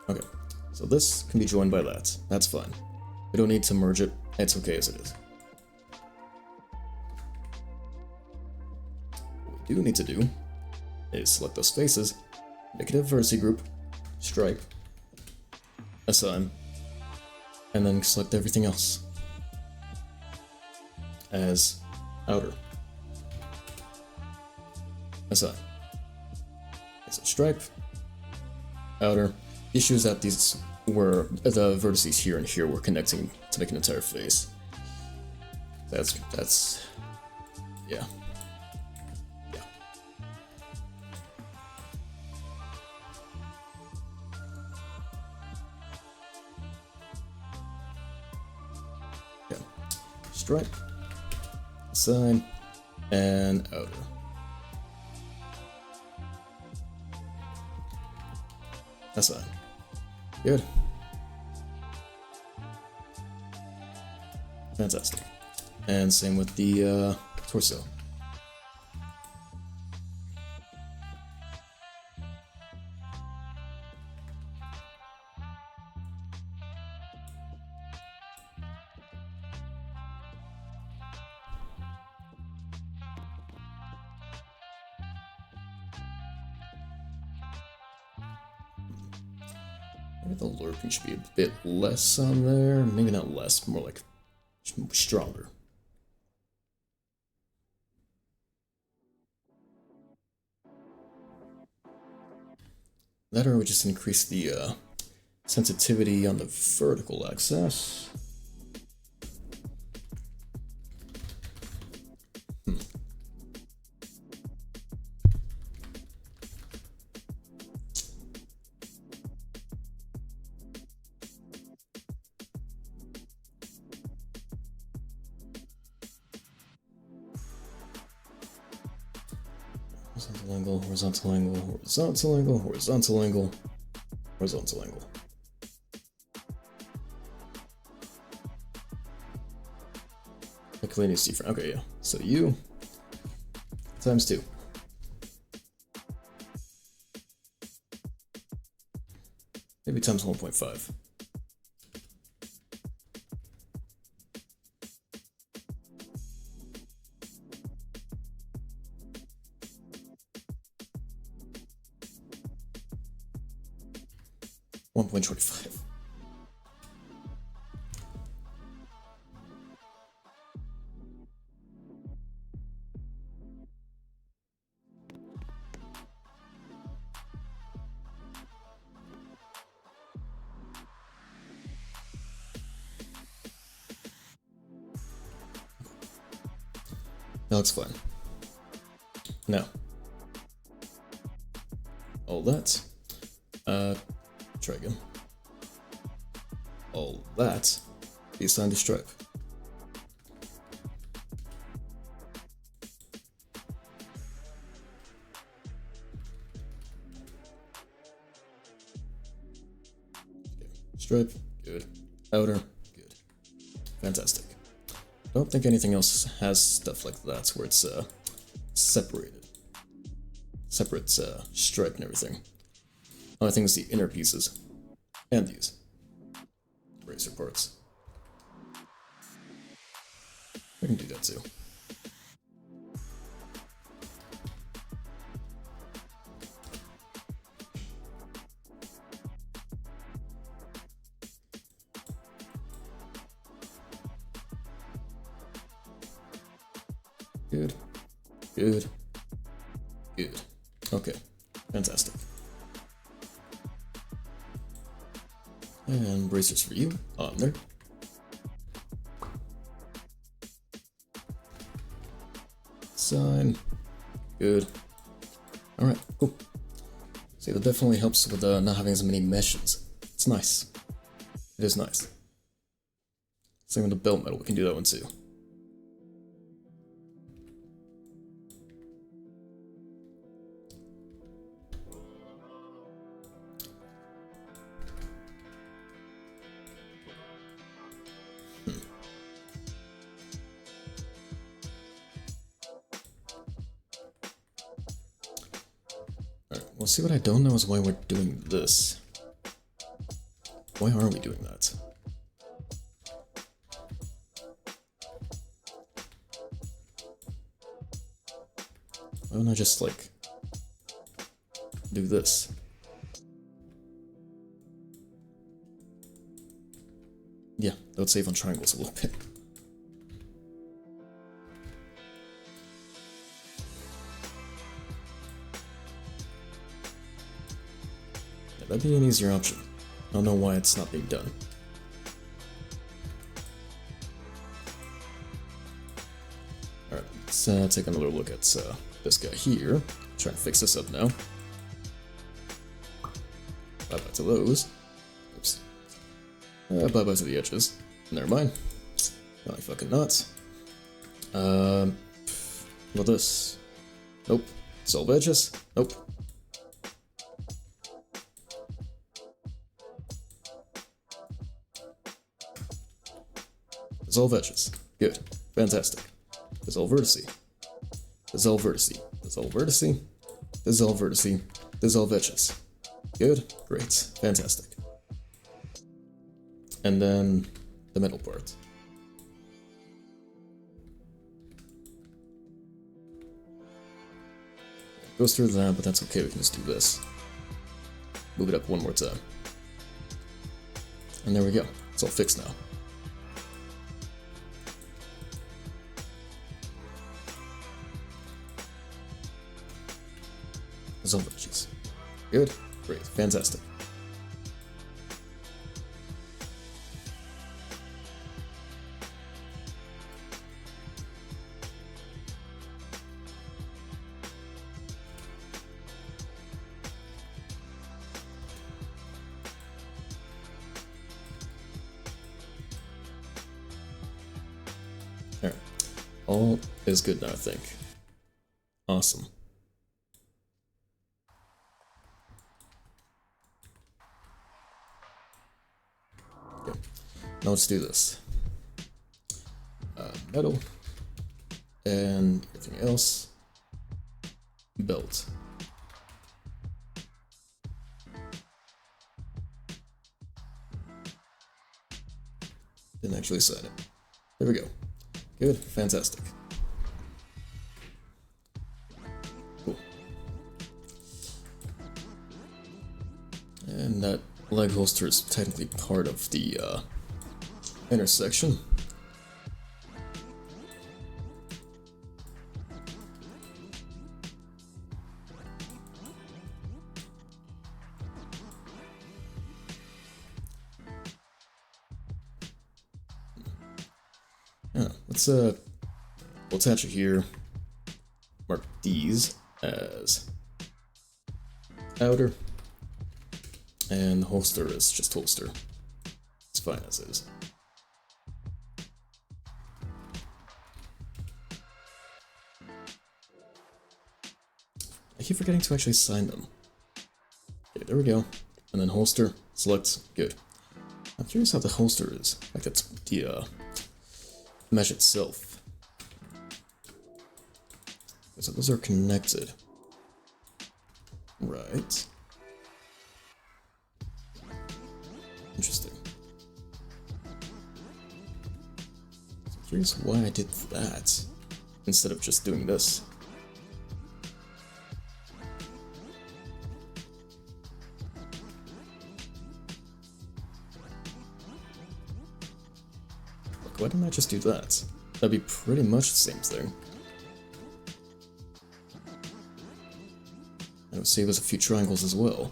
Okay, so this can be joined by that. That's fine. We don't need to merge it. It's okay as it is. What we do need to do is select those faces, make it a vertice group, stripe, assign, and then select everything else as outer, assign. Okay, so stripe, outer. The issue is that these were the vertices here and here were connecting to make an entire face. That's yeah. Stripe, assign, and outer. Assign. Good. Fantastic. And same with the torso. Maybe the lurking should be a bit less on there. Maybe not less, more like stronger. That or we just increase the sensitivity on the vertical axis. Horizontal angle, horizontal angle, horizontal angle, horizontal angle, horizontal angle. Miscellaneous different. Okay, yeah. So U times 2. Maybe times 1.5. $1.25. That looks fine. Now, all that, try again. All that be assigned to stripe. Okay. Stripe, good. Outer, good. Fantastic. Don't think anything else has stuff like that where it's separated. Separate stripe and everything. Only thing is the inner pieces. And these. Eraser parts. I can do that too. Good. Good. Good. Okay. Fantastic. And bracers for you. On there. Sign. Good. Alright, cool. See, that definitely helps with not having as many meshes. It's nice. It is nice. Same with the belt metal, we can do that one too. Well, see, what I don't know is why we're doing this. Why are we doing that? Why don't I just, like, do this? Yeah, that would save on triangles a little bit. That'd be an easier option. I don't know why it's not being done. Alright, let's take another look at this guy here. Trying to fix this up now. Bye-bye to those. Oops. Bye-bye to the edges. Never mind. No, fucking not. What this? Nope. Solve edges? Nope. Dissolve edges. Good. Fantastic. Dissolve vertice. Dissolve vertice. Dissolve vertice. Dissolve vertice. Dissolve edges. Good. Great. Fantastic. And then the middle part. Goes through that, but that's okay. We can just do this. Move it up one more time. And there we go. It's all fixed now. Dissolve edges. Good. Great, fantastic. Alright, all is good now, I think. Awesome. Okay, now let's do this. Metal, and everything else. Belt. Didn't actually sign it. There we go. Good, fantastic. Cool. And that leg holster is technically part of the intersection. Yeah, we'll attach it here. Mark these as outer, and the holster is just holster. It's fine as is. I keep forgetting to actually sign them. Okay, there we go. And then holster, select, good. I'm curious how the holster is. Like that's the mesh itself. Okay, so those are connected. Right. Interesting. So I'm curious why I did that instead of just doing this. Why didn't I just do that? That'd be pretty much the same thing. And it would save us a few triangles as well.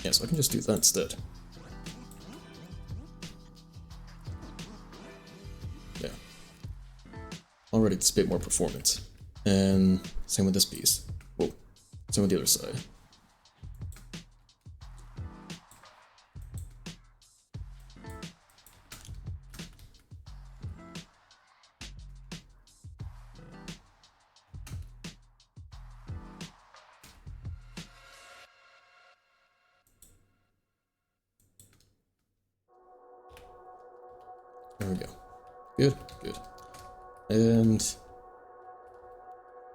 Yeah, so I can just do that instead. Yeah. Already it's a bit more performant. And same with this piece. Whoa. Same with the other side. There we go. Good, good. And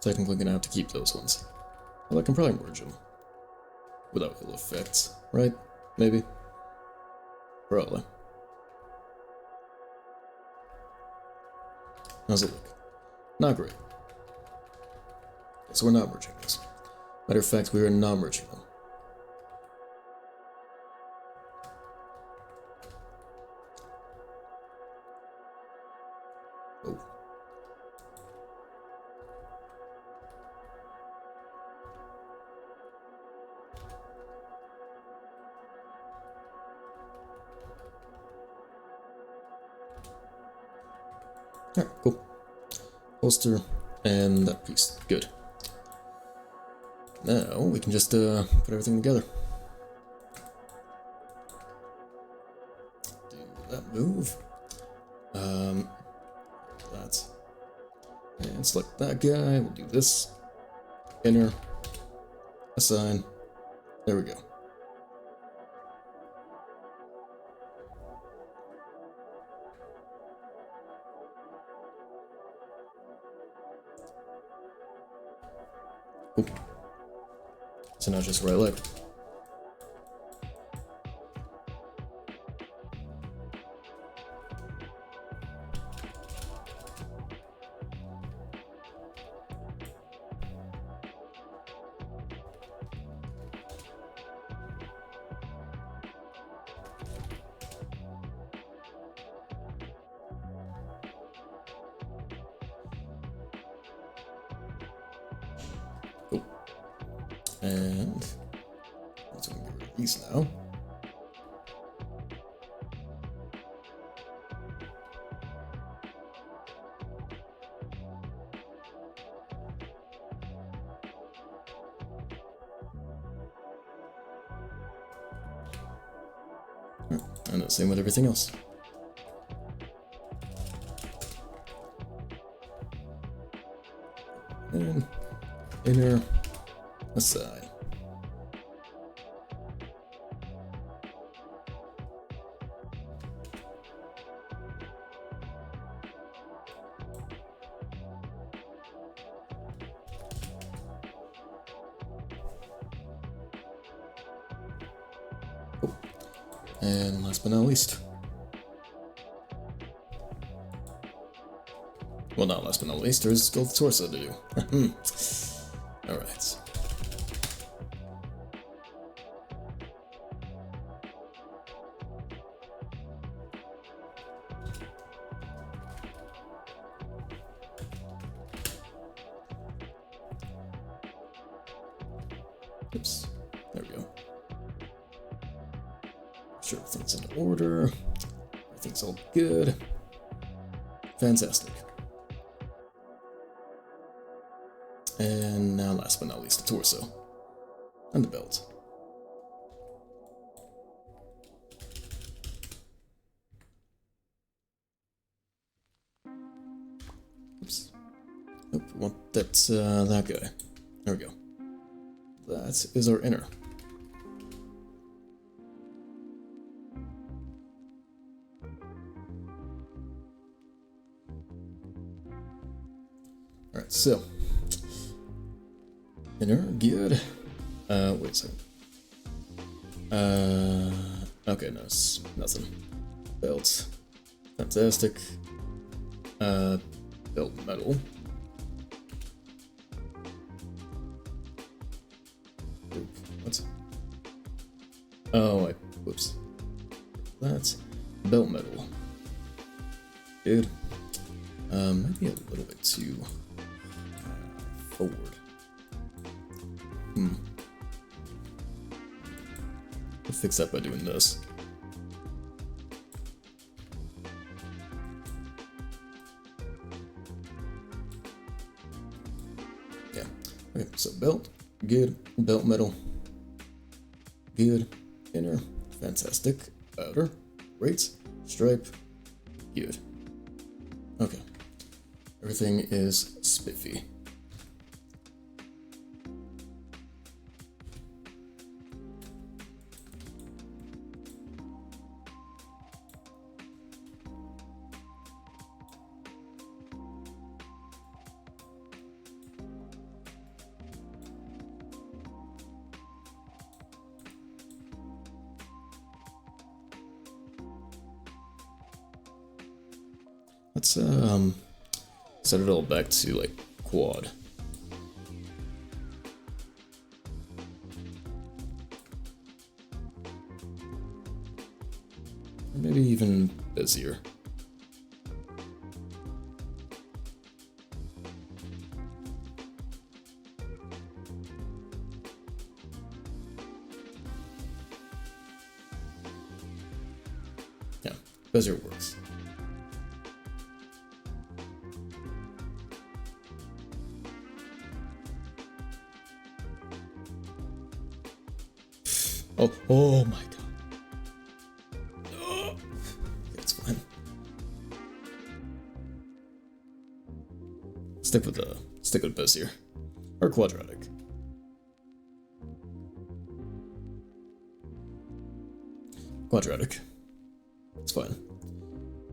technically gonna have to keep those ones. Well, I can probably merge them without ill effects, right? Maybe? Probably. How's it look? Not great. So we're not merging this. Matter of fact, we are not merging them. Oh. Alright, cool. Holster and that piece. Good. Now we can just put everything together. Do that move. That. And select that guy. We'll do this. Inner. Assign. There we go. Cool. So now just right leg. And let's get rid of these now. And the same with everything else. And inner aside. Oh. And last but not least. Well, not last but not least, there's still the torso to do. Alright. Oops. There we go. Sure, everything's in order. Everything's all good. Fantastic. And now, last but not least, the torso. And the belt. Oops. Nope, we want that guy. There we go. That is our inner. Alright, so. Inner, good. Wait a second. Okay, no, it's nothing. Belt. Fantastic. Belt metal. Oop, what? Oh, whoops. That's belt metal. Good. Might be a little bit too forward. I'll fix that by doing this. Yeah. Okay, so belt, good. Belt metal, good. Inner, fantastic. Outer, great. Stripe, good. Okay. Everything is spiffy. Let's set it all back to like quad. Or maybe even busier. Yeah, busier works. Oh my god. No. It's fine. Stick with Bezier. Or quadratic. Quadratic. It's fine.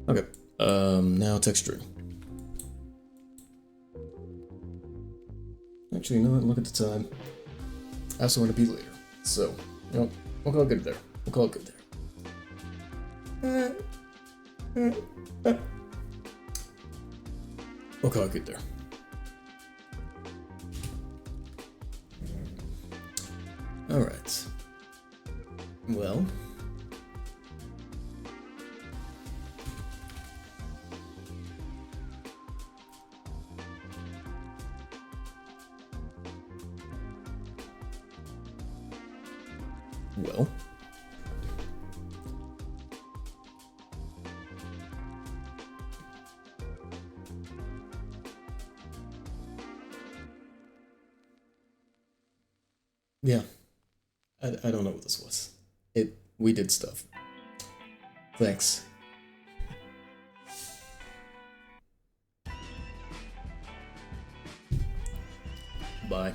Okay. Now texturing. Actually, you know what? Look at the time. I also want to be later. So, you know, we'll call it good there. We'll call it good there. We'll call it good there. Alright. Well. Well. Yeah. I don't know what this was. We did stuff. Thanks. Bye.